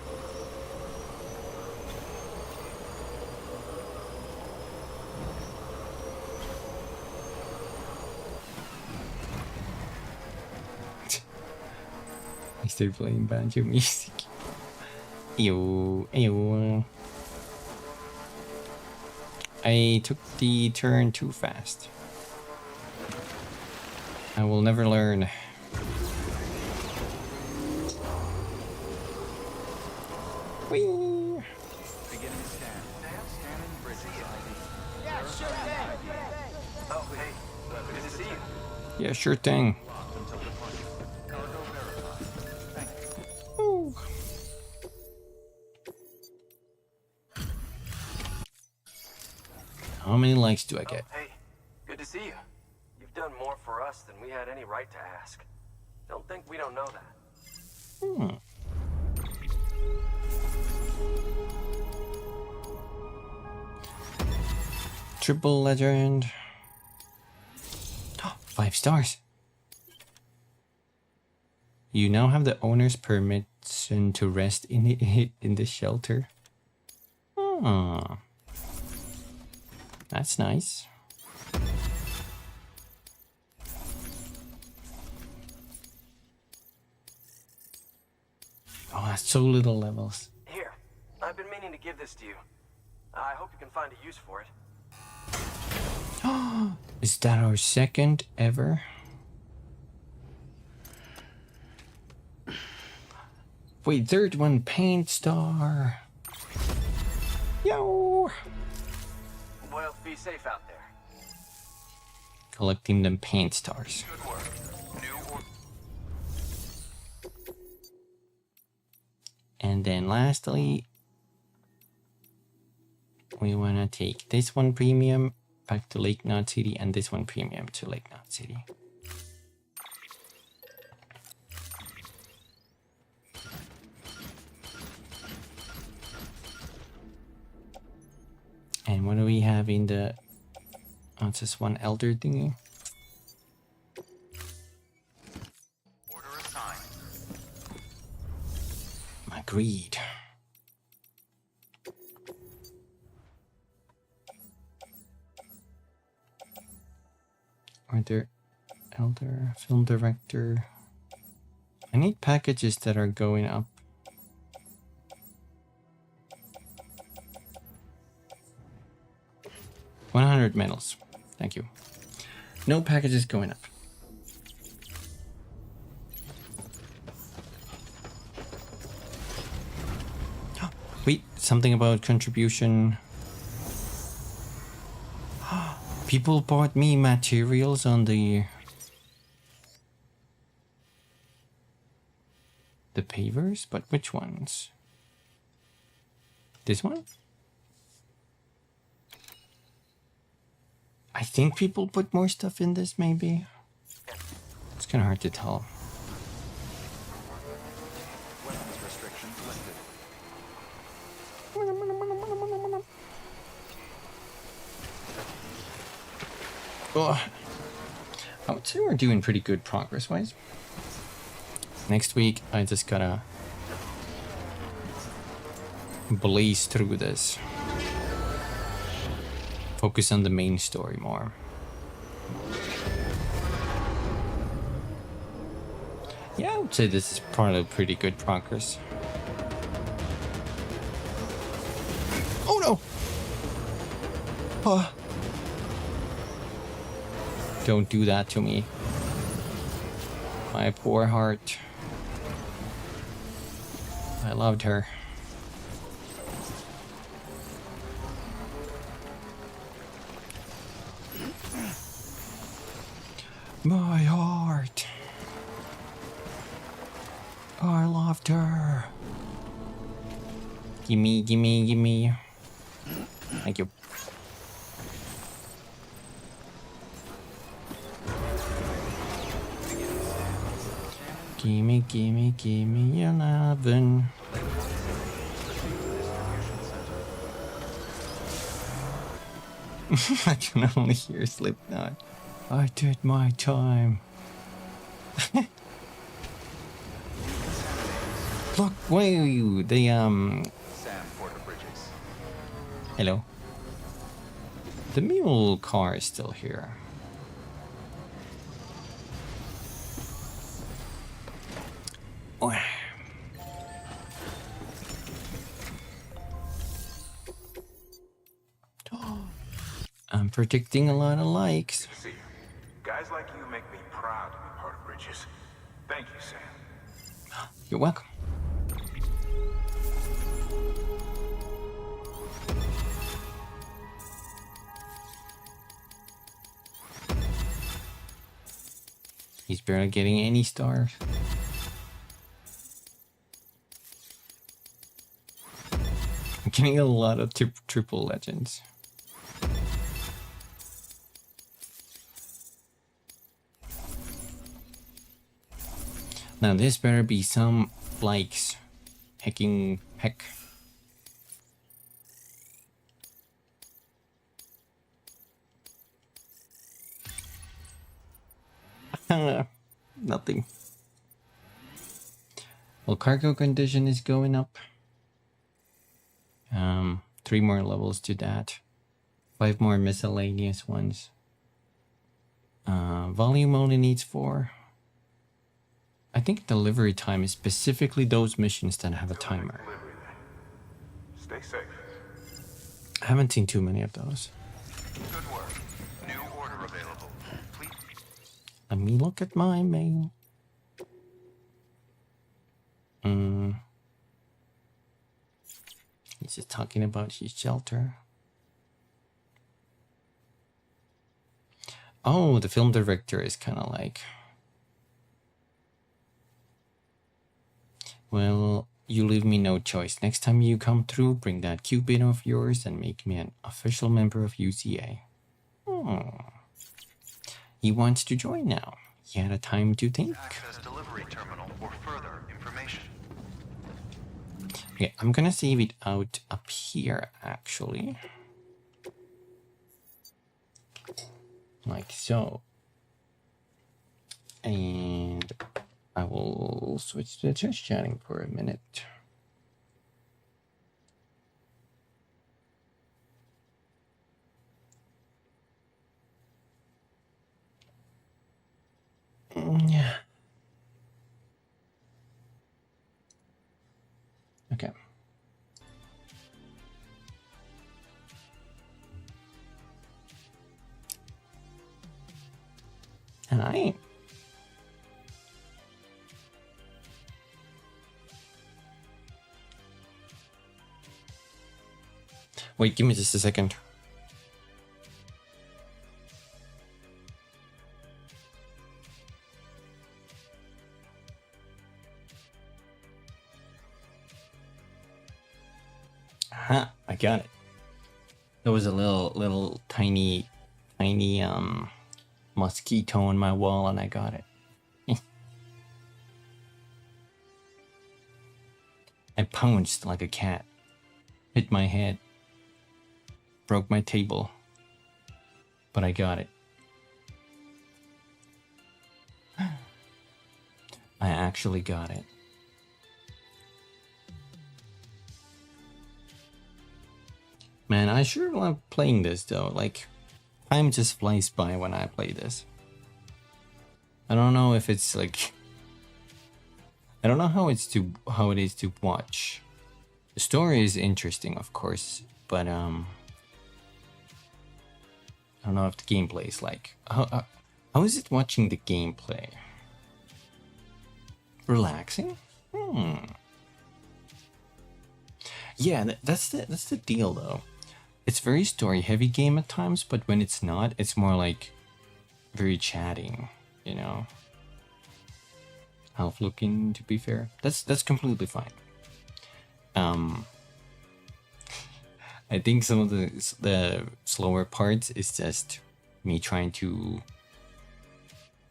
They're playing banjo music. Ew, ew. I took the turn too fast. I will never learn. Whee! Beginning scan. Scanning bridges ID. Yeah, sure thing. Oh, hey. Good to see you. Yeah, sure thing. Locked until departure. Cargo verified. Thank you. Ooh. How many likes do I get? Hey, good to see you. You've done more for us than we had any right to ask. Don't think we don't know that. Triple legend. 5 stars. You now have the owner's permission to rest in the shelter. Oh, that's nice. Oh, that's so little levels. Here, I've been meaning to give this to you. I hope you can find a use for it. Is that our second ever? Wait, third one, paint star. Yo! Well, be safe out there. Collecting them paint stars. Good work. And then lastly, we want to take this one premium back to Lake Knot City and this one premium to Lake Knot City. And what do we have in the... Oh, it's just one elder thingy. Order assigned. Agreed. Order, elder, film director. I need packages that are going up. $100 medals. Thank you. No packages going up. Wait, something about contribution. People bought me materials on the pavers, but which ones? This one? I think people put more stuff in this, maybe. It's kind of hard to tell. Weapons restrictions lifted. Oh, I would say we're doing pretty good progress-wise. Next week, I just gotta blaze through this. Focus on the main story more. Yeah, I would say this is probably pretty good progress. Oh no! Oh. Don't do that to me. My poor heart. I loved her. My heart. Oh, I softer. Gimme, gimme, gimme. Thank you. Gimme, gimme, gimme 11. I can only hear Slipknot. I did my time. Look, wait, the Sam Porter Bridges. Hello. The mule car is still here. Oh. I'm predicting a lot of likes. See you. Guys like you make me proud to be part of Bridges. Thank you, Sam. You're welcome. He's barely getting any stars. I'm getting a lot of triple legends. Now this better be some likes. Heck. Nothing. Well, cargo condition is going up. 3 more levels to that. 5 more miscellaneous ones. Volume only needs 4. I think delivery time is specifically those missions that have a timer. Stay safe. I haven't seen too many of those. Good work. New order available. Please. Let me look at my mail. He's just talking about his shelter. Oh, the film director is kind of like... Well, you leave me no choice. Next time you come through, bring that Cupid of yours and make me an official member of UCA. Oh. He wants to join now. He had a time to think. Access delivery terminal for further information. Okay, I'm gonna save it out up here, actually. Like so. And I will switch to just chatting for a minute. Yeah. Okay. Hi. Wait, give me just a second. Aha, I got it. There was a little tiny mosquito on my wall and I got it. I pounced like a cat. Hit my head. Broke my table. But I got it. I actually got it. Man, I sure love playing this though. Like, time just flies by when I play this. I don't know if it's like... I don't know how it is to watch. The story is interesting, of course, but I don't know if the gameplay is like... How is it watching the gameplay? Relaxing? Yeah, that's the deal though. It's very story heavy game at times, but when it's not, it's more like very chatting, you know. half looking, to be fair. That's completely fine. I think some of the slower parts is just me trying to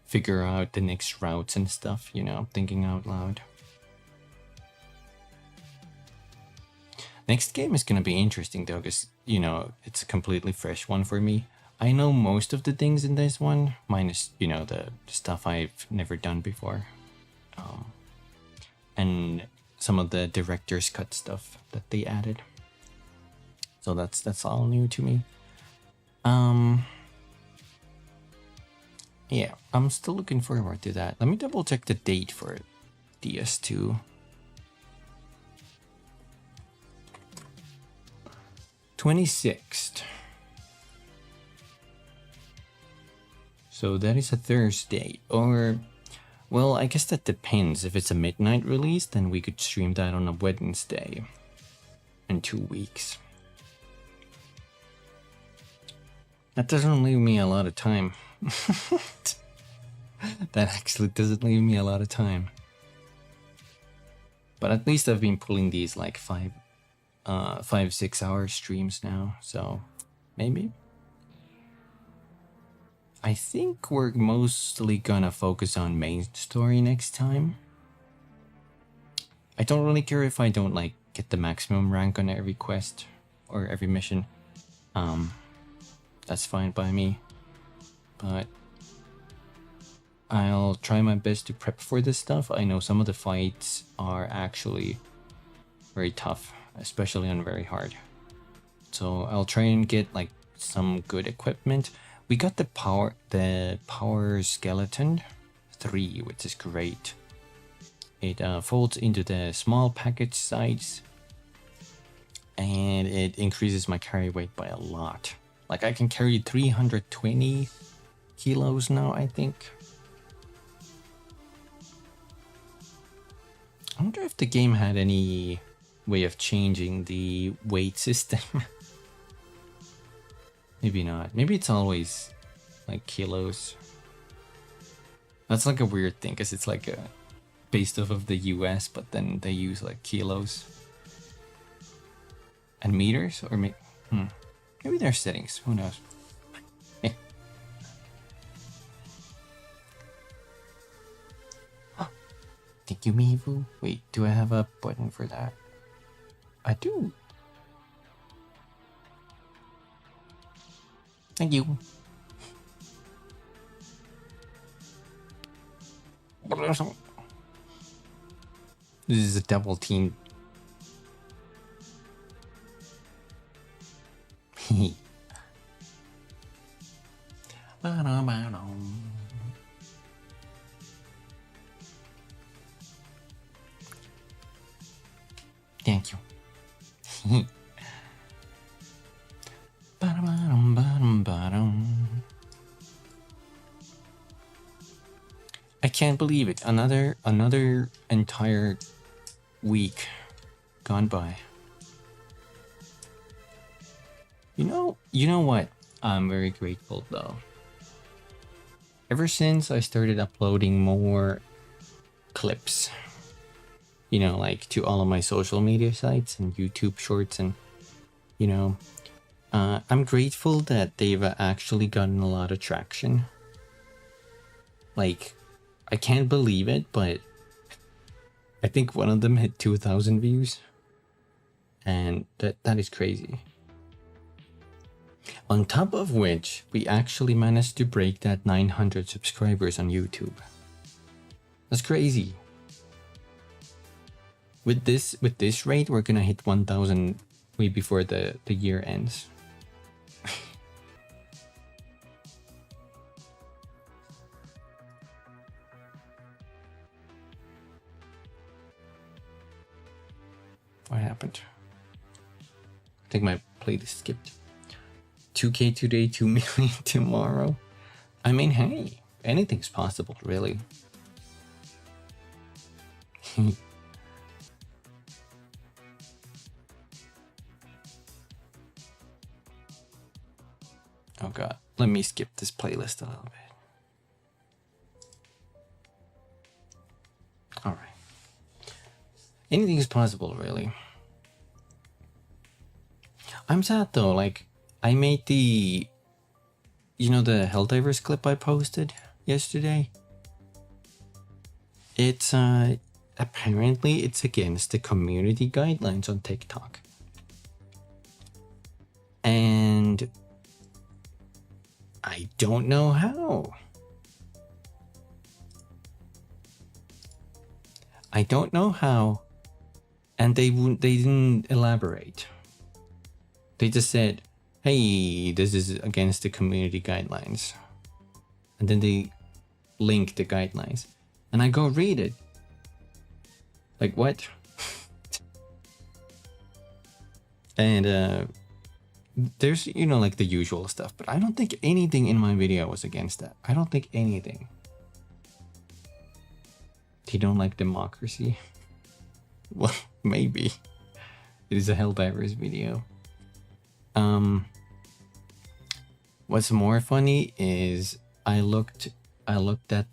figure out the next routes and stuff, you know, thinking out loud. Next game is gonna be interesting though, because, you know, it's a completely fresh one for me. I know most of the things in this one, minus, you know, the stuff I've never done before. And some of the director's cut stuff that they added. So that's all new to me. Yeah, I'm still looking forward to that. Let me double check the date for DS2. 26th. So that is a Thursday, or, well, I guess that depends. If it's a midnight release, then we could stream that on a Wednesday in 2 weeks. That doesn't leave me a lot of time. That actually doesn't leave me a lot of time. But at least I've been pulling these like 5-6 hour streams now, so maybe. I think we're mostly gonna focus on main story next time. I don't really care if I don't like get the maximum rank on every quest or every mission. That's fine by me. But I'll try my best to prep for this stuff. I know some of the fights are actually very tough, especially on very hard. So I'll try and get like some good equipment. We got the power skeleton 3, which is great. It folds into the small package size, and it increases my carry weight by a lot. Like I can carry 320 kilos now, I think. I wonder if the game had any way of changing the weight system. Maybe not. Maybe it's always like kilos. That's like a weird thing, because it's like based off of the US, but then they use like kilos and meters, or maybe there's settings. Who knows? Thank you, Mivu. Wait, do I have a button for that? I do. Thank you. This is a double team. Thank you. I can't believe it. Another entire week gone by. You know what? I'm very grateful though. Ever since I started uploading more clips, you know, like to all of my social media sites and YouTube shorts, and you know, I'm grateful that they've actually gotten a lot of traction. Like, I can't believe it, but I think one of them hit 2,000 views, and that is crazy. On top of which, we actually managed to break that 900 subscribers on YouTube. That's crazy. With this rate, we're gonna hit 1,000 way before the year ends. What happened? I think my playlist skipped. 2K today, 2 million tomorrow. I mean, hey, anything's possible, really. Oh god, let me skip this playlist a little bit. Anything is possible, really. I'm sad though, like, I made the, you know, the Helldivers clip I posted yesterday? It's, apparently it's against the community guidelines on TikTok. And I don't know how. I don't know how. And they didn't elaborate. They just said, hey, this is against the community guidelines. And then they link the guidelines. And I go read it. Like, what? And there's, you know, like the usual stuff. But I don't think anything in my video was against that. I don't think anything. They don't like democracy. Well, maybe. It is a Helldivers video. What's more funny is I looked at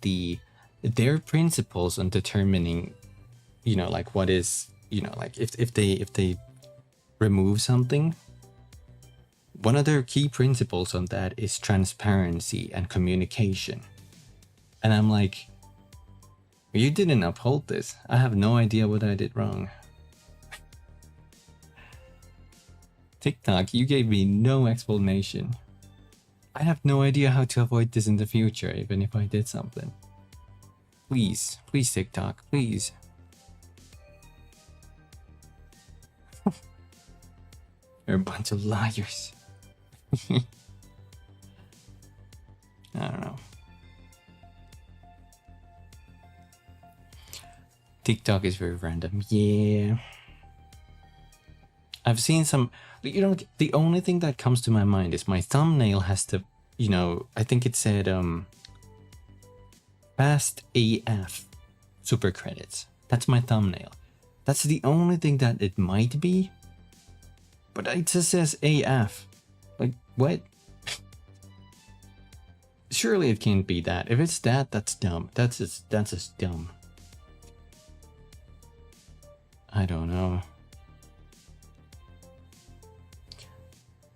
their principles on determining, you know, like what is, you know, like if they remove something, one of their key principles on that is transparency and communication. And I'm like, you didn't uphold this. I have no idea what I did wrong. TikTok, you gave me no explanation. I have no idea how to avoid this in the future, even if I did something. Please, please TikTok, please. You're a bunch of liars. I don't know. TikTok is very random. Yeah. I've seen some, you know, the only thing that comes to my mind is my thumbnail has to, you know, I think it said, Fast AF super credits. That's my thumbnail. That's the only thing that it might be. But it just says AF. Like, what? Surely it can't be that. If it's that, that's dumb. That's just dumb. I don't know.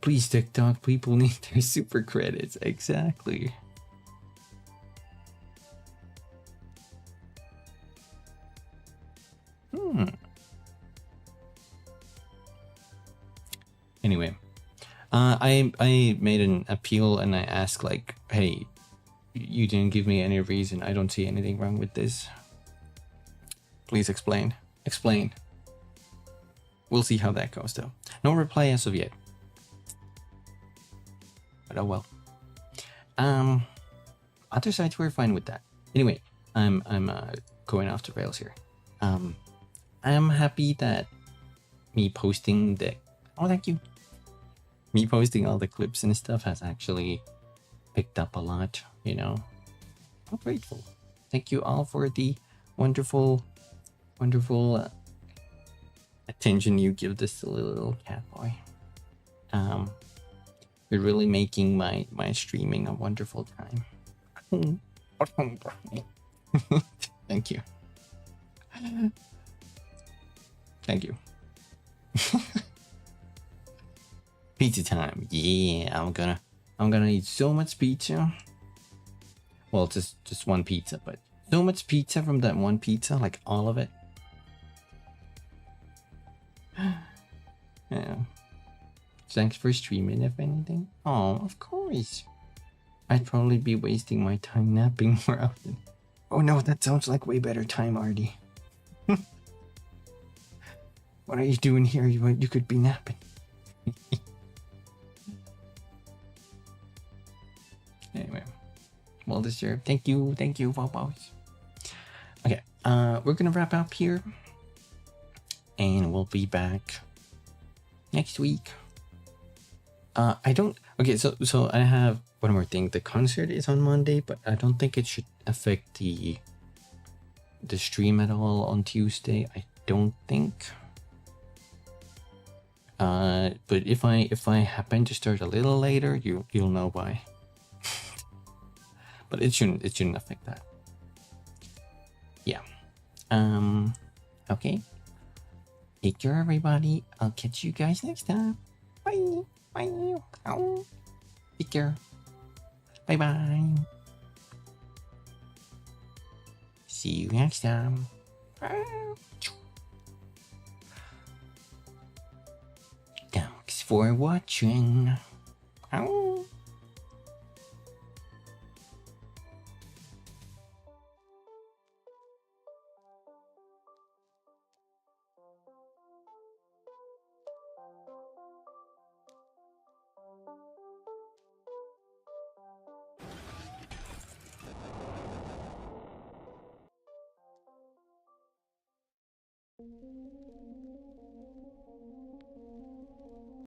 Please, TikTok, people need their super credits. Exactly. Anyway, I made an appeal and I asked, like, hey, you didn't give me any reason. I don't see anything wrong with this. Please explain. Explain. We'll see how that goes, though. No reply as of yet. But oh well. Other sides were fine with that. Anyway, I'm going off the rails here. I'm happy that me posting the thank you. Me posting all the clips and stuff has actually picked up a lot, you know. I'm grateful. Thank you all for the wonderful attention you give this little cat boy. You're really making my streaming a wonderful time. Thank you. Thank you. Pizza time. Yeah, I'm gonna eat so much pizza. Well, just one pizza, but so much pizza from that one pizza, like all of it. Yeah. Thanks for streaming, if anything. Oh, of course. I'd probably be wasting my time napping more often. Oh no, that sounds like way better time, Artie. What are you doing here? You could be napping. Anyway, well deserved. Thank you, Bobos. Okay, we're gonna wrap up here, and we'll be back next week. Okay, so I have one more thing. The concert is on Monday, but I don't think it should affect the stream at all on Tuesday. I don't think. But if I happen to start a little later, you'll know why. But it shouldn't affect that. Yeah. Okay. Take care, everybody. I'll catch you guys next time. Bye. Bye. Ow. Take care. Bye bye. See you next time. Thanks for watching. Ow. Thank you.